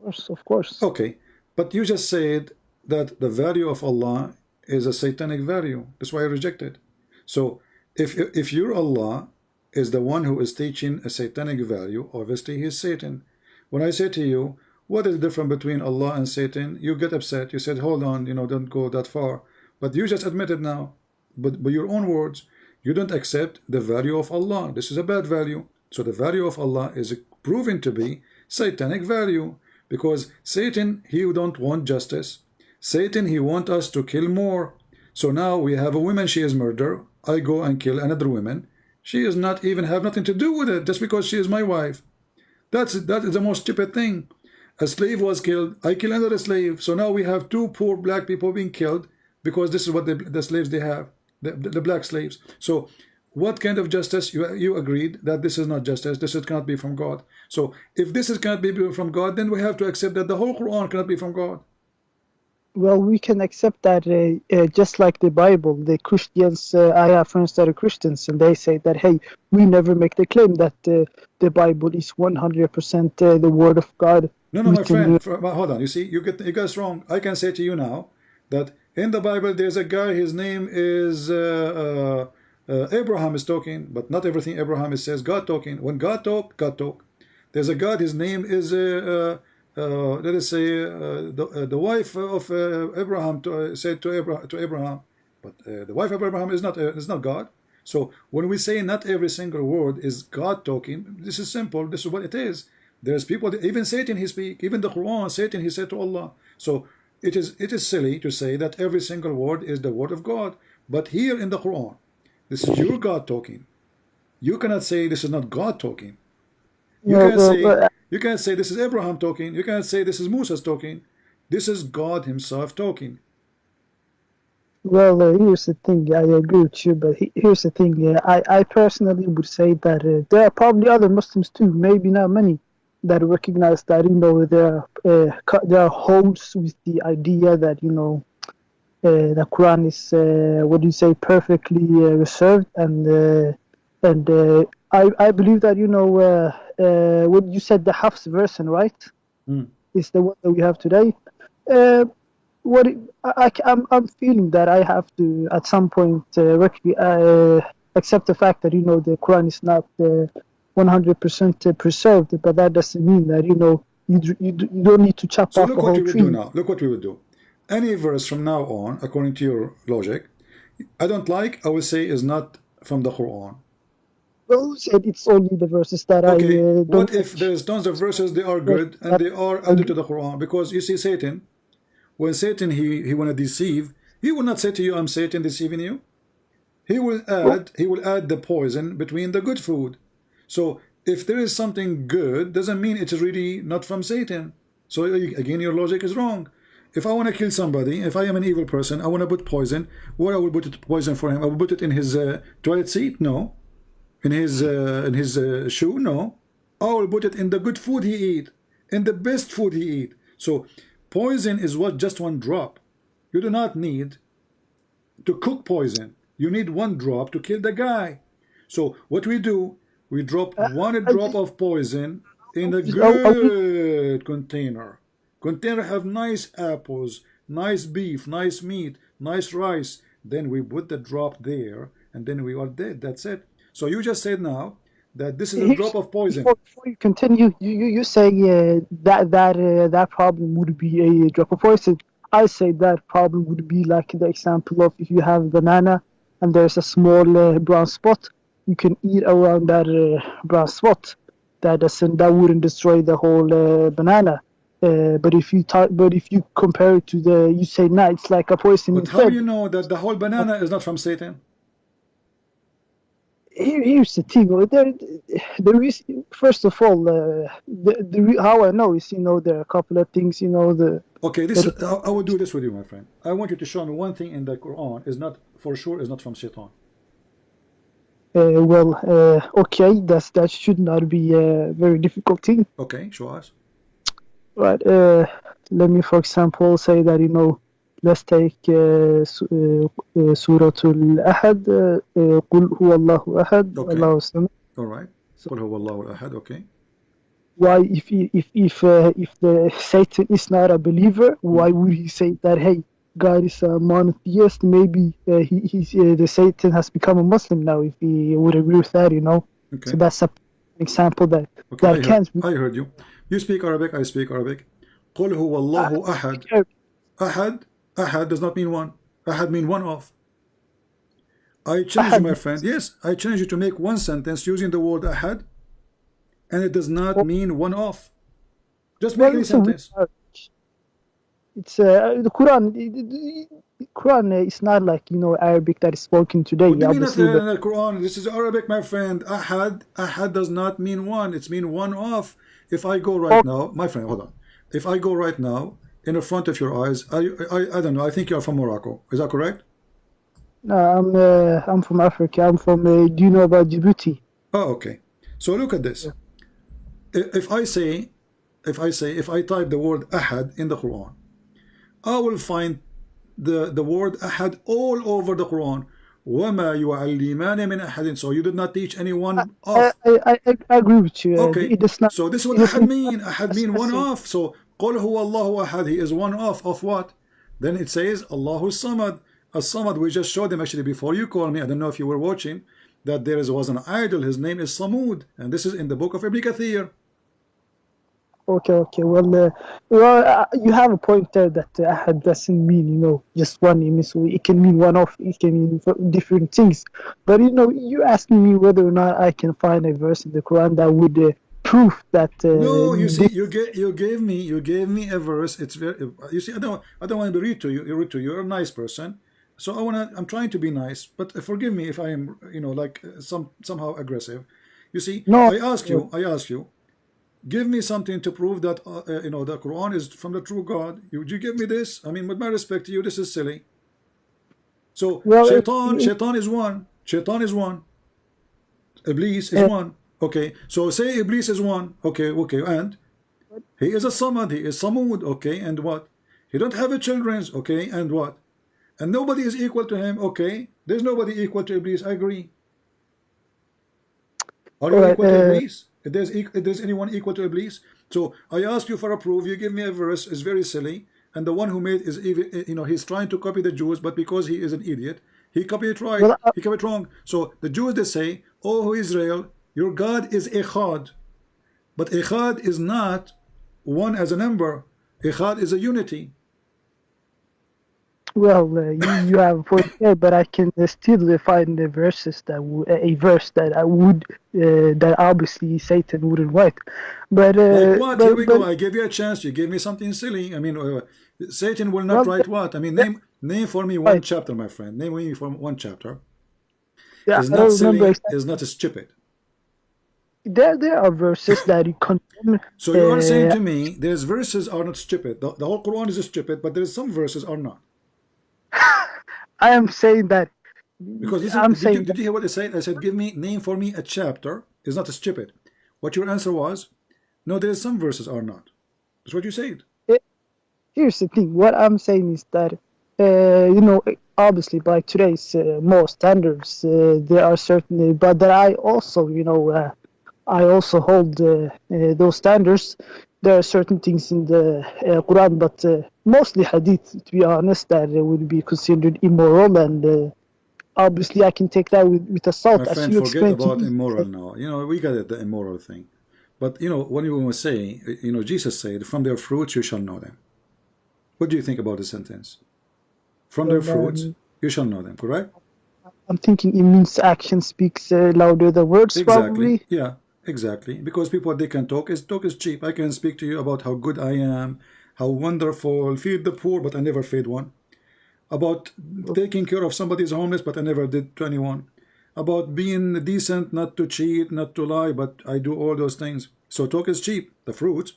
Of course. Okay, but you just said that the value of Allah is a satanic value. That's why I reject it. So if your Allah is the one who is teaching a satanic value, obviously he is Satan. When I say to you, what is the difference between Allah and Satan? You get upset. You said, hold on, don't go that far. But you just admitted now, but by your own words, you don't accept the value of Allah. This is a bad value. So the value of Allah is proven to be satanic value, because Satan, he don't want justice. Satan, he want us to kill more. So now we have a woman, she is murder. I go and kill another woman. She is not even have nothing to do with it, just because she is my wife. That is the most stupid thing. A slave was killed. I kill another slave. So now we have two poor black people being killed because this is what the slaves they have. the black slaves. So what kind of justice? You agreed that this is not justice, this cannot be from God. So if this cannot be from God, then we have to accept that the whole Quran cannot be from God. Well, we can accept that just like the Bible, the Christians, I have friends that are Christians, and they say that, hey, we never make the claim that the Bible is 100% the Word of God. No, my friend, hold on. You see, you guys wrong. I can say to you now that in the Bible there's a guy, his name is Abraham is talking, but not everything Abraham says God talking. When God talk, God talk. There's a God, his name is let us say the wife of Abraham said to Abraham, but the wife of Abraham is not God. So when we say not every single word is God talking, this is simple. This is what it is. There's people, even Satan he speak, even the Quran, Satan he said to Allah. So it is silly to say that every single word is the word of God. But here in the Quran, this is your God talking. You cannot say this is not God talking. You can't say this is Abraham talking. You can't say this is Moses talking. This is God himself talking. Well, here's the thing. I agree with you, but here's the thing. I personally would say that there are probably other Muslims too, maybe not many, that recognize that, you know, there are holes with the idea that, you know, the Quran is what do you say, perfectly reserved, and I believe that, you know, what you said, the Hafs version, right? Is the one that we have today. I'm feeling that I have to at some point accept the fact that, you know, the Quran is not 100% preserved, but that doesn't mean that, you know, you don't need to chop off the whole tree. Look what we would do. Any verse from now on, according to your logic, I don't like, I would say is not from the Quran. Well, said it's only the verses that I don't. What if there's tons of verses, they are good and they are added to the Quran? Because you see, Satan, when Satan he want to deceive, he will not say to you, I'm Satan deceiving you. He will add the poison between the good food. So if there is something good, doesn't mean it is really not from Satan. So again, your logic is wrong. If I want to kill somebody, if I am an evil person, I want to put poison. Where I will put poison for him? I will put it in his toilet seat? No. In his shoe? No. I will put it in the good food he eat, in the best food he eat. So poison is what, just one drop. You do not need to cook poison. You need one drop to kill the guy. So what we do, we drop one drop of poison in a good container. Container have nice apples, nice beef, nice meat, nice rice. Then we put the drop there, and then we are dead. That's it. So you just said now that this is a drop of poison. Before you continue, you say that problem would be a drop of poison. I say that problem would be like the example of if you have a banana and there's a small brown spot, you can eat around that brown spot. That wouldn't destroy the whole banana. But if you compare it to you say, nah, it's like a poison. But how do you know that the whole banana is not from Satan? Here's the thing. There is, first of all, how I know is, you know, there are a couple of things, you know, Okay, I will do this with you, my friend. I want you to show me one thing in the Quran is not, for sure, is not from Satan. Okay, that should not be a very difficult thing. Okay, show us. Right. Let me, for example, say that, you know, let's take Suratul Ahad. Qul huwa Allahu Ahad. Okay. Allahu Samad. All right. Qul huwa Allahu Ahad. Okay. Why, if the Satan is not a believer, why would he say that? Hey, God is a monotheist. Maybe the Satan has become a Muslim now. If he would agree with that, you know. Okay. So that's an example that I heard you. You speak Arabic. I speak Arabic. Qul huwa Allahu Ahad. Ahad does not mean one. Ahad mean one of. I challenge you, my friend. Yes, I challenge you to make one sentence using the word Ahad, and it does not mean one of. Just make any sentence. It's the Quran. The Quran is not like, you know, Arabic that is spoken today. What do you mean the Quran? This is Arabic, my friend. Ahad does not mean one. It's mean one of. If I go right now, my friend, hold on. If I go right now in the front of your eyes, I don't know. I think you are from Morocco. Is that correct? No, I'm from Africa. I'm from. Do you know about Djibouti? Oh, okay. So look at this. If I type the word Ahad in the Quran, I will find the word Ahad all over the Quran. وَمَا يُعَلِّمَانِ مِنْ أَحَدٍ. So you did not teach anyone off. I agree with you. Okay. It does not. So this is what Ahad mean. Ahad mean one off. So قُلْ هُوَ اللَّهُ أَحَدٍ. He is one off of what? Then it says Allahu Samad. As-Samad, we just showed them actually before you called me. I don't know if you were watching, that there was an idol. His name is Samud, and this is in the book of Ibn Kathir. Okay. Well, you have a point there that Ahad doesn't mean, just one name. So it can mean one off. It can mean different things. But you're asking me whether or not I can find a verse in the Quran that would prove that. No, you see, you gave me a verse. It's very. You see, I don't want to read to you. You're a nice person. So I'm trying to be nice, but forgive me if I am, like somehow aggressive. You see, no, I ask you, give me something to prove that the Quran is from the true God. Would you give me this? I mean, with my respect to you, this is silly. So Shaitan is one. Shaitan is one. Iblis is one. Okay. So say Iblis is one. Okay, and he is a Samad. He is Samud. Okay, and what? He don't have a children's. Okay, and what? And nobody is equal to him. Okay, there's nobody equal to Iblis. I agree. Are you equal to Iblis? If there's anyone equal to Iblis? So I ask you for a proof. You give me a verse. It's very silly. And the one who made is even, he's trying to copy the Jews, but because he is an idiot, he copied it right. He copied it wrong. So the Jews, they say, "Oh Israel, your God is Echad," but Echad is not one as a number. Echad is a unity. Well, you have a point there, but I can still find the verses a verse that that obviously Satan wouldn't write. But like what? Here we go. I gave you a chance. You gave me something silly. I mean, Satan will not write what? I mean, name for me one chapter, my friend. Name me for one chapter. Yeah, it's not silly. It's not stupid. There are verses that you condemn. So you are saying to me, there's verses are not stupid. The whole Quran is stupid, but there's some verses are not. I am saying that because did you hear what I said? I said, name for me a chapter. It's not stupid. What your answer was? No, there's some verses are not. That's what you said. Here's the thing. What I'm saying is that obviously by today's more standards, there are certain, but that I also hold those standards. There are certain things in the Quran, but mostly Hadith, to be honest, that would be considered immoral, and obviously I can take that with a salt. My friend, forget about immoral now. We got it, the immoral thing. But when you say, Jesus said, "From their fruits you shall know them." What do you think about the sentence? From their fruits you shall know them, correct? I'm thinking it means action speaks louder than words, probably. Yeah. Exactly, because people, they can talk is cheap. I can speak to you about how good I am, how wonderful, feed the poor, but I never fed one. About taking care of somebody's homeless, but I never did to anyone. About being decent, not to cheat, not to lie, but I do all those things. So talk is cheap. The fruit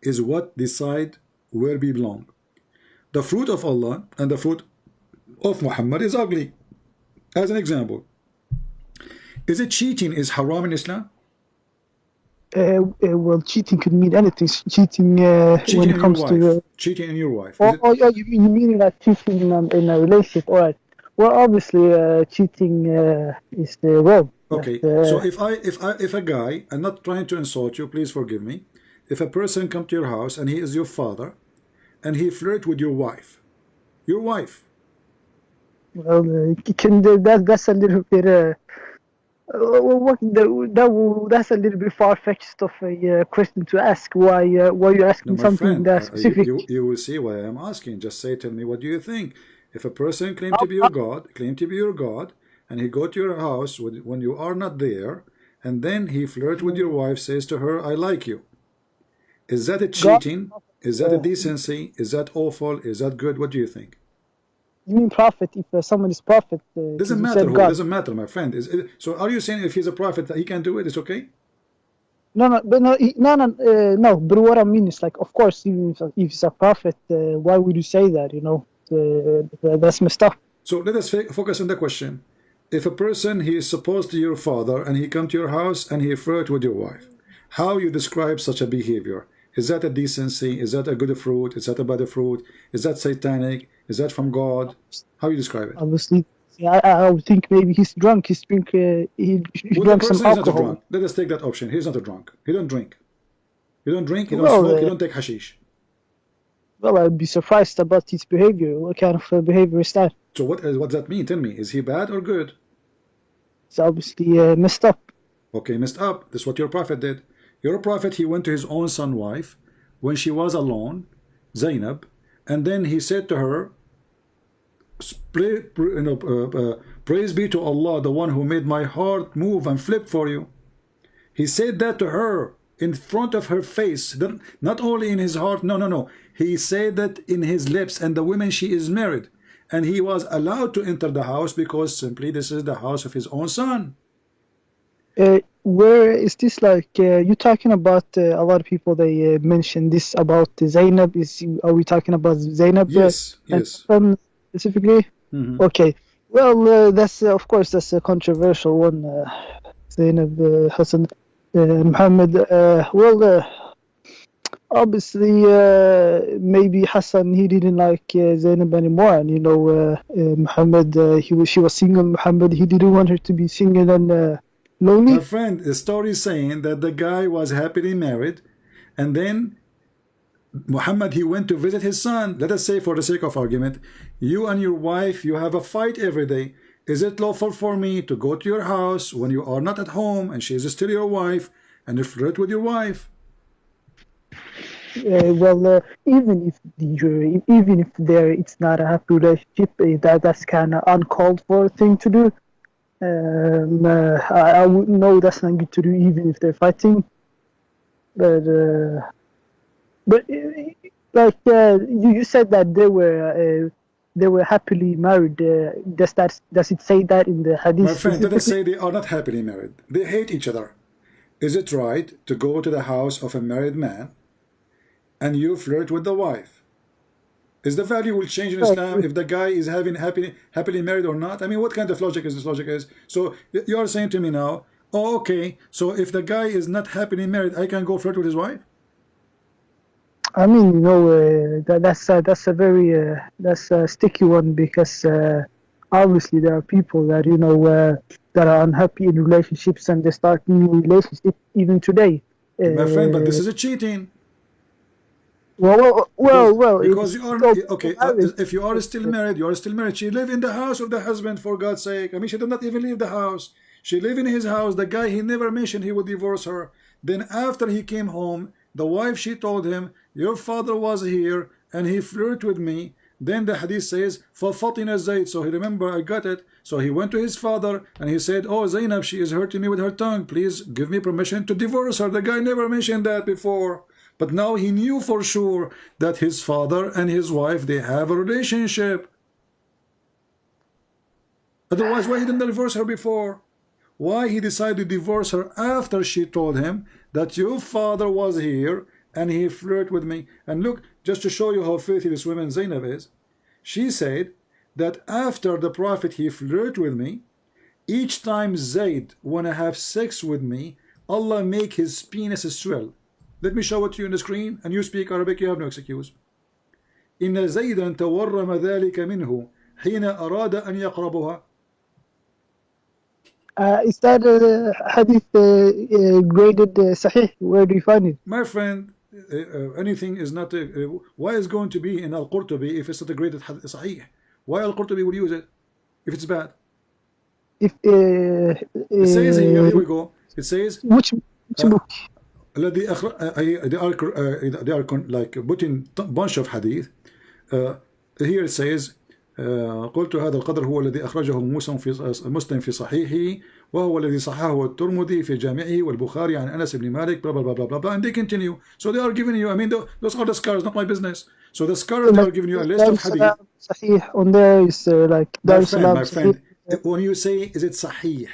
is what decide where we belong. The fruit of Allah and the fruit of Muhammad is ugly. As an example, is it cheating is haram in Islam? Well, cheating could mean anything. Cheating when it comes to cheating in your wife. You mean that cheating in a relationship? All right. Well, obviously, cheating is wrong. Okay. So if a guy, I'm not trying to insult you. Please forgive me. If a person come to your house and he is your father, and he flirt with your wife. Well, that's a little bit. That's a little bit far-fetched of a question to ask. Why you're asking something that specific? You will see why I'm asking. Just say, tell me, what do you think? If a person claim to be your God, and he go to your house when you are not there, and then he flirt with your wife, says to her, "I like you." Is that a cheating? Is that a decency? Is that awful? Is that good? What do you think? You mean prophet? If someone is prophet, doesn't matter. Who doesn't matter, my friend. So are you saying if he's a prophet that he can do it? It's okay? No. But what I mean is, like, of course, even if he's a prophet, why would you say that? That's messed up. So let us focus on the question. If a person, he is supposed to your father, and he come to your house and he flirt with your wife, how you describe such a behavior? Is that a decency? Is that a good fruit? Is that a bad fruit? Is that satanic? Is that from God? How you describe it? Obviously, I would think maybe he's drunk. He drank some alcohol. Let us take that option. He's not a drunk. He don't drink. He don't drink. He don't smoke. He don't take hashish. Well, I'd be surprised about his behavior. What kind of behavior is that? So what does that mean? Tell me. Is he bad or good? It's obviously messed up. Okay, messed up. This is what your prophet did. Your prophet, he went to his own son's wife when she was alone, Zainab, and then he said to her, praise be to Allah, the one who made my heart move and flip for you. He said that to her in front of her face, not only in his heart, no. He said that in his lips, and the woman, she is married, and he was allowed to enter the house because simply this is the house of his own son. Where is this like you talking about a lot of people they mention this about Zainab? Are we talking about Zainab? Yes. Specifically? Okay. Well, that's of course that's a controversial one. Zainab Hassan Muhammad. Obviously, maybe Hassan he didn't like Zainab anymore, and Muhammad she was single. Muhammad he didn't want her to be single and lonely. My friend, the story is saying that the guy was happily married, and then Muhammad he went to visit his son. Let us say, for the sake of argument, you and your wife you have a fight every day. Is it lawful for me to go to your house when you are not at home and she is still your wife and you flirt with your wife? Even if it's not a happy relationship, that's kind of uncalled for thing to do. I wouldn't know that's not good to do even if they're fighting. But you said that they were happily married. Does it say that in the hadith? My friend, let us say they are not happily married. They hate each other. Is it right to go to the house of a married man and you flirt with the wife? Is the value will change in Islam if the guy is happily married or not? I mean, what kind of logic is this? So you are saying to me now, oh, okay, so if the guy is not happily married, I can go flirt with his wife? I mean, that's a very that's a sticky one, because obviously there are people that that are unhappy in relationships and they start new relationships even today. My friend, but this is a cheating. Well. Because you are okay. If you are still married, you are still married. She live in the house of the husband, for God's sake. I mean, she did not even leave the house. She live in his house. The guy, he never mentioned he would divorce her. Then after he came home, the wife, she told him, your father was here and he flirted with me. Then the hadith says, فَفَطِنَ زَيْد. So he remember, I got it. So he went to his father and he said, oh, Zainab, she is hurting me with her tongue. Please give me permission to divorce her. The guy never mentioned that before. But now he knew for sure that his father and his wife, they have a relationship. Otherwise, why he didn't divorce her before? Why he decided to divorce her after she told him that your father was here and he flirted with me? And look, just to show you how filthy this woman Zainab is, she said that after the Prophet he flirted with me, each time Zayd wanna have sex with me, Allah make his penis swell. Let me show it to you on the screen, and you speak Arabic, you have no excuse. إن زيدا تورم ذلك منه حين أراد أن يقربها. Is that hadith graded Sahih? Where do you find it? My friend, anything is not. Why is going to be in Al-Qurtubi if it's not a graded Sahih? Why Al-Qurtubi will use it if it's bad? It says here we go. It says which book? They are like putting bunch of hadith. Here it says قلت هذا القدر هو الذي أخرجه مسلم في صحيحه وهو الذي صححه الترمذي في جامعه والبخاري عن أنس بن مالك blah blah blah blah blah, and they continue. So they are giving you, I mean, those are the scholars, not my business. So the scholars, they are giving you a list of hadith. Sahih on there is like my friend, when you say is it Sahih,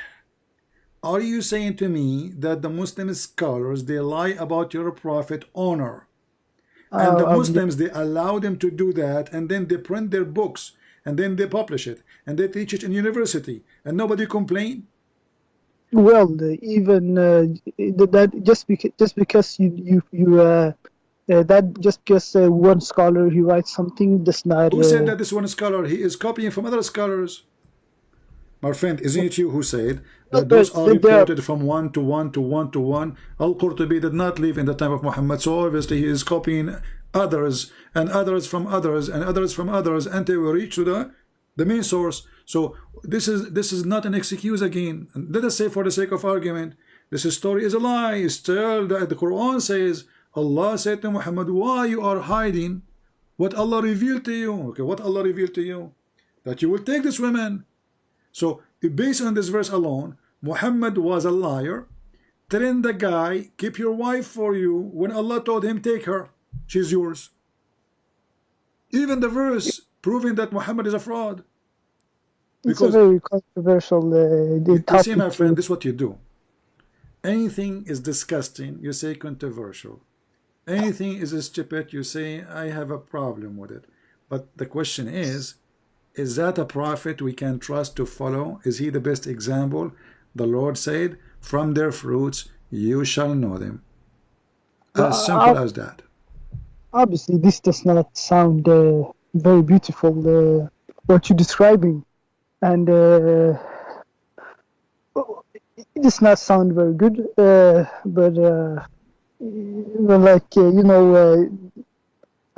are you saying to me that the Muslim scholars, they lie about your prophet honor, and the Muslims, they allow them to do that, and then they print their books and then they publish it, and they teach it in university, and nobody complain. Well, that just because that just because one scholar he writes something does not. Who said that this one scholar he is copying from other scholars? My friend, isn't it you who said that those are reported from one to one to one to one? Al-Qurtubi did not live in the time of Muhammad, so obviously he is copying others and others from others and others from others until we reach to the main source. So this is not an excuse again. And let us say, for the sake of argument, this story is a lie. Still, the Quran says, Allah said to Muhammad, why you are hiding what Allah revealed to you? Okay, what Allah revealed to you? That you will take this woman. So based on this verse alone, Muhammad was a liar, telling the guy, keep your wife for you, when Allah told him, take her, she's yours. Even the verse proving that Muhammad is a fraud. Because it's a very controversial topic. You see, my friend, this is what you do. Anything is disgusting, you say controversial. Anything is stupid, you say I have a problem with it. But the question is that a prophet we can trust to follow? Is he the best example? The Lord said, from their fruits you shall know them. As simple as that. Obviously, this does not sound very beautiful, what you're describing. And it does not sound very good,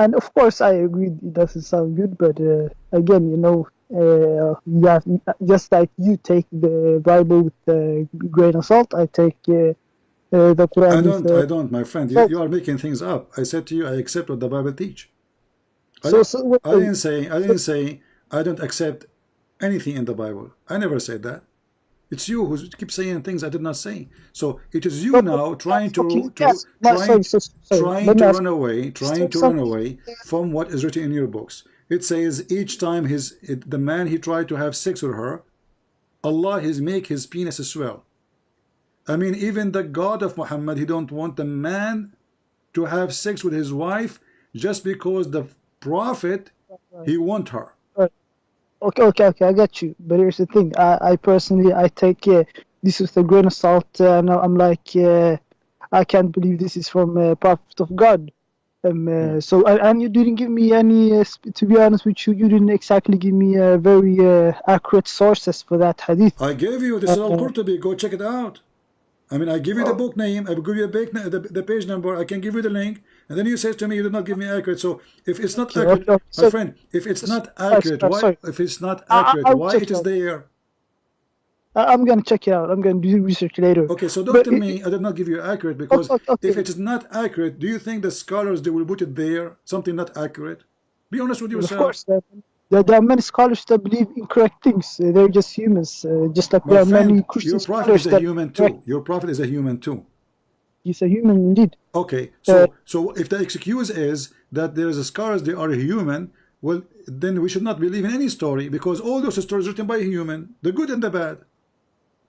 and of course I agree it doesn't sound good, but again, you have, just like you take the Bible with a grain of salt, I take the Quran. I don't, my friend. You are making things up. I said to you, I accept what the Bible teach. I didn't say I don't accept anything in the Bible. I never said that. It's you who keep saying things I did not say. So it is you now trying to run away from what is written in your books. It says each time the man he tried to have sex with her, Allah make his penis swell. I mean, even the God of Muhammad, he don't want the man to have sex with his wife just because the prophet he want her. Okay, I got you. But here's the thing. I personally, I take this with a grain of salt. And I'm like, I can't believe this is from a prophet of God. So, and you didn't give me any, to be honest with you, you didn't exactly give me very accurate sources for that hadith. I gave you, this is Al-Qurtubi, go check it out. I mean, I give you the book name, I give you the page number, I can give you the link, and then you say to me, you did not give me accurate. So if it's not accurate, my friend, if it's not accurate, why it is there? I'm going to check it out. I'm going to do research later. Okay, so don't tell me I did not give you accurate, because if it is not accurate, do you think the scholars, they will put it there, something not accurate? Be honest with yourself. Of course, there are many scholars that believe incorrect things. They're just humans, just like there are many Christian scholars. Your prophet is a human too. Your prophet is a human too. He's a human indeed. Okay, so if the excuse is that there is a scholars, they are human, well, then we should not believe in any story, because all those stories written by a human, the good and the bad.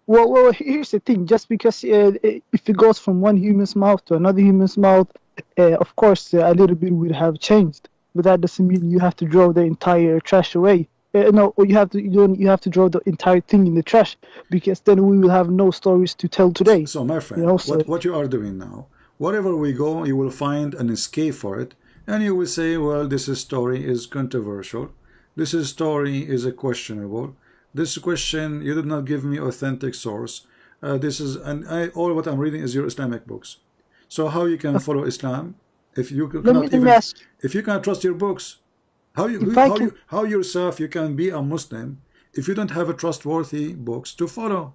Well, here's the thing. Just because if it goes from one human's mouth to another human's mouth, of course, a little bit would have changed. But that doesn't mean you have to throw the entire trash away. No, or you have to throw the entire thing in the trash, because then we will have no stories to tell today. So, my friend, what you are doing now, wherever we go, you will find an escape for it, and you will say, well, this story is controversial. This story is questionable. This question, you did not give me authentic source. All what I'm reading is your Islamic books. So how you can follow Islam if you cannot if you cannot trust your books? How yourself you can be a Muslim if you don't have a trustworthy books to follow?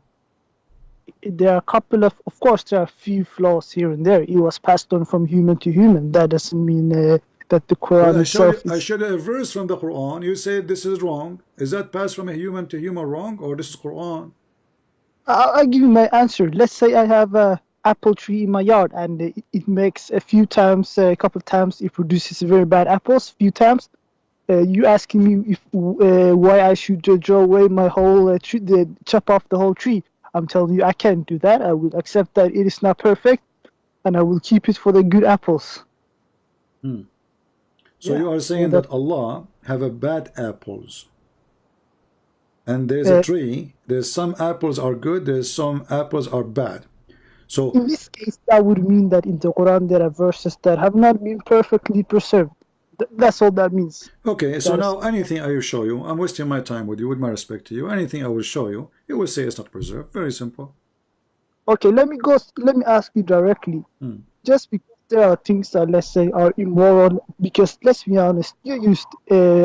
There are a couple of course, there are a few flaws here and there. It was passed on from human to human. That doesn't mean that the Quran itself. I showed you a verse from the Quran. You said this is wrong. Is that passed from a human to human wrong, or this is Quran? I'll give you my answer. Let's say I have a apple tree in my yard, and it makes a couple of times, it produces very bad apples. Few times, you asking me why I should throw away my whole tree, chop off the whole tree. I'm telling you, I can't do that. I will accept that it is not perfect, and I will keep it for the good apples. So you are saying that Allah have a bad apples. and there's a tree. There's some apples are good, there's some apples are bad. So in this case, that would mean that in the Quran there are verses that have not been perfectly preserved. That's all that means. okay, so now anything I will show you, I'm wasting my time with you, with my respect to you. Anything I will show you, you will say it's not preserved. Very simple. Okay, let me ask you directly. Just because there are things that, let's say, are immoral, because let's be honest, you used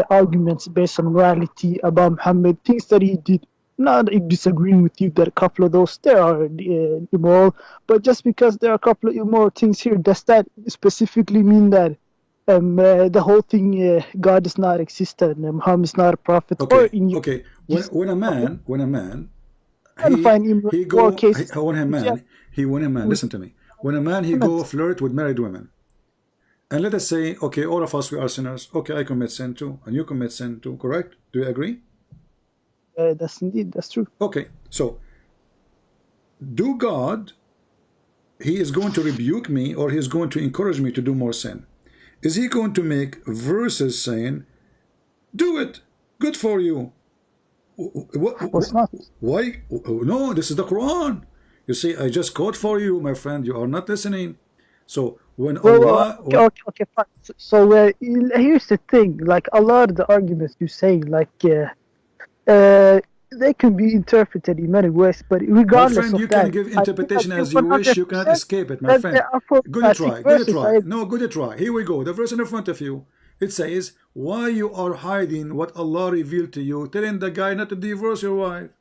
arguments based on morality about Muhammad, things that he did. Not disagreeing with you that a couple of those there are immoral, but just because there are a couple of immoral things here, does that specifically mean that the whole thing, God does not exist and Muhammad is not a prophet? Okay, or in your, okay. When a man, when a man, listen to me. When a man, he go flirt with married women, and let us say, okay, all of us, we are sinners. Okay, I commit sin too, and you commit sin too. Correct? Do you agree? That's true. Okay, so do God, he is going to rebuke me, or he is going to encourage me to do more sin? Is he going to make verses saying, do it, good for you? Why? No, this is the Quran. You see, I just quote for you, my friend. You are not listening. So when Allah, okay, fine. So here's the thing. Like a lot of the arguments you say, like they can be interpreted in many ways, but regardless my friend, of you that, can give interpretation as you wish. You cannot escape it, my friend. Good try. Good try. No, good try. Here we go. The verse in front of you. It says, why you are hiding what Allah revealed to you, telling the guy not to divorce your wife.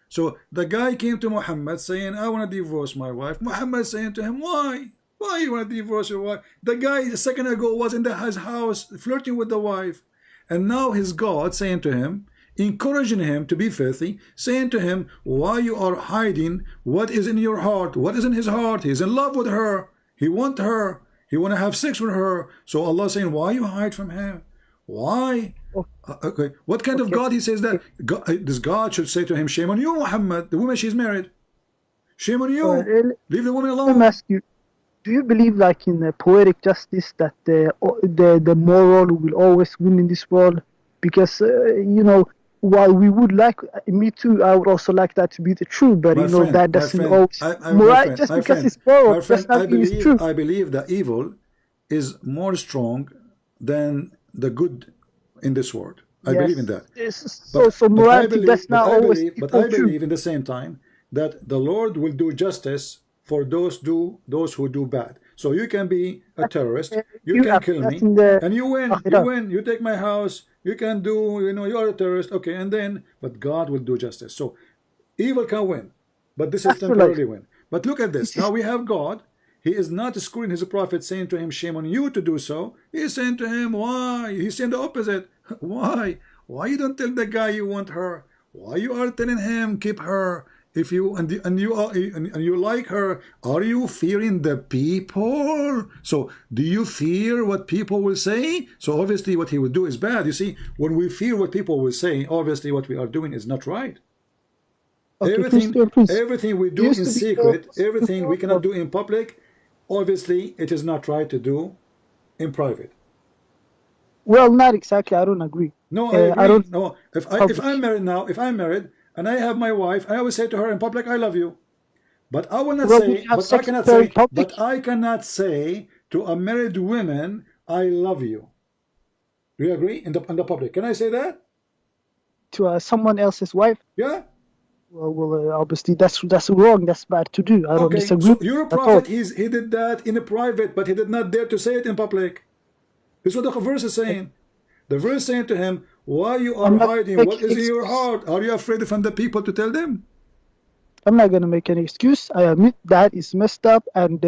So the guy came to Muhammad saying, I want to divorce my wife. Muhammad saying to him, why? Why you want to divorce your wife? The guy a second ago was in his house flirting with the wife. And now his God saying to him, encouraging him to be filthy, saying to him, why you are hiding what is in your heart? What is in his heart? He's in love with her. He want her. He want to have sex with her. So Allah saying, why you hide from him? Why? Okay. What kind of God he says that? God, this God should say to him, shame on you, Muhammad. The woman she's married. Shame on you. Leave the woman alone. Let me ask you, do you believe, like in poetic justice, that the moral will always win in this world? Because you know, while we would like, me too, I would also like that to be the truth, but my you know friend, that doesn't always. Just because it's moral does not mean it's true. I believe that evil is more strong than the good in this world. I believe in that. So morality does not always. But I believe in the same time that the Lord will do justice for those who do bad. So you can be a terrorist, you can kill me, and you win. You win. You take my house. You can do. You know, you are a terrorist. Okay, and then, but God will do justice. So evil can win, but this is temporarily win. But look at this. Now we have God. He is not screwing his prophet, saying to him, shame on you to do so. He is saying to him, why? He's saying the opposite. Why? Why you don't tell the guy you want her? Why you are telling him keep her? If you and you like her, are you fearing the people? So do you fear what people will say? So obviously what he will do is bad. You see, when we fear what people will say, obviously what we are doing is not right. Okay, everything we do in secret, everything we cannot do in public, obviously it is not right to do in private. Well, not exactly. I don't agree. No, I agree. I don't. No, if I'm married now, if I'm married and I have my wife, I always say to her in public, "I love you," but I will not say. But I cannot say. But I cannot say to a married woman, "I love you." Do you agree in the public? Can I say that to someone else's wife? Yeah. Well, obviously that's wrong. That's bad to do. I don't disagree. So your prophet, he did that in private, but he did not dare to say it in public. This is what the verse is saying. The verse saying to him, why you are hiding? What is in your heart? Are you afraid from the people to tell them? I'm not going to make any excuse. I admit that is messed up, and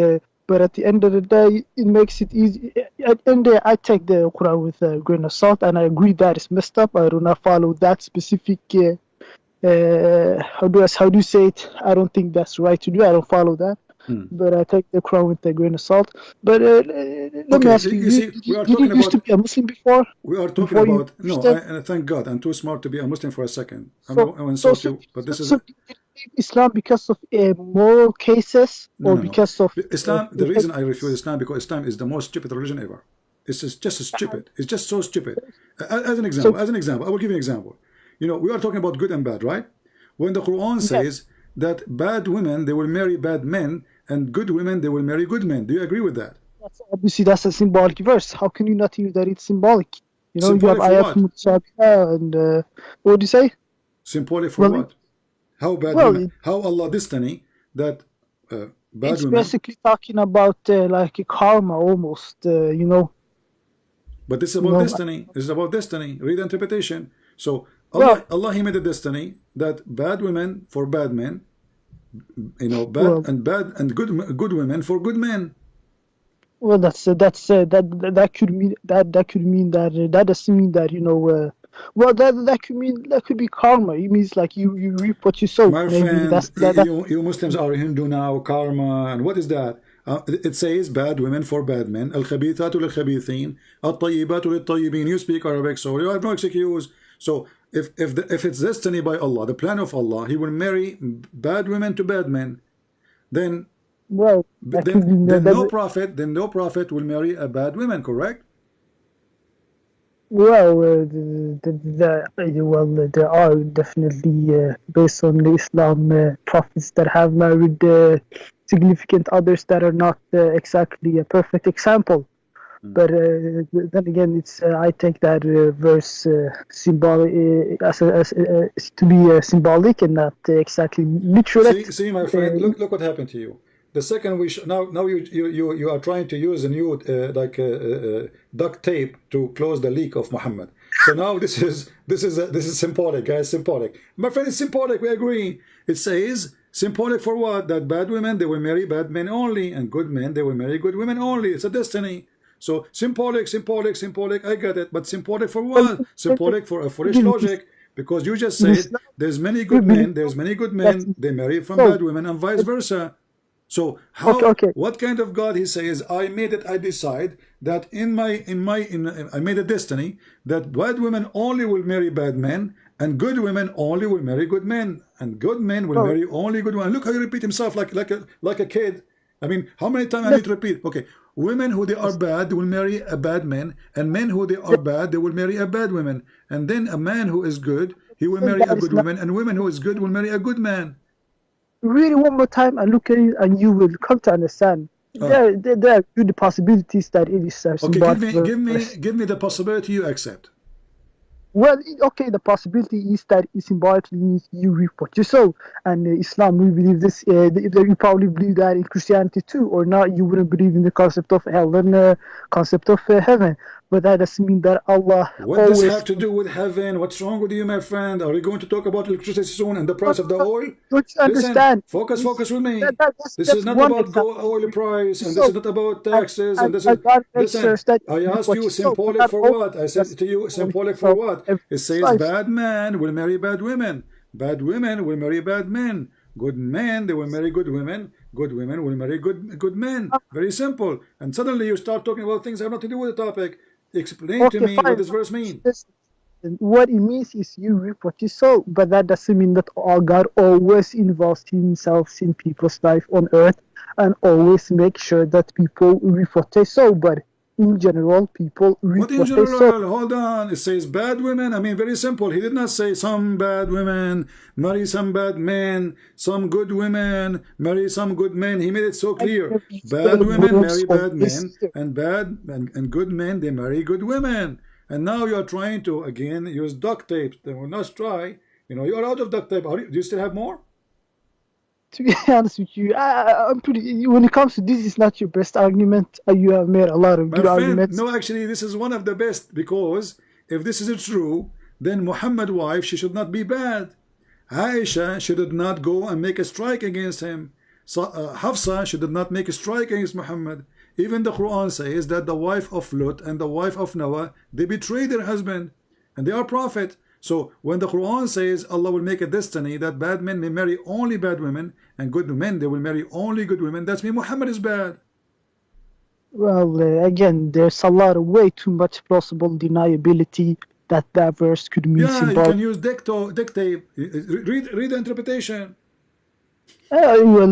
but at the end of the day, it makes it easy. At the end of the day, I take the Quran with a grain of salt, and I agree that it's messed up. I do not follow that specific. How do you say it? I don't think that's right to do. I don't follow that. But I take the Quran with a grain of salt. But let me ask you, did you used to be a Muslim before? We are talking about, no, thank God, I'm too smart to be a Muslim for a second. I will insult you, but this is... So Islam because of moral cases, or because of... Islam, the reason I refuse Islam, because Islam is the most stupid religion ever. It's just stupid. It's just so stupid. As an example, I will give you an example. you know, we are talking about good and bad, right? When the Quran says that bad women, they will marry bad men, and good women, they will marry good men. Do you agree with that? Obviously, that's a symbolic verse. How can you not use that it's symbolic? You know, symbolic you have ayat and what do you say? Symbolic for what? How bad women? How Allah destiny that bad it's women? Basically talking about like a karma almost, you know. But this is about destiny. This is about destiny. Read the interpretation. So Allah He made a destiny that bad women for bad men, you know, bad and good women for good men. Well, that could mean that could mean that doesn't mean that, you know. Well, that could mean that could be karma. It means like you reap what you sow. My friend, you Muslims are Hindu now. Karma, and what is that? It says bad women for bad men. Al-khabithatu lil-khabithin, at-tayyibatu lit-tayyibin. You speak Arabic, so you have no excuse. So if it's destiny by Allah, the plan of Allah, He will marry bad women to bad men. Then no prophet will marry a bad woman, correct? Well, there are definitely based on the Islam prophets that have married significant others that are not exactly a perfect example. But then again, it's I take that verse symbolic as to be symbolic and not exactly literal. See, my friend, look what happened to you. The second now you are trying to use a new duct tape to close the leak of Muhammad. So now this is symbolic, guys. Symbolic, my friend. It's symbolic. We agree. It says symbolic for what? That bad women, they will marry bad men only, and good men, they will marry good women only. It's a destiny. So symbolic. I get it, but symbolic for what? Symbolic for a foolish logic. Because you just said there's many good men, they marry from bad women, and vice versa. So what kind of God He says? I made it. I decide that I made a destiny that bad women only will marry bad men, and good women only will marry good men, and good men will marry only good women. Look how He repeat Himself like a kid. I mean, how many times I need to repeat? Okay, women who they are bad will marry a bad man, and men who they are bad, they will marry a bad woman, and then a man who is good, he will marry a good woman, and women who is good will marry a good man. Read it one more time and look at it, and you will come to understand. There are good possibilities that it is. Give me the possibility you accept. Well, okay, the possibility is that it symbolically means you reap what you sow. And Islam, we believe this, you probably believe that in Christianity too, or not, you wouldn't believe in the concept of hell and concept of heaven. But that doesn't mean that Allah What does it have to do with heaven? What's wrong with you, my friend? Are we going to talk about electricity soon and the price of the oil? Don't you understand? Focus with me. This is not about oil price, and this is not about taxes, and this is... Listen, I asked you symbolic for what? I said to you symbolic for what? It says bad men will marry bad women. Bad women will marry bad men. Good men, they will marry good women. Good women will marry good men. Very simple. And suddenly you start talking about things that have nothing to do with the topic. Explain to me what this verse means. What it means is you reap what you sow, but that doesn't mean that God always involves Himself in people's life on earth and always make sure that people reap what they sow. But in general, people reap what they sow. Hold on. It says bad women. I mean, very simple. He did not say some bad women marry some bad men, some good women marry some good men. He made it so clear. Bad women marry bad men, and good men, they marry good women. And now you are trying to again use duct tape. They will not try. You know, you are out of duct tape. Do you still have more? To be honest with you, I'm pretty. When it comes to this, it's not your best argument. You have made a lot of good arguments. No, actually, this is one of the best, because if this is true, then Muhammad's wife, she should not be bad. Aisha, she did not go and make a strike against him. So, Hafsa, she did not make a strike against Muhammad. Even the Quran says that the wife of Lut and the wife of Noah, they betrayed their husband, and they are prophet. So when the Quran says Allah will make a destiny that bad men may marry only bad women, and good men, they will marry only good women, that's mean Muhammad is bad. Well, again, there's a lot of way too much plausible deniability that verse could mean. Yeah, you can use dictate. Read the interpretation. You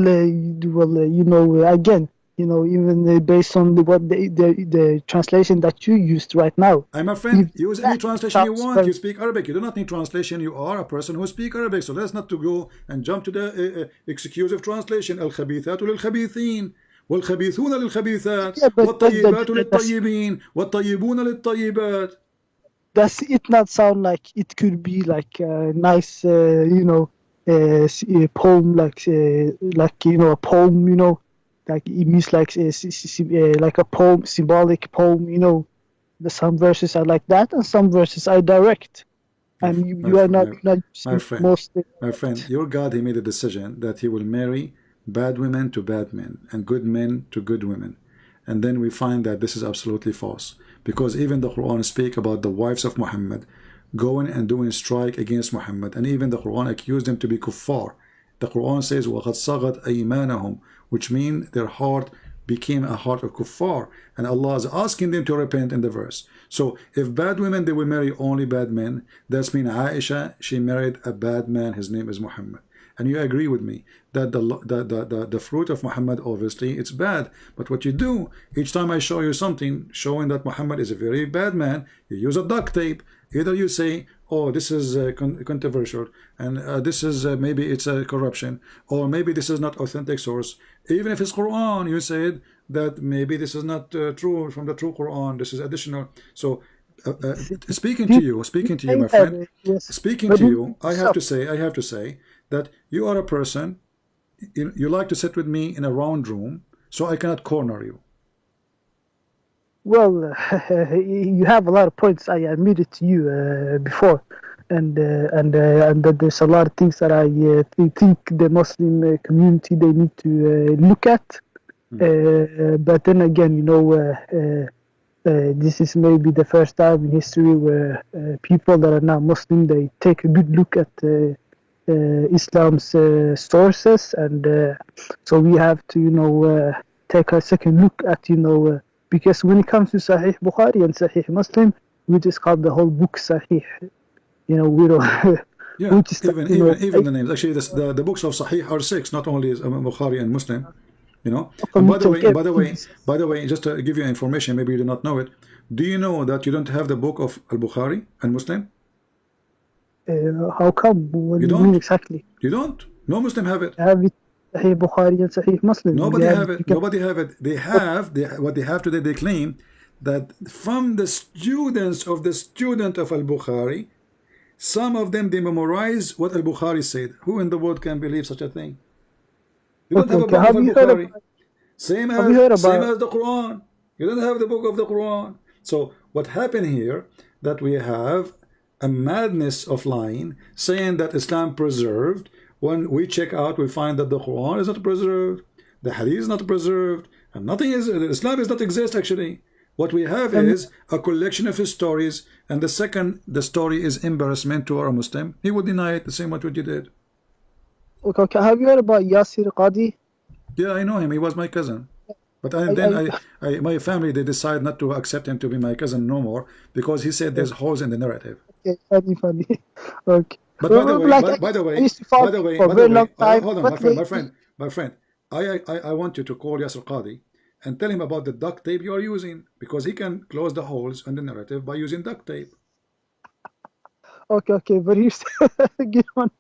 know, again, even based on the translation that you used right now. I'm a friend. If Use any that translation you sounds want. very- You speak Arabic. You do not need translation. You are a person who speaks Arabic. So let's not to go and jump to the exclusive translation. الخبيثات للخبيثين والخبيثون للخبيثات Yeah, والطيبات للطيبين والطيبون للطيبات. Does it not sound like it could be like a nice, a poem, like a poem, like it means like a poem, symbolic poem, some verses are like that and some verses are direct. And you are not my friend, mostly. my friend, your God, he made a decision that he will marry bad women to bad men and good men to good women. And then we find that this is absolutely false. Because even the Quran speak about the wives of Muhammad going and doing strike against Muhammad. And even the Quran accused them to be kuffar. The Quran says, وَقَدْ صَغَتْ أَيْمَانَهُم, which means their heart became a heart of kuffar. And Allah is asking them to repent in the verse. So if bad women, they will marry only bad men. That's mean Aisha, she married a bad man. His name is Muhammad. And you agree with me that the fruit of Muhammad, obviously, it's bad. But what you do, each time I show you something showing that Muhammad is a very bad man, you use a duct tape. Either you say, oh, this is controversial, and this is maybe it's a corruption, or maybe this is not authentic source. Even if it's Quran, you said that maybe this is not true from the true Quran. This is additional. So speaking to you, my friend, speaking to you, I have to say that you are a person, you like to sit with me in a round room, so I cannot corner you. Well, you have a lot of points. I admitted to you before, and that there's a lot of things that I think the Muslim community they need to look at. But then again, this is maybe the first time in history where people that are not Muslim they take a good look at Islam's sources, and so we have to take a second look at because when it comes to Sahih Bukhari and Sahih Muslim, we just call the whole book Sahih. We don't. Yeah, even the names. Actually, the books of Sahih are 6, not only Bukhari and Muslim. And by the way, just to give you information, maybe you do not know it. Do you know that you don't have the book of Al-Bukhari and Muslim? How come? What do you mean exactly? You don't? No Muslim have it. I have it. Sahih Bukhari and Sahih Muslim. Nobody have it. Nobody have it. They have what they have today. They claim that from the students of the student of Al-Bukhari, some of them they memorize what Al-Bukhari said. Who in the world can believe such a thing? You don't have a book of Al-Bukhari. Same as the Quran. You don't have the book of the Quran. So what happened here, that we have a madness of lying, saying that Islam preserved. When we check out, we find that the Quran is not preserved, the Hadith is not preserved, and nothing is, Islam does not exist actually. What we have is a collection of his stories, and the story is embarrassment to our Muslim. He would deny it, the same what you did. Okay, have you heard about Yasir Qadhi? Yeah, I know him. He was my cousin. But my family, they decide not to accept him to be my cousin no more, because he said there's holes in the narrative. Okay, funny. Okay. But by the way, hold on, my friend, I want you to call Yasir Qadhi and tell him about the duct tape you are using, because he can close the holes in the narrative by using duct tape. Okay, but you get one.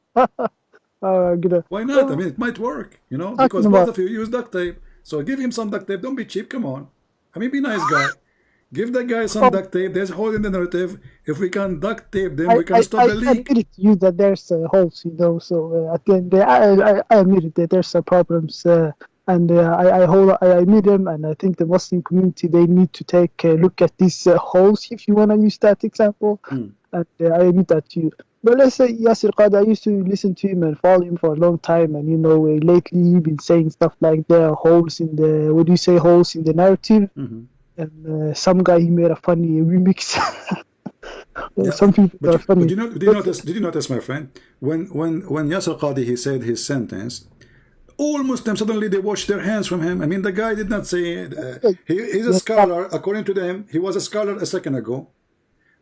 Why not? I mean, it might work, because both of you use duct tape. So give him some duct tape. Don't be cheap. Come on. I mean, be nice guy. Give that guy some duct tape. There's a hole in the narrative. If we can duct tape them, we can stop the leak. I admit to you that there's holes, so at the end, I admit that there's problems, and I admit them, and I think the Muslim community, they need to take a look at these holes, if you want to use that example, and I admit that to you. But let's say Yasir Qadhi, I used to listen to him and follow him for a long time, and lately he's been saying stuff like there are holes in the, what do you say, holes in the narrative? And some guy, he made a funny remix. Some people are funny. Did you notice, my friend, when Yasir Qadhi, he said his sentence, all Muslims suddenly they washed their hands from him. I mean, the guy did not say he's a scholar. According to them, he was a scholar a second ago.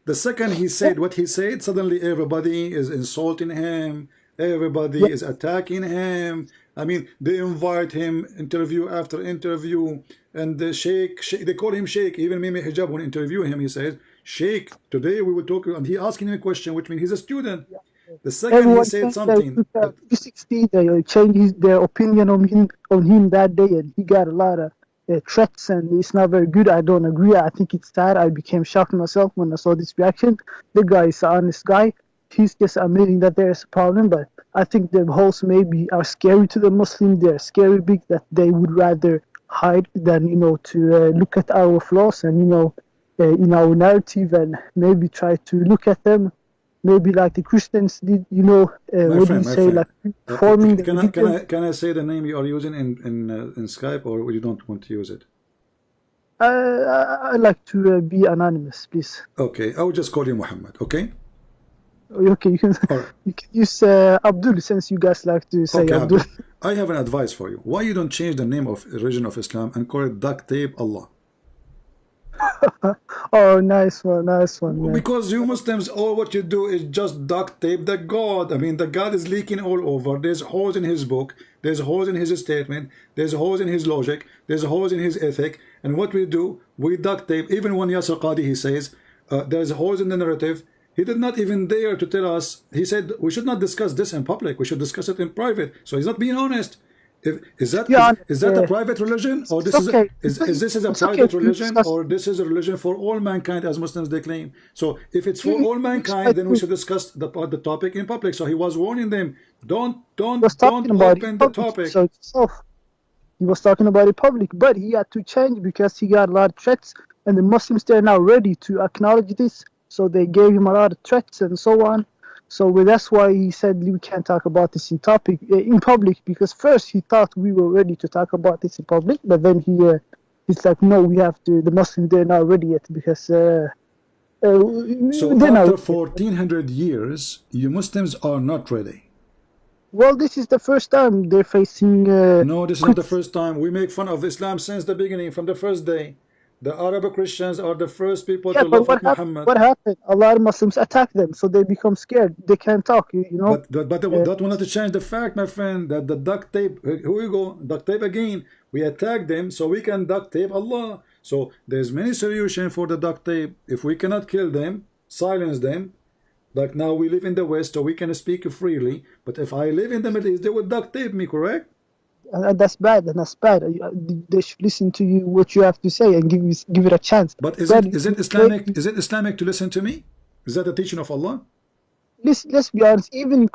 The second he said what he said, suddenly everybody is insulting him. Everybody is attacking him. I mean, they invite him interview after interview, and the sheikh, they call him sheikh. Even Mimi Hijab, when interviewing him, he says, sheikh, today we will talk, and he asking him a question, which means he's a student. The second Everyone he said changed something, their 360, they changed their opinion on him that day, and he got a lot of threats, and it's not very good. I don't agree. I think it's sad. I became shocked myself when I saw this reaction. The guy is an honest guy. He's just admitting that there's a problem, but I think the holes maybe are scary to the Muslim. They're scary big that they would rather hide than, to look at our flaws and, in our narrative, and maybe try to look at them. Maybe like the Christians did, what do you say, like forming the religion. Can I say the name you are using in Skype, or you don't want to use it? I like to be anonymous, please. Okay, I will just call you Muhammad, okay? Okay, you can use Abdul, since you guys like to say okay, Abdul. I have an advice for you. Why you don't change the name of religion of Islam and call it duct tape Allah? Oh, nice one, man. Because you Muslims, all what you do is just duct tape the God. I mean, the God is leaking all over. There's holes in his book. There's holes in his statement. There's holes in his logic. There's holes in his ethic. And what we do, we duct tape. Even when Yasser Qadhi, he says, there's holes in the narrative. He did not even dare to tell us. He said, we should not discuss this in public. We should discuss it in private. So he's not being honest. Is that a private religion, or this is this a private religion, or this is a religion for all mankind, as Muslims they claim? So if it's for all mankind, then we should discuss the topic in public. So he was warning them, don't open the topic. So he was talking about it public, but he had to change because he got a lot of threats, and the Muslims, they're now ready to acknowledge this. So they gave him a lot of threats and so on. So that's why he said we can't talk about this in public, because first he thought we were ready to talk about this in public, but then he's like, no, we have to. The Muslims, they're not ready yet because. So after 1400 years, you Muslims are not ready. Well, this is the first time they're facing. No, this is not the first time. We make fun of Islam since the beginning, from the first day. The Arab Christians are the first people to love Muhammad. What happened? A lot of Muslims attack them, so they become scared. They can't talk, But that will not change the fact, my friend, that the duct tape, here we go, duct tape again. We attack them so we can duct tape Allah. So there's many solutions for the duct tape. If we cannot kill them, silence them. Like now we live in the West, so we can speak freely. But if I live in the Middle East, they would duct tape me, correct? And that's bad. They should listen to you, what you have to say, and give it a chance. But is it Islamic? Is it Islamic to listen to me? Is that the teaching of Allah? Let's be honest. Even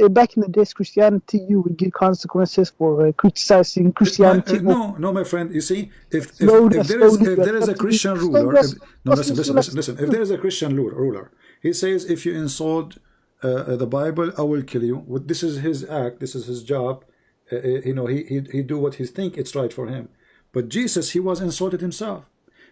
back in the days, Christianity, you would get consequences for criticizing Christianity. No, my friend. You see, if there is a Christian ruler, listen. If there is a Christian ruler, he says, if you insult the Bible, I will kill you. This is his act. This is his job. He do what he think it's right for him. But Jesus, he was insulted himself.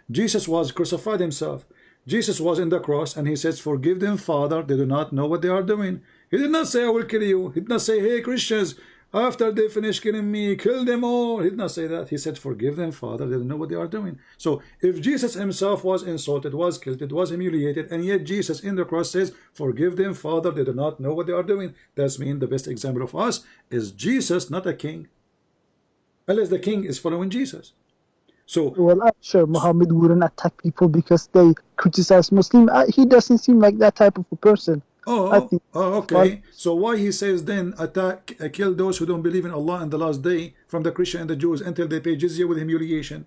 Jesus was crucified himself. Jesus was in the cross, and he says, forgive them, Father, they do not know what they are doing. He did not say, I will kill you. He did not say, hey Christians, after they finish killing me, kill them all. He did not say that. He said, forgive them, Father, they don't know what they are doing. So if Jesus himself was insulted, was killed, was humiliated, and yet Jesus in the cross says, forgive them, Father, they do not know what they are doing. That's mean the best example of us is Jesus, not a king. Unless the king is following Jesus. So, well, I'm sure Muhammad wouldn't attack people because they criticize Muslim. He doesn't seem like that type of a person. Okay. So why he says then kill those who don't believe in Allah and the last day, from the Christian and the Jews, until they pay jizya with humiliation?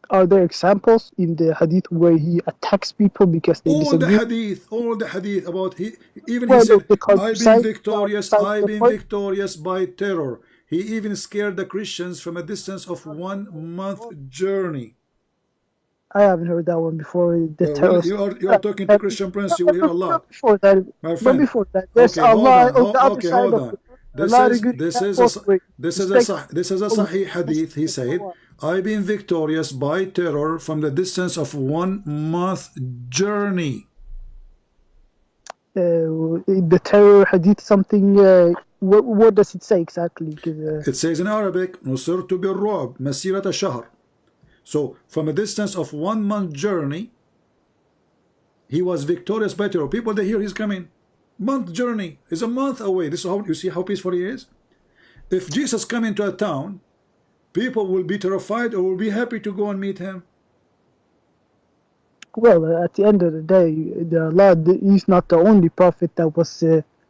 Are there examples in the hadith where he attacks people because they disagree? All the hadith about he said, I've been victorious by terror. He even scared the Christians from a distance of 1 month journey. I haven't heard that one before. You are talking to Christian Prince, you will hear a lot. Before that, my before that, there's Allah on the other side of it. This is a Sahih hadith. He said, I've been victorious by terror from the distance of 1 month journey. The terror hadith, something. What does it say exactly? It says in Arabic, نصرت بالرعب مسيرة شهر. So from a distance of 1 month journey, he was victorious by terror. People, they hear he's coming. Month journey is a month away. This is how you see how peaceful he is. if Jesus come into a town, people will be terrified or will be happy to go and meet him. Well, at the end of the day, Allah, he's not the only prophet that was,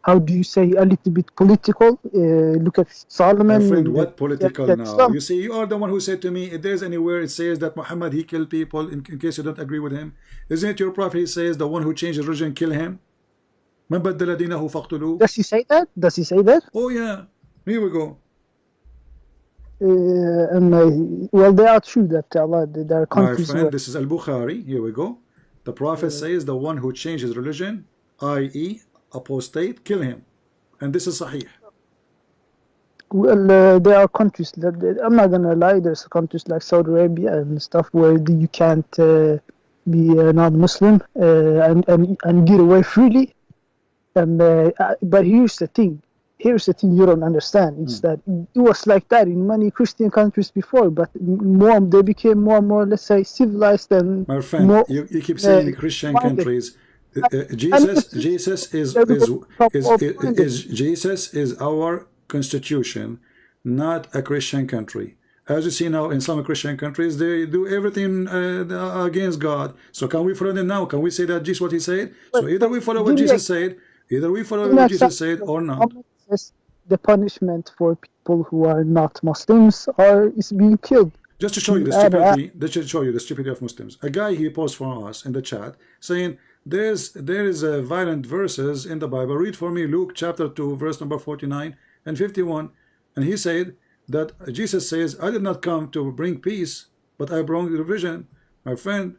how do you say, a little bit political. Look at Solomon. My friend, and, what political now? Islam. You see, you are the one who said to me, if there's anywhere it says that Muhammad, he killed people, in case you don't agree with him. Isn't it your prophet, he says, the one who changed his religion, kill him? Does he say that? Does he say that? Oh yeah, here we go. Well, they are true that Allah, there are countries My friend, where... this is Al-Bukhari. Here we go. The prophet says the one who changed his religion, i.e. apostate, kill him. And this is Sahih. Well, there are countries that, I'm not gonna lie, there's countries like Saudi Arabia and stuff where you can't be non-Muslim and get away freely. But here's the thing you don't understand. It's that it was like that in many Christian countries before, but they became more and more, let's say, civilized and my friend, more, you keep saying Christian countries. Jesus is our constitution, not a Christian country. As you see now in some Christian countries, they do everything against God. So can we follow them now? Can we say that Jesus what he said? So either we follow what Jesus said, or not. The punishment for people who are not Muslims is being killed. Just to show you the stupidity, the stupidity of Muslims. A guy he posted for us in the chat saying there is violent verses in the Bible. Read for me Luke chapter 2 verse number 49 and 51, and he said that Jesus says, I did not come to bring peace, but I brought division. My friend,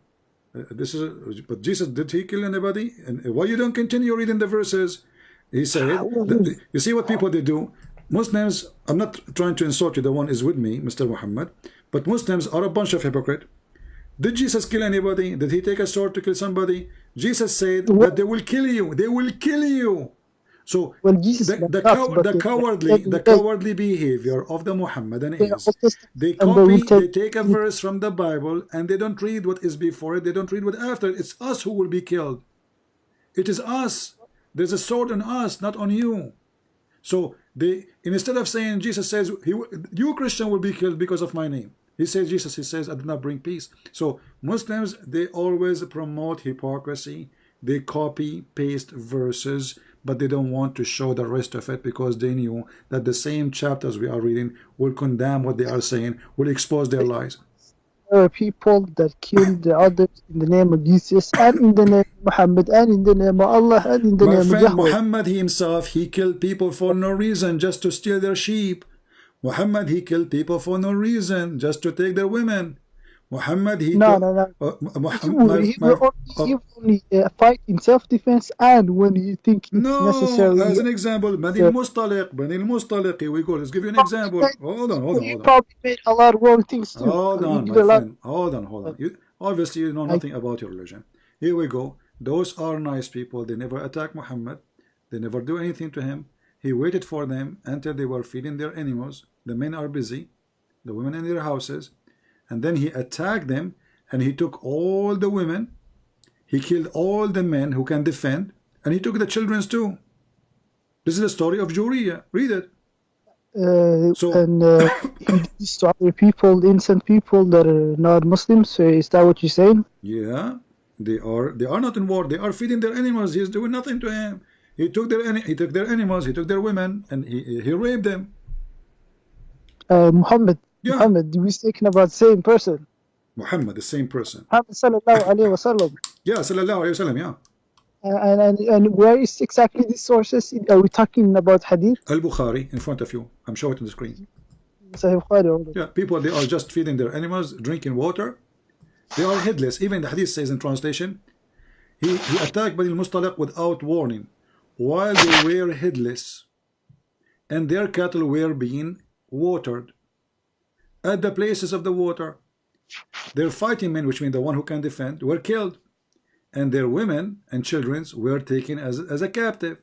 but Jesus, did he kill anybody? And why you don't continue reading the verses? He said, you see what people they do? Muslims, I'm not trying to insult you, the one is with me, Mr. Muhammad, but Muslims are a bunch of hypocrites. Did Jesus kill anybody? Did he take a sword to kill somebody? Jesus said that they will kill you. They will kill you. So the cowardly behavior of the Muhammadan is they take a verse from the Bible and they don't read what is before it. They don't read what after. It's us who will be killed. It is us. There's a sword on us, not on you. So instead of saying Jesus says you Christian will be killed because of my name, he says I did not bring peace. So Muslims, they always promote hypocrisy. They copy paste verses, but they don't want to show the rest of it because they knew that the same chapters we are reading will condemn what they are saying, will expose their lies. There are people that kill the others in the name of Jesus and in the name of Muhammad and in the name of Allah and in the name of Yahweh. Muhammad himself, he killed people for no reason, just to steal their sheep. Muhammad, he killed people for no reason, just to take their women. Muhammad, he will only fight in self-defense and when you think it's necessary. As an example, Bani al-Mustaliq, here we go. Let's give you an example. Hold on. You probably made a lot of wrong things too. Hold on, my friend. Hold on. Obviously, you know nothing about your religion. Here we go. Those are nice people. They never attack Muhammad. They never do anything to him. He waited for them until they were feeding their animals. The men are busy. The women in their houses. And then he attacked them and he took all the women, he killed all the men who can defend, and he took the children too. This is the story of Juriya. Read it. He did this to other people, innocent people that are not Muslims. So is that what you're saying? Yeah, they are not in war. They are feeding their animals. He's doing nothing to him. He took their animals, he took their women, and he raped them. Muhammad, we're speaking about the same person. Muhammad, the same person. Muhammad sallallahu alayhi wa sallam. Yeah, sallallahu alayhi wa sallam, yeah. And where is exactly these sources? Are we talking about hadith? Al-Bukhari, in front of you. I'm showing it on the screen. Sahih. Yeah, people, they are just feeding their animals, drinking water. They are headless. Even the hadith says in translation, he attacked Bani al-Mustaliq without warning, while they were headless, and their cattle were being watered at the places of the water. Their fighting men, which means the one who can defend, were killed, and their women and children were taken as a captive.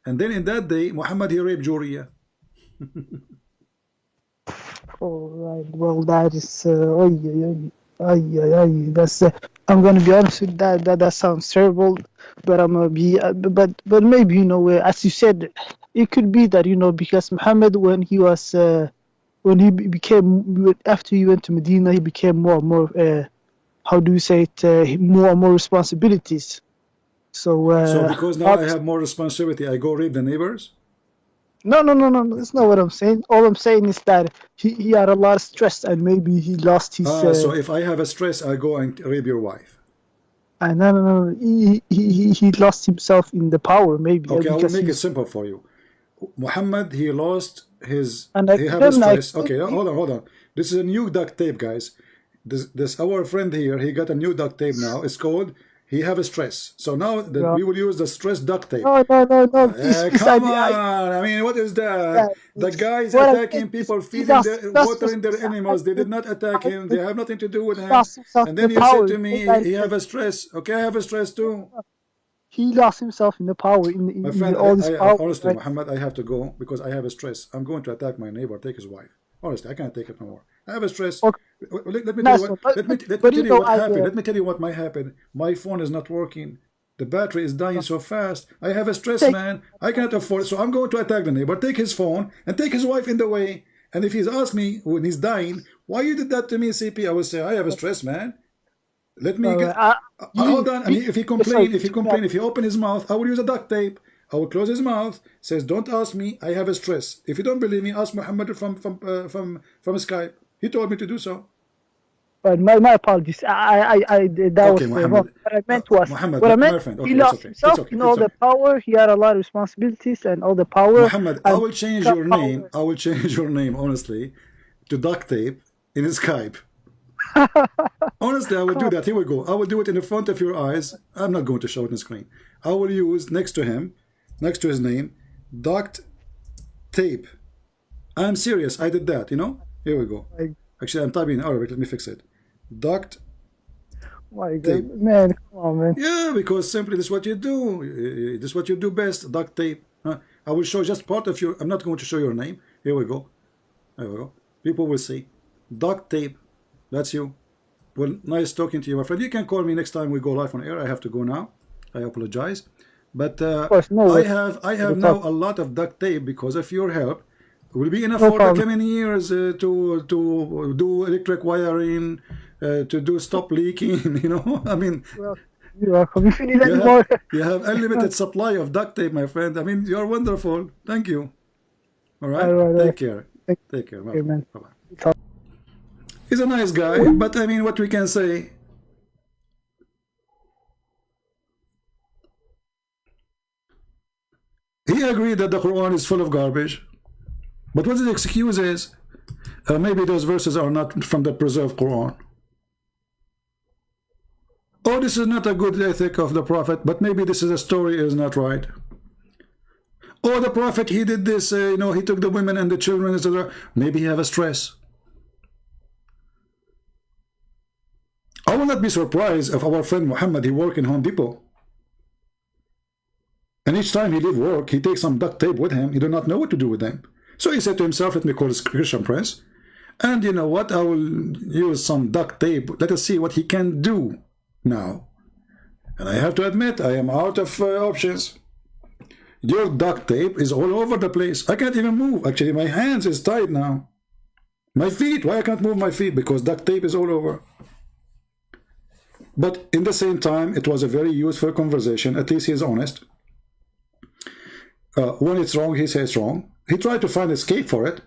And then in that day, Muhammad, he raped Juriya. All right. Well, that is that's I'm gonna be honest with that. That sounds terrible, but I'm gonna be but maybe, you know, as you said, it could be that, because Muhammad, when he was when he became, after he went to Medina, he became more and more how do you say it, more and more responsibilities. So because now I have more responsibility, I go rape the neighbors? No, that's not what I'm saying. All I'm saying is that he had a lot of stress, and maybe he lost his. So if I have a stress, I go and rape your wife. No. He lost himself in the power, maybe. Okay, I will make it simple for you. Muhammad, he lost his. And he have a stress. Okay, hold on. This is a new duct tape, guys. This our friend here. He got a new duct tape now. It's called. He have a stress. So now we will use the stress duct tape. No. Come on. I mean, what is that? The guys attacking people, feeding water in their animals. They did not attack him. They have nothing to do with him. And then you said to me, he have a stress. Okay, I have a stress too. He lost himself in the power. My friend, all this power. Honestly, Muhammad, I have to go because I have a stress. I'm going to attack my neighbor, take his wife. Honestly, I can't take it no more. I have a stress. Okay. Let me tell you what. Let me tell you what happened. Let me tell you what might happen. My phone is not working. The battery is dying so fast. I have a stress, man. I cannot afford it. So I'm going to attack the neighbor, take his phone, and take his wife in the way. And if he's asked me when he's dying, why you did that to me, CP? I will say, I have a stress, man. Let me get. Hold on. And if he complain, if he open his mouth, I will use a duct tape. I will close his mouth. Says, don't ask me. I have a stress. If you don't believe me, ask Muhammad from Skype. He told me to do so. But my apologies. That was Muhammad. What I meant was. Muhammad, what I meant. friend. Okay, he lost himself in all the power. He had a lot of responsibilities and all the power. Muhammad, I will change your name. I will change your name, honestly, to duct tape in Skype. Honestly, I will do that. Here we go. I will do it in the front of your eyes. I'm not going to show it on the screen. I will use next to him, next to his name, duct tape. I'm serious. I did that, Here we go. Actually, I'm typing in Arabic. Let me fix it. Duct tape. Man, come on, man. Yeah, because simply this is what you do. This is what you do best, duct tape. I will show just part of your... I'm not going to show your name. Here we go. There we go. People will see. Duct tape. That's you. Well, nice talking to you, my friend. You can call me next time we go live on air. I have to go now. I apologize. But I have now a lot of duct tape because of your help. It will be enough for the coming years to do electric wiring, to do stop leaking, I mean, you're welcome. If you need any more. You have unlimited supply of duct tape, my friend. I mean, you're wonderful. Thank you. All right. Take care. Take care. Bye-bye. He's a nice guy, but I mean, what we can say. He agreed that the Quran is full of garbage. But what his excuse is, maybe those verses are not from the preserved Quran. Oh, this is not a good ethic of the Prophet, but maybe this is a story is not right. Oh, the Prophet, he did this, he took the women and the children, etc. Maybe he have a stress. I will not be surprised if our friend Muhammad, he work in Home Depot. And each time he leave work, he takes some duct tape with him. He do not know what to do with them. So he said to himself, let me call this Christian Prince. And you know what? I will use some duct tape. Let us see what he can do now. And I have to admit, I am out of options. Your duct tape is all over the place. I can't even move. Actually, my hands is tied now. My feet, why I can't move my feet? Because duct tape is all over. But in the same time, it was a very useful conversation. At least he is honest. When it's wrong, he says wrong. He tried to find escape for it,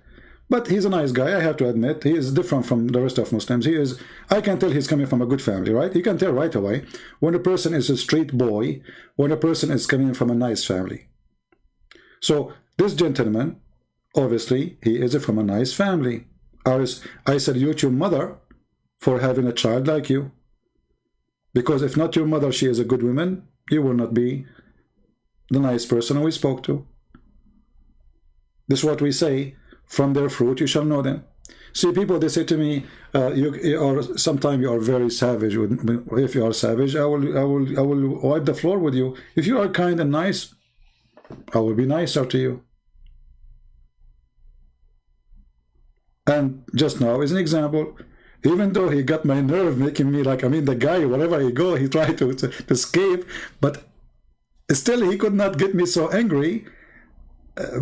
but he's a nice guy, I have to admit. He is different from the rest of Muslims. I can tell he's coming from a good family, right? You can tell right away when a person is a street boy, when a person is coming from a nice family. So this gentleman, obviously, he is from a nice family. I salute your mother for having a child like you. Because if not your mother, she is a good woman, you will not be the nice person we spoke to. This is what we say, from their fruit you shall know them. See, people, they say to me, sometimes you are very savage. If you are savage, I will wipe the floor with you. If you are kind and nice, I will be nicer to you. And just now is an example. Even though he got my nerve, making me like, the guy, wherever he go, he tried to escape, but still he could not get me so angry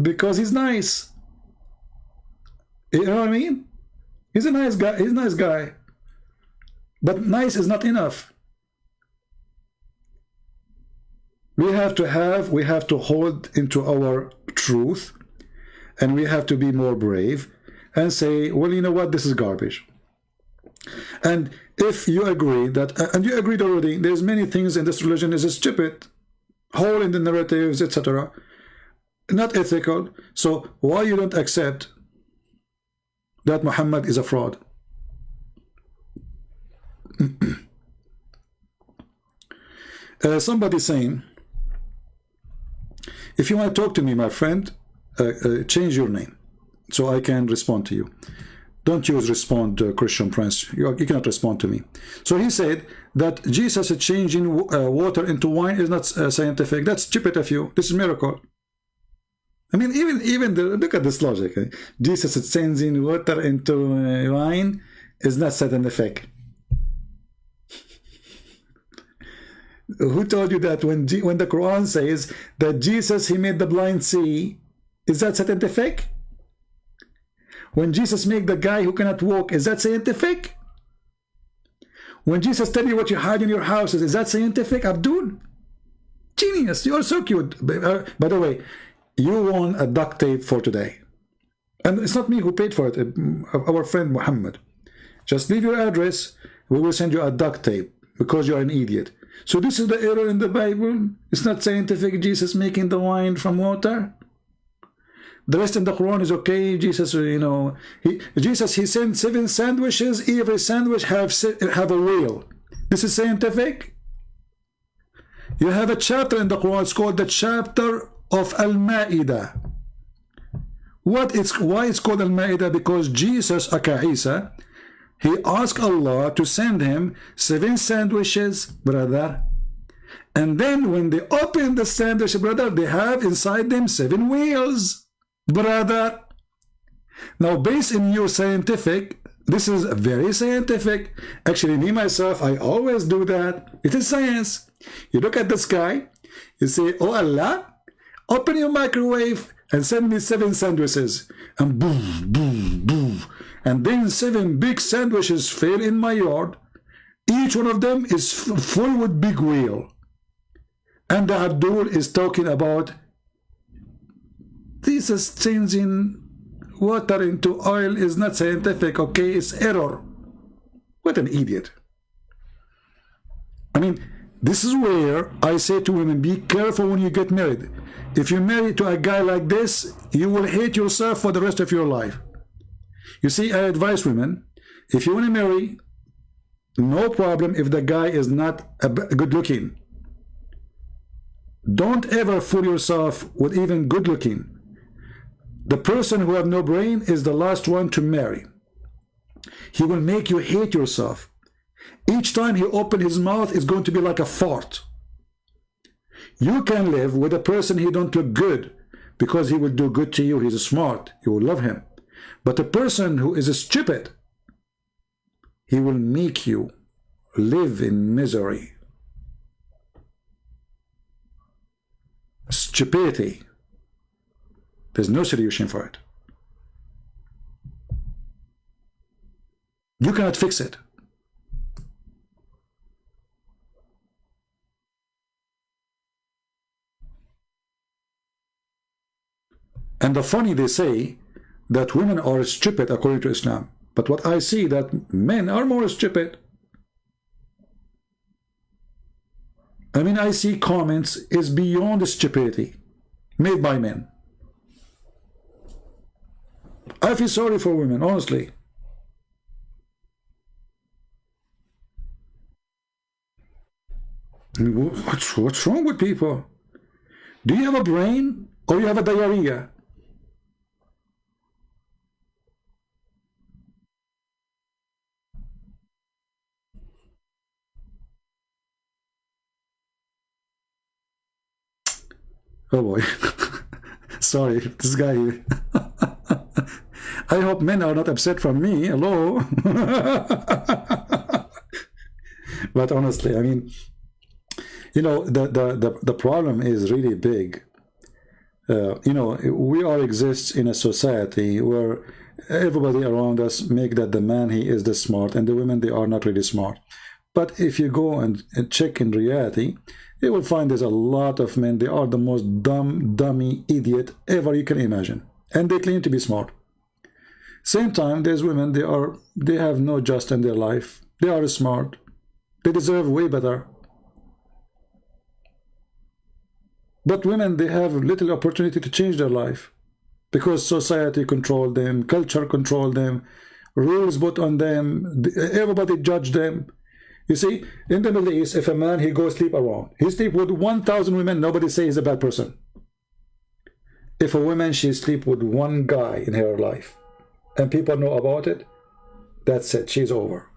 because he's nice. You know what I mean? He's a nice guy. He's a nice guy. But nice is not enough. We have to hold into our truth, and we have to be more brave and say, well, you know what, this is garbage. And if you agree that, and you agreed already, there's many things in this religion is stupid, hole in the narratives, etc., not ethical. So why you don't accept that Muhammad is a fraud? Somebody saying, if you want to talk to me, my friend, change your name so I can respond to you. Don't use respond Christian Prince. You cannot respond to me. So he said that Jesus changing water into wine is not scientific. That's stupid of you. This is a miracle. I mean, even look at this logic. Jesus changing water into wine is not scientific. Who told you that when the Quran says that Jesus, he made the blind see, is that scientific? When Jesus made the guy who cannot walk, is that scientific? When Jesus tell you what you hide in your houses, is that scientific? Abdul? Genius, you are so cute. By the way, you won a duct tape for today. And it's not me who paid for it, our friend Muhammad. Just leave your address, we will send you a duct tape because you're an idiot. So this is the error in the Bible. It's not scientific, Jesus making the wine from water. The rest in the Quran is okay. Jesus, you know, Jesus sent 7 sandwiches. Every sandwich have a whale. This is scientific. You have a chapter in the Quran. It's called the chapter of Al-Ma'idah. Why it's called Al-Ma'idah? Because Jesus, Isa, he asked Allah to send him 7 sandwiches, brother. And then when they open the sandwich, brother, they have inside them 7 wheels, brother. Now, based in your scientific, this is very scientific. Actually, me, myself, I always do that. It is science. You look at the sky, you say, oh Allah, open your microwave and send me 7 sandwiches. And boom, boom, boom. And then 7 big sandwiches fell in my yard. Each one of them is full with big wheel. And the Abdul is talking about this is changing water into oil is not scientific, okay? It's error. What an idiot. I mean, this is where I say to women, be careful when you get married. If you marry to a guy like this, you will hate yourself for the rest of your life. You see, I advise women, if you want to marry, no problem if the guy is not good looking. Don't ever fool yourself with even good looking. The person who have no brain is the last one to marry. He will make you hate yourself. Each time he opens his mouth is going to be like a fart. You can live with a person he don't look good because he will do good to you. He's smart. You will love him. But a person who is stupid, he will make you live in misery. Stupidity. There's no solution for it. You cannot fix it. And the funny, they say that women are stupid according to Islam. But what I see that men are more stupid. I mean, I see comments is beyond stupidity made by men. I feel sorry for women, honestly. What's wrong with people? Do you have a brain or you have a diarrhea? Oh boy. Sorry, this guy here. I hope men are not upset from me. Hello. But honestly, I mean, you know, the problem is really big. You know, we all exist in a society where everybody around us make that the man, he is the smart, and the women, they are not really smart. But if you go and check in reality, you will find there's a lot of men, they are the most dummy idiot ever you can imagine, and they claim to be smart. Same time, there's women, they have no just in their life, they are smart, they deserve way better. But women, they have little opportunity to change their life because society control them, culture control them, rules put on them, everybody judge them. You see, in the Middle East, if a man, he goes sleep around, he sleep with 1,000 women, nobody says he's a bad person. If a woman, she sleep with one guy in her life, and people know about it, that's it, she's over.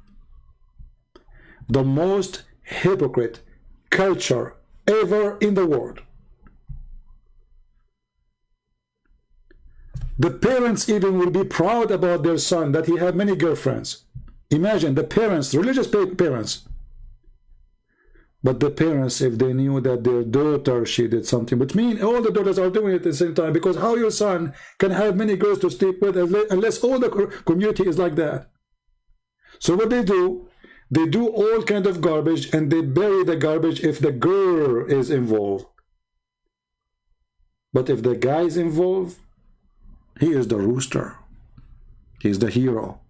The most hypocrite culture ever in the world. The parents even will be proud about their son that he had many girlfriends. Imagine the parents, religious parents. But the parents, if they knew that their daughter, she did something, which means all the daughters are doing it at the same time, because how your son can have many girls to sleep with unless all the community is like that. So what they do all kind of garbage, and they bury the garbage if the girl is involved. But if the guy is involved, he is the rooster. He's the hero.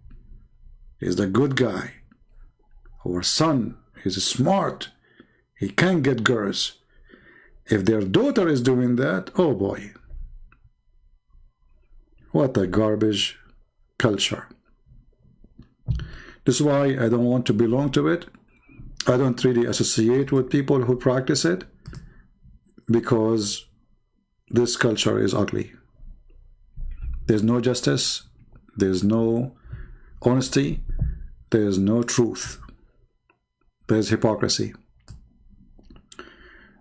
He's the good guy. Our son is smart. He can get girls. If their daughter is doing that, oh boy. What a garbage culture. This is why I don't want to belong to it. I don't really associate with people who practice it, because this culture is ugly. There's no justice, there's no honesty, there's no truth, there's hypocrisy.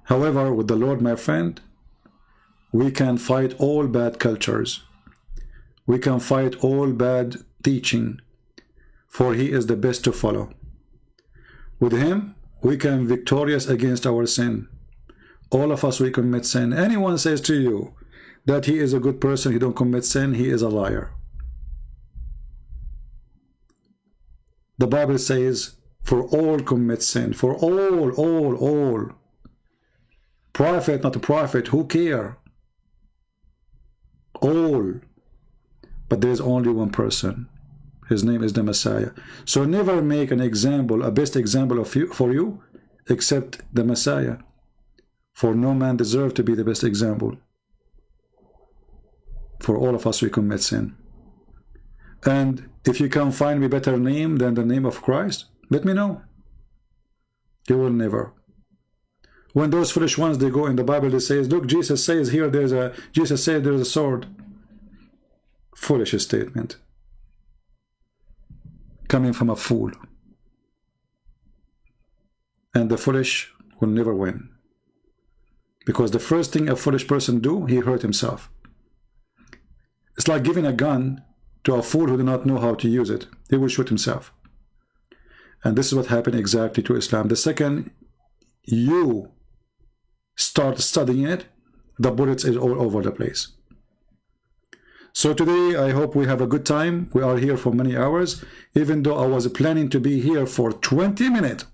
However, with the Lord, my friend, we can fight all bad cultures. We can fight all bad teaching, for He is the best to follow. With Him, we can be victorious against our sin. All of us, we commit sin. Anyone says to you that he is a good person, he don't commit sin, he is a liar. The Bible says, for all commit sin. For all. Prophet, not a prophet, who care? All. But there is only one person. His name is the Messiah. So never make an example, a best example of you, for you, except the Messiah. For no man deserves to be the best example. For all of us, we commit sin. And if you can find me better name than the name of Christ, let me know. You will never. When those foolish ones, they go in the Bible, they say, look, Jesus says here, Jesus said there's a sword. Foolish statement. Coming from a fool. And the foolish will never win. Because the first thing a foolish person do, he hurt himself. It's like giving a gun to a fool who do not know how to use it. He will shoot himself. And this is what happened exactly to Islam. The second you start studying it, the bullets is all over the place. So today, I hope we have a good time. We are here for many hours, even though I was planning to be here for 20 minutes.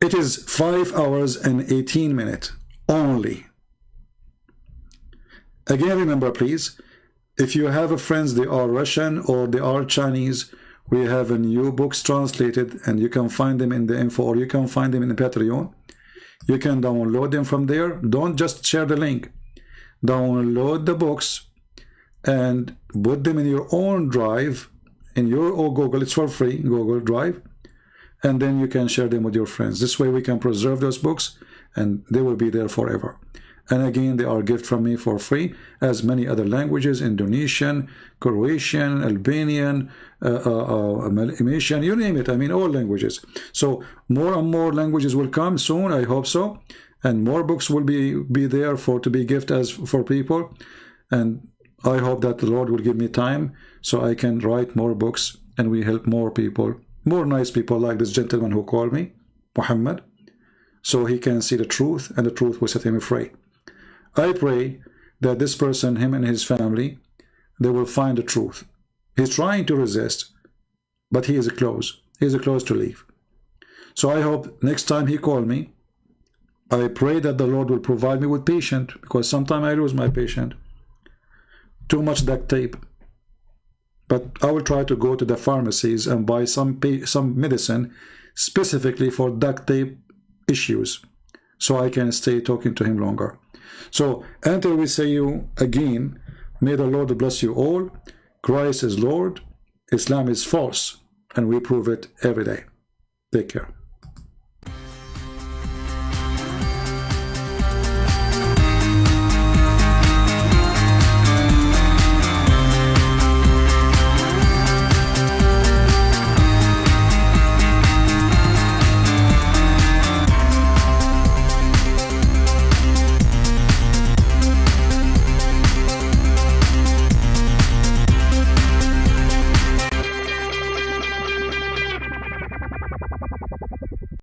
It is 5 hours and 18 minutes only. Again, remember, please, if you have friends, they are Russian or they are Chinese, we have a new books translated, and you can find them in the info, or you can find them in the Patreon. You can download them from there. Don't just share the link. Download the books and put them in your own drive, in your own Google. It's for free, Google Drive. And then you can share them with your friends. This way we can preserve those books, and they will be there forever. And again, they are a gift from me for free, as many other languages: Indonesian, Croatian, Albanian, Malaysian, you name it. I mean, all languages. So more and more languages will come soon, I hope so. And more books will be there to be gift as for people. And I hope that the Lord will give me time so I can write more books, and we help more people, more nice people like this gentleman who called me, Muhammad, so he can see the truth, and the truth will set him free. I pray that this person, him and his family, they will find the truth. He's trying to resist, but he is close. He is close to leave. So I hope next time he call me, I pray that the Lord will provide me with patience, because sometimes I lose my patience. Too much duct tape. But I will try to go to the pharmacies and buy some medicine specifically for duct tape issues, so I can stay talking to him longer. So until we see you again, may the Lord bless you all. Christ is Lord, Islam is false, and we prove it every day. Take care.